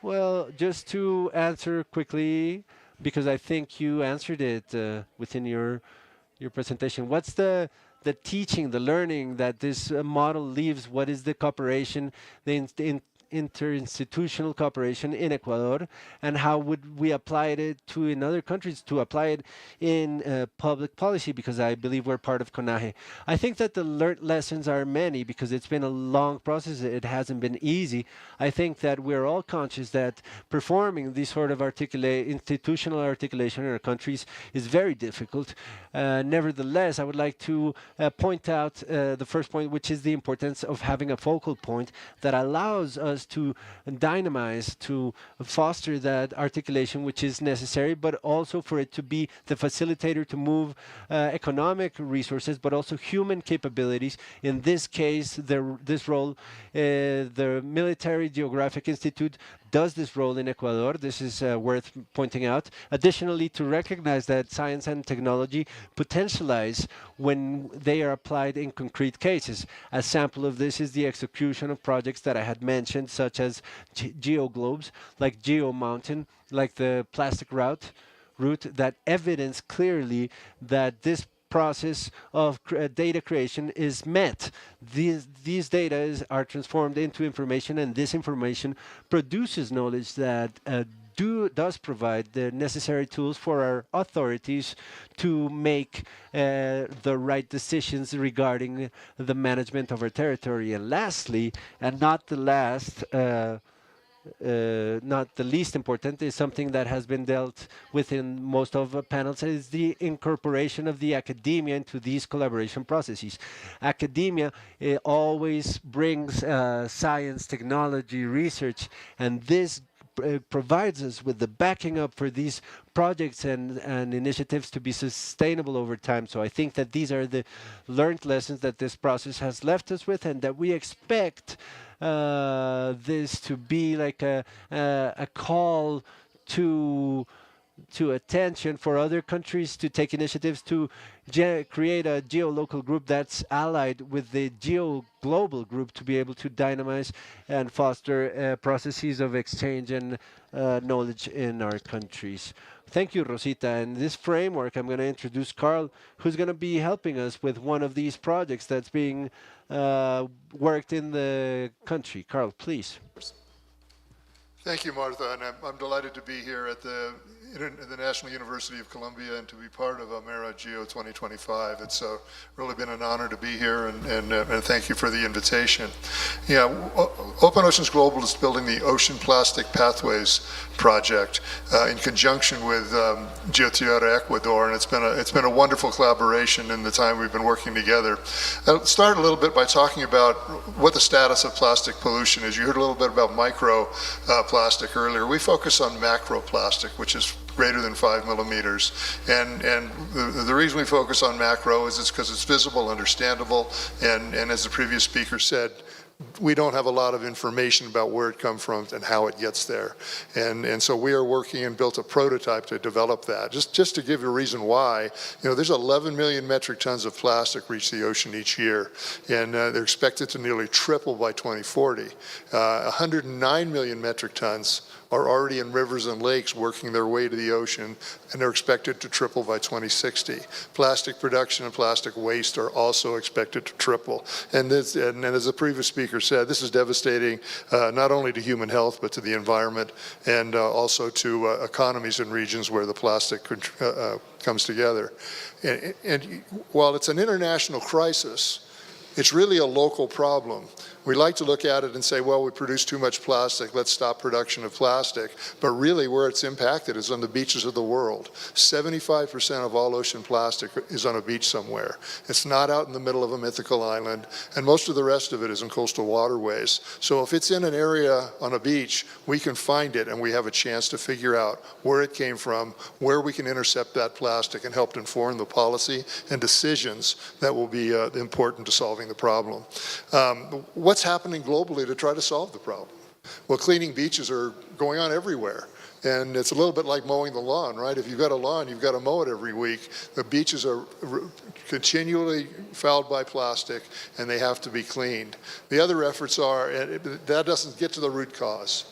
Well, just to answer quickly, because I think you answered it within your presentation. What's the teaching, the learning that this model leaves? What is the cooperation, the interinstitutional cooperation in Ecuador, and how would we apply it to in other countries, to apply it in public policy, because I believe we're part of CONAGE. I think that the learned lessons are many, because it's been a long process. It hasn't been easy. I think that we're all conscious that performing this sort of institutional articulation in our countries is very difficult. Nevertheless, I would like to point out the first point, which is the importance of having a focal point that allows us to dynamize, to foster that articulation which is necessary, but also for it to be the facilitator to move economic resources, but also human capabilities. In this case, this role, the Military Geographic Institute does this role in Ecuador. This is worth pointing out. Additionally, to recognize that science and technology potentialize when they are applied in concrete cases. A sample of this is the execution of projects that I had mentioned, such as GeoGlobes, like Geo Mountain, like the plastic route that evidence clearly that this process of data creation is met. These data are transformed into information, and this information produces knowledge that does provide the necessary tools for our authorities to make the right decisions regarding the management of our territory. And lastly, and not the last, not the least important, is something that has been dealt with in most of the panels, is the incorporation of the academia into these collaboration processes. Academia always brings science, technology, research, and this provides us with the backing up for these projects and initiatives to be sustainable over time. So I think that these are the learned lessons that this process has left us with, and that we expect this to be like a call to attention for other countries to take initiatives to create a geo-local group that's allied with the geo-global group to be able to dynamize and foster processes of exchange and knowledge in our countries. Thank you, Rosita. In this framework, I'm going to introduce Carl, who's going to be helping us with one of these projects that's being worked in the country. Carl, please. Thank you, Martha, and I'm delighted to be here at the National University of Colombia and to be part of AmeriGEO 2025. It's really been an honor to be here, and thank you for the invitation. Yeah, Open Oceans Global is building the Ocean Plastic Pathways project in conjunction with GeoTierra Ecuador, and it's been a wonderful collaboration in the time we've been working together. I'll start a little bit by talking about what the status of plastic pollution is. You heard a little bit about microplastic earlier. We focus on macroplastic, which is greater than 5 millimeters. And the reason we focus on macro is it's because it's visible, understandable, and as the previous speaker said, we don't have a lot of information about where it comes from and how it gets there. And so we are working and built a prototype to develop that. Just to give you a reason why, there's 11 million metric tons of plastic reach the ocean each year, and they're expected to nearly triple by 2040. 109 million metric tons are already in rivers and lakes working their way to the ocean, and they're expected to triple by 2060. Plastic production and plastic waste are also expected to triple. And as the previous speaker said, this is devastating not only to human health, but to the environment, and also to economies in regions where the plastic comes together. And while it's an international crisis, It's really a local problem. We like to look at it and say, well, we produce too much plastic, let's stop production of plastic. But really where it's impacted is on the beaches of the world. 75% of all ocean plastic is on a beach somewhere. It's not out in the middle of a mythical island, and most of the rest of it is in coastal waterways. So if it's in an area on a beach, we can find it and we have a chance to figure out where it came from, where we can intercept that plastic and help inform the policy and decisions that will be important to solving the problem. What's happening globally to try to solve the problem? Well, cleaning beaches are going on everywhere. And it's a little bit like mowing the lawn, right? If you've got a lawn, you've got to mow it every week. The beaches are continually fouled by plastic, and they have to be cleaned. The other efforts are, that doesn't get to the root cause.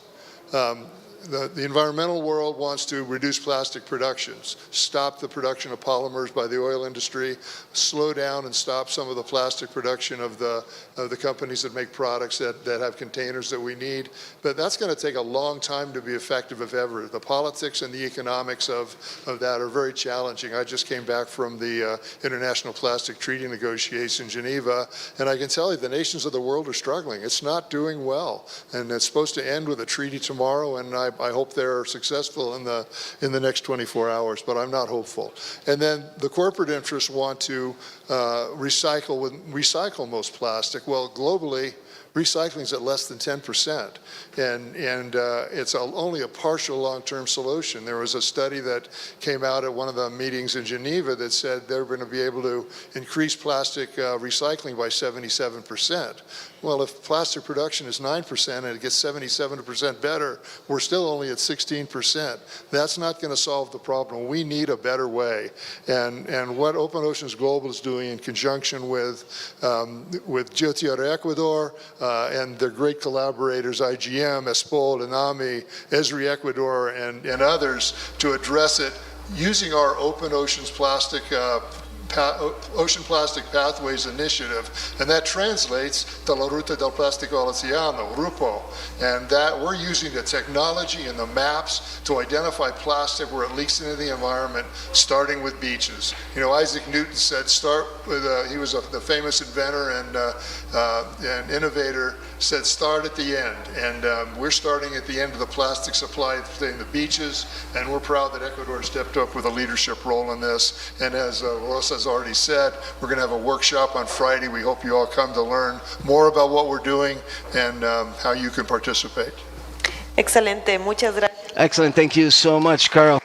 The environmental world wants to reduce plastic productions, stop the production of polymers by the oil industry, slow down and stop some of the plastic production of the companies that make products that have containers that we need. But that's going to take a long time to be effective, if ever. The politics and the economics of that are very challenging. I just came back from the International Plastic Treaty negotiations in Geneva, and I can tell you the nations of the world are struggling. It's not doing well, and it's supposed to end with a treaty tomorrow, and I hope they're successful in the next 24 hours, but I'm not hopeful. And then the corporate interests want to recycle most plastic. Well, globally, recycling is at less than 10%, and it's only a partial long-term solution. There was a study that came out at one of the meetings in Geneva that said they're going to be able to increase plastic recycling by 77%. Well, if plastic production is 9% and it gets 77% better, we're still only at 16%. That's not going to solve the problem. We need a better way. And what Open Oceans Global is doing in conjunction with GeoTierra Ecuador and their great collaborators, IDEAM, ESPOL, INAMI, ESRI Ecuador, and others to address it using our Open Oceans Ocean Plastic Pathways Initiative, and that translates to La Ruta del Plástico al Océano, RUPO, and that we're using the technology and the maps to identify plastic where it leaks into the environment, starting with beaches. You know, Isaac Newton said, start with, he was the famous inventor and innovator, said start at the end, and we're starting at the end of the plastic supply in the beaches, and we're proud that Ecuador stepped up with a leadership role in this, and as Rosa has already said, we're going to have a workshop on Friday. We hope you all come to learn more about what we're doing and how you can participate. Excelente, muchas gracias. Excellent, thank you so much, Carl.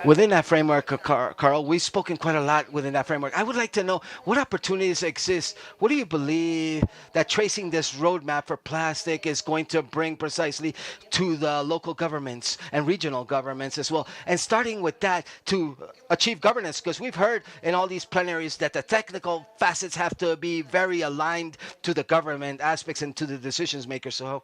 Within that framework, Carl, we've spoken quite a lot within that framework. I would like to know what opportunities exist. What do you believe that tracing this roadmap for plastic is going to bring precisely to the local governments and regional governments as well? And starting with that to achieve governance, because we've heard in all these plenaries that the technical facets have to be very aligned to the government aspects and to the decisions makers. So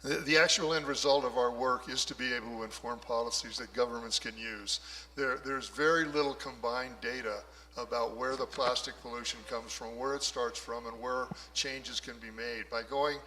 the actual end result of our work is to be able to inform policies that governments can use. There's very little combined data about where the plastic pollution comes from, where it starts from, and where changes can be made. By going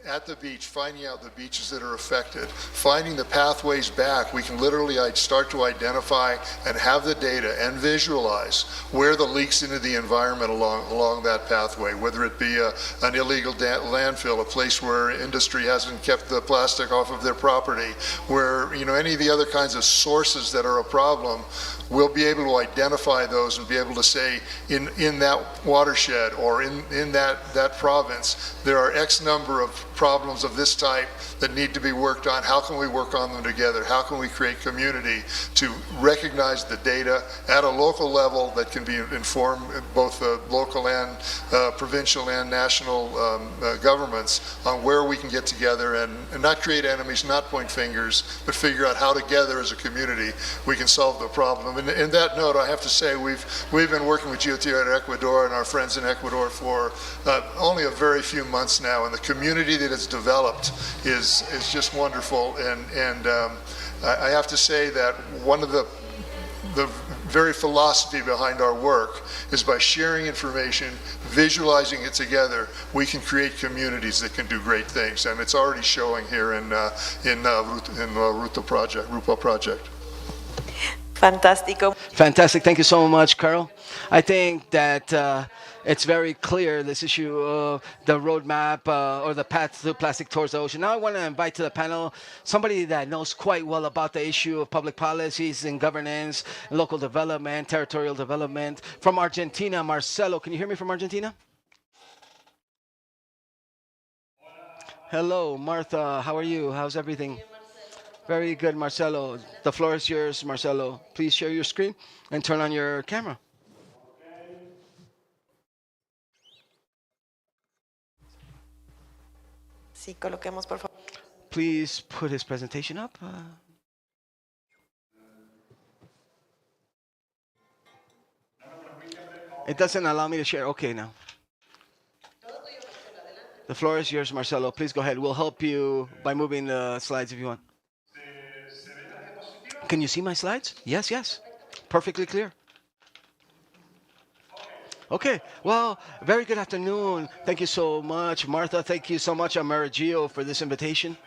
at the beach, finding out the beaches that are affected, finding the pathways back, we can literally start to identify and have the data and visualize where the leaks into the environment along that pathway, whether it be an illegal landfill, a place where industry hasn't kept the plastic off of their property, where, you know, any of the other kinds of sources that are a problem. We'll be able to identify those and be able to say in that watershed or in that province, there are X number of problems of this type that need to be worked on. How can we work on them together? How can we create community to recognize the data at a local level that can be informed both the local and provincial and national governments on where we can get together and not create enemies, not point fingers, but figure out how together as a community we can solve the problem. And in that note, I have to say we've been working with GeoTierra Ecuador and our friends in Ecuador for only a very few months now, and the community that has developed is just wonderful. And I have to say that one of the very philosophy behind our work is by sharing information, visualizing it together, we can create communities that can do great things, and it's already showing here in Rupa project. Fantástico. Fantastic. Thank you so much, Carl. I think that it's very clear, this issue of the roadmap or the path to plastic towards the ocean. Now I want to invite to the panel somebody that knows quite well about the issue of public policies and governance, local development, territorial development. From Argentina, Marcelo. Can you hear me from Argentina? Hello, Martha. How are you? How's everything? Very good, Marcelo. The floor is yours, Marcelo. Please share your screen and turn on your camera. Sí, coloquemos, por favor. Please put his presentation up. It doesn't allow me to share. Okay, now. The floor is yours, Marcelo. Please go ahead. We'll help you by moving the slides if you want. Can you see my slides? Yes, yes. Perfectly clear. Okay, well, very good afternoon. Thank you so much, Martha. Thank you so much, AmeriGEO, for this invitation.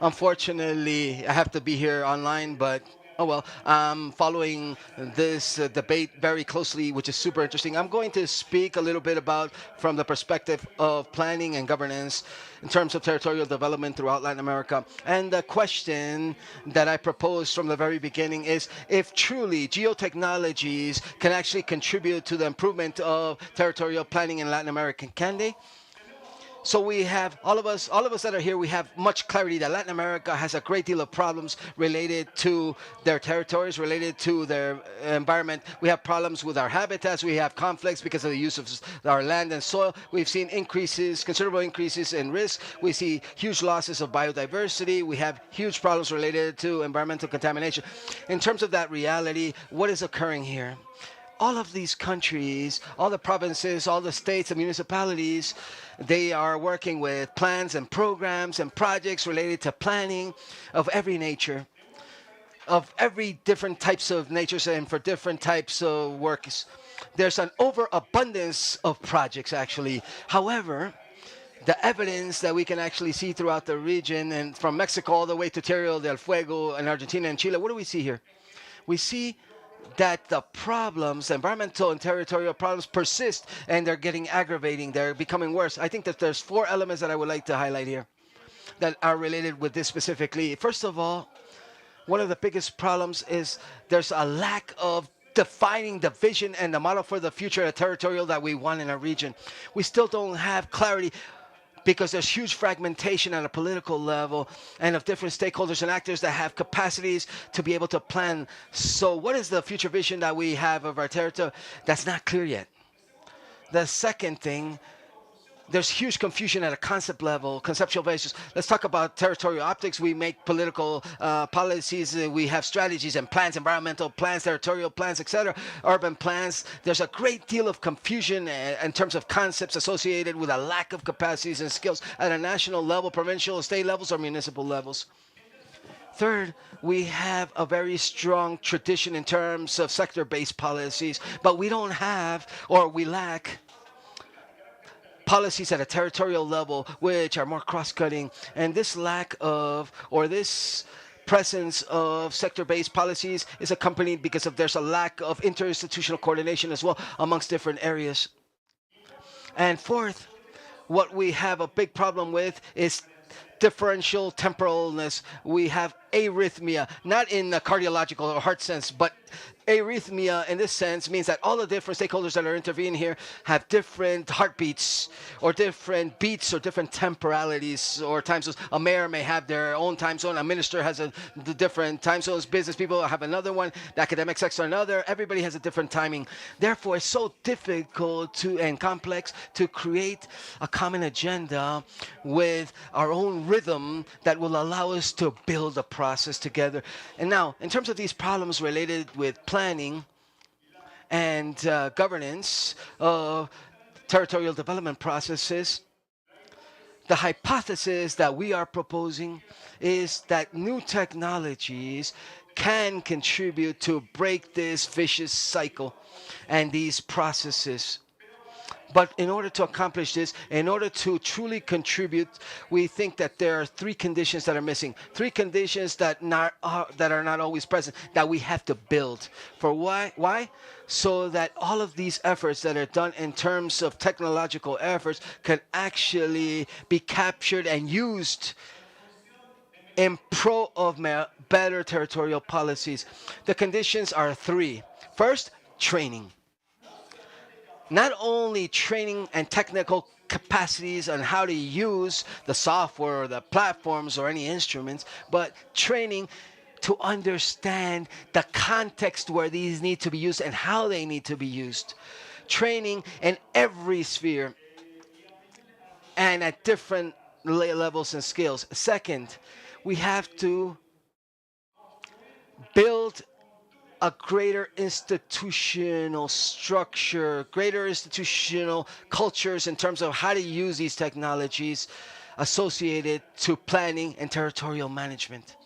Unfortunately, I have to be here online, but oh well. I'm following this debate very closely, which is super interesting. I'm going to speak a little bit about from the perspective of planning and governance in terms of territorial development throughout Latin America. And the question that I proposed from the very beginning is if truly geotechnologies can actually contribute to the improvement of territorial planning in Latin America, can they? So we have all of us that are here, we have much clarity that Latin America has a great deal of problems related to their territories, related to their environment. We have problems with our habitats. We have conflicts because of the use of our land and soil. We've seen considerable increases in risk. We see huge losses of biodiversity. We have huge problems related to environmental contamination. In terms of that reality, what is occurring here? All of these countries, all the provinces, all the states and municipalities, they are working with plans and programs and projects related to planning of every nature, of every different types of natures and for different types of works. There's an overabundance of projects, actually. However, the evidence that we can actually see throughout the region and from Mexico all the way to Tierra del Fuego and Argentina and Chile, what do we see here? We see that the problems, environmental and territorial problems persist and they're getting aggravating, they're becoming worse. I think that there's 4 elements that I would like to highlight here that are related with this specifically. First of all, one of the biggest problems is there's a lack of defining the vision and the model for the future of territorial that we want in our region. We still don't have clarity because there's huge fragmentation at a political level and of different stakeholders and actors that have capacities to be able to plan. So what is the future vision that we have of our territory? That's not clear yet. The second thing, there's huge confusion at a concept level, conceptual basis. Let's talk about territorial optics. We make political policies. We have strategies and plans, environmental plans, territorial plans, etc., urban plans. There's a great deal of confusion in terms of concepts associated with a lack of capacities and skills at a national level, provincial, state levels, or municipal levels. Third, we have a very strong tradition in terms of sector-based policies, but we don't have, or we lack, policies at a territorial level which are more cross-cutting, and this lack of or this presence of sector-based policies is accompanied because of there's a lack of interinstitutional coordination as well amongst different areas. And fourth, what we have a big problem with is differential temporalness. We have arrhythmia, not in the cardiological or heart sense, but arrhythmia in this sense means that all the different stakeholders that are intervening here have different heartbeats or different beats or different temporalities or time zones. A mayor may have their own time zone. A minister has the different time zones. Business people have another one. The academic sector another. Everybody has a different timing. Therefore, it's so difficult and complex to create a common agenda with our own rhythm that will allow us to build a process together. And now, in terms of these problems related with planning and governance of territorial development processes, the hypothesis that we are proposing is that new technologies can contribute to break this vicious cycle and these processes. But in order to accomplish this, in order to truly contribute, we think that there are three conditions that are missing. Three conditions that are not always present that we have to build. For why? Why? So that all of these efforts that are done in terms of technological efforts can actually be captured and used in pro of better territorial policies. The conditions are three. First, training. Not only training and technical capacities on how to use the software or the platforms or any instruments, but training to understand the context where these need to be used and how they need to be used. Training in every sphere and at different levels and skills. Second, we have to build a greater institutional structure, greater institutional cultures in terms of how to use these technologies associated to planning and territorial management.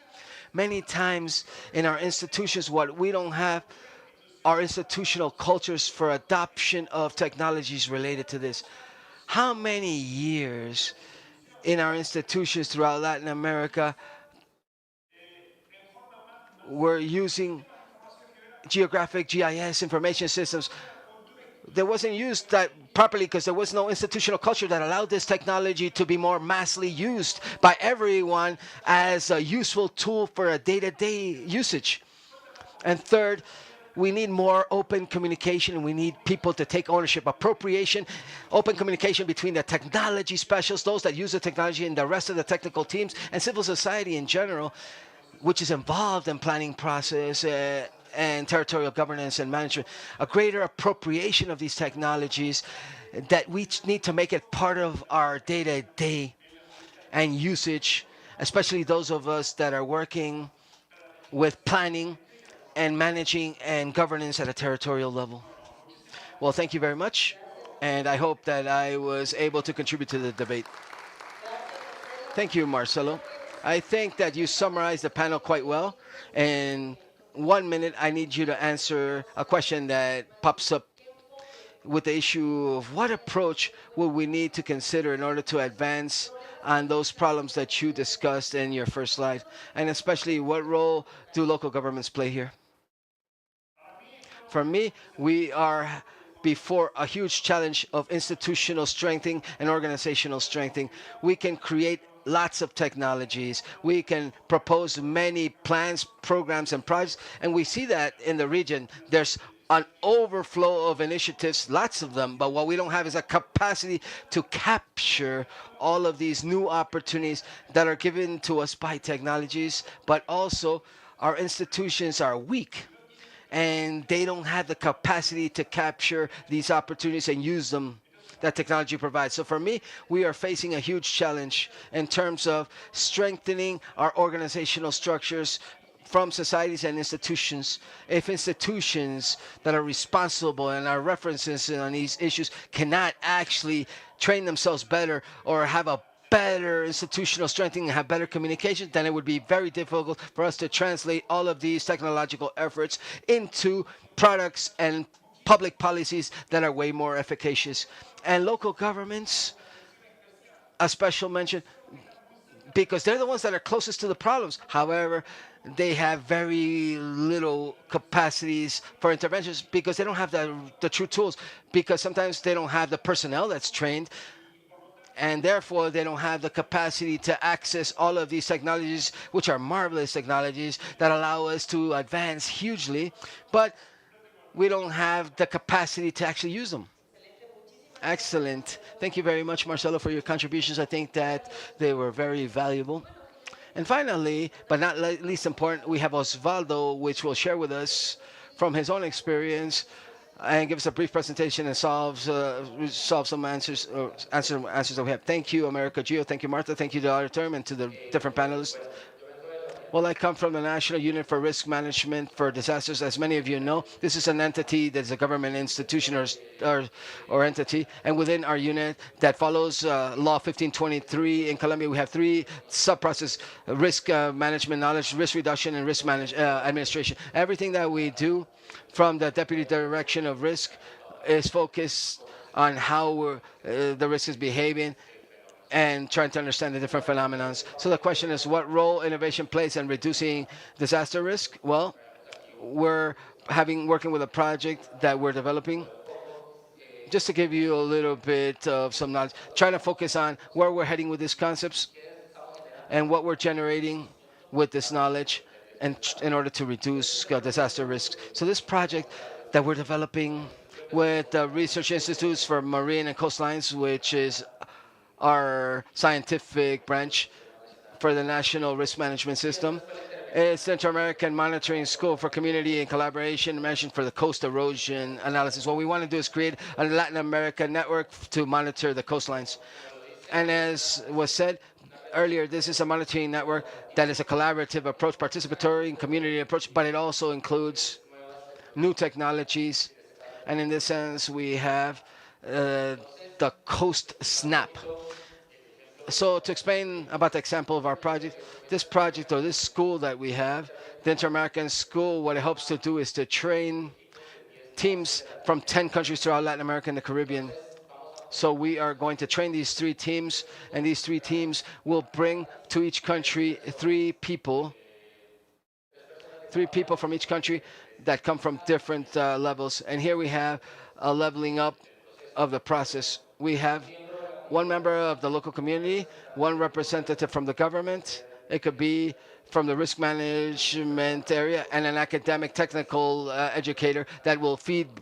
Many times in our institutions, what we don't have are institutional cultures for adoption of technologies related to this. How many years in our institutions throughout Latin America were using geographic GIS information systems? They wasn't used that properly because there was no institutional culture that allowed this technology to be more massively used by everyone as a useful tool for a day-to-day usage. And third, we need more open communication. We need people to take ownership, appropriation, open communication between the technology specialists, those that use the technology, and the rest of the technical teams, and civil society in general, which is involved in planning process and territorial governance and management. A greater appropriation of these technologies that we need to make it part of our day-to-day and usage, especially those of us that are working with planning and managing and governance at a territorial level. Well, thank you very much, and I hope that I was able to contribute to the debate. Thank you, Marcelo. I think that you summarized the panel quite well. In 1 minute, I need you to answer a question that pops up with the issue of what approach will we need to consider in order to advance on those problems that you discussed in your first slide, and especially what role do local governments play here? For me, we are before a huge challenge of institutional strengthening and organizational strengthening. We can create lots of technologies. We can propose many plans, programs, and projects, and we see that in the region. There's an overflow of initiatives, lots of them, but what we don't have is a capacity to capture all of these new opportunities that are given to us by technologies, but also our institutions are weak and they don't have the capacity to capture these opportunities and use them that technology provides. So for me, we are facing a huge challenge in terms of strengthening our organizational structures from societies and institutions. If institutions that are responsible and are references on these issues cannot actually train themselves better or have a better institutional strengthening and have better communication, then it would be very difficult for us to translate all of these technological efforts into products and public policies that are way more efficacious. And local governments, a special mention, because they're the ones that are closest to the problems. However, they have very little capacities for interventions because they don't have the true tools, because sometimes they don't have the personnel that's trained, and therefore they don't have the capacity to access all of these technologies, which are marvelous technologies that allow us to advance hugely, but we don't have the capacity to actually use them. Excellent. Thank you very much, Marcelo, for your contributions. I think that they were very valuable. And finally, but not least important, we have Osvaldo, which will share with us from his own experience and give us a brief presentation and solve some answers that we have. Thank you, AmeriGEO. Thank you, Martha. Thank you to the auditorium and to the different panelists. Well, I come from the National Unit for Risk Management for Disasters. As many of you know, this is an entity that is a government institution or entity. And within our unit that follows Law 1523 in Colombia, we have three sub-processes: risk management knowledge, risk reduction, and risk administration. Everything that we do from the Deputy Direction of Risk is focused on how the risk is behaving and trying to understand the different phenomena. So the question is, what role innovation plays in reducing disaster risk? Well, we're working with a project that we're developing. Just to give you a little bit of some knowledge, trying to focus on where we're heading with these concepts and what we're generating with this knowledge and in order to reduce disaster risks. So this project that we're developing with the Research Institutes for Marine and Coastlines, which is our scientific branch for the National Risk Management System. It's the Inter-American Monitoring School for Community and Collaboration mentioned for the coast erosion analysis. What we want to do is create a Latin America network to monitor the coastlines. And as was said earlier, this is a monitoring network that is a collaborative approach, participatory and community approach, but it also includes new technologies. And in this sense, we have the Coast Snap. So to explain about the example of our project, this project or this school that we have, the Inter-American School, what it hopes to do is to train teams from 10 countries throughout Latin America and the Caribbean. So we are going to train these 3 teams, and these 3 teams will bring to each country 3 people from each country that come from different levels. And here we have a leveling up of the process. We have 1 member of the local community, 1 representative from the government. It could be from the risk management area, and an academic technical educator that will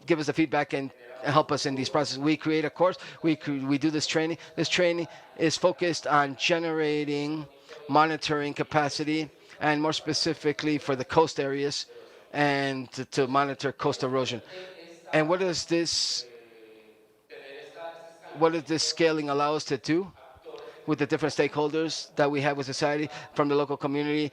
give us the feedback and help us in these processes. We create a course. We do this training. This training is focused on generating monitoring capacity, and more specifically for the coast areas, and to monitor coast erosion. And what does this scaling allow us to do with the different stakeholders that we have with society, from the local community,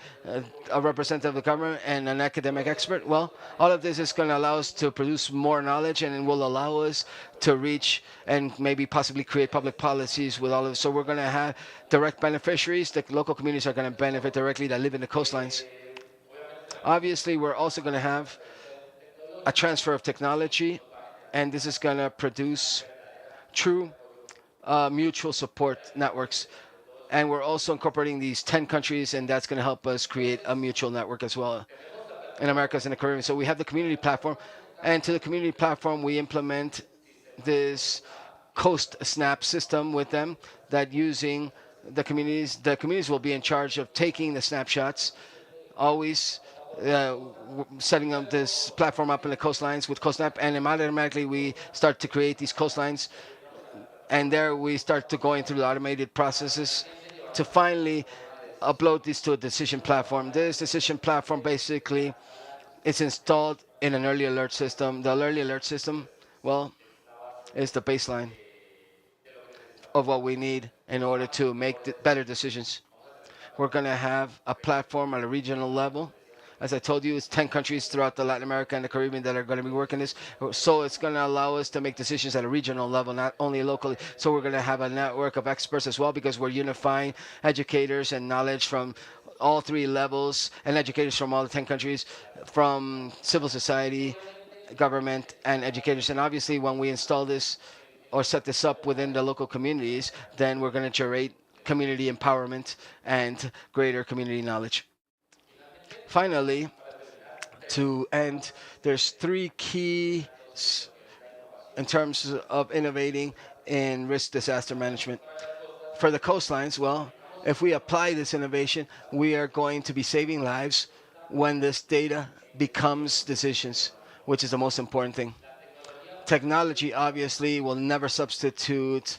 a representative of the government, and an academic expert? Well, all of this is going to allow us to produce more knowledge, and it will allow us to reach and maybe possibly create public policies with all of this. So we're going to have direct beneficiaries. The local communities are going to benefit directly that live in the coastlines. Obviously, we're also going to have a transfer of technology, and this is going to produce true mutual support networks. And we're also incorporating these 10 countries, and that's going to help us create a mutual network as well in Americas and the Caribbean. So we have the community platform, and to the community platform, we implement this Coast Snap system with them, that using the communities will be in charge of taking the snapshots, always setting up this platform up in the coastlines with CoastSnap, and automatically we start to create these coastlines. And there we start to going through the automated processes to finally upload this to a decision platform. This decision platform basically is installed in an early alert system. The early alert system, well, is the baseline of what we need in order to make better decisions. We're going to have a platform at a regional level. As I told you, it's 10 countries throughout the Latin America and the Caribbean that are going to be working this. So it's going to allow us to make decisions at a regional level, not only locally. So we're going to have a network of experts as well, because we're unifying educators and knowledge from all 3 levels, and educators from all the 10 countries, from civil society, government, and educators. And obviously, when we install this or set this up within the local communities, then we're going to generate community empowerment and greater community knowledge. Finally, to end, there's 3 keys in terms of innovating in risk disaster management. For the coastlines, well, if we apply this innovation, we are going to be saving lives when this data becomes decisions, which is the most important thing. Technology, obviously, will never substitute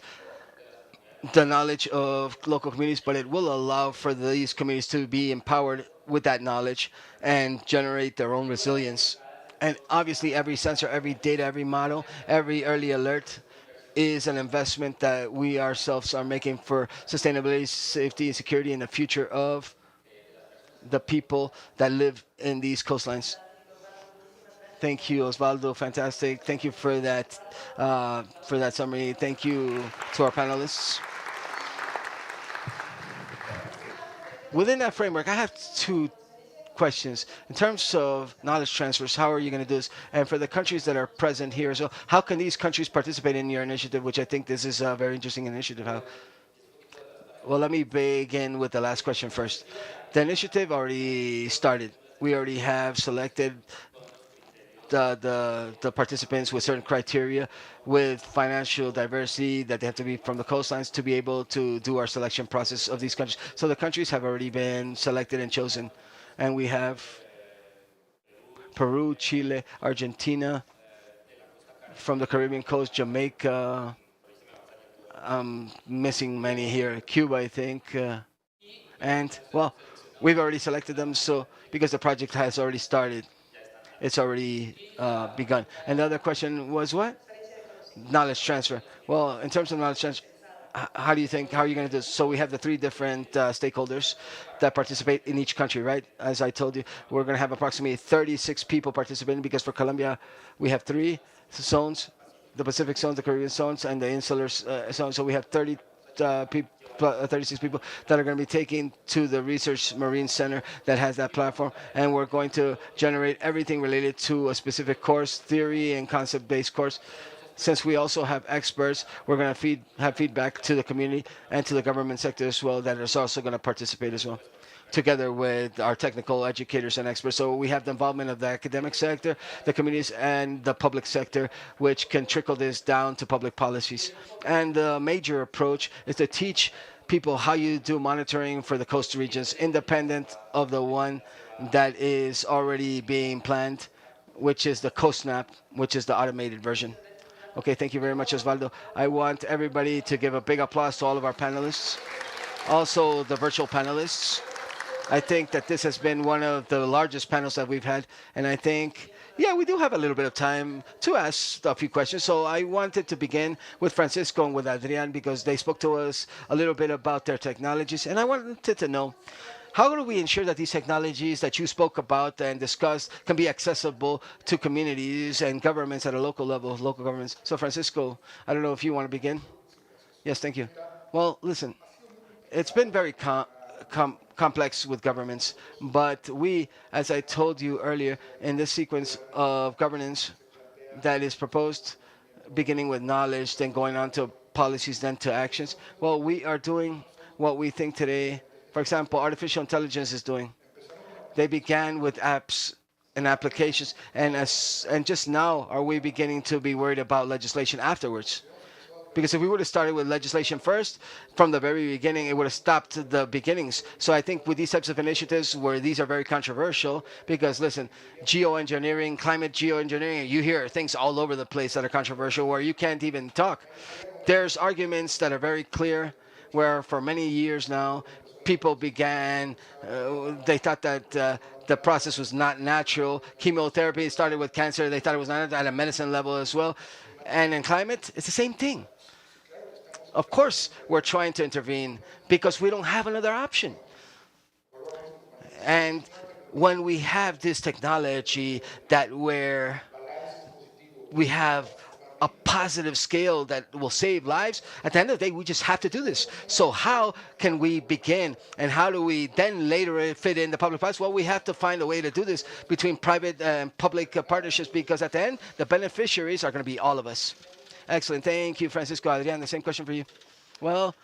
the knowledge of local communities, but it will allow for these communities to be empowered with that knowledge and generate their own resilience. And obviously, every sensor, every data, every model, every early alert is an investment that we ourselves are making for sustainability, safety, and security in the future of the people that live in these coastlines. Thank you, Osvaldo. Fantastic. Thank you for that summary. Thank you to our panelists. Within that framework, I have 2 questions. In terms of knowledge transfers, how are you going to do this? And for the countries that are present here as well, how can these countries participate in your initiative, which I think this is a very interesting initiative? Well, let me begin with the last question first. The initiative already started. We already have selected the participants with certain criteria, with financial diversity, that they have to be from the coastlines to be able to do our selection process of these countries. So the countries have already been selected and chosen. And we have Peru, Chile, Argentina, from the Caribbean coast, Jamaica. I'm missing many here. Cuba, I think. And, well, we've already selected them, so because the project has already started. It's already begun. And the other question was what? Knowledge transfer. Well, in terms of knowledge transfer, how do you think, how are you going to do this? So we have the three different stakeholders that participate in each country, right? As I told you, we're going to have approximately 36 people participating because for Colombia, we have three zones, the Pacific zones, the Caribbean zones, and the insular zones. So we have 36 people that are going to be taken to the Research Marine Center that has that platform. And we're going to generate everything related to a specific course, theory and concept-based course. Since we also have experts, we're going to have feedback to the community and to the government sector as well that is also going to participate as well, together with our technical educators and experts. So we have the involvement of the academic sector, the communities, and the public sector, which can trickle this down to public policies. And the major approach is to teach people how you do monitoring for the coastal regions, independent of the one that is already being planned, which is the CoastNap, which is the automated version. Okay, thank you very much, Osvaldo. I want everybody to give a big applause to all of our panelists, also the virtual panelists. I think that this has been one of the largest panels that we've had, and I think, yeah, we do have a little bit of time to ask a few questions. So I wanted to begin with Francisco and with Adrian because they spoke to us a little bit about their technologies, and I wanted to know, how do we ensure that these technologies that you spoke about and discussed can be accessible to communities and governments at a local level, local governments? So Francisco, I don't know if you want to begin. Yes, thank you. Well, listen, it's been very complex with governments, but we, as I told you earlier, in this sequence of governance that is proposed, beginning with knowledge, then going on to policies, then to actions, well, we are doing what we think today, for example, artificial intelligence is doing. They began with apps and applications, and just now are we beginning to be worried about legislation afterwards. Because if we would have started with legislation first, from the very beginning, it would have stopped the beginnings. So I think with these types of initiatives where these are very controversial, because listen, geoengineering, climate geoengineering, you hear things all over the place that are controversial where you can't even talk. There's arguments that are very clear where for many years now, people began, they thought that the process was not natural. Chemotherapy started with cancer. They thought it was not at a medicine level as well. And in climate, it's the same thing. Of course, we're trying to intervene because we don't have another option. And when we have this technology where we have a positive scale that will save lives, at the end of the day, we just have to do this. So how can we begin, and how do we then later fit in the public policy? Well, we have to find a way to do this between private and public partnerships, because at the end, the beneficiaries are going to be all of us. Excellent. Thank you, Francisco. Adrian, the same question for you. Well,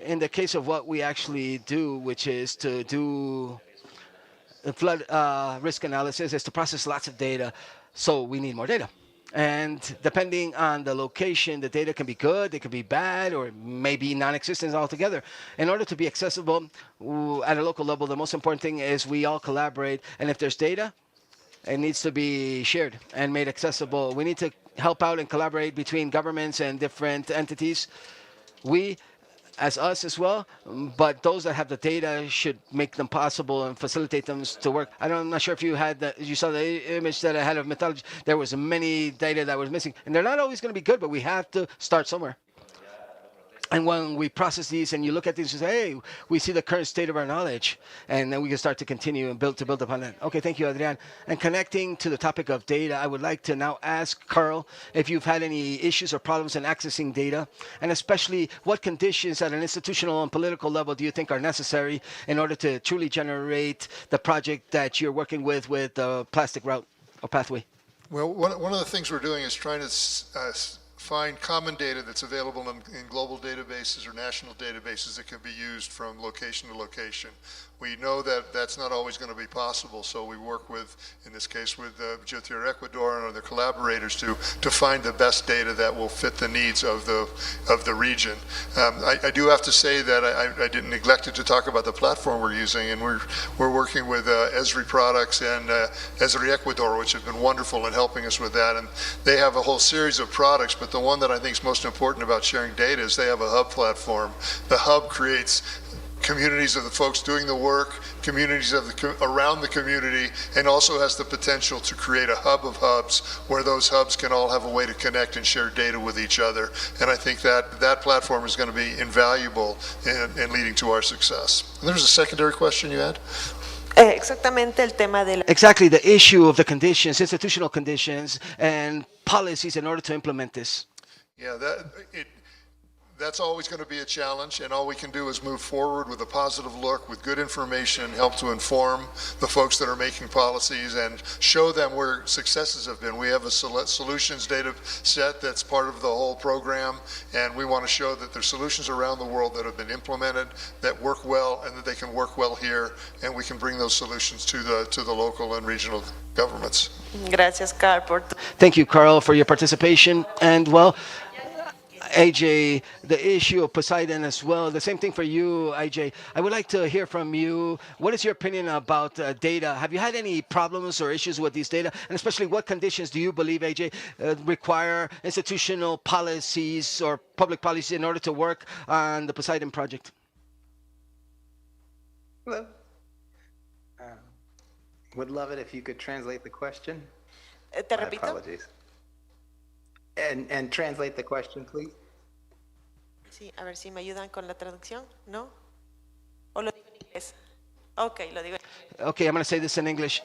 in the case of what we actually do, which is to do flood risk analysis, is to process lots of data. So we need more data. And depending on the location, the data can be good, it can be bad, or maybe non-existent altogether. In order to be accessible at a local level, the most important thing is we all collaborate. And if there's data, it needs to be shared and made accessible. We need to help out and collaborate between governments and different entities. We, as us as well, but those that have the data should make them possible and facilitate them to work. I'm not sure if you saw the image that I had of mythology. There was many data that was missing, and they're not always going to be good, but we have to start somewhere. And when we process these and you look at these, you say, hey, we see the current state of our knowledge. And then we can start to continue and build upon that. Okay, thank you, Adrian. And connecting to the topic of data, I would like to now ask Carl if you've had any issues or problems in accessing data, and especially what conditions at an institutional and political level do you think are necessary in order to truly generate the project that you're working with the plastic route or pathway? Well, one of the things we're doing is trying to find common data that's available in global databases or national databases that can be used from location to location. We know that that's not always going to be possible, so we work with, in this case, with Geotierra Ecuador and other collaborators to find the best data that will fit the needs of the region. I do have to say that I didn't neglect to talk about the platform we're using, and we're working with Esri Products and Esri Ecuador, which have been wonderful in helping us with that. And they have a whole series of products, but the one that I think is most important about sharing data is they have a hub platform. The hub creates communities of the folks doing the work, communities of around the community, and also has the potential to create a hub of hubs where those hubs can all have a way to connect and share data with each other. And I think that platform is going to be invaluable in leading to our success. And there's a secondary question you had? Exactamente el tema de la... Exactly, the issue of the conditions, institutional conditions, and policies in order to implement this. Yeah, that's always going to be a challenge, and all we can do is move forward with a positive look, with good information, help to inform the folks that are making policies and show them where successes have been. We have a solutions data set that's part of the whole program, and we want to show that there's solutions around the world that have been implemented, that work well, and that they can work well here, and we can bring those solutions to the local and regional governments. Gracias, Carl. Thank you, Carl, for your participation. And well, AJ, the issue of Poseidon as well. The same thing for you, AJ. I would like to hear from you. What is your opinion about data? Have you had any problems or issues with these data? And especially what conditions do you believe, AJ, require institutional policies or public policies in order to work on the Poseidon project? Hello. Would love it if you could translate the question. Te My repito. apologies. And translate the question, please. Sí, a ver si me ayudan con la traducción, ¿no? ¿O lo digo en inglés? Ok, lo digo en... Okay, I'm going to say this in English.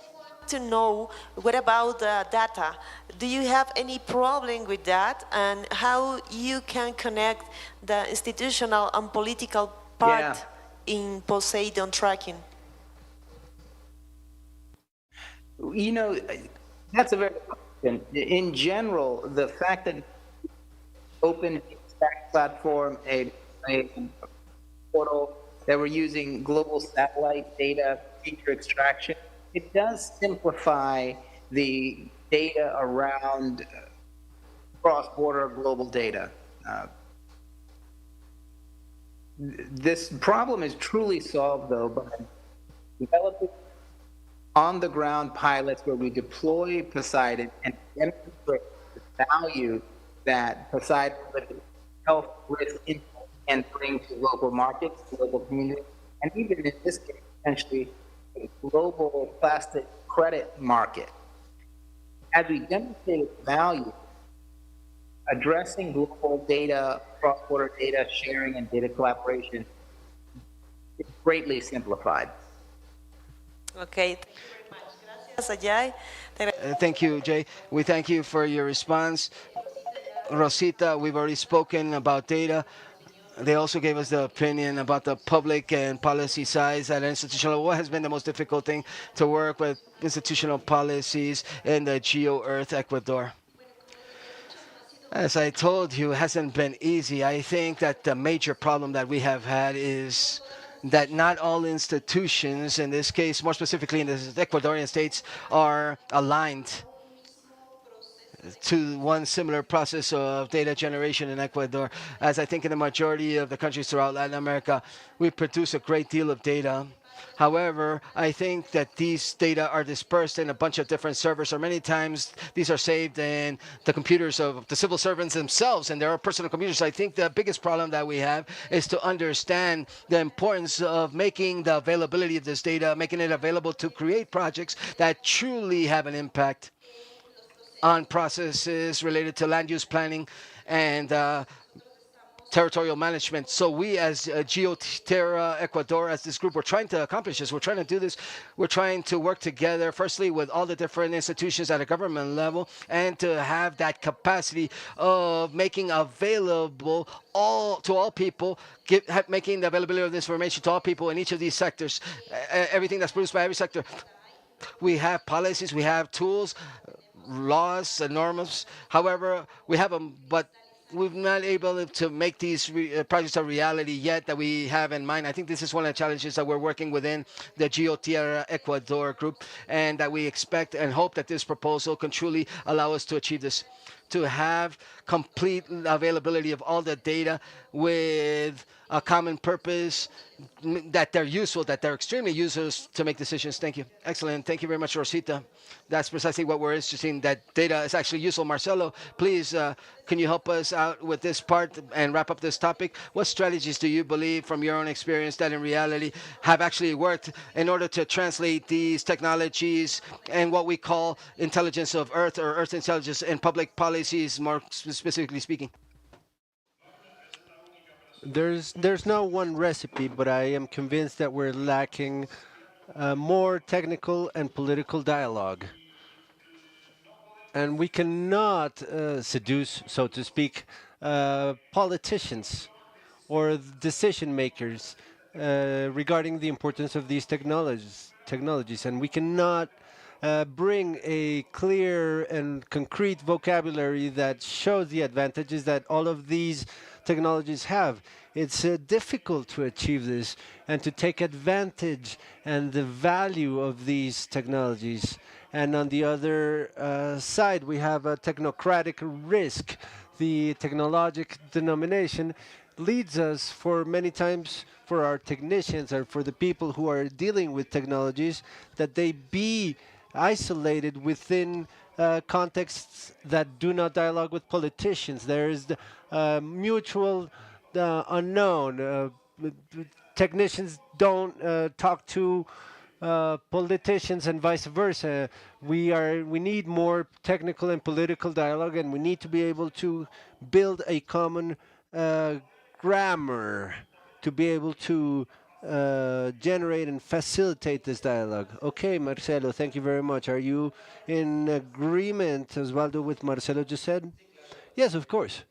To know, what about data? Do you have any problem with that? And how you can connect the institutional and political part in Poseidon tracking? You know, that's a very good question. In general, the fact that open stack platform, a portal that we're using global satellite data feature extraction, it does simplify the data around cross-border global data. This problem is truly solved, though, by developing on-the-ground pilots where we deploy Poseidon and demonstrate the value that Poseidon health risk can bring to local markets, to local communities, and even in this case, potentially a global plastic credit market. As we demonstrate its value, addressing global data, cross-border data sharing and data collaboration is greatly simplified. Okay. Gracias, Ajay. Thank you, Jay. We thank you for your response. Rosita, we've already spoken about data. They also gave us the opinion about the public and policy sides at institutional. What has been the most difficult thing to work with institutional policies in the GeoEarth Ecuador? As I told you, it hasn't been easy. I think that the major problem that we have had is that not all institutions, in this case, more specifically in the Ecuadorian states, are aligned to one similar process of data generation in Ecuador. As I think in the majority of the countries throughout Latin America, we produce a great deal of data. However, I think that these data are dispersed in a bunch of different servers, or many times these are saved in the computers of the civil servants themselves, and there are personal computers. I think the biggest problem that we have is to understand the importance of making the availability of this data, making it available to create projects that truly have an impact on processes related to land use planning and territorial management. So we as GeoTerra Ecuador, as this group, we're trying to accomplish this. We're trying to do this. We're trying to work together, firstly, with all the different institutions at a government level, and to have that capacity of making available all people, making the availability of this information to all people in each of these sectors, everything that's produced by every sector. We have policies, we have tools, laws, and norms. However, we have them, but we're not able to make these projects a reality yet that we have in mind. I think this is one of the challenges that we're working within the GeoTierra Ecuador group, and that we expect and hope that this proposal can truly allow us to achieve this, to have complete availability of all the data with a common purpose, that they're useful, that they're extremely useful to make decisions. Thank you. Excellent. Thank you very much, Rosita. That's precisely what we're interested in, that data is actually useful. Marcelo, please, can you help us out with this part and wrap up this topic? What strategies do you believe from your own experience that in reality have actually worked in order to translate these technologies and what we call intelligence of Earth, or Earth intelligence, in public policies, more specifically speaking? There's no one recipe, but I am convinced that we're lacking more technical and political dialogue. And we cannot seduce, so to speak, politicians or decision makers regarding the importance of these technologies. And we cannot bring a clear and concrete vocabulary that shows the advantages that all of these technologies have. It's difficult to achieve this and to take advantage and the value of these technologies. And on the other side, we have a technocratic risk. The technologic denomination leads us for many times, for our technicians or for the people who are dealing with technologies, that they be isolated within contexts that do not dialogue with politicians. There is the mutual unknown. Technicians don't talk to politicians and vice versa. We need more technical and political dialogue, and we need to be able to build a common grammar to be able to generate and facilitate this dialogue. Okay, Marcelo, thank you very much. Are you in agreement, Osvaldo, with Marcelo just said? Yes, of course.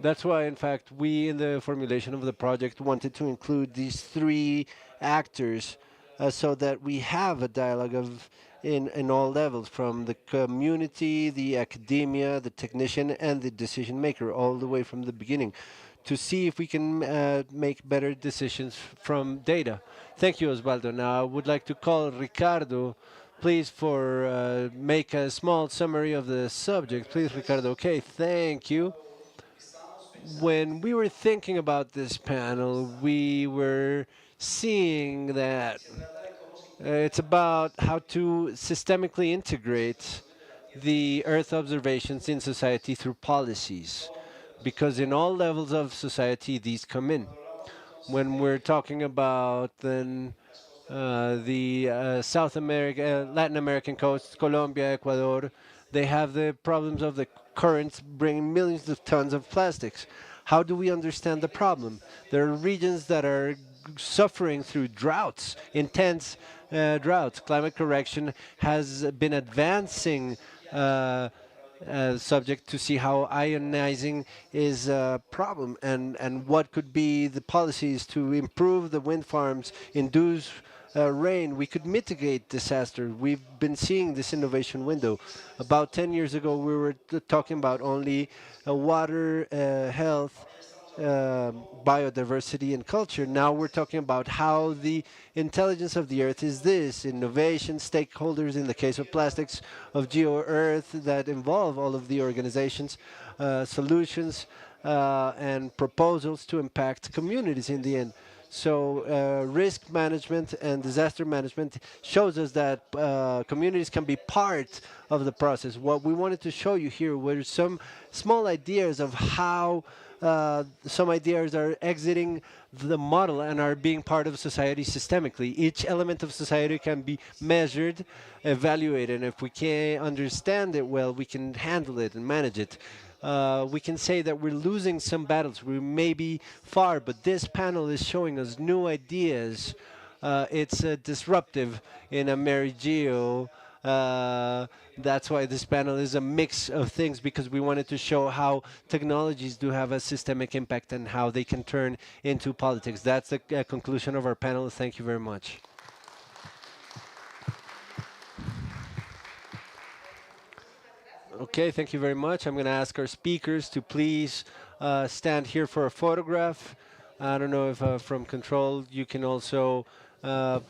That's why, in fact, we, in the formulation of the project, wanted to include these three actors so that we have a dialogue in all levels, from the community, the academia, the technician, and the decision maker, all the way from the beginning, to see if we can make better decisions from data. Thank you, Osvaldo. Now, I would like to call Ricardo, please, for make a small summary of the subject. Please, Ricardo. Okay, thank you. When we were thinking about this panel, we were seeing that it's about how to systemically integrate the Earth observations in society through policies, because in all levels of society, these come in. When we're talking about then the South America, Latin American coast, Colombia, Ecuador, they have the problems of the currents bringing millions of tons of plastics. How do we understand the problem? There are regions that are suffering through droughts, intense droughts. Climate correction has been advancing subject to see how ionizing is a problem, and what could be the policies to improve the wind farms, induce rain. We could mitigate disaster. We've been seeing this innovation window. About 10 years ago, we were talking about only water, health, biodiversity, and culture. Now we're talking about how the intelligence of the Earth is this: innovation, stakeholders, in the case of plastics, of Geo-Earth, that involve all of the organizations, solutions, and proposals to impact communities in the end. So risk management and disaster management shows us that communities can be part of the process. What we wanted to show you here were some small ideas of how some ideas are exiting the model and are being part of society systemically. Each element of society can be measured, evaluated, and if we can understand it well, we can handle it and manage it. we can say that we're losing some battles. We may be far, but this panel is showing us new ideas. It's disruptive in AmeriGEO. That's why this panel is a mix of things, because we wanted to show how technologies do have a systemic impact and how they can turn into politics. That's the conclusion of our panel. Thank you very much. Okay, thank you very much. I'm going to ask our speakers to please stand here for a photograph. I don't know if from control you can also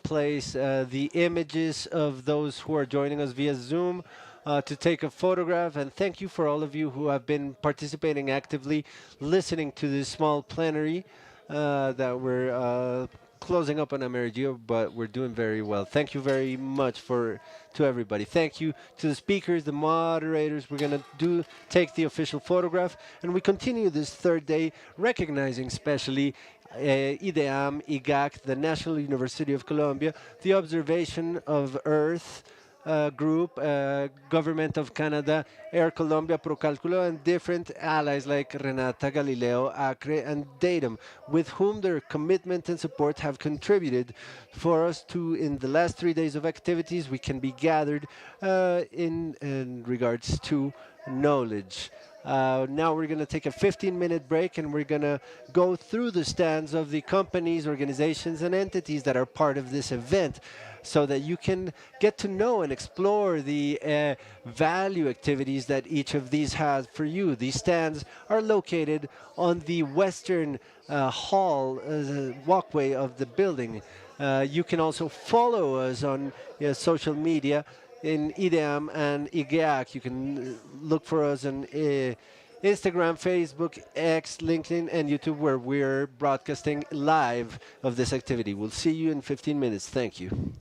place the images of those who are joining us via Zoom to take a photograph. And thank you for all of you who have been participating actively, listening to this small plenary that we're closing up on AmeriGEO, but we're doing very well. Thank you very much to everybody. Thank you to the speakers, the moderators. We're going to take the official photograph, and we continue this third day recognizing especially IDEAM, IGAC, the National University of Colombia, the Observation of Earth group, Government of Canada, Air Colombia, Procálculo, and different allies like Renata, Galileo, Acre, and Datum, with whom their commitment and support have contributed for us to, in the last 3 days of activities, we can be gathered in regards to knowledge. Now we're going to take a 15-minute break, and we're going to go through the stands of the companies, organizations, and entities that are part of this event, so that you can get to know and explore the value activities that each of these has for you. These stands are located on the western hall walkway of the building. You can also follow us on social media in IDEAM and IGEAC. You can look for us on Instagram, Facebook, X, LinkedIn, and YouTube, where we're broadcasting live of this activity. We'll see you in 15 minutes. Thank you.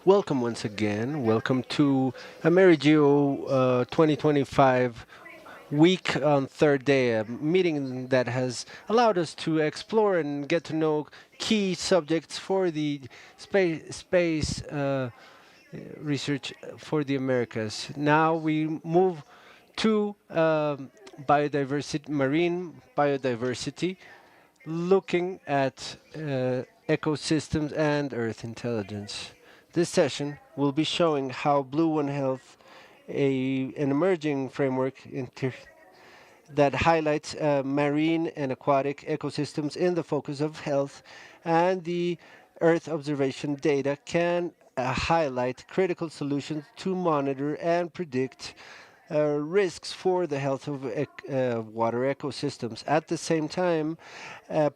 Welcome once again. Welcome to AmeriGEO 2025 week on third day, a meeting that has allowed us to explore and get to know key subjects for the space research for the Americas. Now we move to biodiversity, marine biodiversity, looking at ecosystems and Earth intelligence. This session will be showing how Blue One Health, an emerging framework that highlights marine and aquatic ecosystems in the focus of health, and the Earth observation data can highlight critical solutions to monitor and predict risks for the health of water ecosystems. At the same time,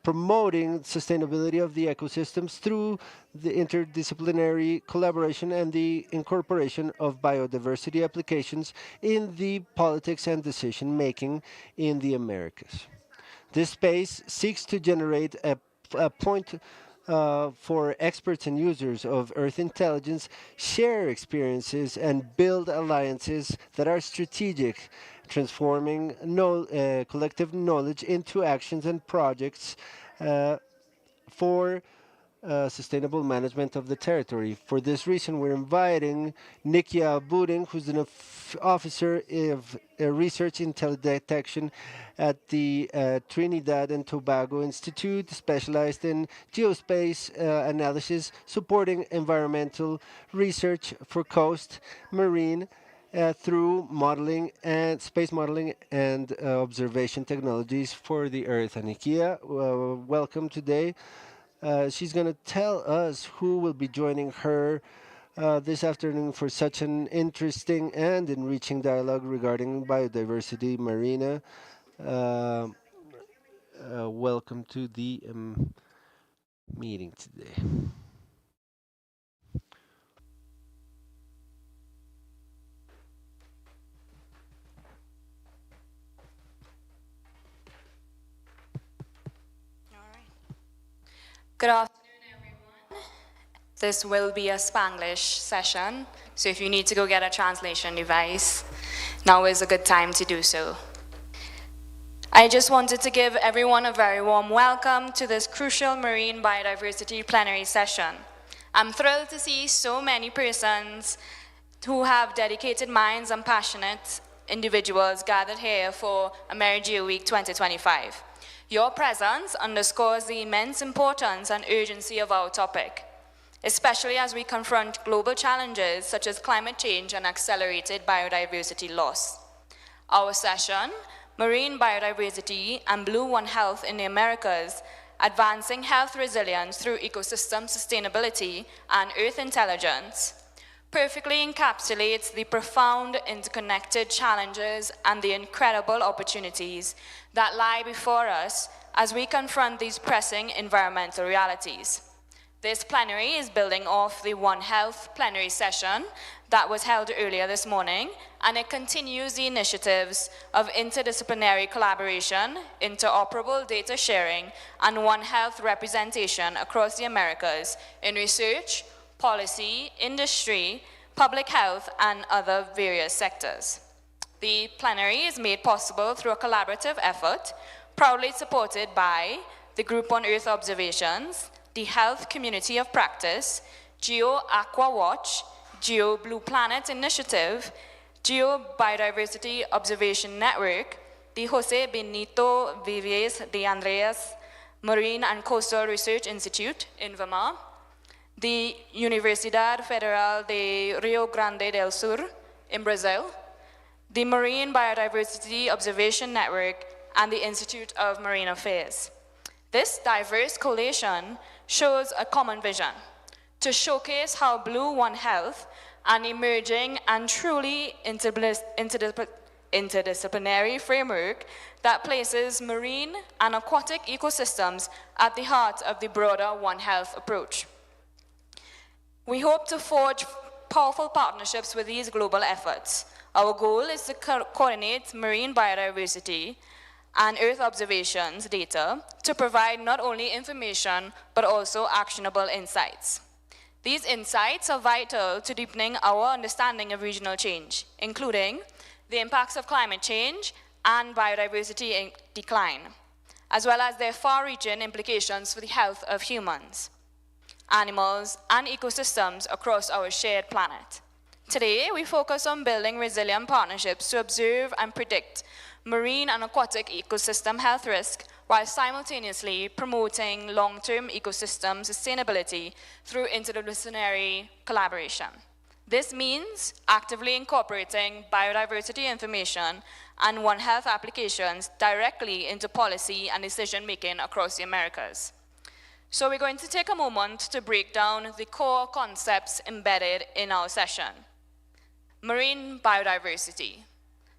promoting sustainability of the ecosystems through the interdisciplinary collaboration and the incorporation of biodiversity applications in the politics and decision making in the Americas. This space seeks to generate a point for experts and users of Earth intelligence, share experiences, and build alliances that are strategic, transforming collective knowledge into actions and projects for sustainable management of the territory. For this reason, we're inviting Nikia Buding, who's an officer of research intel-detection at the Trinidad and Tobago Institute, specialized in geospace analysis, supporting environmental research for coast, marine, through modeling and space modeling and observation technologies for the Earth. Anikia, welcome today. She's going to tell us who will be joining her this afternoon for such an interesting and enriching dialogue regarding biodiversity. Marina, welcome to the meeting today. Good afternoon, everyone. This will be a Spanglish session, so if you need to go get a translation device, now is a good time to do so. I just wanted to give everyone a very warm welcome to this crucial marine biodiversity plenary session. I'm thrilled to see so many persons who have dedicated minds and passionate individuals gathered here for AmeriGEO Week 2025. Your presence underscores the immense importance and urgency of our topic, especially as we confront global challenges such as climate change and accelerated biodiversity loss. Our session, Marine Biodiversity and Blue One Health in the Americas, Advancing Health Resilience through Ecosystem Sustainability and Earth Intelligence, perfectly encapsulates the profound interconnected challenges and the incredible opportunities that lie before us as we confront these pressing environmental realities. This plenary is building off the One Health plenary session that was held earlier this morning, and it continues the initiatives of interdisciplinary collaboration, interoperable data sharing, and One Health representation across the Americas in research, policy, industry, public health, and other various sectors. The plenary is made possible through a collaborative effort, proudly supported by the Group on Earth Observations, the Health Community of Practice, Geo Aqua Watch, Geo Blue Planet Initiative, Geo Biodiversity Observation Network, the Jose Benito Vives de Andreas Marine and Coastal Research Institute in Vermont, the Universidad Federal de Rio Grande del Sur in Brazil, the Marine Biodiversity Observation Network, and the Institute of Marine Affairs. This diverse coalition shows a common vision to showcase how Blue One Health, an emerging and truly interdisciplinary framework that places marine and aquatic ecosystems at the heart of the broader One Health approach. We hope to forge powerful partnerships with these global efforts. Our goal is to coordinate marine biodiversity and Earth observations data to provide not only information but also actionable insights. These insights are vital to deepening our understanding of regional change, including the impacts of climate change and biodiversity decline, as well as their far-reaching implications for the health of humans, animals, and ecosystems across our shared planet. Today, we focus on building resilient partnerships to observe and predict marine and aquatic ecosystem health risk while simultaneously promoting long-term ecosystem sustainability through interdisciplinary collaboration. This means actively incorporating biodiversity information and One Health applications directly into policy and decision-making across the Americas. So we're going to take a moment to break down the core concepts embedded in our session. Marine biodiversity.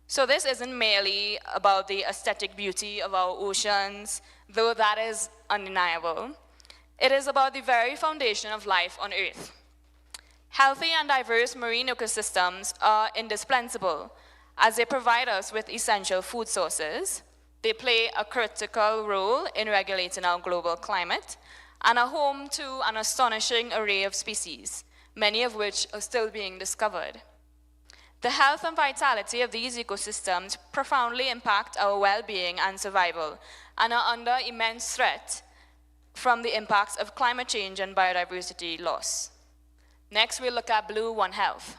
So this isn't merely about the aesthetic beauty of our oceans, though that is undeniable. It is about the very foundation of life on Earth. Healthy and diverse marine ecosystems are indispensable as they provide us with essential food sources. They play a critical role in regulating our global climate and are home to an astonishing array of species, many of which are still being discovered. The health and vitality of these ecosystems profoundly impact our well-being and survival and are under immense threat from the impacts of climate change and biodiversity loss. Next, we'll look at Blue One Health.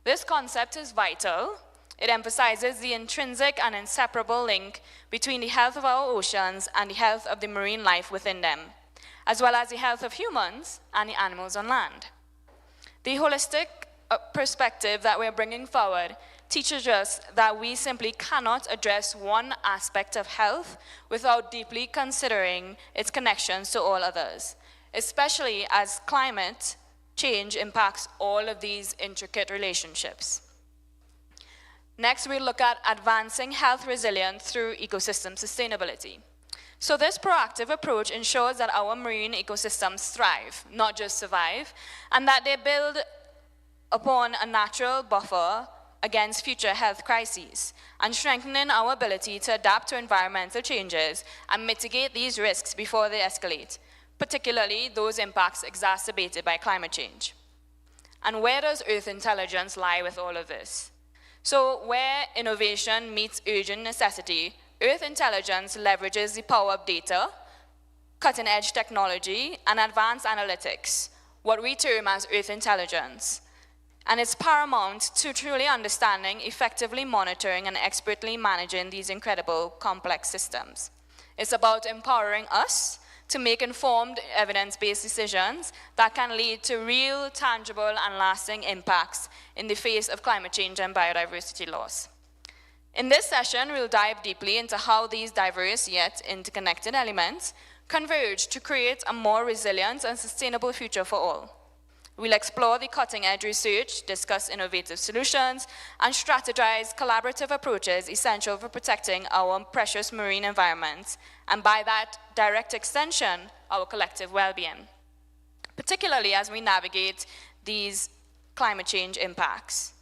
This concept is vital. It emphasizes the intrinsic and inseparable link between the health of our oceans and the health of the marine life within them, as well as the health of humans and the animals on land. The holistic perspective that we're bringing forward teaches us that we simply cannot address one aspect of health without deeply considering its connections to all others, especially as climate change impacts all of these intricate relationships. Next, we'll look at advancing health resilience through ecosystem sustainability. So this proactive approach ensures that our marine ecosystems thrive, not just survive, and that they build upon a natural buffer against future health crises, and strengthening our ability to adapt to environmental changes and mitigate these risks before they escalate, particularly those impacts exacerbated by climate change. And where does Earth intelligence lie with all of this? So where innovation meets urgent necessity, Earth intelligence leverages the power of data, cutting-edge technology, and advanced analytics, what we term as Earth intelligence. And it's paramount to truly understanding, effectively monitoring, and expertly managing these incredible complex systems. It's about empowering us to make informed, evidence-based decisions that can lead to real, tangible, and lasting impacts in the face of climate change and biodiversity loss. In this session, we'll dive deeply into how these diverse yet interconnected elements converge to create a more resilient and sustainable future for all. We'll explore the cutting-edge research, discuss innovative solutions, and strategize collaborative approaches essential for protecting our precious marine environments, and by that direct extension, our collective well-being, particularly as we navigate these climate change impacts.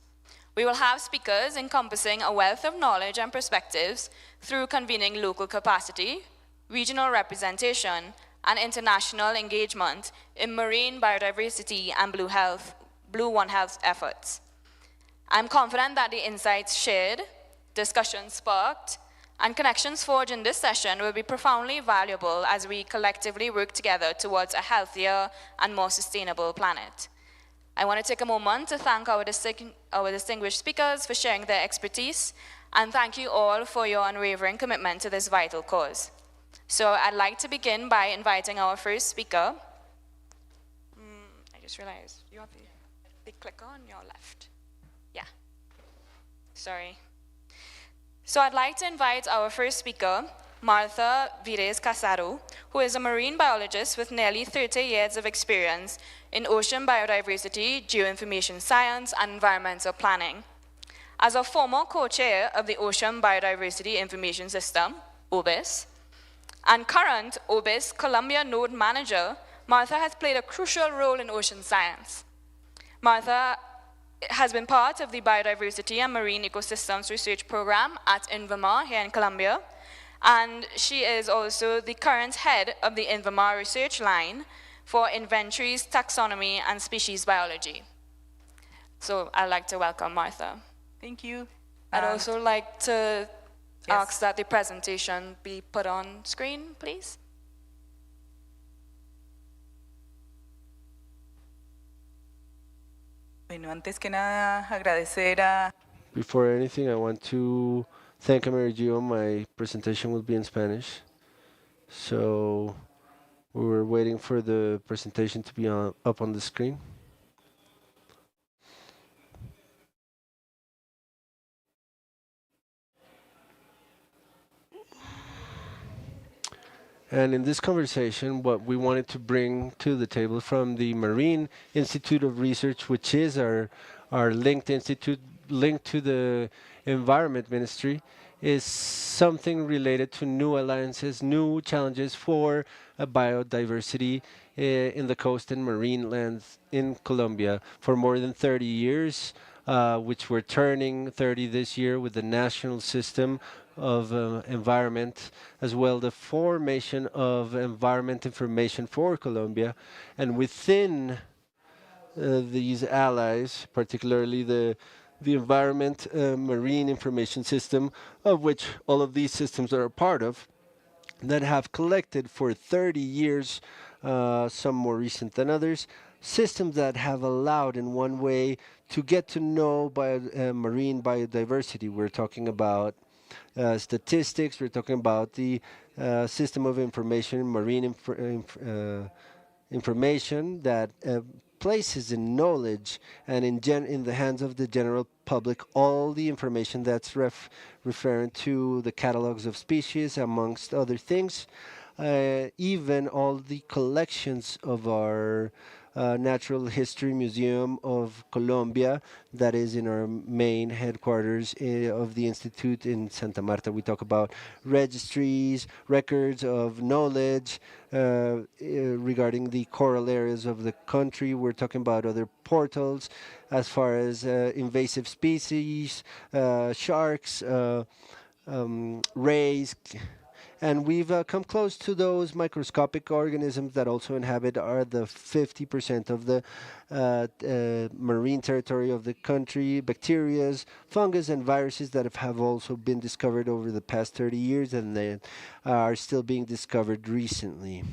We will have speakers encompassing a wealth of knowledge and perspectives through convening local capacity, regional representation, and international engagement in marine biodiversity and Blue One Health efforts. I'm confident that the insights shared, discussions sparked, and connections forged in this session will be profoundly valuable as we collectively work together towards a healthier and more sustainable planet. I want to take a moment to thank our distinguished speakers for sharing their expertise, and thank you all for your unwavering commitment to this vital cause. So I'd like to begin by inviting our first speaker. I just realized you have the clicker on your left. Yeah. Sorry. So I'd like to invite our first speaker, Martha Vires Casaro, who is a marine biologist with nearly 30 years of experience in ocean biodiversity, geoinformation science, and environmental planning. As a former co-chair of the Ocean Biodiversity Information System, OBIS, and current OBIS Colombia Node Manager, Martha has played a crucial role in ocean science. Martha has been part of the Biodiversity and Marine Ecosystems Research Program at INVIMA here in Colombia, and she is also the current head of the INVIMA research line for inventories, taxonomy, and species biology. So I'd like to welcome Martha. Thank you. I'd also like to ask that the presentation be put on screen, please. Bueno, antes que nada, agradecer a... Before anything, I want to thank AmeriGEO. My presentation will be in Spanish. So we were waiting for the presentation to be up on the screen. And in this conversation, what we wanted to bring to the table from the Marine Institute of Research, which is our linked institute, linked to the Environment Ministry, is something related to new alliances, new challenges for biodiversity in the coast and marine lands in Colombia for more than 30 years, which we're turning 30 this year with the national system of environment, as well the formation of environment information for Colombia. And within these allies, particularly the environment marine information system, of which all of these systems are a part of, that have collected for 30 years, some more recent than others, systems that have allowed in one way to get to know marine biodiversity. We're talking about statistics, we're talking about the system of information, marine information that places in knowledge and in the hands of the general public all the information that's referring to the catalogs of species, amongst other things, even all the collections of our Natural History Museum of Colombia that is in our main headquarters of the Institute in Santa Marta. We talk about registries, records of knowledge regarding the coral areas of the country. We're talking about other portals as far as invasive species, sharks, rays, and we've come close to those microscopic organisms that also inhabit the 50% of the marine territory of the country, bacteria, fungus, and viruses that have also been discovered over the past 30 years and they are still being discovered recently.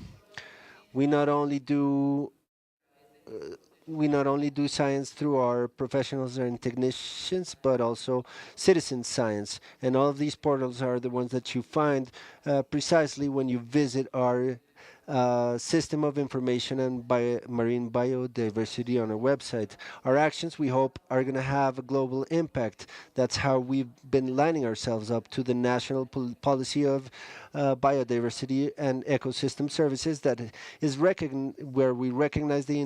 We not only do science through our professionals and technicians, but also citizen science. And all of these portals are the ones that you find precisely when you visit our system of information and marine biodiversity on our website. Our actions, we hope, are going to have a global impact. That's how we've been lining ourselves up to the national policy of biodiversity and ecosystem services that is where we recognize the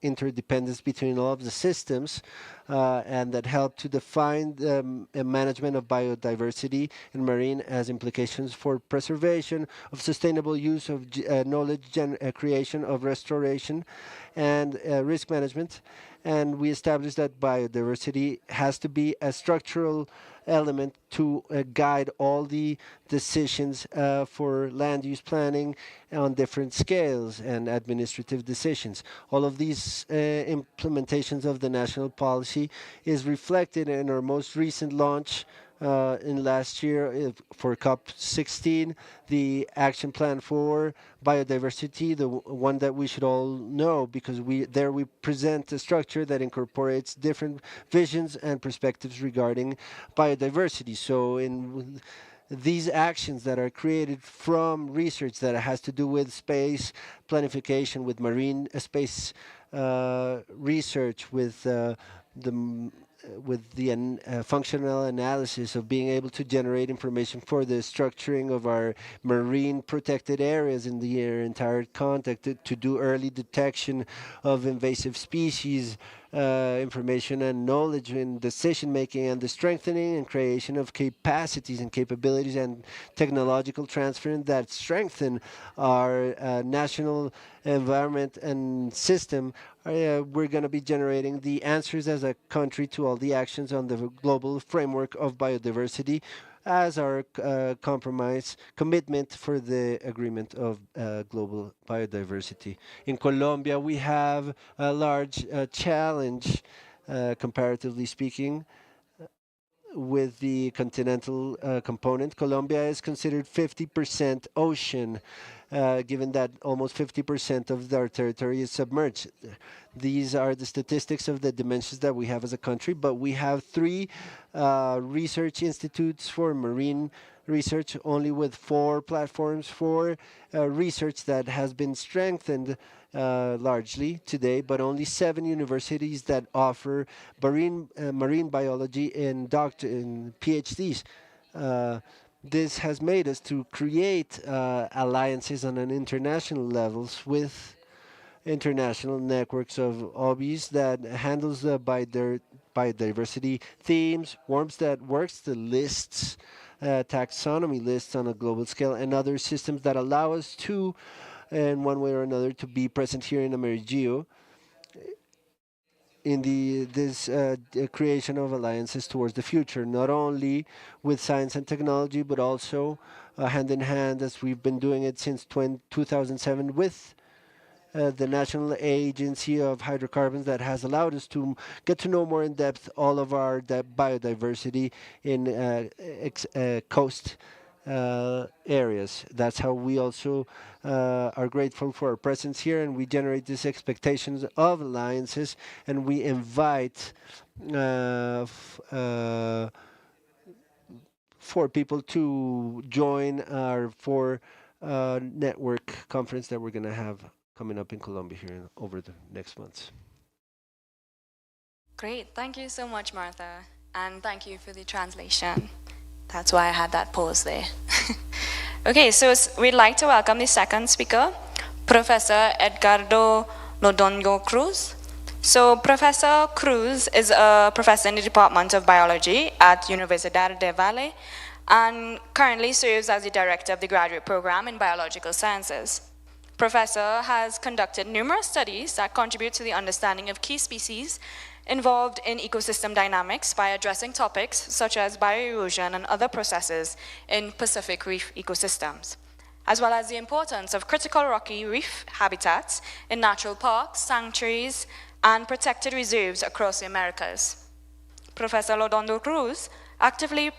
interdependence between all of the systems and that help to define the management of biodiversity and marine as implications for preservation of sustainable use of knowledge creation of restoration and risk management. And we established that biodiversity has to be a structural element to guide all the decisions for land use planning on different scales and administrative decisions. All of these implementations of the national policy is reflected in our most recent launch in last year for COP16, the action plan for biodiversity, the one that we should all know because we present a structure that incorporates different visions and perspectives regarding biodiversity. So in these actions that are created from research that has to do with space planification, with marine space research, with the functional analysis of being able to generate information for the structuring of our marine protected areas in the entire context, to do early detection of invasive species, information and knowledge in decision making, and the strengthening and creation of capacities and capabilities and technological transfer that strengthen our national environment and system. We're going to be generating the answers as a country to all the actions on the global framework of biodiversity as our compromise commitment for the agreement of global biodiversity. In Colombia, we have a large challenge, comparatively speaking, with the continental component. Colombia is considered 50% ocean, given that almost 50% of our territory is submerged. These are the statistics of the dimensions that we have as a country, but we have three research institutes for marine research, only with 4 platforms for research that has been strengthened largely today, but only 7 universities that offer marine biology in PhDs. This has made us to create alliances on an international levels with international networks of hobbies that handles the biodiversity themes, works the lists, taxonomy lists on a global scale, and other systems that allow us to, in one way or another, to be present here in AmeriGEO in this creation of alliances towards the future, not only with science and technology, but also hand in hand, as we've been doing it since 2007 with the National Agency of Hydrocarbons, that has allowed us to get to know more in depth all of our biodiversity in coast areas. That's how we also are grateful for our presence here, and we generate these expectations of alliances, and we invite for people to join our network conference that we're going to have coming up in Colombia here over the next months. Great. Thank you so much, Martha. And thank you for the translation. That's why I had that pause there. Okay, so we'd like to welcome the second speaker, Professor Edgardo Lodongo Cruz. So Professor Cruz is a professor in the Department of Biology at Universidad del Valle and currently serves as the director of the graduate program in biological sciences. Professor has conducted numerous studies that contribute to the understanding of key species involved in ecosystem dynamics by addressing topics such as bioerosion and other processes in Pacific reef ecosystems, as well as the importance of critical rocky reef habitats in natural parks, sanctuaries, and protected reserves across the Americas. Professor Lodondo Cruz actively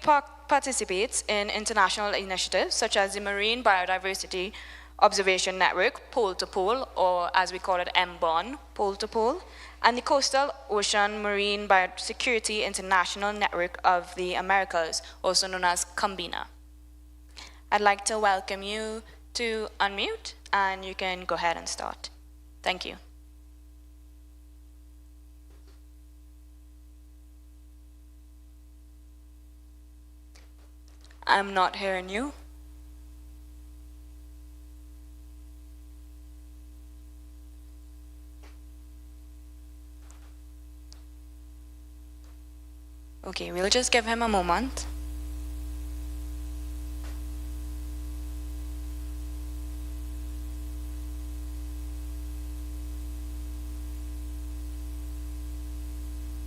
participates in international initiatives such as the Marine Biodiversity Observation Network, Pole to Pole, or as we call it, MBON, Pole to Pole, and the Coastal Ocean Marine Biosecurity International Network of the Americas, also known as COMBINA. I'd like to welcome you to unmute, and you can go ahead and start. Thank you. I'm not hearing you. Okay, we'll just give him a moment.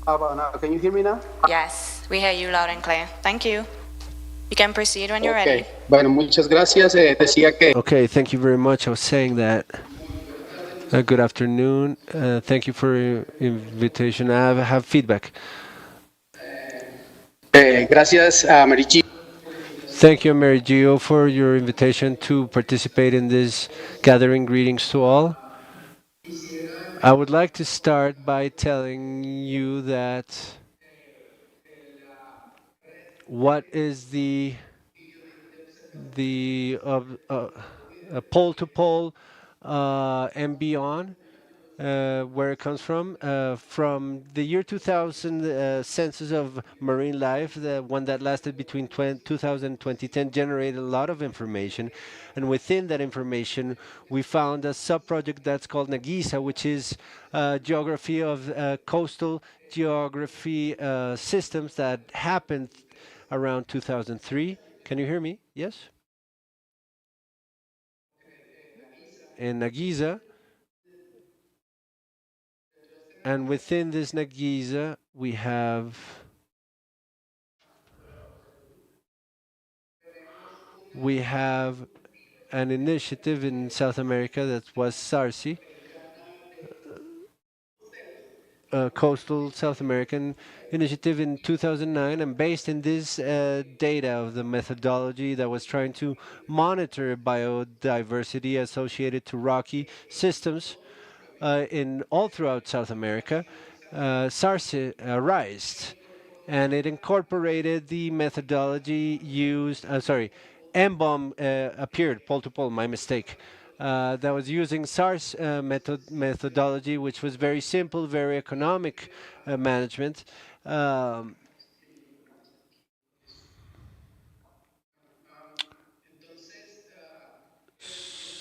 How about now? Can you hear me now? Yes, we hear you loud and clear. Thank you. You can proceed when you're ready. Bueno, muchas gracias. Decía que... Okay, thank you very much. I was saying that. Good afternoon. Thank you for your invitation. I have feedback. Gracias a AmeriGEO. Thank you, AmeriGEO, for your invitation to participate in this gathering. Greetings to all. I would like to start by telling you that what is the pole to pole and beyond, where it comes from the year 2000 census of marine life, the one that lasted between 2000 and 2010, generated a lot of information, and within that information we found a sub-project that's called Nagisa, which is geography of coastal geography systems that happened around 2003. Can you hear me? Yes? In Nagisa. And within this Nagisa, we have We have an initiative in South America that was SARCI, Coastal South American Initiative in 2009, and based in this data of the methodology that was trying to monitor biodiversity associated to rocky systems in all throughout South America, SARCE arose, and it incorporated the methodology used. MBOM appeared, pole to pole, my mistake. That was using SARS methodology, which was very simple, very economic management.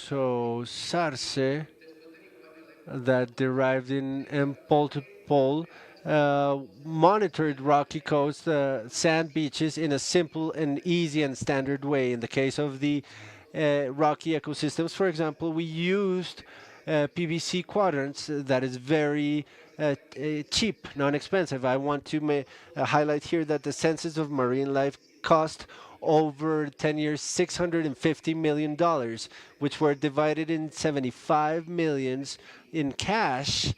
So SARCE that derived in pole to pole monitored rocky coast sand beaches in a simple and easy and standard way. In the case of the rocky ecosystems, for example, we used PVC quadrants that is very cheap, non-expensive. I want to highlight here that the census of marine life cost over 10 years $650 million, which were divided in 75 millions in cash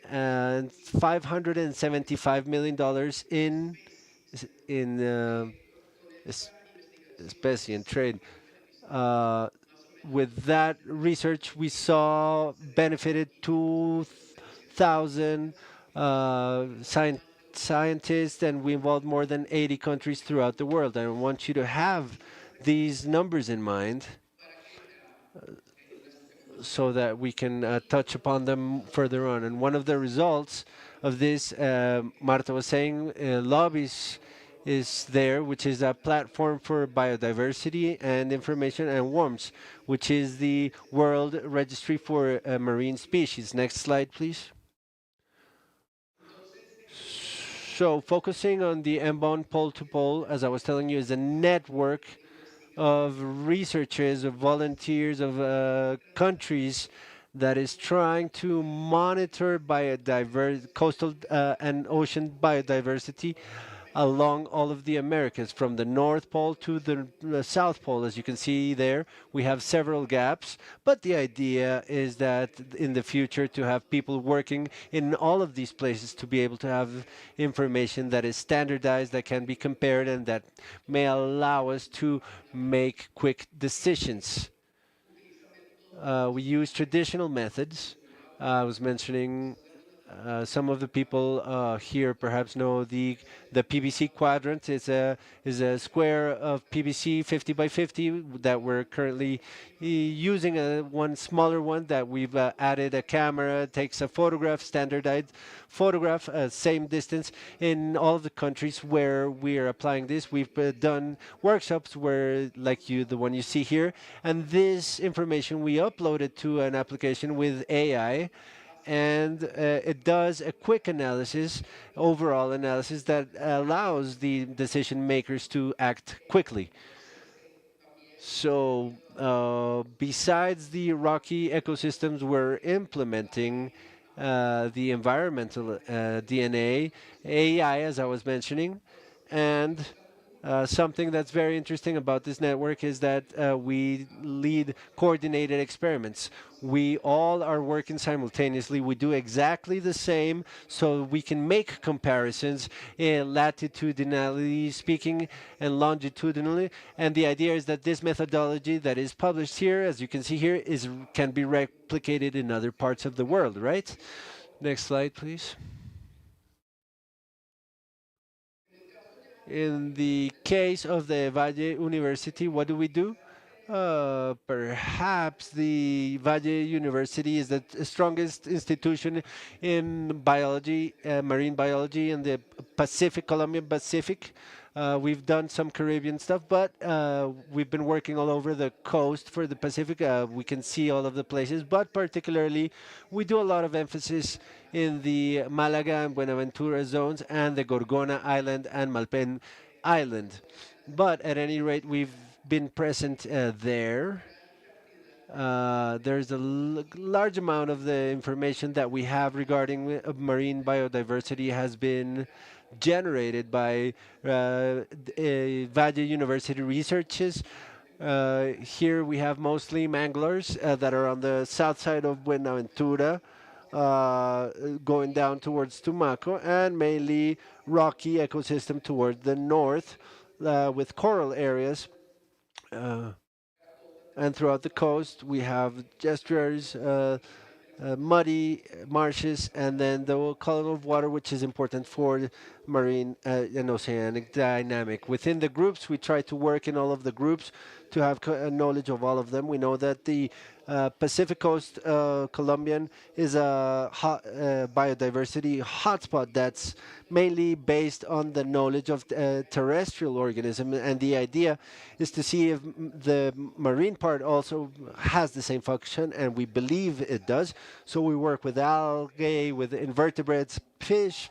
and $575 million in especially in trade. With that research, we saw benefited 2,000 scientists, and we involved more than 80 countries throughout the world. I want you to have these numbers in mind so that we can touch upon them further on. And one of the results of this, Marta was saying, lobbies is there, which is a platform for biodiversity and information, and WORMS, which is the World Registry for Marine Species. Next slide, please. So focusing on the MBON pole to pole, as I was telling you, is a network of researchers, of volunteers, of countries that is trying to monitor coastal and ocean biodiversity along all of the Americas, from the North Pole to the South Pole. As you can see there, we have several gaps, but the idea is that in the future to have people working in all of these places to be able to have information that is standardized, that can be compared, and that may allow us to make quick decisions. We use traditional methods. I was mentioning some of the people here perhaps know the PVC quadrant. Is a square of PVC 50 by 50 that we're currently using. One smaller one that we've added a camera, takes a photograph, standardized photograph, same distance in all of the countries where we are applying this. We've done workshops where, like the one you see here, and this information we uploaded to an application with AI, and it does a quick analysis, overall analysis, that allows the decision makers to act quickly. So besides the rocky ecosystems, we're implementing the environmental DNA, AI, as I was mentioning, and something that's very interesting about this network is that we lead coordinated experiments. We all are working simultaneously. We do exactly the same, so we can make comparisons latitudinally speaking and longitudinally. And the idea is that this methodology that is published here, as you can see here, can be replicated in other parts of the world, right? Next slide, please. In the case of the Valle University, what do we do? Perhaps the Valle University is the strongest institution in biology, marine biology in the Pacific, Colombian Pacific. We've done some Caribbean stuff, but we've been working all over the coast for the Pacific. We can see all of the places, but particularly we do a lot of emphasis in the Malaga and Buenaventura zones and the Gorgona Island and Malpen Island. But at any rate, we've been present there. There's a large amount of the information that we have regarding marine biodiversity has been generated by Valle University researchers. Here we have mostly manglers that are on the south side of Buenaventura, going down towards Tumaco, and mainly rocky ecosystem toward the north with coral areas. And throughout the coast, we have estuaries, muddy marshes, and then the column of water, which is important for marine and oceanic dynamic. Within the groups, we try to work in all of the groups to have knowledge of all of them. We know that the Pacific Coast Colombian is a biodiversity hotspot that's mainly based on the knowledge of terrestrial organism, and the idea is to see if the marine part also has the same function, and we believe it does. So we work with algae, with invertebrates, fish,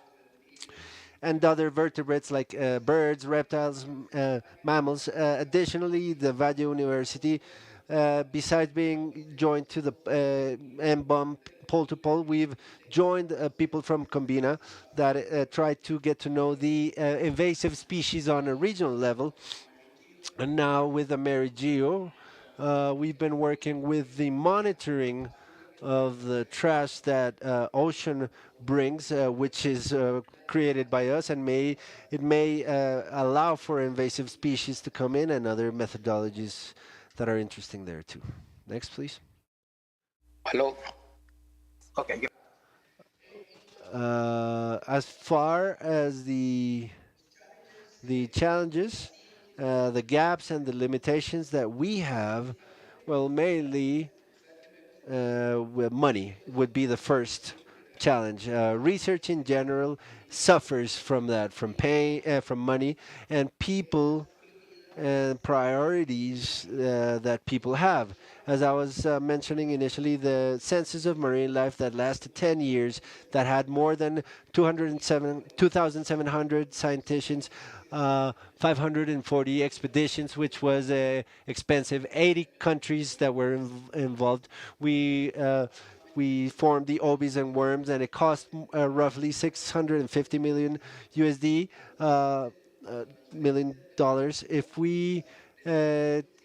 and other vertebrates like birds, reptiles, mammals. Additionally, the Valle University, besides being joined to the MBOM pole to pole, we've joined people from Combina that try to get to know the invasive species on a regional level. And now with AmeriGEO, we've been working with the monitoring of the trash that ocean brings, which is created by us, and it may allow for invasive species to come in and other methodologies that are interesting there too. Next, please. Hello. Okay. As far as the challenges, the gaps and the limitations that we have, well, mainly with money would be the first challenge. Research in general suffers from that, from pain, from money, and people and priorities that people have. As I was mentioning initially, the census of marine life that lasted 10 years, that had more than 2,700 citations, 540 expeditions, which was expensive, 80 countries that were involved. We formed the obis and worms, and it cost roughly 650 million USD. $1 million. If we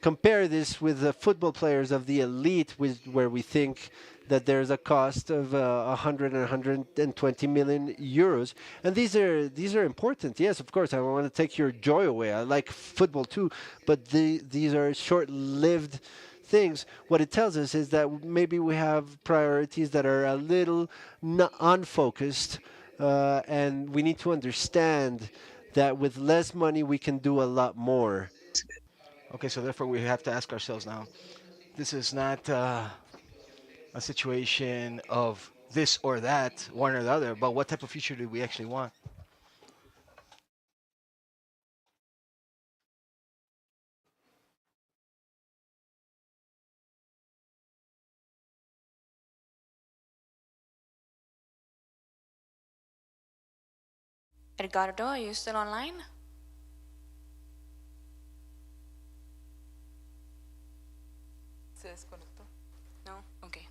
compare this with the football players of the elite, where we think that there's a cost of 100 and 120 million euros, and these are important. Yes, of course, I want to take your joy away. I like football too, but these are short-lived things. What it tells us is that maybe we have priorities that are a little unfocused, and we need to understand that with less money we can do a lot more. Okay, so therefore we have to ask ourselves now, this is not a situation of this or that, one or the other, but what type of future do we actually want? Edgardo, are you still online? No? Okay.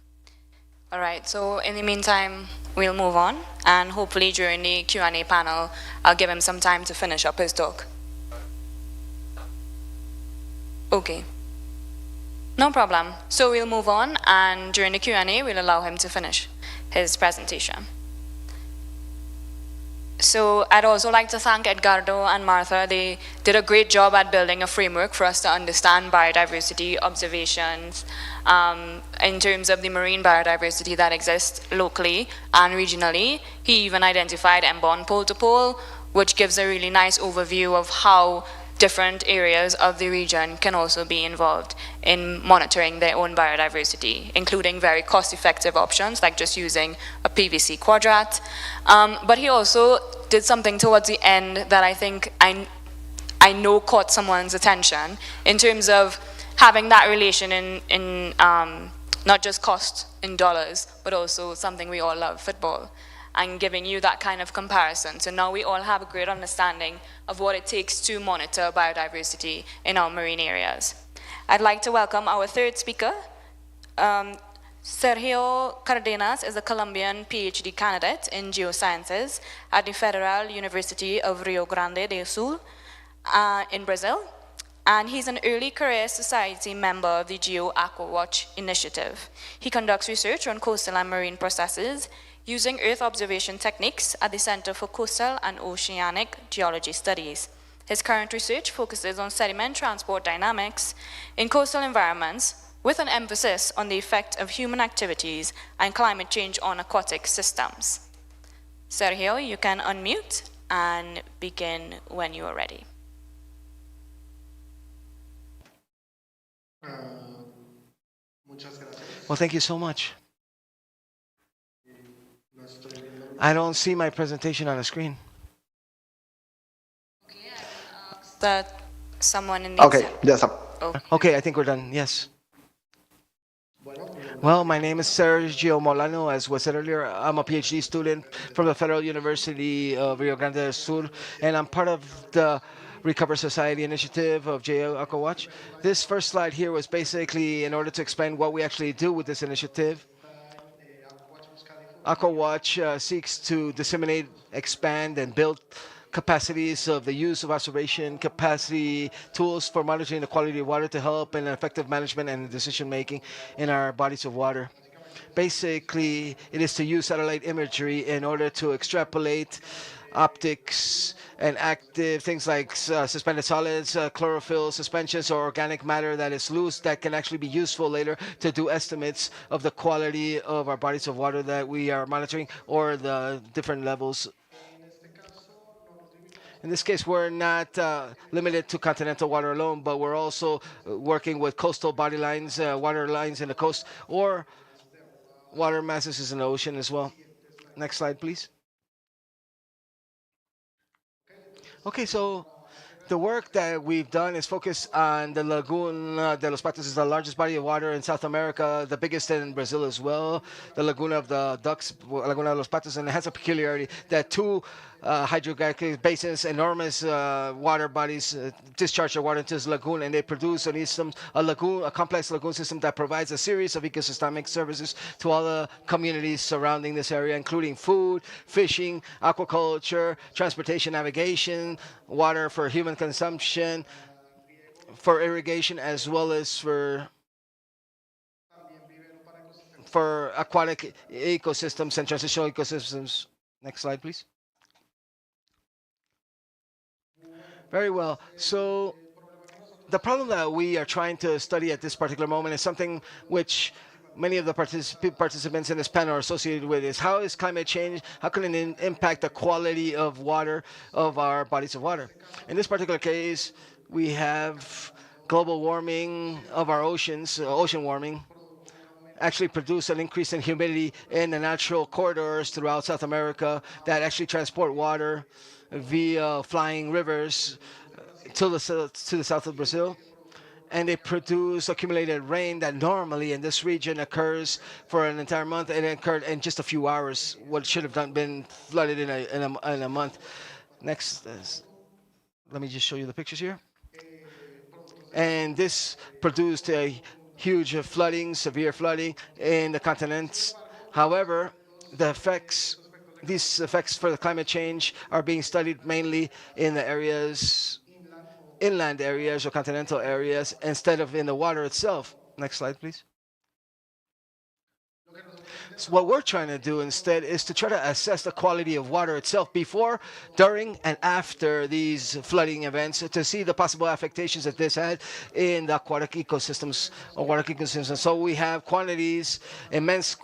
All right, so in the meantime, we'll move on, and hopefully during the Q&A panel, I'll give him some time to finish up his talk. Okay. No problem. So we'll move on, and during the Q&A, we'll allow him to finish his presentation. So I'd also like to thank Edgardo and Martha. They did a great job at building a framework for us to understand biodiversity observations in terms of the marine biodiversity that exists locally and regionally. He even identified MBON pole to pole, which gives a really nice overview of how different areas of the region can also be involved in monitoring their own biodiversity, including very cost-effective options like just using a PVC quadrat. But he also did something towards the end that I think I know caught someone's attention in terms of having that relation in not just cost in dollars, but also something we all love, football, and giving you that kind of comparison. So now we all have a great understanding of what it takes to monitor biodiversity in our marine areas. I'd like to welcome our third speaker. Sergio Cardenas is a Colombian PhD candidate in geosciences at the Federal University of Rio Grande do Sul in Brazil. and he's an early career society member of the GEO AquaWatch initiative. He conducts research on coastal and marine processes using Earth observation techniques at the Center for Coastal and Oceanic Geology Studies. His current research focuses on sediment transport dynamics in coastal environments, with an emphasis on the effect of human activities and climate change on aquatic systems. Sergio, you can unmute and begin when you are ready. Well, thank you so much. I don't see my presentation on the screen. That someone in the Okay, yes. Okay, I think we're done. Yes. Well, my name is AmeriGEO Molano, as was said earlier. I'm a PhD student from the Federal University of Rio Grande do Sul, and I'm part of the Recover Society initiative of GEO AquaWatch. This first slide here was basically in order to explain what we actually do with this initiative. AquaWatch seeks to disseminate, expand, and build capacities of the use of observation capacity tools for monitoring the quality of water to help in effective management and decision making in our bodies of water. Basically, it is to use satellite imagery in order to extrapolate optics and active things like suspended solids, chlorophyll suspensions, or organic matter that is loose that can actually be useful later to do estimates of the quality of our bodies of water that we are monitoring or the different levels. In this case, we're not limited to continental water alone, but we're also working with coastal body lines, water lines in the coast, or water masses in the ocean as well. Next slide, please. Okay, so the work that we've done is focused on the Laguna de los Patos. Is the largest body of water in South America, the biggest in Brazil as well. The Laguna of the Ducks, Laguna de los Patos, and it has a peculiarity that two hydrographic basins, enormous water bodies, discharge their water into this lagoon, and they produce a complex lagoon system that provides a series of ecosystemic services to all the communities surrounding this area, including food, fishing, aquaculture, transportation, navigation, water for human consumption, for irrigation, as well as for aquatic ecosystems and transitional ecosystems. Next slide, please. Very well. So the problem that we are trying to study at this particular moment is something which many of the participants in this panel are associated with, is how is climate change, how can it impact the quality of water of our bodies of water? In this particular case, we have global warming of our oceans, ocean warming, actually produce an increase in humidity in the natural corridors throughout South America that actually transport water via flying rivers to the south of Brazil. And they produce accumulated rain that normally in this region occurs for an entire month, and it occurred in just a few hours, what should have been flooded in a month. Next, let me just show you the pictures here. And this produced a huge flooding, severe flooding in the continents. However, these effects for the climate change are being studied mainly in the areas, inland areas or continental areas, instead of in the water itself. Next slide, please. So what we're trying to do instead is to try to assess the quality of water itself before, during, and after these flooding events to see the possible affectations that this had in the aquatic ecosystems or water ecosystems. So we have quantities, immense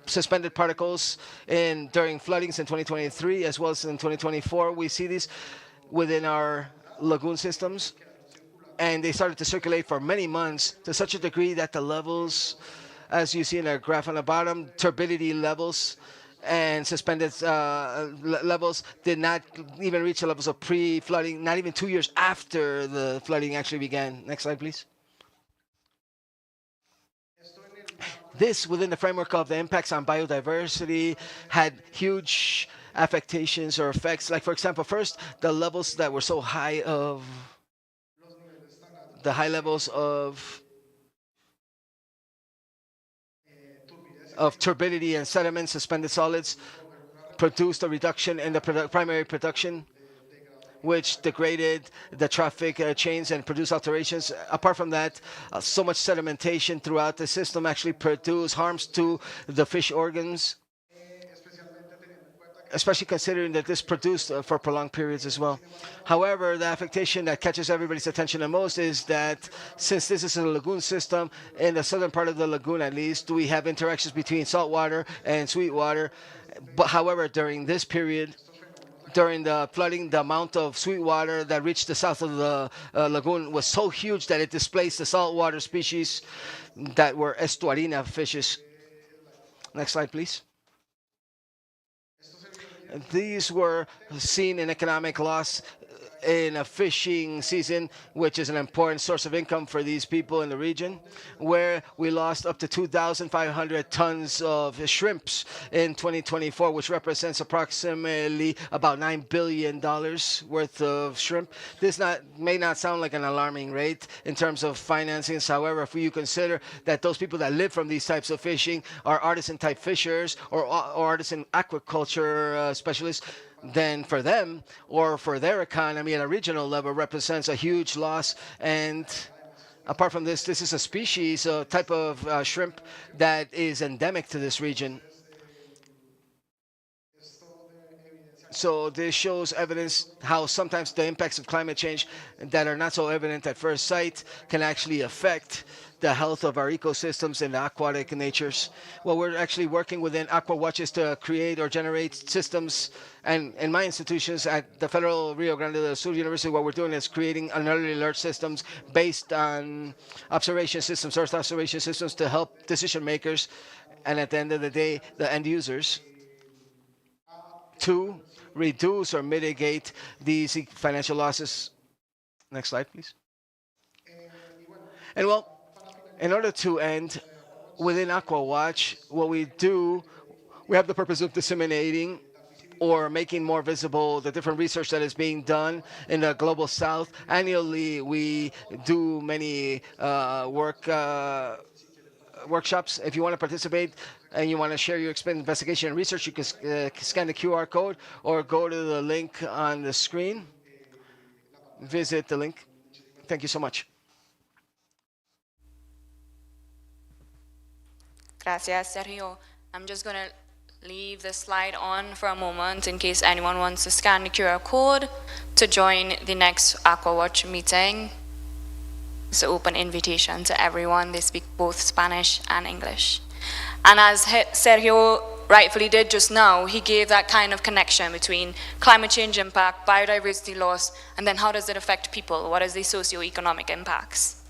suspended particles during floodings in 2023 as well as in 2024. We see these within our lagoon systems, and they started to circulate for many months to such a degree that the levels, as you see in the graph on the bottom, turbidity levels and suspended levels did not even reach the levels of pre-flooding, not even 2 years after the flooding actually began. Next slide, please. This, within the framework of the impacts on biodiversity, had huge affectations or effects. Like, for example, first, the levels that were so high of the high levels of turbidity and sediment, suspended solids, produced a reduction in the primary production, which degraded the traffic chains and produced alterations. Apart from that, so much sedimentation throughout the system actually produced harms to the fish organs, especially considering that this produced for prolonged periods as well. However, the affectation that catches everybody's attention the most is that since this is a lagoon system, in the southern part of the lagoon at least, we have interactions between saltwater and sweet water. But however, during this period, during the flooding, the amount of sweet water that reached the south of the lagoon was so huge that it displaced the saltwater species that were estuarina fishes. Next slide, please. These were seen in economic loss in a fishing season, which is an important source of income for these people in the region, where we lost up to 2,500 tons of shrimps in 2024, which represents approximately about $9 billion worth of shrimp. This may not sound like an alarming rate in terms of financings. However, if you consider that those people that live from these types of fishing are artisan-type fishers or artisan aquaculture specialists, then for them or for their economy at a regional level represents a huge loss. And apart from this, this is a species, a type of shrimp that is endemic to this region. So this shows evidence how sometimes the impacts of climate change that are not so evident at first sight can actually affect the health of our ecosystems and the aquatic natures. Well, we're actually working within Aqua Watches to create or generate systems. And in my institutions at the Federal Rio Grande do Sul University, what we're doing is creating an early alert systems based on observation systems, Earth observation systems to help decision makers and at the end of the day, the end users to reduce or mitigate these financial losses. Next slide, please. And well, in order to end, within Aqua Watch, what we do, we have the purpose of disseminating or making more visible the different research that is being done in the global south. Annually, we do many workshops. If you want to participate and you want to share your investigation and research, you can scan the QR code or go to the link on the screen. Visit the link. Thank you so much. Gracias, Sergio. I'm just going to leave the slide on for a moment in case anyone wants to scan the QR code to join the next AquaWatch meeting. It's an open invitation to everyone. They speak both Spanish and English. And as Sergio rightfully did just now, he gave that kind of connection between climate change impact, biodiversity loss, and then how does it affect people? What is the socio-economic impacts?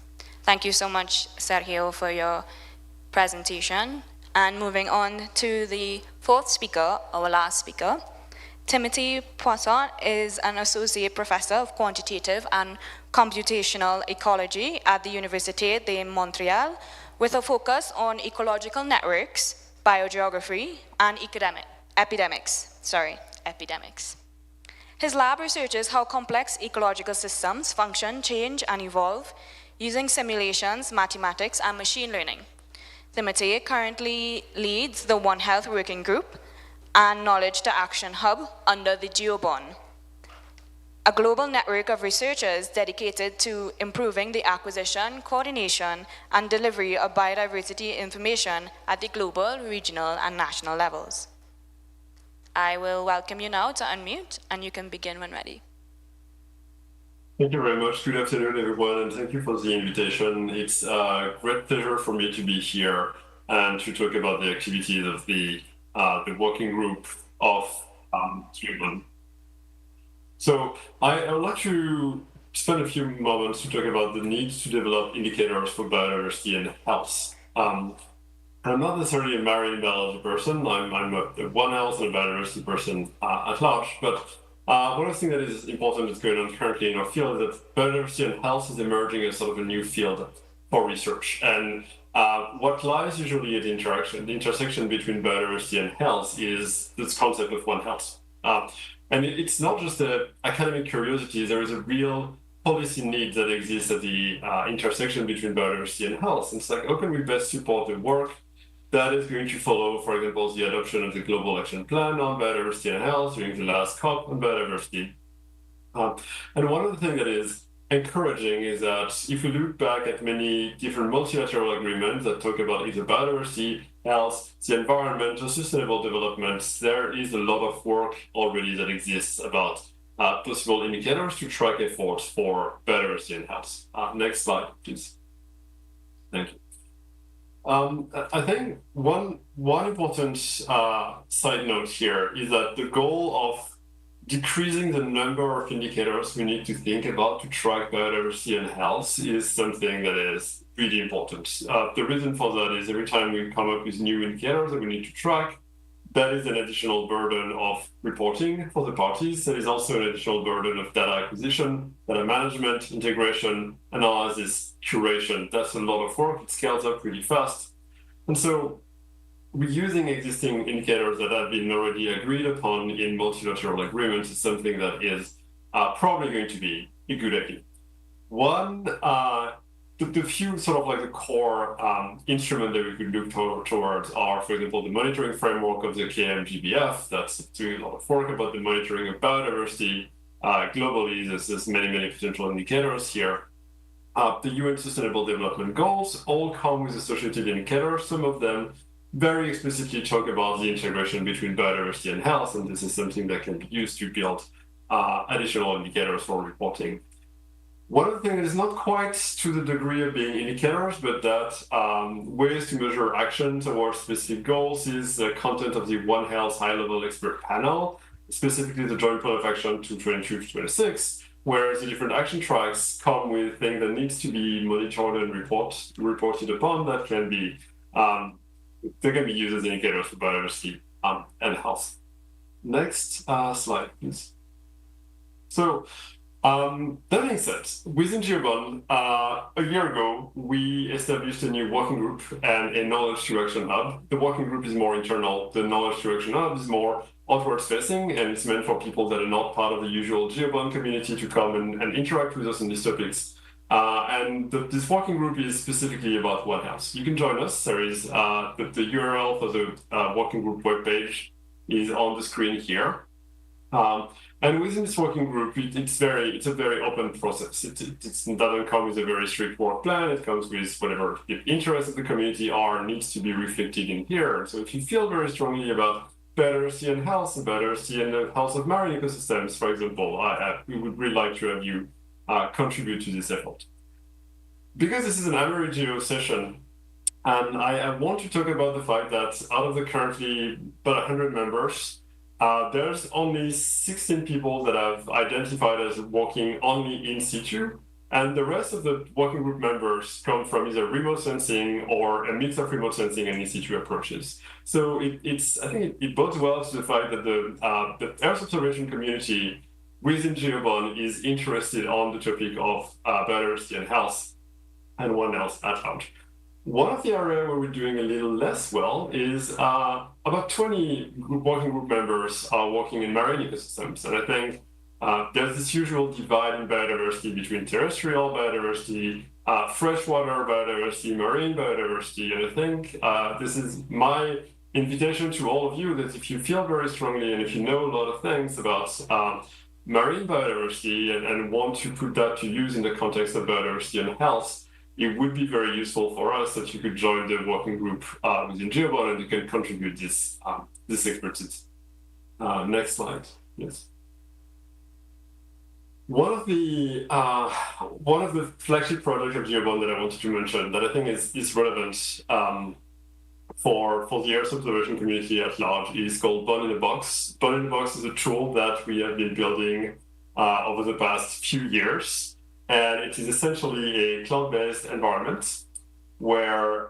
Thank you so much, Sergio, for your presentation. And moving on to the fourth speaker, our last speaker, Timothy Poisson is an associate professor of quantitative and computational ecology at the Université de Montréal, with a focus on ecological networks, biogeography, and epidemics. His lab researches how complex ecological systems function, change, and evolve using simulations, mathematics, and machine learning. Timothy currently leads the One Health Working Group and Knowledge to Action Hub under the GeoBond, a global network of researchers dedicated to improving the acquisition, coordination, and delivery of biodiversity information at the global, regional, and national levels. I will welcome you now to unmute, and you can begin when ready. Thank you very much. Good afternoon, everyone, and thank you for the invitation. It's a great pleasure for me to be here and to talk about the activities of the working group of GeoBond. So I would like to spend a few moments to talk about the need to develop indicators for biodiversity and health. I'm not necessarily a marine biology person. I'm a One Health and a biodiversity person at large, but one of the things that is important that's going on currently in our field is that biodiversity and health is emerging as sort of a new field for research. And what lies usually at the intersection between biodiversity and health is this concept of One Health. And it's not just an academic curiosity, there is a real policy need that exists at the intersection between biodiversity and health. It's like, how can we best support the work that is going to follow, for example, the adoption of the Global Action Plan on Biodiversity and Health during the last COP on biodiversity, And one of the things that is encouraging is that if we look back at many different multilateral agreements that talk about either biodiversity, health, the environment, or sustainable development, there is a lot of work already that exists about possible indicators to track efforts for biodiversity and health. Next slide, please. Thank you. I think one important side note here is that the goal of decreasing the number of indicators we need to think about to track biodiversity and health is something that is really important. The reason for that is every time we come up with new indicators that we need to track, that is an additional burden of reporting for the parties. There is also an additional burden of data acquisition, data management, integration, analysis, curation. That's a lot of work. It scales up really fast. And so reusing existing indicators that have been already agreed upon in multilateral agreements is something that is probably going to be a good idea. One, the few sort of like the core instrument that we could look towards are, for example, the monitoring framework of the KMGBF. That's doing a lot of work about the monitoring of biodiversity globally. There's many potential indicators here. The UN Sustainable Development Goals all come with associated indicators. Some of them very explicitly talk about the integration between biodiversity and health, and this is something that can be used to build additional indicators for reporting. One of the things that is not quite to the degree of being indicators, but that ways to measure action towards specific goals is the content of the One Health high-level expert panel, specifically the Joint Plan of Action 2022-2026, where the different action tracks come with things that needs to be monitored and reported upon that can be they can be used as indicators for biodiversity and health. Next slide, please. So that being said, within GeoBond, a year ago, we established a new working group and a knowledge to action hub. The working group is more internal. The knowledge to action hub is more outward facing, and it's meant for people that are not part of the usual GeoBond community to come and interact with us on these topics. This working group is specifically about One Health. You can join us. There is the URL for the working group webpage is on the screen here. And within this working group, it's a very open process. It doesn't come with a very strict work plan. It comes with whatever the interests of the community are needs to be reflected in here. So if you feel very strongly about biodiversity and health, biodiversity and the health of marine ecosystems, for example, we would really like to have you contribute to this effort. Because this is an AmeriGEO session, and I want to talk about the fact that out of the currently about 100 members, there's only 16 people that have identified as working only in situ, and the rest of the working group members come from either remote sensing or a mix of remote sensing and in situ approaches. So I think it bodes well to the fact that the Earth observation community within GeoBond is interested on the topic of biodiversity and health and One Health at large. One of the areas where we're doing a little less well is about 20 working group members are working in marine ecosystems. And I think there's this usual divide in biodiversity between terrestrial biodiversity, freshwater biodiversity, marine biodiversity. And I think this is my invitation to all of you that if you feel very strongly and if you know a lot of things about marine biodiversity and want to put that to use in the context of biodiversity and health, it would be very useful for us that you could join the working group within GeoBond and you can contribute this expertise. Next slide, yes. One of the flagship projects of GeoBond that I wanted to mention that I think is relevant for the Earth observation community at large is called Bond in a Box. Bond in a Box is a tool that we have been building over the past few years. And it is essentially a cloud-based environment where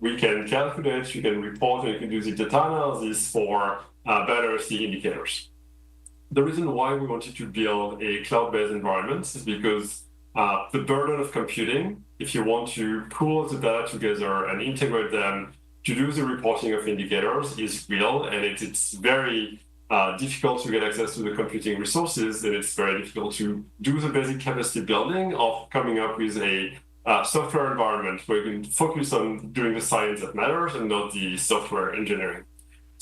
we can calculate, you can report, and you can do the data analysis for biodiversity indicators. The reason why we wanted to build a cloud-based environment is because the burden of computing, if you want to pull the data together and integrate them to do the reporting of indicators, is real, and it's very difficult to get access to the computing resources, and it's very difficult to do the basic capacity building of coming up with a software environment where you can focus on doing the science that matters and not the software engineering.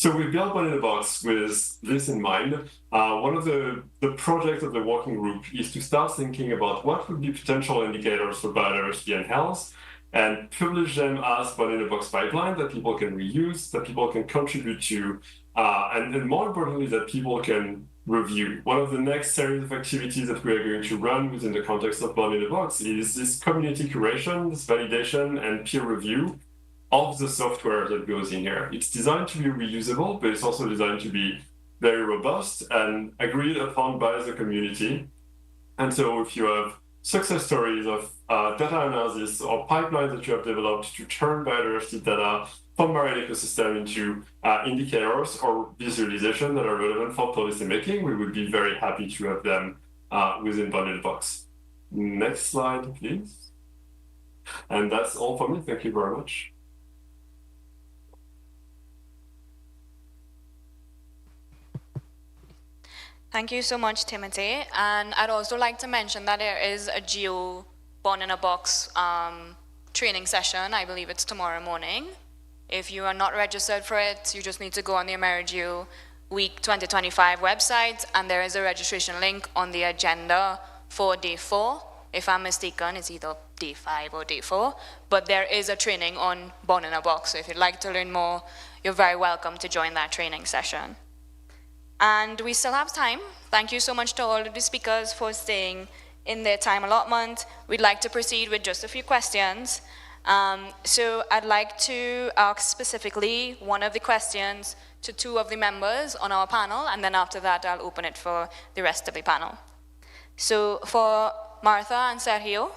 So we built One in a Box with this in mind. One of the projects of the working group is to start thinking about what would be potential indicators for biodiversity and health, and publish them as One in a Box pipeline that people can reuse, that people can contribute to, and more importantly, that people can review. One of the next series of activities that we are going to run within the context of One in a Box is this community curation, this validation, and peer review of the software that goes in here. It's designed to be reusable, but it's also designed to be very robust and agreed upon by the community. And so if you have success stories of data analysis or pipelines that you have developed to turn biodiversity data from marine ecosystem into indicators or visualization that are relevant for policy making, we would be very happy to have them within One in a Box. Next slide, please. And that's all for me. Thank you very much. Thank you so much, Timothy. And I'd also like to mention that there is a Geo One in a Box training session. I believe it's tomorrow morning. If you are not registered for it, you just need to go on the AmeriGEO Week 2025 website, and there is a registration link on the agenda for day 4. If I'm mistaken, it's either day 5 or day 4, but there is a training on One in a Box. So if you'd like to learn more, you're very welcome to join that training session. And we still have time. Thank you so much to all of the speakers for staying in their time allotment. We'd like to proceed with just a few questions. So I'd like to ask specifically one of the questions to 2 of the members on our panel, and then after that I'll open it for the rest of the panel. So for Martha and Sergio,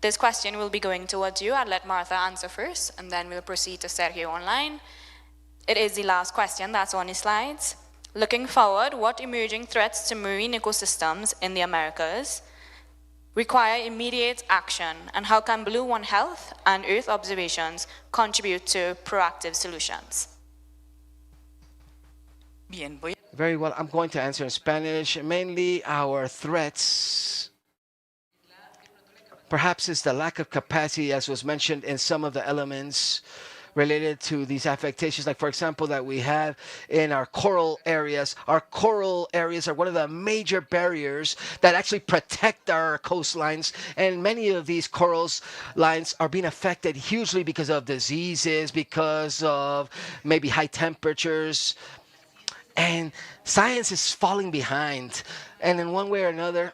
this question will be going towards you. I'll let Martha answer first, and then we'll proceed to Sergio online. It is the last question that's on the slides. Looking forward, what emerging threats to marine ecosystems in the Americas require immediate action, and how can Blue One Health and Earth observations contribute to proactive solutions? Very well. I'm going to answer in Spanish. Mainly our threats perhaps is the lack of capacity, as was mentioned in some of the elements related to these affectations, like for example that we have in our coral areas. Our coral areas are one of the major barriers that actually protect our coastlines, and many of these corals lines are being affected hugely because of diseases, because of maybe high temperatures, and science is falling behind. And in one way or another,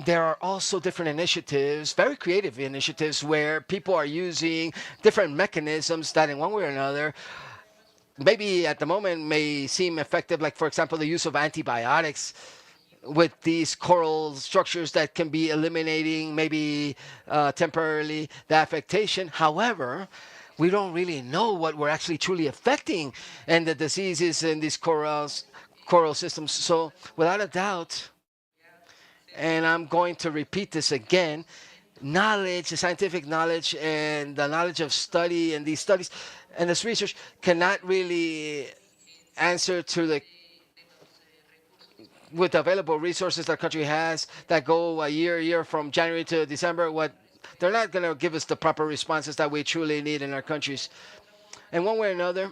there are also different initiatives, very creative initiatives, where people are using different mechanisms that in one way or another, maybe at the moment may seem effective, like for example, the use of antibiotics with these coral structures that can be eliminating maybe temporarily the affectation. However, we don't really know what we're actually truly affecting and the diseases in these coral systems. So without a doubt, and I'm going to repeat this again, knowledge, the scientific knowledge and the knowledge of study and these studies and this research cannot really answer to with the available resources that country has that go a year from January to December, they're not going to give us the proper responses that we truly need in our countries. And one way or another,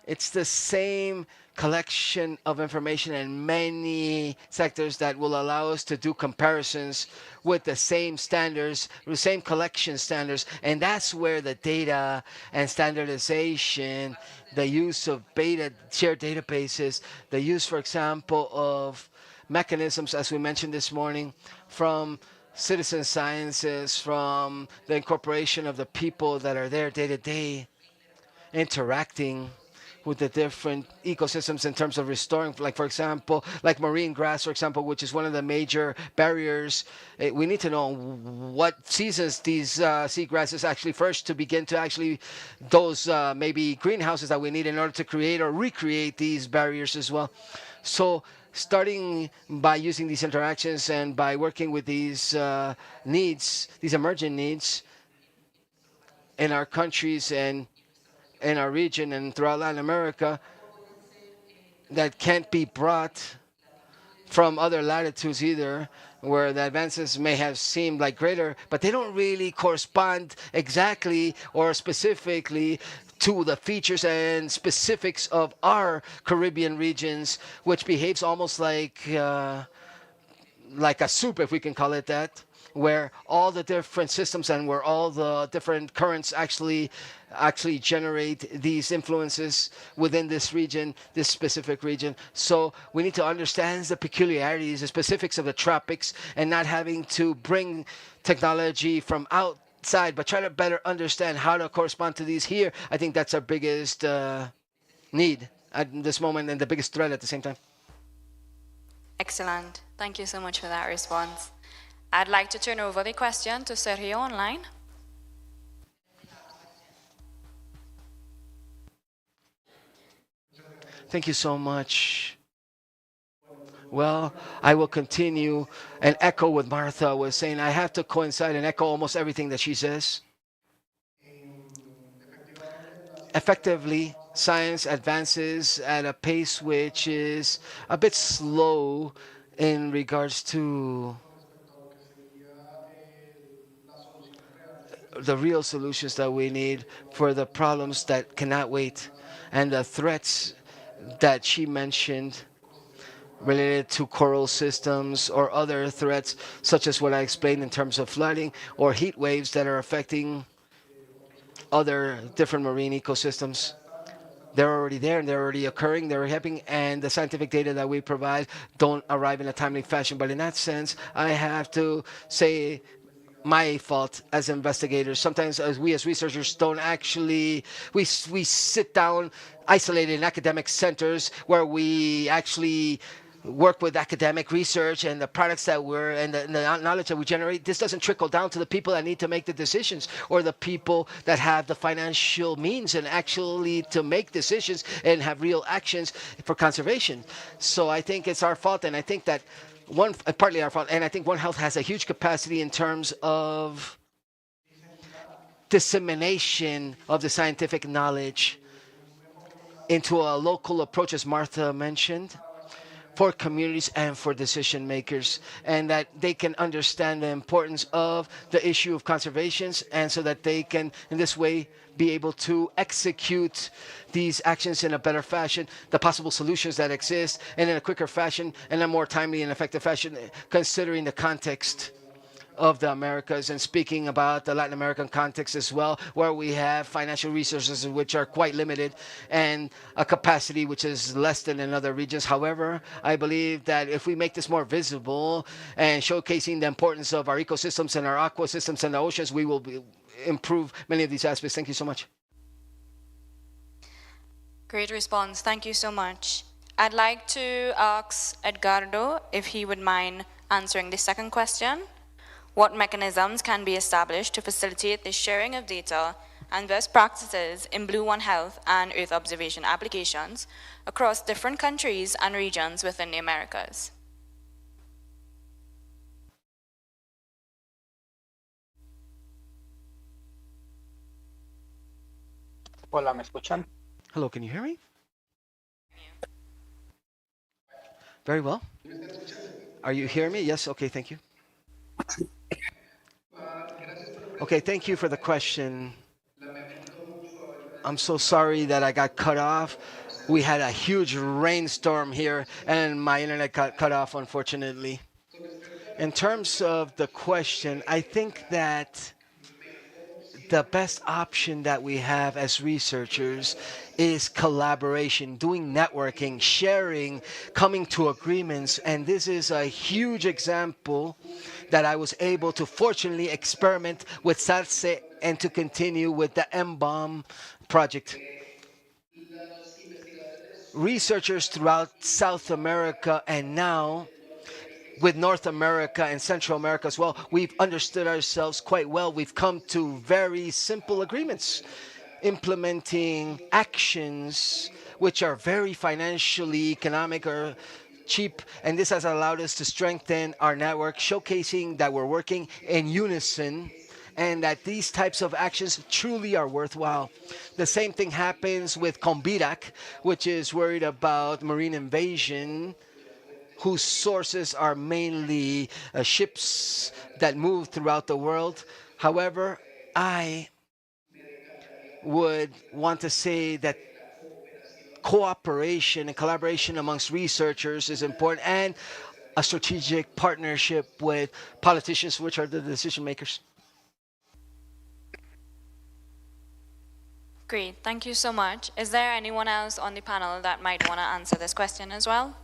it's the same collection of information in many sectors that will allow us to do comparisons with the same standards, the same collection standards. And that's where the data and standardization, the use of shared databases, the use, for example, of mechanisms, as we mentioned this morning, from citizen sciences, from the incorporation of the people that are there day to day, interacting with the different ecosystems in terms of restoring, like for example, like marine grass, for example, which is one of the major barriers. We need to know what seasons these seagrasses actually first to begin to actually those maybe greenhouses that we need in order to create or recreate these barriers as well. So starting by using these interactions and by working with these needs, these emergent needs in our countries and in our region and throughout Latin America, that can't be brought from other latitudes either, where the advances may have seemed like greater, but they don't really correspond exactly or specifically to the features and specifics of our Caribbean regions, which behaves almost like a soup, if we can call it that, where all the different systems and where all the different currents actually generate these influences within this region, this specific region. So we need to understand the peculiarities, the specifics of the tropics, and not having to bring technology from outside, but try to better understand how to correspond to these here. I think that's our biggest need at this moment and the biggest threat at the same time. Excellent. Thank you so much for that response. I'd like to turn over the question to Sergio online. Thank you so much. Well, I will continue and echo what Martha was saying. I have to coincide and echo almost everything that she says. Effectively, science advances at a pace which is a bit slow in regards to the real solutions that we need for the problems that cannot wait and the threats that she mentioned related to coral systems or other threats such as what I explained in terms of flooding or heat waves that are affecting other different marine ecosystems. They're already there and they're already occurring, they're happening, and the scientific data that we provide don't arrive in a timely fashion. But in that sense, I have to say my fault as investigators. Sometimes as we as researchers don't actually, we sit down isolated in academic centers where we actually work with academic research and the products that we're and the knowledge that we generate. This doesn't trickle down to the people that need to make the decisions or the people that have the financial means and actually to make decisions and have real actions for conservation. So I think it's our fault, and I think that partly our fault, and I think One Health has a huge capacity in terms of dissemination of the scientific knowledge into a local approach, as Martha mentioned, for communities and for decision makers, and that they can understand the importance of the issue of conservations, and so that they can, in this way, be able to execute these actions in a better fashion, the possible solutions that exist, and in a quicker fashion, and a more timely and effective fashion, considering the context of the Americas, and speaking about the Latin American context as well, where we have financial resources which are quite limited and a capacity which is less than in other regions. However, I believe that if we make this more visible and showcasing the importance of our ecosystems and our aqua systems and the oceans, we will improve many of these aspects. Thank you so much. Great response. Thank you so much. I'd like to ask Edgardo if he would mind answering the second question. What mechanisms can be established to facilitate the sharing of data and best practices in Blue One Health and Earth observation applications across different countries and regions within the Americas? Hola, ¿me escuchan? Hello, can you hear me? Very well. Are you hearing me? Yes, okay, thank you. Okay, thank you for the question. I'm so sorry that I got cut off. We had a huge rainstorm here and my internet got cut off, unfortunately. In terms of the question, I think that the best option that we have as researchers is collaboration, doing networking, sharing, coming to agreements. And this is a huge example that I was able to fortunately experiment with SARCE and to continue with the M-Bomb project. Researchers throughout South America and now with North America and Central America as well, we've understood ourselves quite well. We've come to very simple agreements, implementing actions which are very financially economic or cheap, and this has allowed us to strengthen our network, showcasing that we're working in unison and that these types of actions truly are worthwhile. The same thing happens with Combirac, which is worried about marine invasion whose sources are mainly ships that move throughout the world. However, I would want to say that cooperation and collaboration amongst researchers is important, and a strategic partnership with politicians, which are the decision makers. Great, thank you so much. Is there anyone else on the panel that might want to answer this question as well?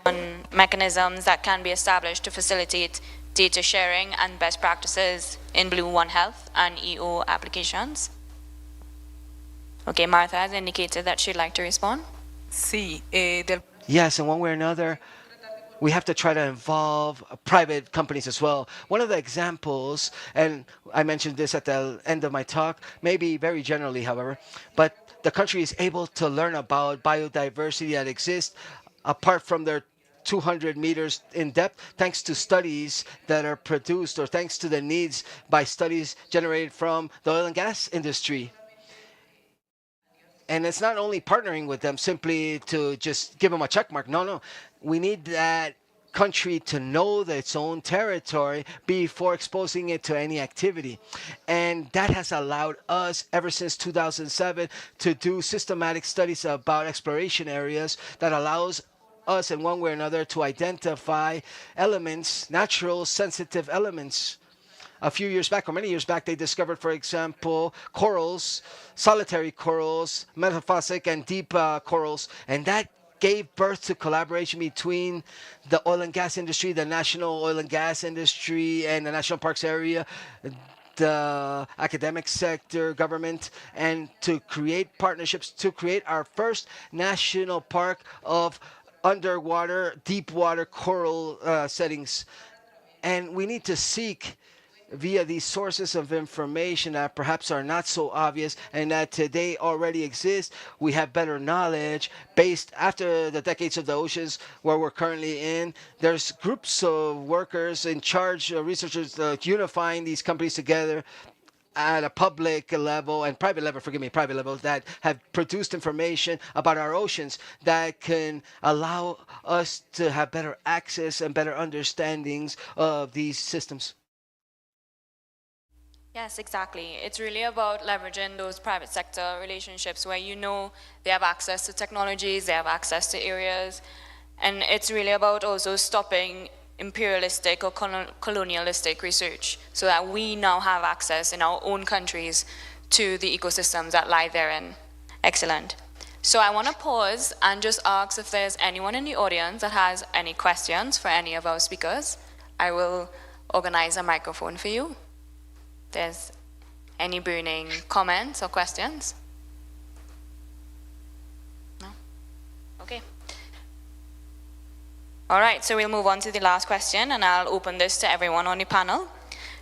On mechanisms that can be established to facilitate data sharing and best practices in Blue One Health and EO applications. Okay, Martha has indicated that she'd like to respond. Sí, Yes, in one way or another, we have to try to involve private companies as well. One of the examples, and I mentioned this at the end of my talk, maybe very generally, however, but the country is able to learn about biodiversity that exists apart from their 200 meters in depth, thanks to studies that are produced, or thanks to the needs by studies generated from the oil and gas industry. And it's not only partnering with them simply to just give them a check mark. No, no. We need that country to know its own territory before exposing it to any activity. And that has allowed us, ever since 2007, to do systematic studies about exploration areas that allows us, in one way or another, to identify elements, natural sensitive elements. A few years back, or many years back, they discovered, for example, corals, solitary corals, metaphosic and deep corals, and that gave birth to collaboration between the oil and gas industry, the national oil and gas industry, and the national parks area, the academic sector, government, and to create partnerships to create our first national park of underwater, deep water coral settings. And we need to seek via these sources of information that perhaps are not so obvious and that today already exist. We have better knowledge based after the decades of the oceans where we're currently in. There's groups of workers in charge, researchers unifying these companies together at a public level and private level, private level, that have produced information about our oceans that can allow us to have better access and better understandings of these systems. Yes, exactly. It's really about leveraging those private sector relationships where you know they have access to technologies, they have access to areas, and it's really about also stopping imperialistic or colonialistic research so that we now have access in our own countries to the ecosystems that lie therein. Excellent. So I want to pause and just ask if there's anyone in the audience that has any questions for any of our speakers. I will organize a microphone for you. There's any burning comments or questions? No? Okay. All right, so we'll move on to the last question, and I'll open this to everyone on the panel.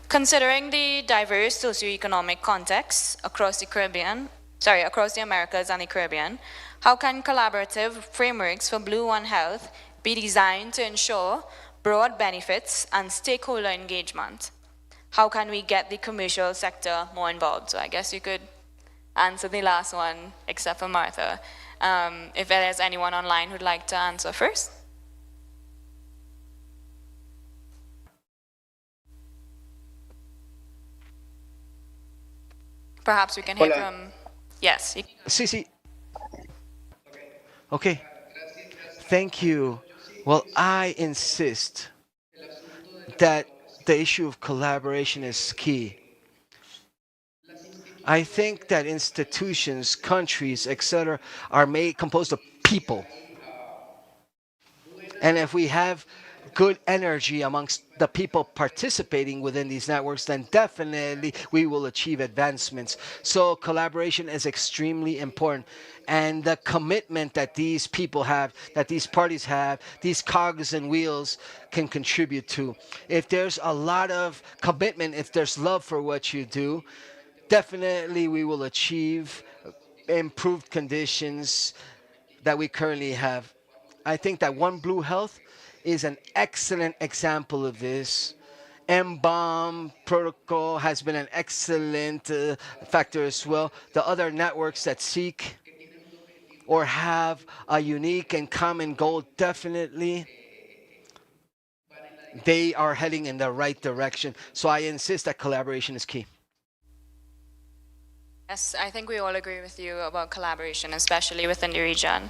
Considering the diverse socioeconomic contexts across the Americas and the Caribbean, how can collaborative frameworks for Blue One Health be designed to ensure broad benefits and stakeholder engagement? How can we get the commercial sector more involved? So I guess you could answer the last one, except for Martha. If there's anyone online who'd like to answer first. Perhaps we can hear from... Yes. Sí. Okay. Thank you. Well, I insist that the issue of collaboration is key. I think that institutions, countries, etc., are composed of people. And if we have good energy amongst the people participating within these networks, then definitely we will achieve advancements. So collaboration is extremely important. And the commitment that these people have, that these parties have, these cogs and wheels can contribute to. If there's a lot of commitment, if there's love for what you do, definitely we will achieve improved conditions that we currently have. I think that One Blue Health is an excellent example of this. MBOM protocol has been an excellent factor as well. The other networks that seek or have a unique and common goal, definitely they are heading in the right direction. So I insist that collaboration is key. Yes, I think we all agree with you about collaboration, especially within the region.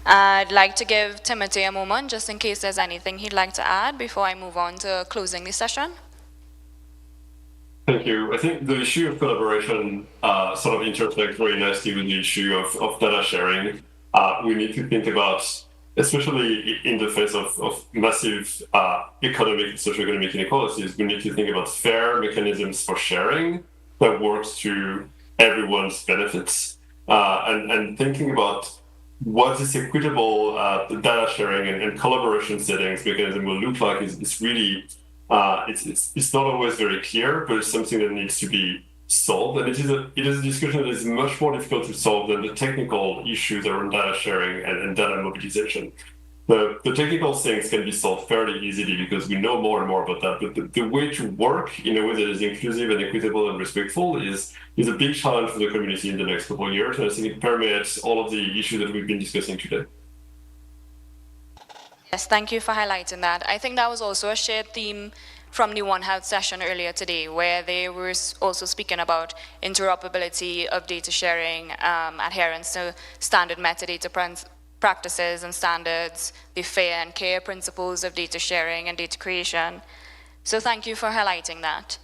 I'd like to give Timothy a moment, just in case there's anything he'd like to add before I move on to closing the session. Thank you. I think the issue of collaboration sort of intersects very nicely with the issue of data sharing. We need to think about, especially in the face of massive economic and socioeconomic inequalities, we need to think about fair mechanisms for sharing that works to everyone's benefits. And thinking about what this equitable data sharing and collaboration settings mechanism will look like is really it's not always very clear, but it's something that needs to be solved. And it is a discussion that is much more difficult to solve than the technical issues around data sharing and data mobilization. The technical things can be solved fairly easily because we know more and more about that. But the way to work in a way that is inclusive and equitable and respectful is a big challenge for the community in the next couple of years. And I think it permeates all of the issues that we've been discussing today. Yes, thank you for highlighting that. I think that was also a shared theme from the One Health session earlier today, where they were also speaking about interoperability of data sharing, adherence to standard metadata practices and standards, the fair and care principles of data sharing and data creation. So thank you for highlighting that.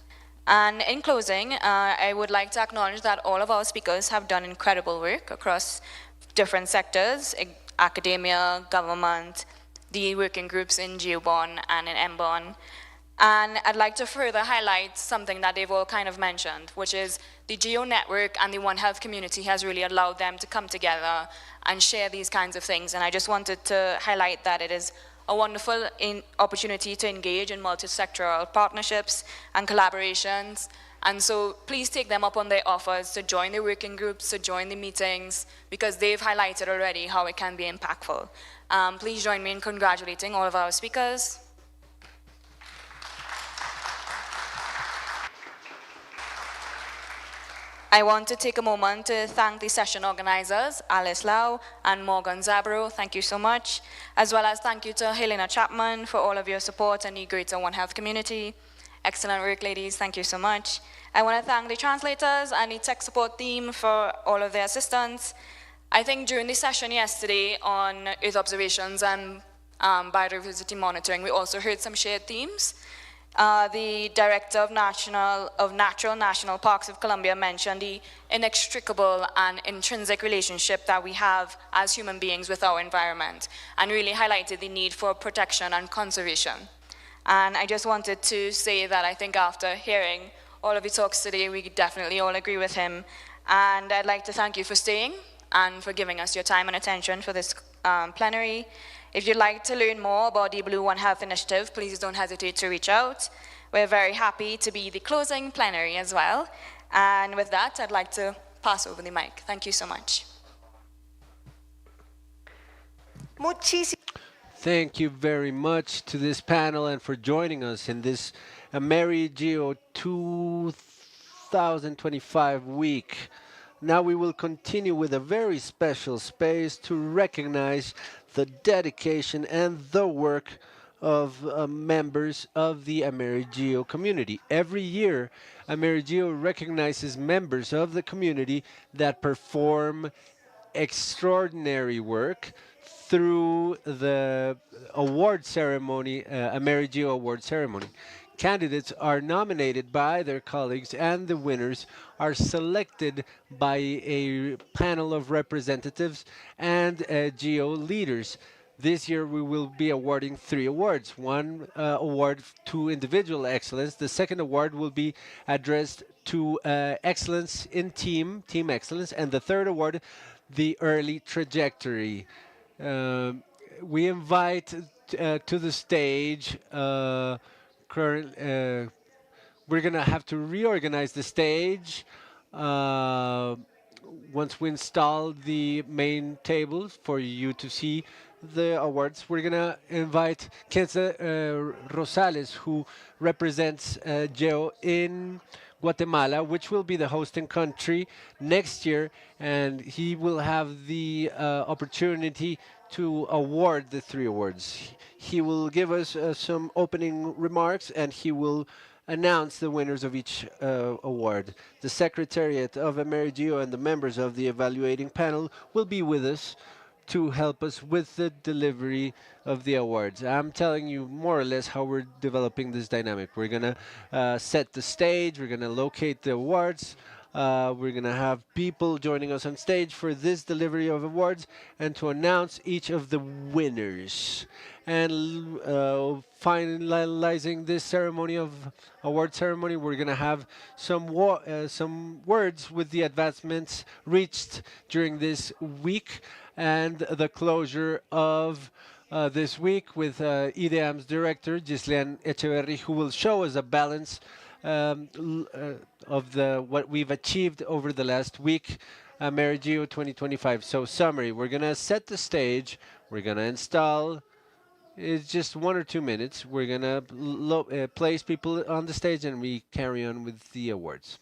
And in closing, I would like to acknowledge that all of our speakers have done incredible work across different sectors, academia, government, the working groups in GeoBon and in MBON. And I'd like to further highlight something that they've all kind of mentioned, which is the Geo network and the One Health community has really allowed them to come together and share these kinds of things. And I just wanted to highlight that it is a wonderful opportunity to engage in multi-sectoral partnerships and collaborations. And so please take them up on their offers to join the working groups, to join the meetings, because they've highlighted already how it can be impactful. Please join me in congratulating all of our speakers. I want to take a moment to thank the session organizers, Alice Lau and Morgan Zabro, thank you so much, as well as thank you to Helena Chapman for all of your support and the greater One Health community. Excellent work, ladies, thank you so much. I want to thank the translators and the tech support team for all of their assistance. I think during the session yesterday on Earth observations and biodiversity monitoring, we also heard some shared themes. The director of Natural National Parks of Colombia mentioned the inextricable and intrinsic relationship that we have as human beings with our environment, and really highlighted the need for protection and conservation. And I just wanted to say that I think after hearing all of the talks today, we definitely all agree with him. And I'd like to thank you for staying and for giving us your time and attention for this plenary. If you'd like to learn more about the Blue One Health Initiative, please don't hesitate to reach out. We're very happy to be the closing plenary as well. And with that, I'd like to pass over the mic. Thank you so much. Thank you very much to this panel and for joining us in this AmeriGEO 2025 week. Now we will continue with a very special space to recognize the dedication and the work of members of the AmeriGEO community. Every year, AmeriGEO recognizes members of the community that perform extraordinary work through the award ceremony, AmeriGEO award ceremony. Candidates are nominated by their colleagues and the winners are selected by a panel of representatives and geo leaders. This year we will be awarding 3 awards. One award to individual excellence. The second award will be addressed to excellence in team excellence. And the third award, the early trajectory. We invite to the stage we're going to have to reorganize the stage once we install the main tables for you to see the awards. We're going to invite Kenza Rosales, who represents GEO in Guatemala, which will be the hosting country next year, and he will have the opportunity to award the 3 awards. He will give us some opening remarks, and he will announce the winners of each award. The Secretariat of AmeriGEO and the members of the evaluating panel will be with us to help us with the delivery of the awards. I'm telling you more or less how we're developing this dynamic. We're going to set the stage, we're going to locate the awards, we're going to have people joining us on stage for this delivery of awards and to announce each of the winners. And finalizing this ceremony of award ceremony, we're going to have some words with the advancements reached during this week and the closure of this week with IDEAM's director, Gislean Echeverry, who will show us a balance of what we've achieved over the last week, AmeriGEO 2025. So summary, we're going to set the stage, we're going to install. It's just 1 or 2 minutes. We're going to place people on the stage and we carry on with the awards.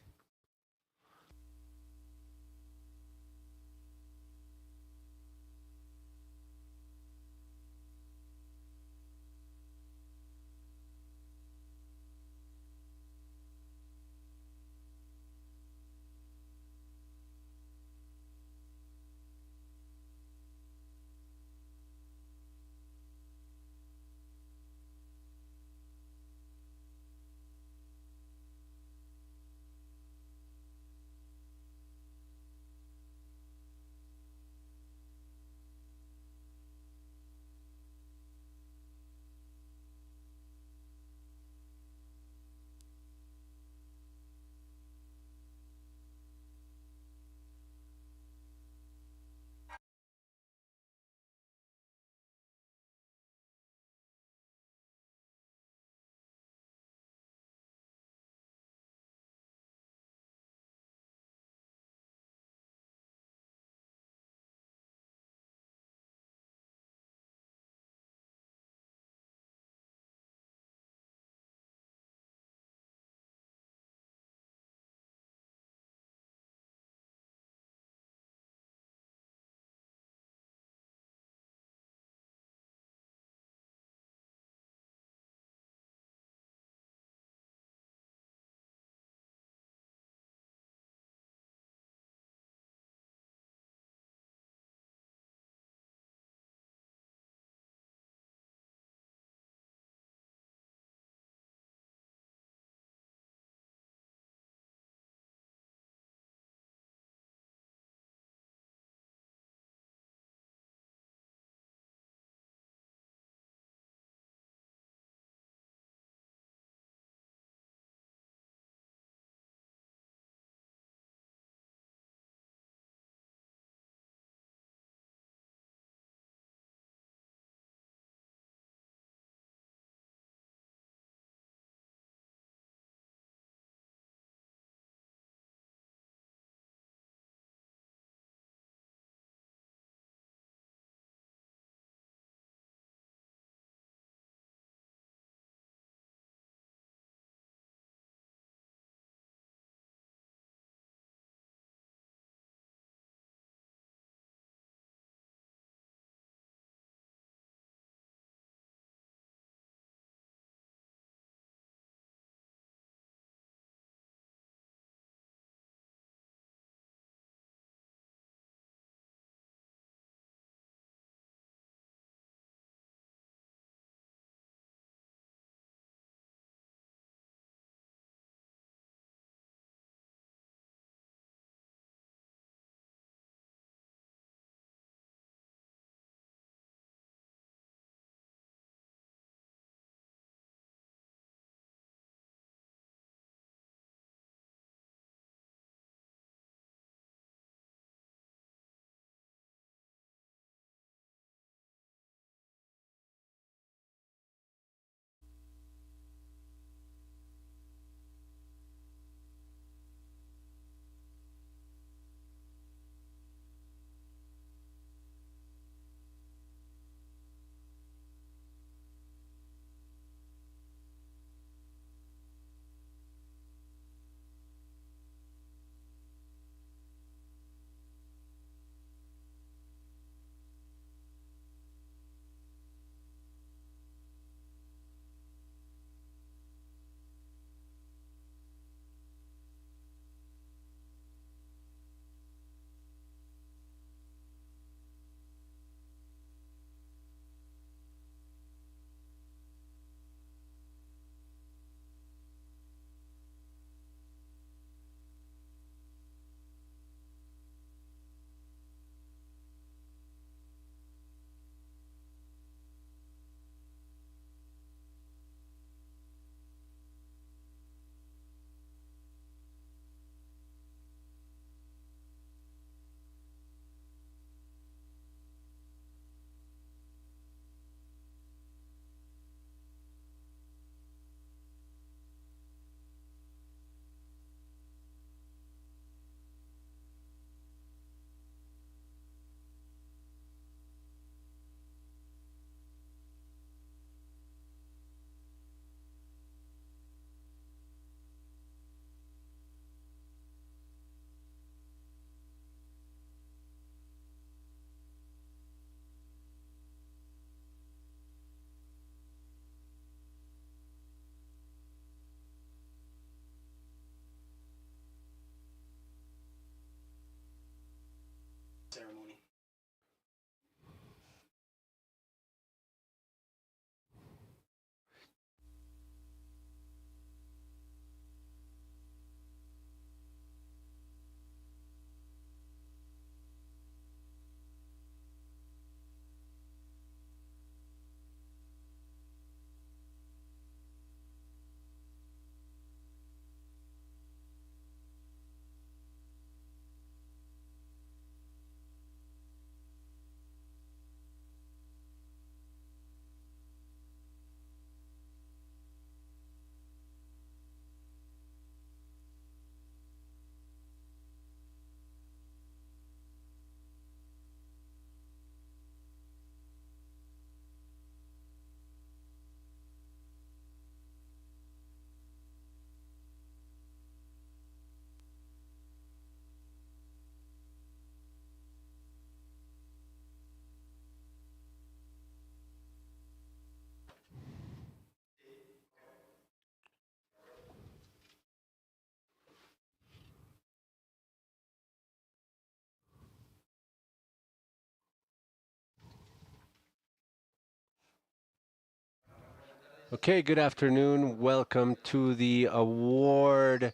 Okay, good afternoon. Welcome to the award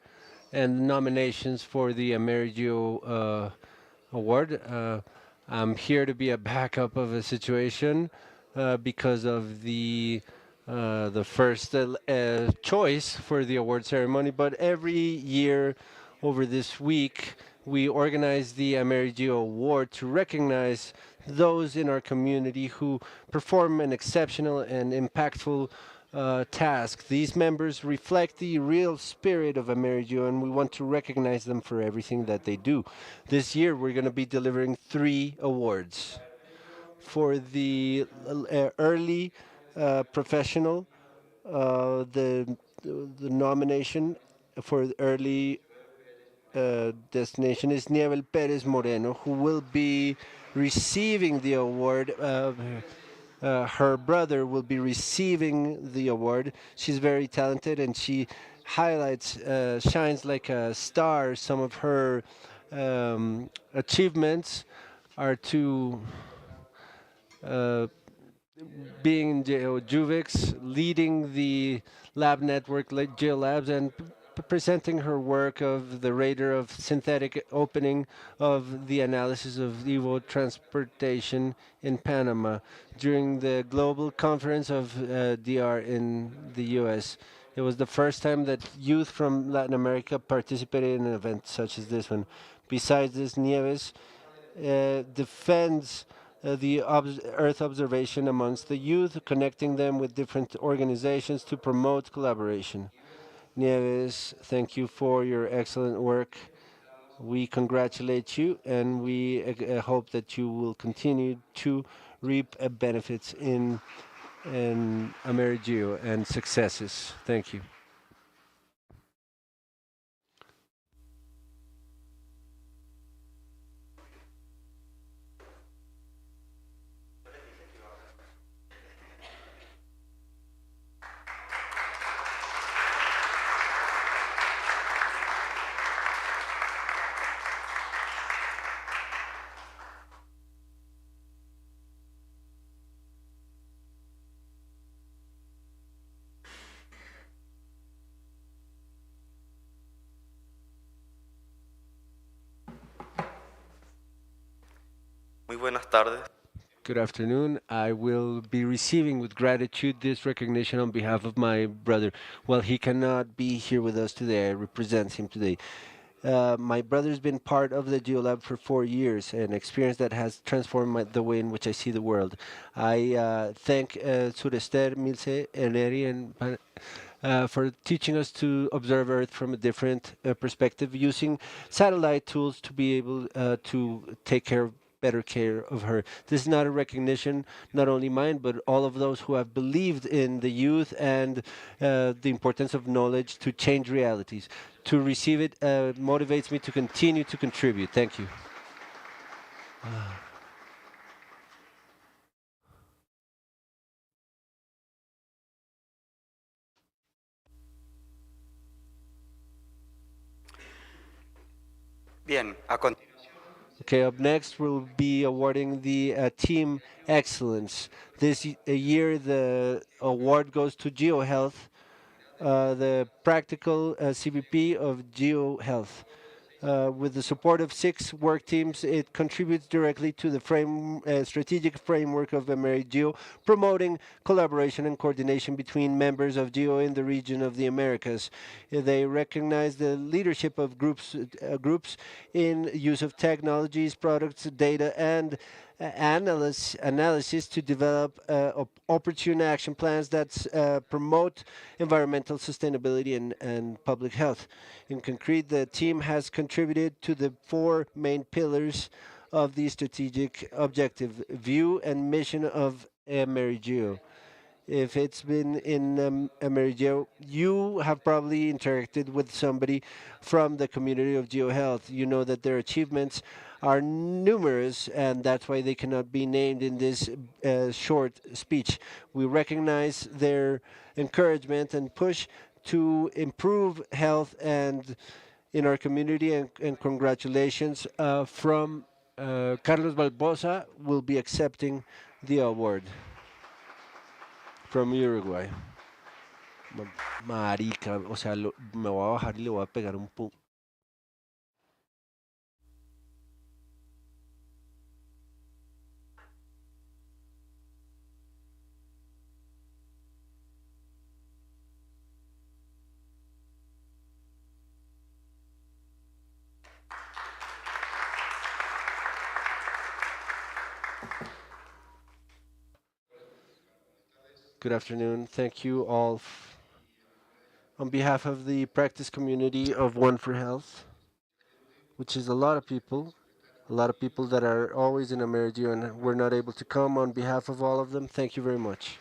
and nominations for the AmeriGEO award. I'm here to be a backup of a situation because of the first choice for the award ceremony. But every year over this week, we organize the AmeriGEO Award to recognize those in our community who perform an exceptional and impactful task. These members reflect the real spirit of AmeriGEO, and we want to recognize them for everything that they do. This year, we're going to be delivering 3 awards. For the early professional, the nomination for the early destination is Nievel Perez Moreno, who will be receiving the award. Her brother will be receiving the award. She's very talented and she highlights, shines like a star. Some of her achievements are to being in GeoJuvix, leading the lab network like GeoLabs, and presenting her work of the radar of synthetic opening of the analysis of Evo transportation in Panama during the global conference of DR in the US. It was the first time that youth from Latin America participated in an event such as this one. Besides this, Nieves defends the Earth observation amongst the youth, connecting them with different organizations to promote collaboration. Nieves, thank you for your excellent work. We congratulate you and we hope that you will continue to reap benefits in AmeriGEO and successes. Thank you. Muy buenas tardes. Good afternoon. I will be receiving with gratitude this recognition on behalf of my brother. Well, he cannot be here with us today. I represent him today. My brother's been part of the GeoLab for 4 years, an experience that has transformed the way in which I see the world. I thank Surester, Milce, Eneri, and for teaching us to observe Earth from a different perspective, using satellite tools to be able to take better care of her. This is not a recognition, not only mine, but all of those who have believed in the youth and the importance of knowledge to change realities. To receive it motivates me to continue to contribute. Thank you. Bien, Okay, up next we'll be awarding the Team Excellence. This year the award goes to GeoHealth, the practical CVP of GeoHealth. With the support of 6 work teams, it contributes directly to the strategic framework of AmeriGEO, promoting collaboration and coordination between members of GEO in the region of the Americas. They recognize the leadership of groups in use of technologies, products, data, and analysis to develop opportune action plans that promote environmental sustainability and public health. In concrete, the team has contributed to the 4 main pillars of the strategic objective, view, and mission of AmeriGEO. If it's been in AmeriGEO, you have probably interacted with somebody from the community of GeoHealth. You know that their achievements are numerous, and that's why they cannot be named in this short speech. We recognize their encouragement and push to improve health and in our community, and congratulations from Carlos Balboza will be accepting the award from Uruguay. Marica, o sea, me voy a bajar y le voy a pegar un pum. Good afternoon. Thank you all. On behalf of the practice community of One for Health, which is a lot of people that are always in AmeriGEO and we're not able to come, on behalf of all of them, thank you very much.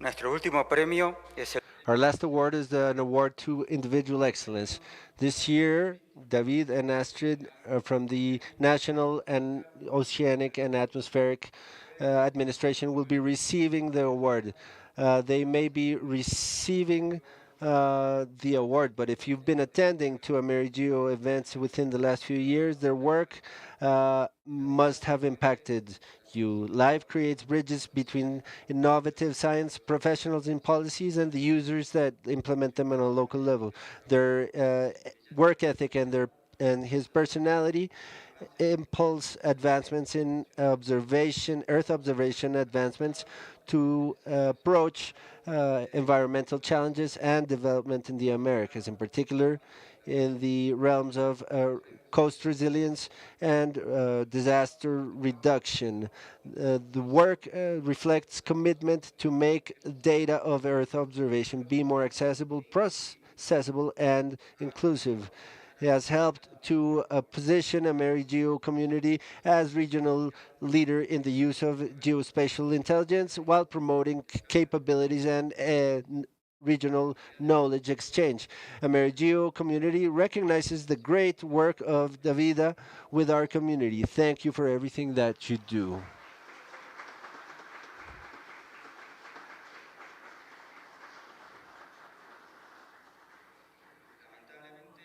Nuestro último premio es el Our last award is an award to individual excellence. This year, David and Astrid from the National and Oceanic and Atmospheric Administration will be receiving the award. They may be receiving the award, but if you've been attending to AmeriGEO events within the last few years, their work must have impacted you. Live creates bridges between innovative science professionals in policies and the users that implement them on a local level. Their work ethic and his personality impulse advancements in Earth observation advancements to approach environmental challenges and development in the Americas, in particular in the realms of coast resilience and disaster reduction. The work reflects commitment to make data of Earth observation be more accessible, processable, and inclusive. It has helped to position AmeriGEO community as regional leader in the use of geospatial intelligence while promoting capabilities and regional knowledge exchange. AmeriGEO community recognizes the great work of Davida with our community. Thank you for everything that you do.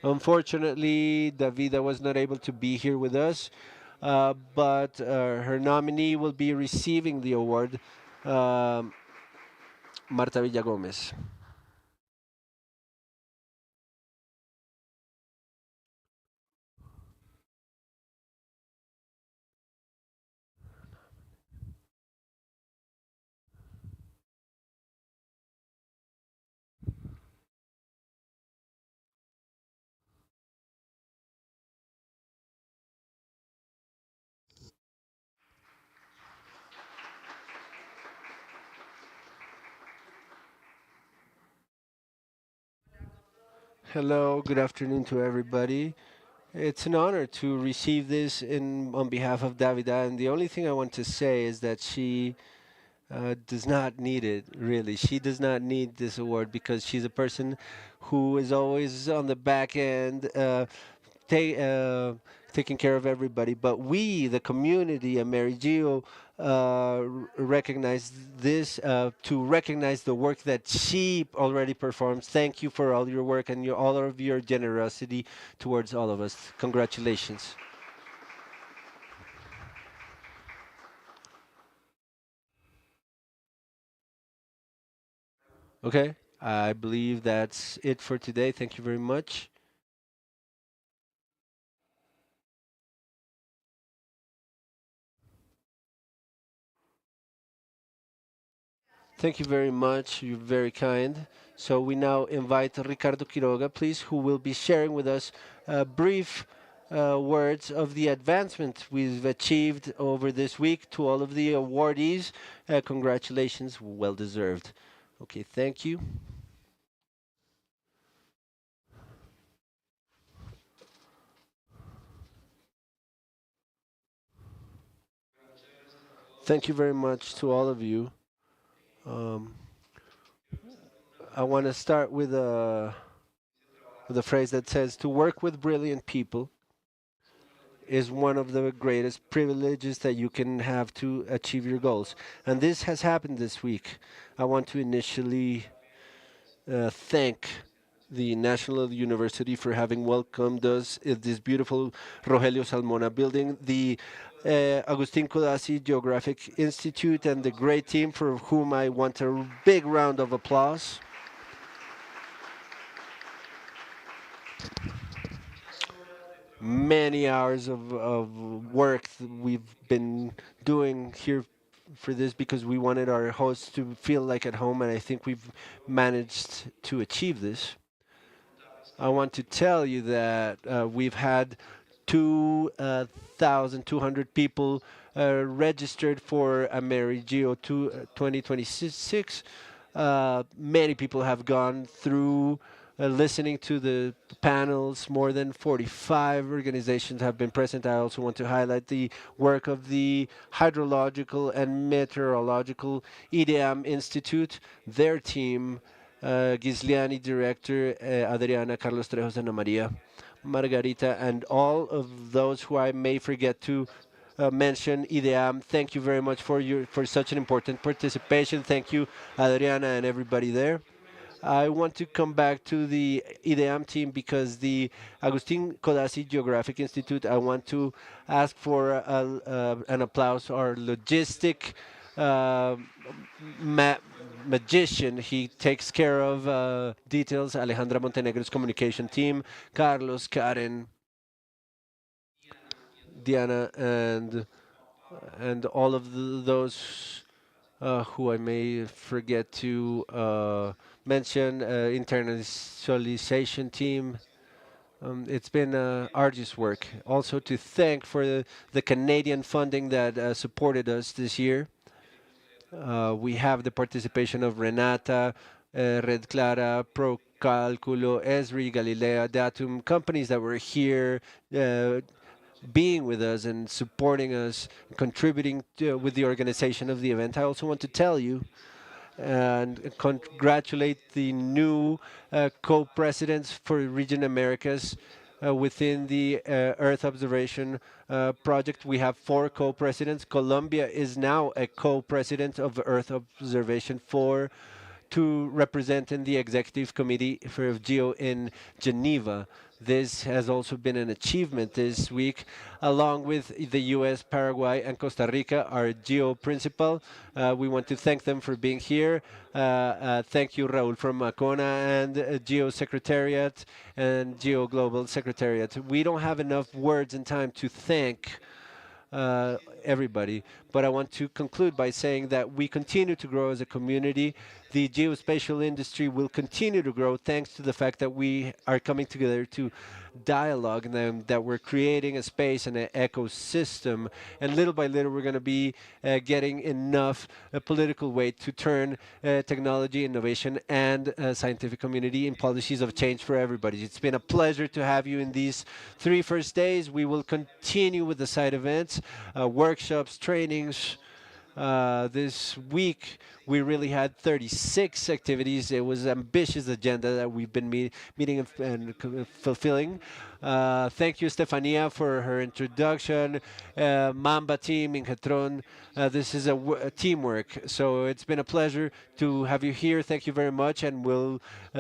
Unfortunately, Davida was not able to be here with us, but her nominee will be receiving the award, Marta Villagomez. Hello, good afternoon to everybody. It's an honor to receive this on behalf of Davida, and the only thing I want to say is that she does not need it, really. She does not need this award because she's a person who is always on the back end, taking care of everybody. But we, the community, AmeriGEO, recognize this to recognize the work that she already performs. Thank you for all your work and all of your generosity towards all of us. Congratulations. Okay, I believe that's it for today. Thank you very much. Thank you very much. You're very kind. So we now invite Ricardo Quiroga, please, who will be sharing with us brief words of the advancement we've achieved over this week. To all of the awardees, congratulations, well deserved. Okay, thank you. Thank you very much to all of you. I want to start with a phrase that says, to work with brilliant people is one of the greatest privileges that you can have to achieve your goals. And this has happened this week. I want to initially thank the National University for having welcomed us in this beautiful Rogelio Salmona building, the Agustin Codazzi Geographic Institute, and the great team for whom I want a big round of applause. Many hours of work we've been doing here for this because we wanted our hosts to feel like at home, and I think we've managed to achieve this. I want to tell you that we've had 2,200 people registered for AmeriGEO 2026. Many people have gone through listening to the panels. More than 45 organizations have been present. I also want to highlight the work of the Hydrological and Meteorological IDEAM Institute, their team, Gisliani director, Adriana, Carlos Trejos, Ana Maria, Margarita, and all of those who I may forget to mention. IDEAM, thank you very much for such an important participation. Thank you, Adriana, and everybody there. I want to come back to the IDEAM team because the Agustin Codazzi Geographic Institute, I want to ask for an applause. Our logistic uh, magician, he takes care of details. Alejandra Montenegro's communication team, Carlos, Karen, Diana, and all of those who I may forget to mention, internationalization team. It's been arduous work. Also to thank for the Canadian funding that supported us this year. We have the participation of Renata, Red Clara, Pro Cálculo, Esri, Galilea, Datum, companies that were here being with us and supporting us, contributing with the organization of the event. I also want to tell you and congratulate the new co-presidents for Region Americas within the Earth Observation Project. We have 4 co-presidents. Colombia is now a co-president of Earth Observation to represent in the Executive Committee for GEO in Geneva. This has also been an achievement this week, along with the U.S., Paraguay, and Costa Rica, our GEO principal. We want to thank them for being here. Thank you, Raul from Macona and GEO Secretariat and GEO Global Secretariat. We don't have enough words and time to thank everybody. But I want to conclude by saying that we continue to grow as a community. The geospatial industry will continue to grow thanks to the fact that we are coming together to dialogue and that we're creating a space and an ecosystem. And little by little, we're going to be getting enough political weight to turn technology, innovation, and scientific community in policies of change for everybody. It's been a pleasure to have you in these 3 first days. We will continue with the side events, workshops, trainings. This week, we really had 36 activities. It was an ambitious agenda that we've been meeting and fulfilling. Thank you, Stefania, for her introduction. Mamba team, Ingetron. This is a teamwork. So it's been a pleasure to have you here. Thank you very much, and we'll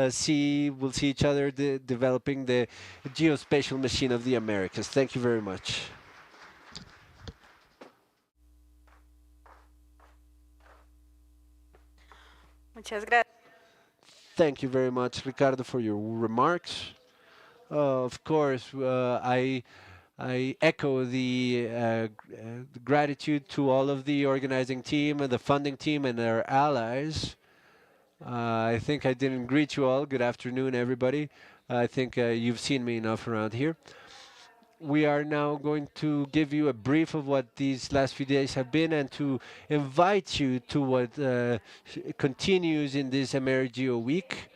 see each other developing the geospatial machine of the Americas. Thank you very much. Muchas gracias. Thank you very much, Ricardo, for your remarks. Of course, I echo the gratitude to all of the organizing team and the funding team and their allies. I think I didn't greet you all. Good afternoon, everybody. I think you've seen me enough around here. We are now going to give you a brief of what these last few days have been and to invite you to what continues in this AmeriGEO week,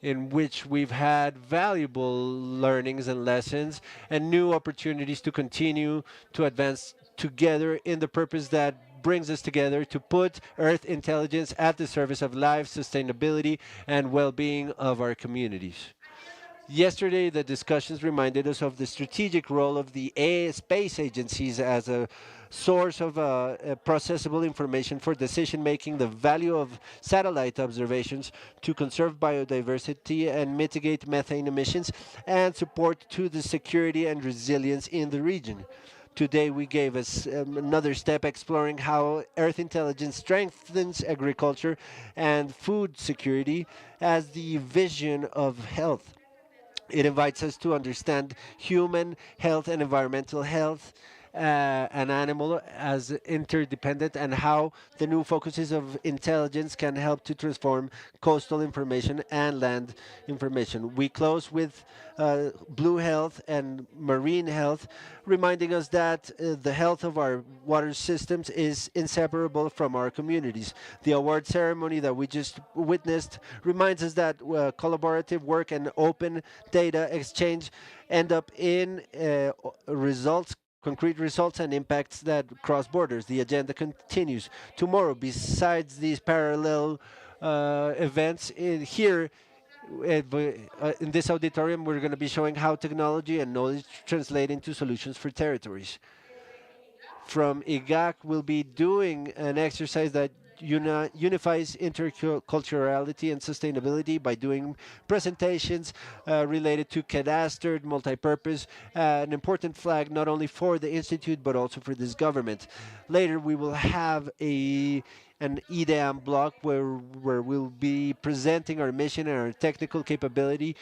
in which we've had valuable learnings and lessons and new opportunities to continue to advance together in the purpose that brings us together to put Earth intelligence at the service of life, sustainability, and well-being of our communities. Yesterday, the discussions reminded us of the strategic role of the space agencies as a source of processable information for decision making, the value of satellite observations to conserve biodiversity and mitigate methane emissions, and support to the security and resilience in the region. Today, we gave us another step exploring how Earth intelligence strengthens agriculture and food security as the vision of health. It invites us to understand human health and environmental health, and animal as interdependent, and how the new focuses of intelligence can help to transform coastal information and land information. We close with blue health and marine health, reminding us that the health of our water systems is inseparable from our communities. The award ceremony that we just witnessed reminds us that collaborative work and open data exchange end up in results, concrete results and impacts that cross borders. The agenda continues. Tomorrow, besides these parallel events here in this auditorium, we're going to be showing how technology and knowledge translate into solutions for territories. From IGAC, we'll be doing an exercise that unifies interculturality and sustainability by doing presentations related to cadastered multipurpose, an important flag not only for the Institute but also for this government. Later, we will have an IDEAM block where we'll be presenting our mission and our technical capability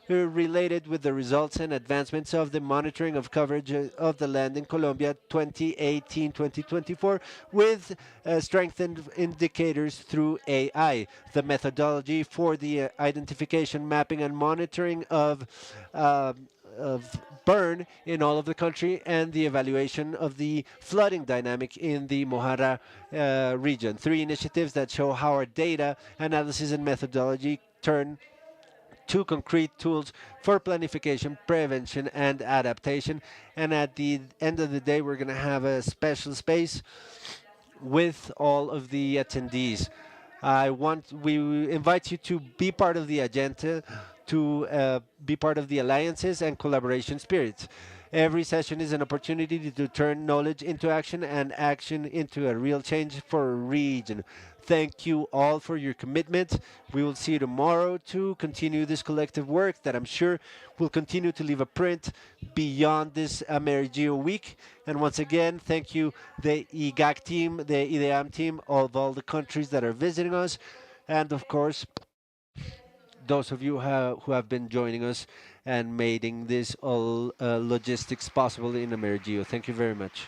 related with the results and advancements of the monitoring of coverage of the land in Colombia 2018-2024 with strengthened indicators through AI, the methodology for the identification, mapping, and monitoring of burn in all of the country, and the evaluation of the flooding dynamic in the Mojara region. Three initiatives that show how our data analysis and methodology turn to concrete tools for planification, prevention, and adaptation. And at the end of the day, we're going to have a special space with all of the attendees. We invite you to be part of the agenda, to be part of the alliances and collaboration spirits. Every session is an opportunity to turn knowledge into action and action into a real change for a region. Thank you all for your commitment. We will see you tomorrow to continue this collective work that I'm sure will continue to leave a print beyond this AmeriGEO week. And once again, thank you, the IGAC team, the IDEAM team of all the countries that are visiting us, and of course, those of you who have been joining us and making this all logistics possible in AmeriGEO. Thank you very much.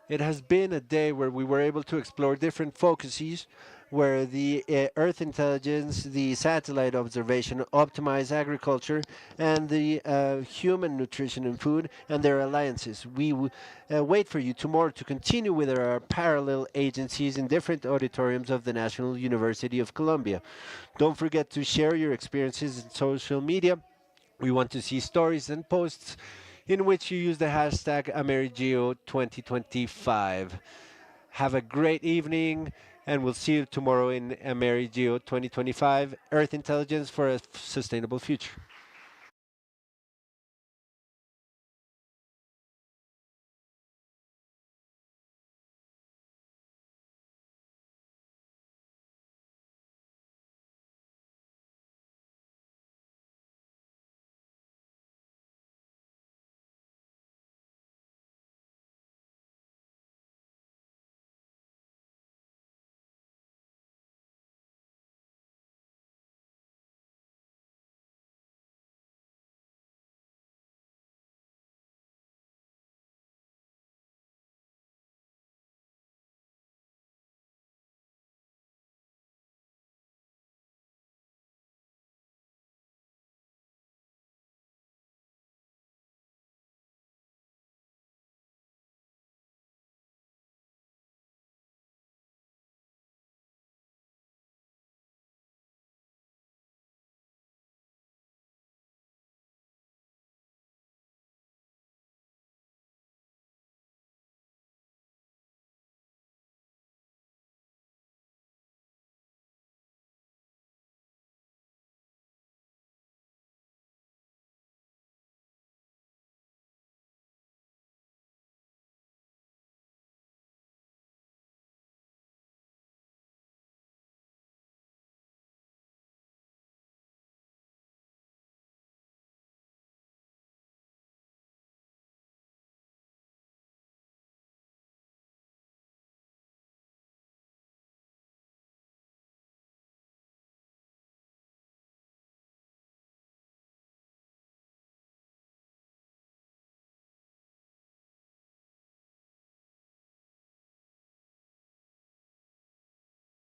It has been a day where we were able to explore different focuses, where the Earth intelligence, the satellite observation, optimized agriculture, and the human nutrition and food and their alliances. We wait for you tomorrow to continue with our parallel agencies in different auditoriums of the National University of Colombia. Don't forget to share your experiences in social media. We want to see stories and posts in which you use the hashtag AmeriGEO 2025. Have a great evening, and we'll see you tomorrow in AmeriGEO 2025, Earth Intelligence for a Sustainable Future.